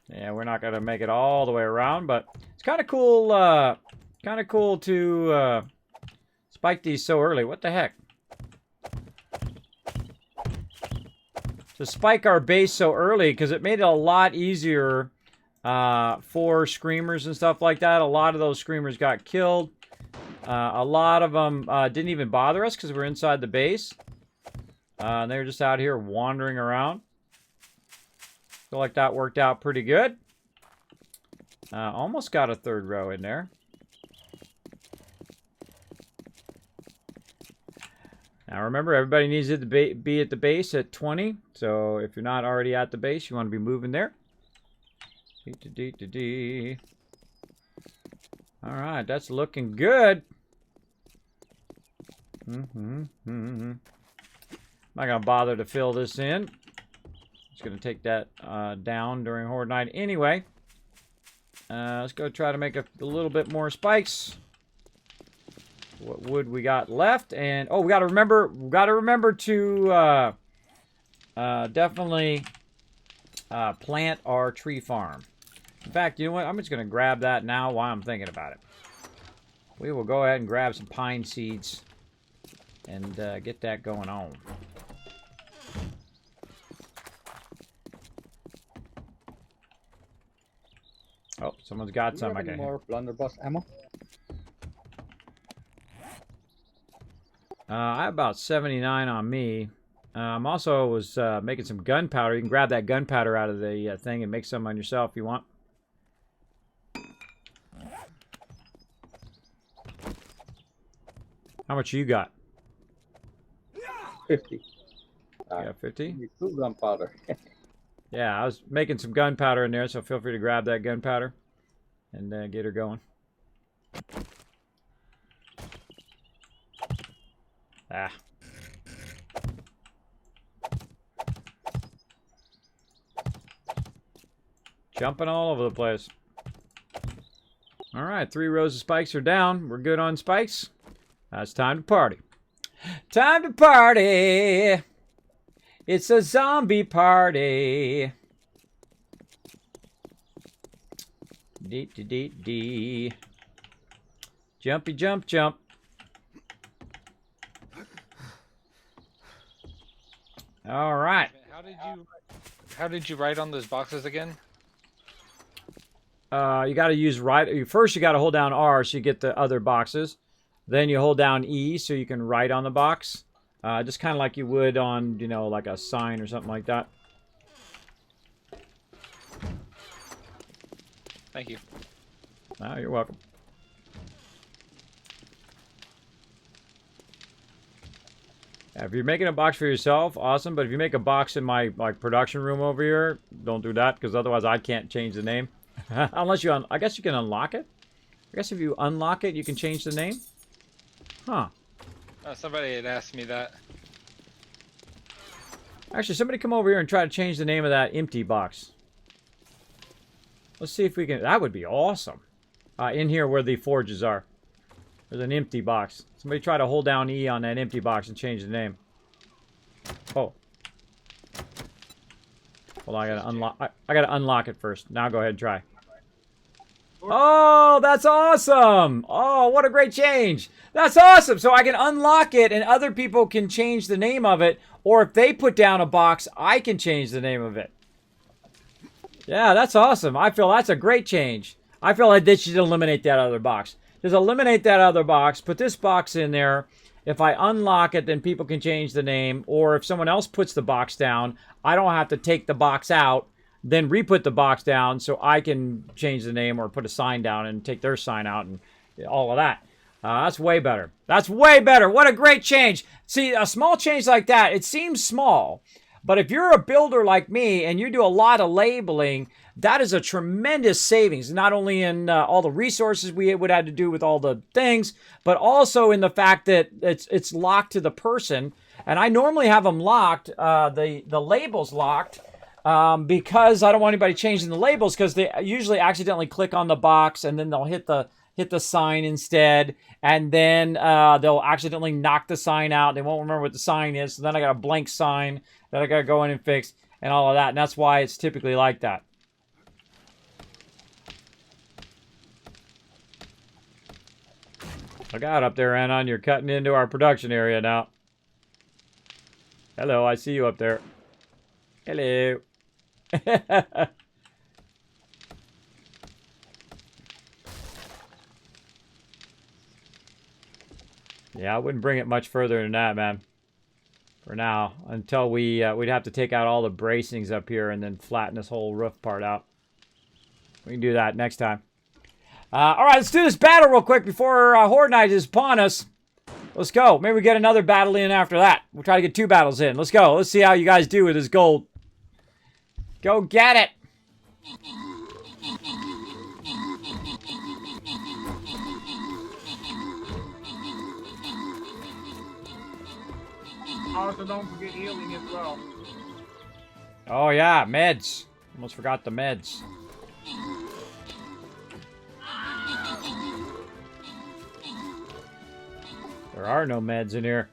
Yeah, we're not gonna make it all the way around, but it's kind of cool. Kind of cool to spike these so early. What the heck? to spike our base so early because it made it a lot easier for screamers and stuff like that. A lot of those screamers got killed. A lot of them didn't even bother us because we're inside the base. They were just out here wandering around. Feel like that worked out pretty good. Almost got a third row in there. Now remember, everybody needs to be at the base at 20. So if you're not already at the base, you want to be moving there. All right, that's looking good. I'm not going to bother to fill this in. Just going to take that down during Horde Night anyway. Let's go try to make a little bit more spikes. What wood we got left? And oh, we got to remember to definitely plant our tree farm. In fact, you know what? I'm just going to grab that now while I'm thinking about it. We will go ahead and grab some pine seeds and get that going on. Oh, someone's got some. Do you have any more blunderbuss ammo? I have about 79 on me. I'm also was making some gunpowder. You can grab that gunpowder out of the thing and make some on yourself if you want. How much you got? 50. Yeah, 50? Need 2 gunpowder. Yeah, I was making some gunpowder in there, so feel free to grab that gunpowder and get her going. Ah. Jumping all over the place. All right, 3 rows of spikes are down. We're good on spikes. It's time to party. Time to party. It's a zombie party. Dee dee dee dee. Jumpy jump jump. All right. How did you write on those boxes again? You got to use right. First, you got to hold down R so you get the other boxes. Then you hold down E so you can write on the box. Just kind of like you would on, you know, like a sign or something like that. Thank you. Oh, you're welcome. If you're making a box for yourself, awesome. But if you make a box in my production room over here, don't do that because otherwise I can't change the name. Unless you, I guess you can unlock it. I guess if you unlock it, you can change the name. Huh. Somebody had asked me that. Actually, somebody come over here and try to change the name of that empty box. Let's see if we can. That would be awesome. In here where the forges are. There's an empty box. Somebody try to hold down E on that empty box and change the name. Oh. Well, I gotta unlock. I gotta unlock it first. Now go ahead and try. Oh, that's awesome! Oh, what a great change! That's awesome! So I can unlock it and other people can change the name of it, or if they put down a box, I can change the name of it. Yeah, that's awesome. I feel that's a great change. I feel like they should eliminate that other box. Just eliminate that other box, put this box in there. If I unlock it, then people can change the name, or if someone else puts the box down, I don't have to take the box out, then re-put the box down so I can change the name or put a sign down and take their sign out and all of that. That's way better. That's way better. What a great change. See, a small change like that, it seems small, but if you're a builder like me and you do a lot of labeling, that is a tremendous savings, not only in all the resources we would have to do with all the things, but also in the fact that it's locked to the person. And I normally have them locked, the labels locked, because I don't want anybody changing the labels because they usually accidentally click on the box and then they'll hit the sign instead, and then they'll accidentally knock the sign out. They won't remember what the sign is, so then I got a blank sign that I got to go in and fix and all of that, and that's why it's typically like that. Look out up there, Anon. You're cutting into our production area now. Hello, I see you up there. Hello. Yeah, I wouldn't bring it much further than that, man. For now, until we'd have to take out all the bracings up here and then flatten this whole roof part out. We can do that next time. All right, let's do this battle real quick before Horde Night is upon us. Let's go. Maybe we get another battle in after that. We'll try to get 2 battles in. Let's go. Let's see how you guys do with this gold. Go get it. Also, don't forget healing as well. Oh, yeah, meds. Almost forgot the meds. There are no meds in here.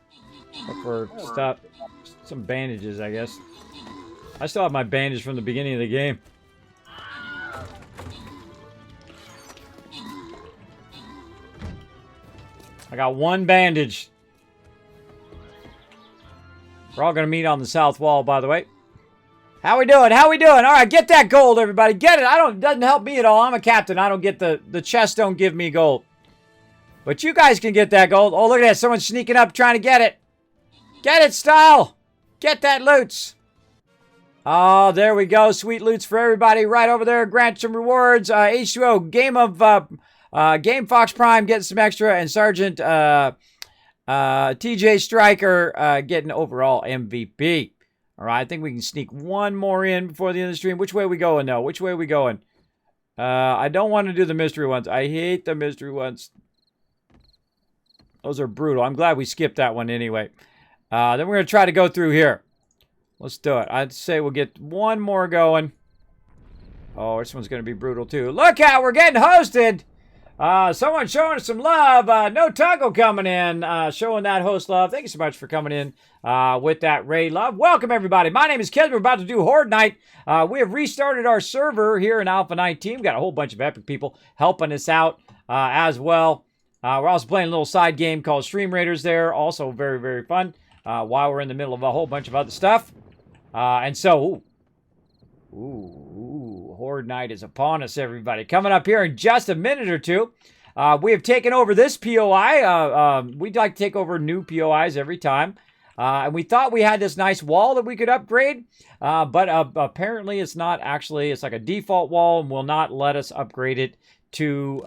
Except for stuff. Some bandages, I guess. I still have my bandage from the beginning of the game. I got 1 bandage. We're all going to meet on the south wall, by the way. How we doing? How we doing? All right, get that gold, everybody. Get it. It doesn't help me at all. I'm a captain. I don't get the chests don't give me gold. But you guys can get that gold. Oh, look at that. Someone's sneaking up trying to get it. Get it, Style. Get that loots. Oh, there we go. Sweet loots for everybody right over there. Grant some rewards. H2O, Game Fox Prime getting some extra. And Sergeant TJ Striker getting overall MVP. All right, I think we can sneak 1 more in before the end of the stream. Which way are we going, though? Which way are we going? I don't want to do the mystery ones. I hate the mystery ones. Those are brutal. I'm glad we skipped that one anyway. Then we're going to try to go through here. Let's do it. I'd say we'll get 1 more going. Oh, this one's going to be brutal, too. Look out, we're getting hosted. Someone showing us some love. No Tuggle coming in, showing that host love. Thank you so much for coming in with that raid love. Welcome, everybody. My name is Kismet. We're about to do Horde Night. We have restarted our server here in Alpha 19. We've got a whole bunch of epic people helping us out as well. We're also playing a little side game called Stream Raiders there. Also very, very fun while we're in the middle of a whole bunch of other stuff. And so, Horde Night is upon us, everybody. Coming up here in just a minute or two. We have taken over this POI. We'd like to take over new POIs every time. And we thought we had this nice wall that we could upgrade. But apparently it's not actually. It's like a default wall and will not let us upgrade it to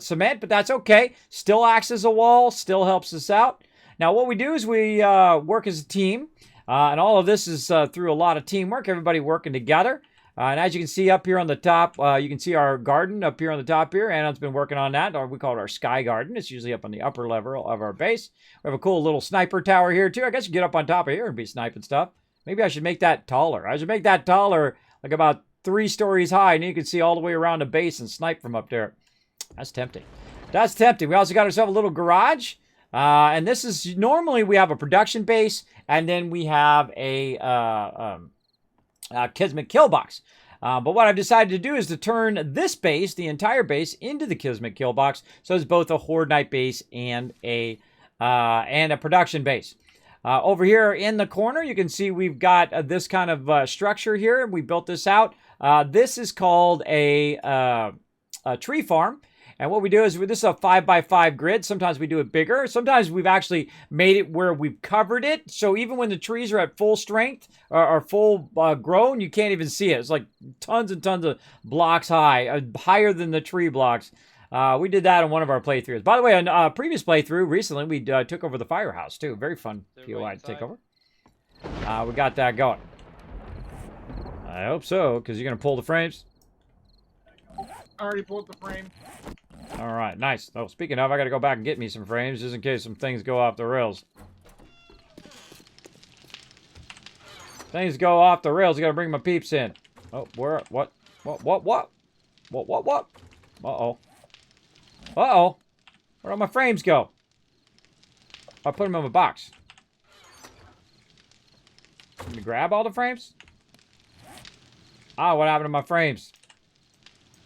cement. But that's okay. Still acts as a wall. Still helps us out. Now what we do is we work as a team. And all of this is through a lot of teamwork, everybody working together. And as you can see up here on the top, you can see our garden up here on the top here. Anna's been working on that. Or we call it our sky garden. It's usually up on the upper level of our base. We have a cool little sniper tower here too. I guess you get up on top of here and be sniping stuff. Maybe I should make that taller. I should make that taller, like about 3 stories high. And you can see all the way around the base and snipe from up there. That's tempting. That's tempting. We also got ourselves a little garage. And this is, normally we have a production base, and then we have a Kismet kill box. But what I've decided to do is to turn this base, the entire base, into the Kismet kill box. So it's both a Horde Night base and a production base. Over here in the corner, you can see we've got this kind of structure here. We built this out. This is called a tree farm. And what we do is, this is a 5x5 grid. Sometimes we do it bigger. Sometimes we've actually made it where we've covered it. So even when the trees are at full strength or full grown, you can't even see it. It's like tons and tons of blocks high, higher than the tree blocks. We did that on one of our playthroughs. By the way, on a previous playthrough recently, we took over the firehouse too. Very fun POI to take over. We got that going. I hope so, because you're going to pull the frames. I already pulled the frame. All right, nice. Oh, speaking of, I got to go back and get me some frames just in case some things go off the rails. Things go off the rails. I got to bring my peeps in. Oh, where? What? What? Uh-oh. Uh-oh. Where'd all my frames go? I put them in my box. Can you grab all the frames? Ah, what happened to my frames?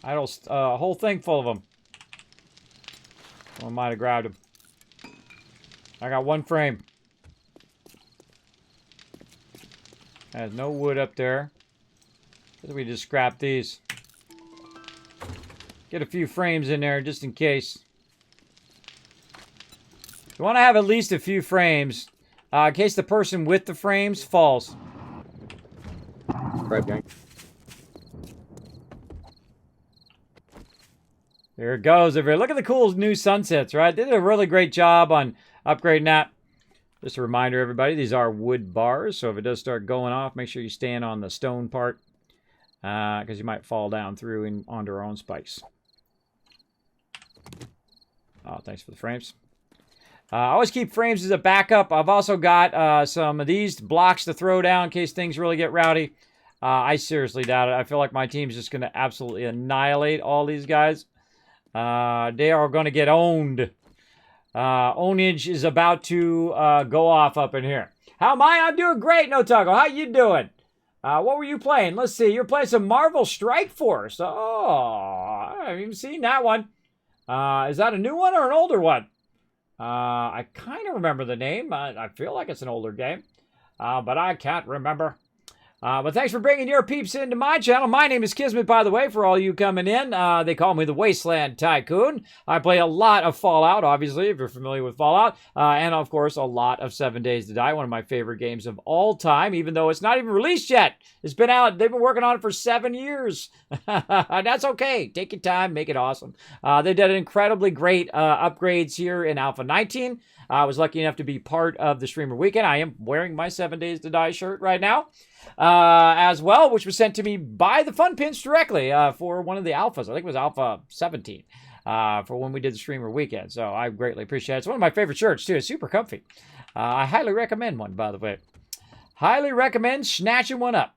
I had a whole thing full of them. I might have grabbed them. I got 1 frame. There's no wood up there. We just scrap these. Get a few frames in there just in case. You want to have at least a few frames in case the person with the frames falls. Right, gang. There it goes. Look at the cool new sunsets, right? They did a really great job on upgrading that. Just a reminder, everybody, these are wood bars, so if it does start going off, make sure you stand on the stone part, because you might fall down through and onto our own spikes. Oh, thanks for the frames. I always keep frames as a backup. I've also got some of these blocks to throw down in case things really get rowdy. I seriously doubt it. I feel like my team's just going to absolutely annihilate all these guys. They are going to get owned. Ownage is about to go off up in here. How am I? I'm doing great, No Tuggle. How you doing? What were you playing? Let's see. You're playing some Marvel Strike Force. Oh, I haven't even seen that one. Is that a new one or an older one? I kind of remember the name. I feel like it's an older game, but I can't remember. But thanks for bringing your peeps into my channel. My name is Kismet, by the way, for all you coming in. They call me the Wasteland Tycoon. I play a lot of Fallout, obviously, if you're familiar with Fallout. And, of course, a lot of 7 Days to Die, one of my favorite games of all time, even though it's not even released yet. It's been out. They've been working on it for 7 years. That's okay. Take your time. Make it awesome. They did incredibly great upgrades here in Alpha 19. I was lucky enough to be part of the Streamer Weekend. I am wearing my 7 Days to Die shirt right now. As well, which was sent to me by the Fun Pins directly for one of the alphas. I think it was Alpha 17 for when we did the Streamer Weekend. So I greatly appreciate it. It's one of my favorite shirts, too. It's super comfy. I highly recommend one, by the way. Highly recommend snatching one up.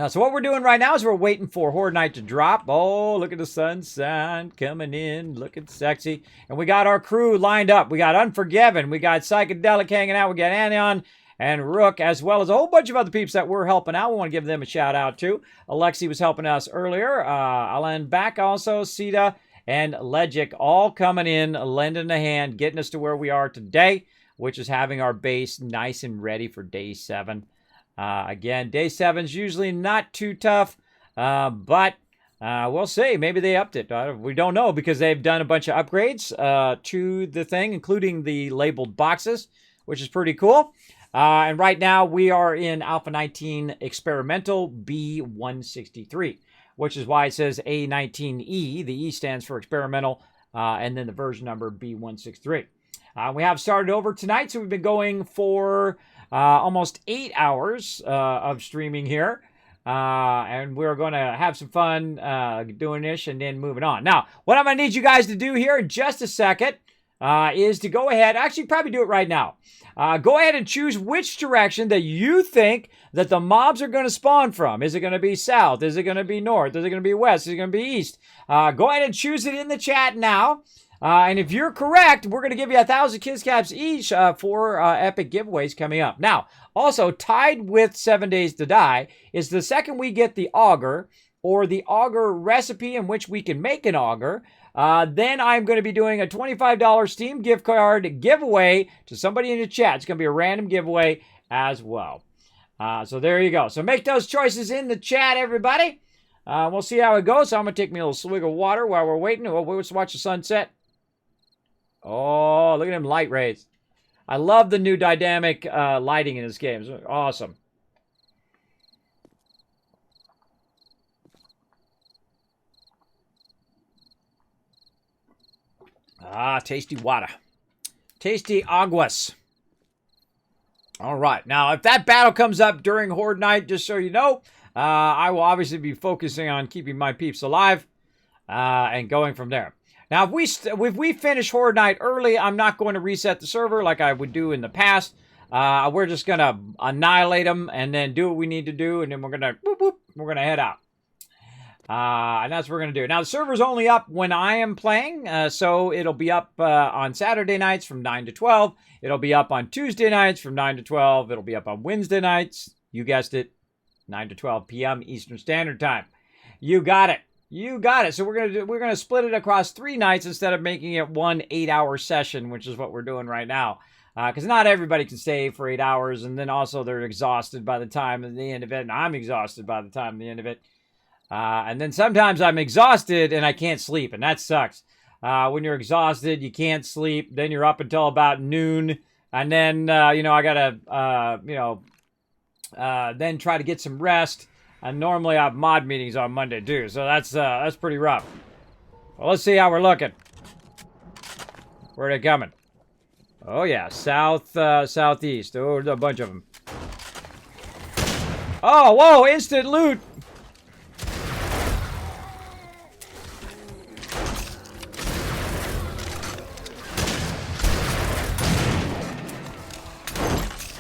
So what we're doing right now is we're waiting for Horde Night to drop. Oh, look at the sunshine coming in, looking sexy. And we got our crew lined up. We got Unforgiven. We got Psychedelic hanging out. We got Anion and Rook, as well as a whole bunch of other peeps that were helping out. We want to give them a shout out too. Alexi was helping us earlier. Alan back also, Sita and Legic all coming in, lending a hand, getting us to where we are today, which is having our base nice and ready for day 7. Again, day 7's usually not too tough, but we'll see. Maybe they upped it. We don't know because they've done a bunch of upgrades to the thing, including the labeled boxes, which is pretty cool. And right now we are in Alpha 19 Experimental B163, which is why it says A19E. The E stands for Experimental, and then the version number B163. We have started over tonight, so we've been going for almost 8 hours of streaming here. And we're going to have some fun doing this and then moving on. Now, what I'm going to need you guys to do here in just a second is to go ahead, actually probably do it right now. Go ahead and choose which direction that you think that the mobs are going to spawn from. Is it going to be south? Is it going to be north? Is it going to be west? Is it going to be east? Go ahead and choose it in the chat now. And if you're correct, we're going to give you 1,000 Kiss Caps each for epic giveaways coming up. Now, also tied with 7 Days to Die is the second we get the auger or the auger recipe in which we can make an auger. Then I'm going to be doing a $25 Steam gift card giveaway to somebody in the chat. It's going to be a random giveaway as well. So there you go. So make those choices in the chat, everybody. We'll see how it goes. So I'm going to take me a little swig of water while we're waiting. Let's watch the sunset. Oh, look at them light rays. I love the new dynamic lighting in this game. It's awesome. Tasty water. Tasty aguas. All right. Now, if that battle comes up during Horde Night, just so you know, I will obviously be focusing on keeping my peeps alive and going from there. Now, if we finish Horde Night early, I'm not going to reset the server like I would do in the past. We're just going to annihilate them and then do what we need to do, and then we're going to head out. And that's what we're going to do. Now, the server's only up when I am playing, so it'll be up on Saturday nights from 9 to 12. It'll be up on Tuesday nights from 9 to 12. It'll be up on Wednesday nights, you guessed it, 9 to 12 p.m. Eastern Standard Time. You got it. You got it. So we're gonna split it across 3 nights instead of making it one 8-hour session, which is what we're doing right now. Because not everybody can stay for 8 hours, and then also they're exhausted by the time of the end of it, and I'm exhausted by the time of the end of it. And then sometimes I'm exhausted and I can't sleep, and that sucks. When you're exhausted, you can't sleep. Then you're up until about noon, and then I gotta then try to get some rest. And normally I have mod meetings on Monday too, so that's pretty rough. Well, let's see how we're looking. Where are they coming? Oh yeah, southeast. Oh, there's a bunch of them. Oh, whoa! Instant loot.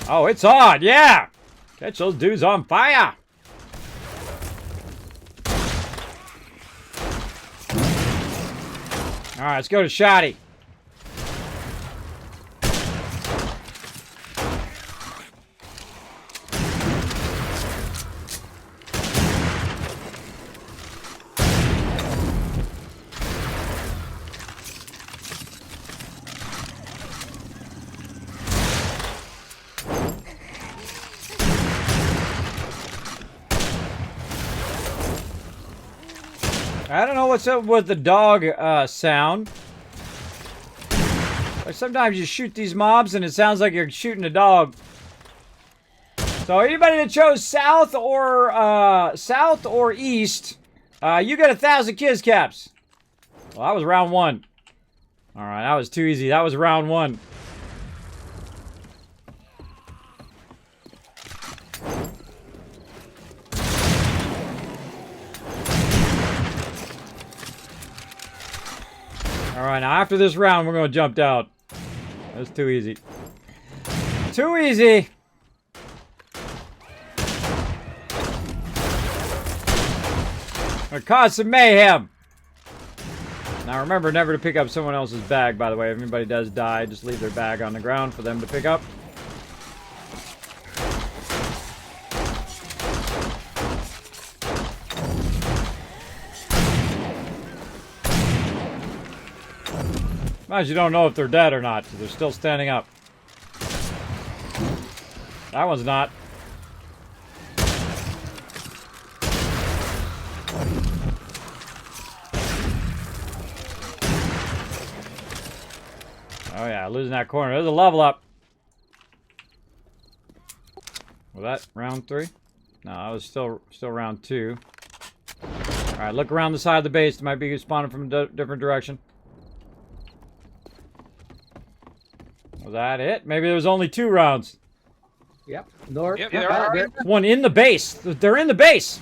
Oh, it's on, yeah! Catch those dudes on fire! Alright, let's go to Shoddy. I don't know what's up with the dog sound. Like sometimes you shoot these mobs and it sounds like you're shooting a dog. So anybody that chose south or east, you get 1,000 kiss caps. Well, that was round 1. All right, that was too easy. That was round 1. Alright, now after this round, we're going to jump out. That's too easy. Too easy! Gonna cause some mayhem! Now remember never to pick up someone else's bag, by the way. If anybody does die, just leave their bag on the ground for them to pick up. Sometimes you don't know if they're dead or not, because they're still standing up. That one's not. Oh yeah, losing that corner. There's a level up. Was that round 3? No, that was still round 2. Alright, look around the side of the base. It might be spawning from a different direction. Was that it? Maybe there was only 2 rounds. Yep. North. Yep, there are. One in the base. They're in the base.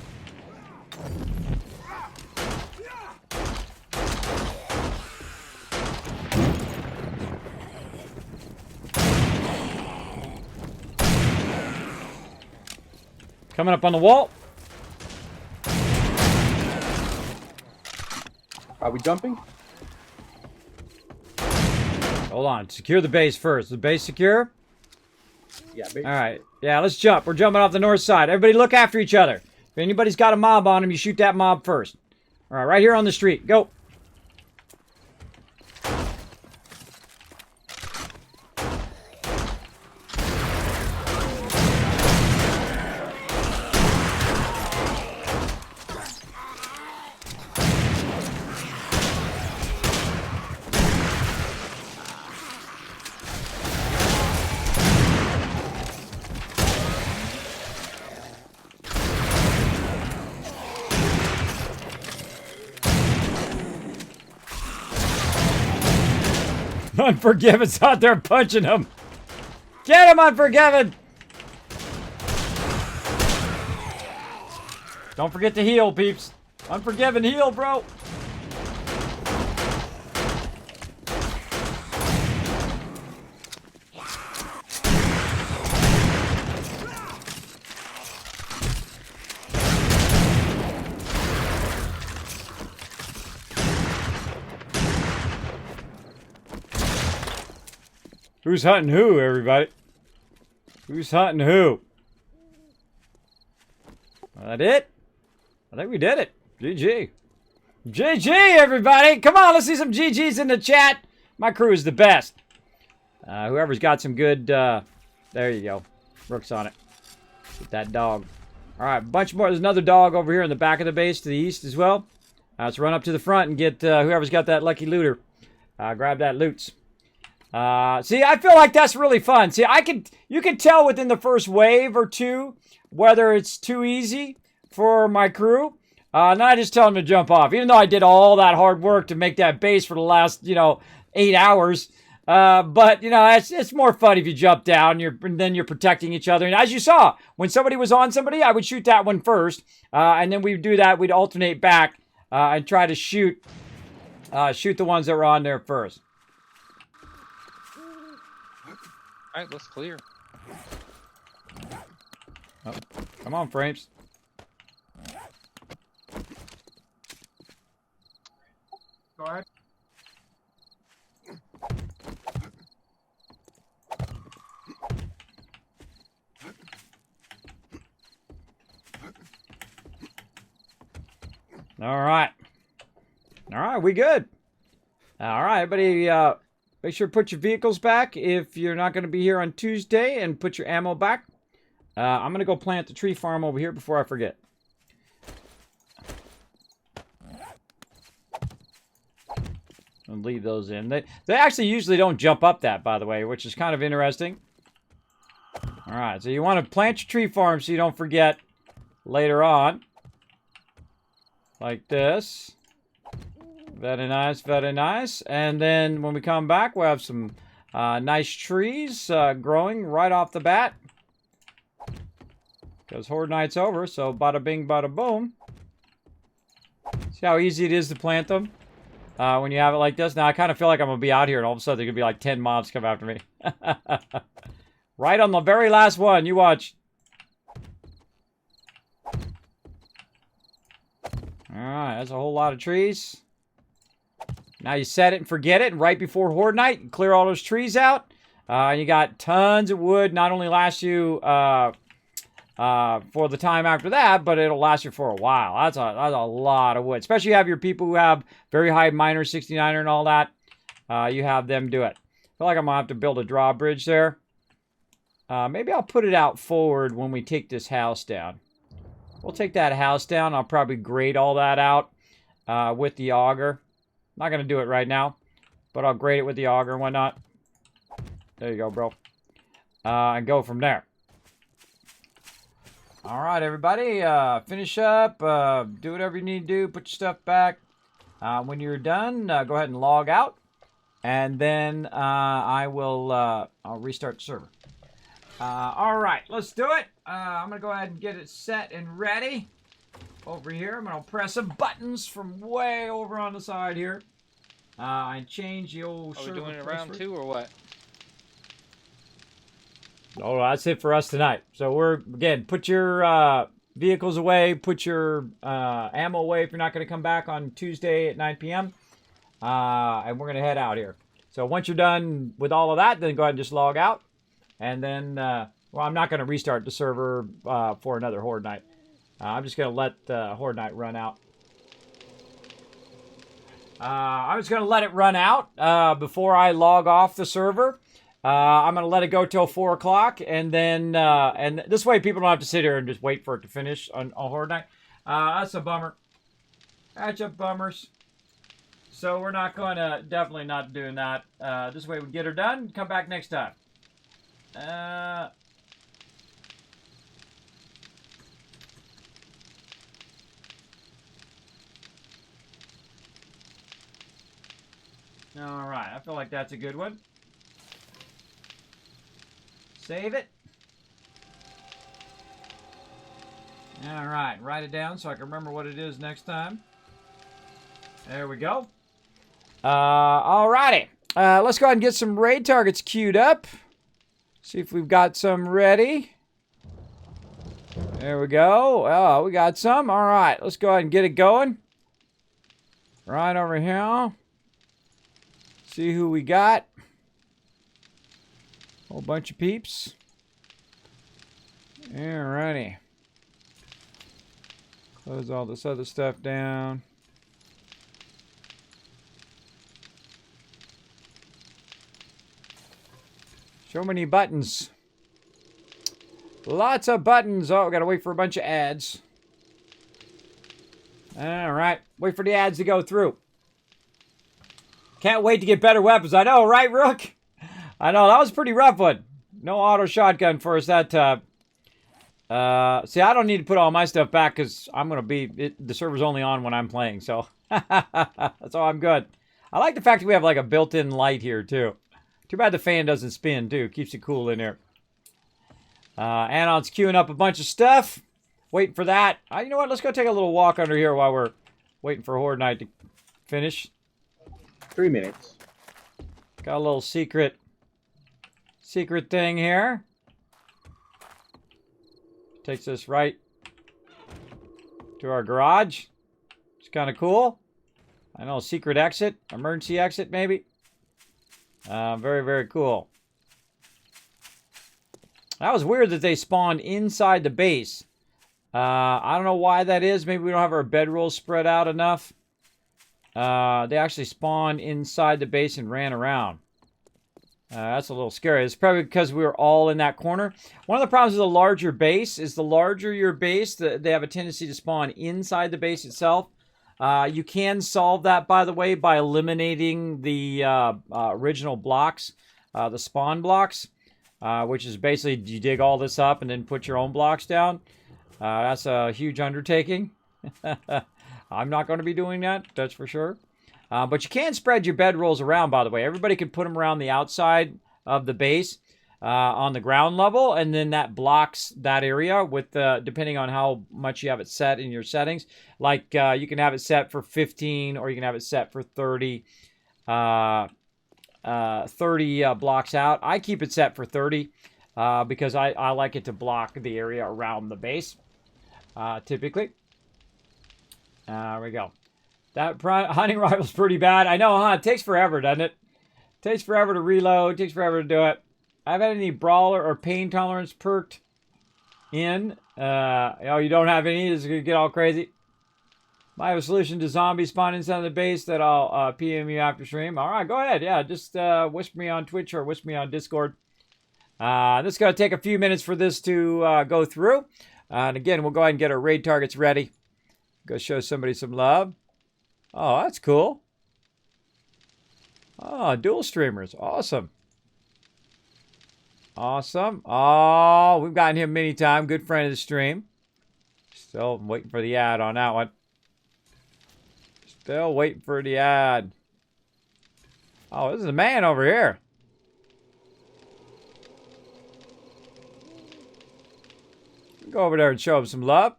Coming up on the wall. Are we jumping? Hold on. Secure the base first. Is the base secure? Yeah. Alright. Yeah, let's jump. We're jumping off the north side. Everybody look after each other. If anybody's got a mob on them, you shoot that mob first. Alright, right here on the street. Go. Unforgiven's out there punching him. Get him, Unforgiven! Don't forget to heal, peeps. Unforgiven, heal, bro. Who's hunting who, everybody? Who's hunting who? That it? I think we did it. GG. GG, everybody. Come on, let's see some GGs in the chat. My crew is the best. Whoever's got some good, there you go. Rook's on it. Get that dog. All right, bunch more. There's another dog over here in the back of the base to the east as well. Let's run up to the front and get whoever's got that lucky looter. Grab that loot. See, I feel like that's really fun. See, you can tell within the first wave or two whether it's too easy for my crew. And I just tell them to jump off. Even though I did all that hard work to make that base for the last, 8 hours. But, it's more fun if you jump down and then you're protecting each other. And as you saw, when somebody was on somebody, I would shoot that one first. And then we'd do that. We'd alternate back and try to shoot the ones that were on there first. All right, let's clear. Oh, come on, Frames. Go ahead. All right. All right, we good. All right, everybody, make sure to put your vehicles back if you're not going to be here on Tuesday, and put your ammo back. I'm going to go plant the tree farm over here before I forget. And leave those in. They actually usually don't jump up that, by the way, which is kind of interesting. All right, so you want to plant your tree farm so you don't forget later on. Like this. Very nice, very nice. And then when we come back, we'll have some nice trees growing right off the bat. Because Horde Night's over, so bada bing, bada boom. See how easy it is to plant them? When you have it like this. Now, I kind of feel like I'm going to be out here, and all of a sudden, there could be like 10 mobs come after me. Right on the very last one. You watch. Alright, that's a whole lot of trees. Now you set it and forget it, and right before Horde Night, you clear all those trees out. And you got tons of wood. Not only last you for the time after that, but it'll last you for a while. That's a lot of wood. Especially if you have your people who have very high miner, 69er and all that. You have them do it. I feel like I'm going to have to build a drawbridge there. Maybe I'll put it out forward when we take this house down. We'll take that house down. I'll probably grade all that out with the auger. Not going to do it right now, but I'll grade it with the auger and whatnot. There you go, bro. And go from there. All right, everybody. Finish up. Do whatever you need to do. Put your stuff back. When you're done, go ahead and log out. And then I'll restart the server. All right, let's do it. I'm going to go ahead and get it set and ready. Over here, I'm going to press some buttons from way over on the side here. And change the old server. Are we doing it round 2 or what? Oh, that's it for us tonight. So again, put your vehicles away, put your ammo away if you're not going to come back on Tuesday at 9 p.m. And we're going to head out here. So once you're done with all of that, then go ahead and just log out. And then, well, I'm not going to restart the server for another Horde Night. I'm just going to let Horde Night run out. I'm just going to let it run out before I log off the server. I'm going to let it go till 4 o'clock, and then and this way people don't have to sit here and just wait for it to finish on Horde Night. That's a bummer. That's a bummers. So we're not going to, definitely not doing that. This way we get her done, come back next time. All right, I feel like that's a good one. Save it. All right, write it down so I can remember what it is next time. There we go. All righty. Let's go ahead and get some raid targets queued up. See if we've got some ready. There we go. Oh, we got some. All right, let's go ahead and get it going. Right over here. See who we got. Whole bunch of peeps. Alrighty. Close all this other stuff down. So many buttons. Lots of buttons. Oh, gotta wait for a bunch of ads. Alright. Wait for the ads to go through. Can't wait to get better weapons. I know, right, Rook? I know, that was a pretty rough one. No auto shotgun for us that time. See, I don't need to put all my stuff back because I'm going to be... the server's only on when I'm playing, so... That's all I'm good. I like the fact that we have like a built-in light here, too. Too bad the fan doesn't spin, too. Keeps it cool in here. Anon's queuing up a bunch of stuff. Waiting for that. You know what? Let's go take a little walk under here while we're waiting for Horde Night to finish. 3 minutes. Got a little secret thing here. Takes us right to our garage. It's kind of cool. I know, secret exit, emergency exit maybe. Very, very cool. That was weird that they spawned inside the base. I don't know why that is. Maybe we don't have our bedrolls spread out enough. They actually spawned inside the base and ran around. That's a little scary. It's probably because we were all in that corner. One of the problems with a larger base is the larger your base, they have a tendency to spawn inside the base itself. You can solve that, by the way, by eliminating the original blocks, the spawn blocks, which is basically you dig all this up and then put your own blocks down. That's a huge undertaking. I'm not going to be doing that, that's for sure. But you can spread your bedrolls around, by the way. Everybody can put them around the outside of the base on the ground level, and then that blocks that area with depending on how much you have it set in your settings. Like you can have it set for 15 or you can have it set for 30, 30 blocks out. I keep it set for 30 because I like it to block the area around the base, typically. There we go. That hunting rifle's pretty bad. I know, huh? It takes forever, doesn't it? Takes forever to reload. Takes forever to do it. I haven't had any brawler or pain tolerance perked in. Oh, you don't have any? This is going to get all crazy. I have a solution to zombies spawning inside the base that I'll PM you after stream. All right, go ahead. Yeah, just whisper me on Twitch or whisper me on Discord. This is going to take a few minutes for this to go through. And again, we'll go ahead and get our raid targets ready. Go show somebody some love. Oh, that's cool. Oh, dual streamers. Awesome. Awesome. Oh, we've gotten him many times. Good friend of the stream. Still waiting for the ad on that one. Still waiting for the ad. Oh, this is a man over here. Go over there and show him some love.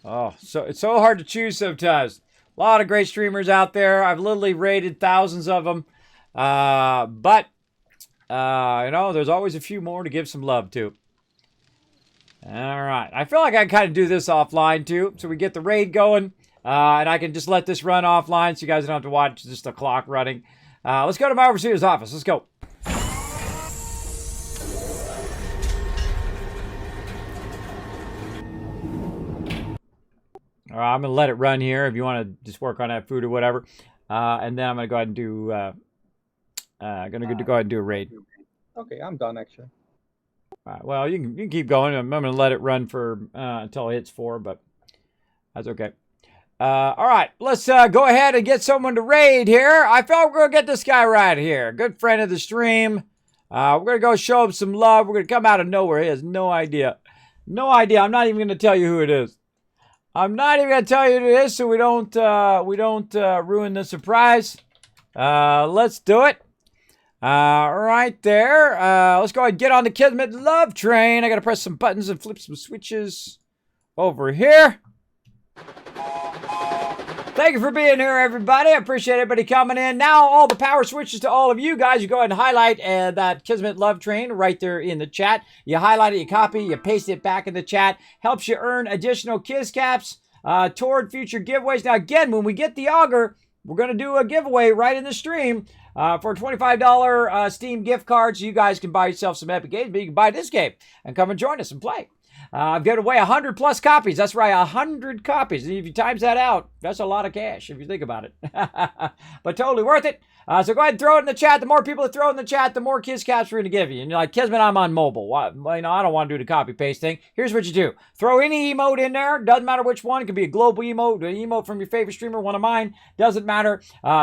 Oh, so it's so hard to choose sometimes. A lot of great streamers out there. I've literally rated thousands of them. But, you know, there's always a few more to give some love to. All right. I feel like I can kind of do this offline, too. So we get the raid going. And I can just let this run offline so you guys don't have to watch just the clock running. Let's go to my overseer's office. Let's go. All right, I'm going to let it run here if you want to just work on that food or whatever. And then I'm going to go ahead and do go ahead and do a raid. Okay, I'm done actually. All right, well, you can keep going. I'm going to let it run for until it hits 4, but that's okay. All right, let's go ahead and get someone to raid here. I felt we're going to get this guy right here. Good friend of the stream. We're going to go show him some love. We're going to come out of nowhere. He has no idea. No idea. I'm not even going to tell you who it is. I'm not even going to tell you who it is so we don't ruin the surprise. Let's do it. Right there. Let's go ahead and get on the Kismet love train. I got to press some buttons and flip some switches over here. Thank you for being here, everybody. I appreciate everybody coming in. Now, all the power switches to all of you guys. You go ahead and highlight that Kismet love train right there in the chat. You highlight it, you copy, you paste it back in the chat. Helps you earn additional Kiz caps toward future giveaways. Now, again, when we get the auger, we're going to do a giveaway right in the stream for a $25 Steam gift card. So you guys can buy yourself some Epic games, but you can buy this game and come and join us and play. I've given away 100 plus copies. That's right, 100 copies. And if you times that out, that's a lot of cash if you think about it. But totally worth it. So go ahead and throw it in the chat. The more people that throw it in the chat, the more Kiz caps we're going to give you. And you're like, Kismet, I'm on mobile. Well, I don't want to do the copy paste thing. Here's what you do. Throw any emote in there. Doesn't matter which one. It could be a global emote, an emote from your favorite streamer, one of mine. Doesn't matter.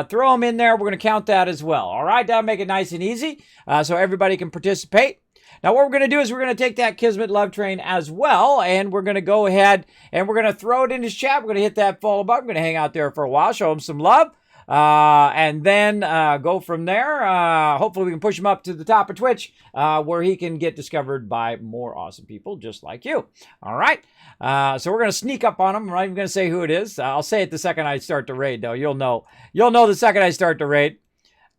Throw them in there. We're going to count that as well. All right? That'll make it nice and easy so everybody can participate. Now, what we're going to do is we're going to take that Kismet Love Train as well, and we're going to go ahead and we're going to throw it in his chat. We're going to hit that follow button. We're going to hang out there for a while, show him some love. And then go from there. Hopefully we can push him up to the top of Twitch where he can get discovered by more awesome people just like you. All right. So we're going to sneak up on him. I'm not even going to say who it is. I'll say it the second I start the raid, though. You'll know the second I start the raid.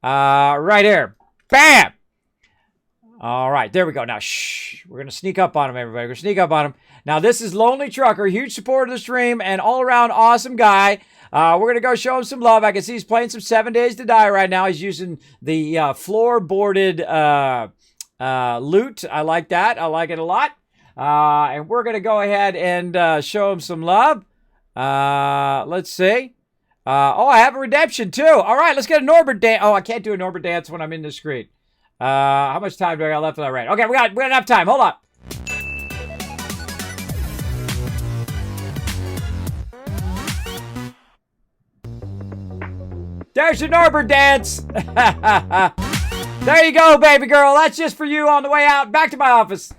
Right here. Bam! All right, there we go. Now, shh. We're going to sneak up on him, everybody. We're going to sneak up on him. Now, this is Lonely Trucker, huge supporter of the stream and all-around awesome guy. We're going to go show him some love. I can see he's playing some 7 Days to Die right now. He's using the floor-boarded loot. I like that. I like it a lot. And we're going to go ahead and show him some love. Let's see. Oh, I have a redemption, too. All right, let's get a Norbert dance. Oh, I can't do a Norbert dance when I'm in the screen. How much time do I got left for that raid? Okay, we got enough time. Hold on. There's your Norbert dance. There you go, baby girl. That's just for you on the way out. Back to my office.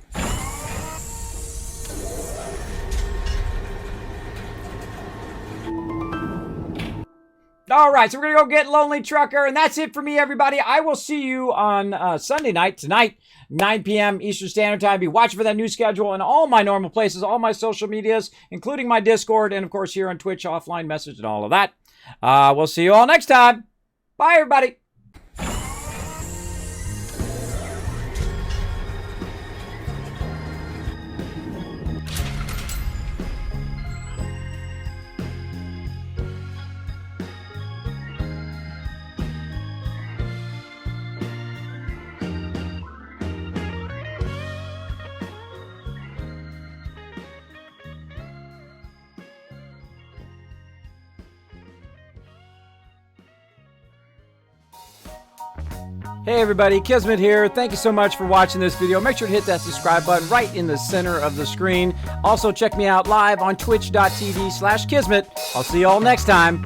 All right, so we're going to go get Lonely Trucker, and that's it for me, everybody. I will see you on Sunday night, tonight, 9 p.m. Eastern Standard Time. Be watching for that new schedule and all my normal places, all my social medias, including my Discord, and, of course, here on Twitch, offline message, and all of that. We'll see you all next time. Bye, everybody. Hey everybody, Kismet here. Thank you so much for watching this video. Make sure to hit that subscribe button right in the center of the screen. Also check me out live on twitch.tv/Kismet. I'll see you all next time.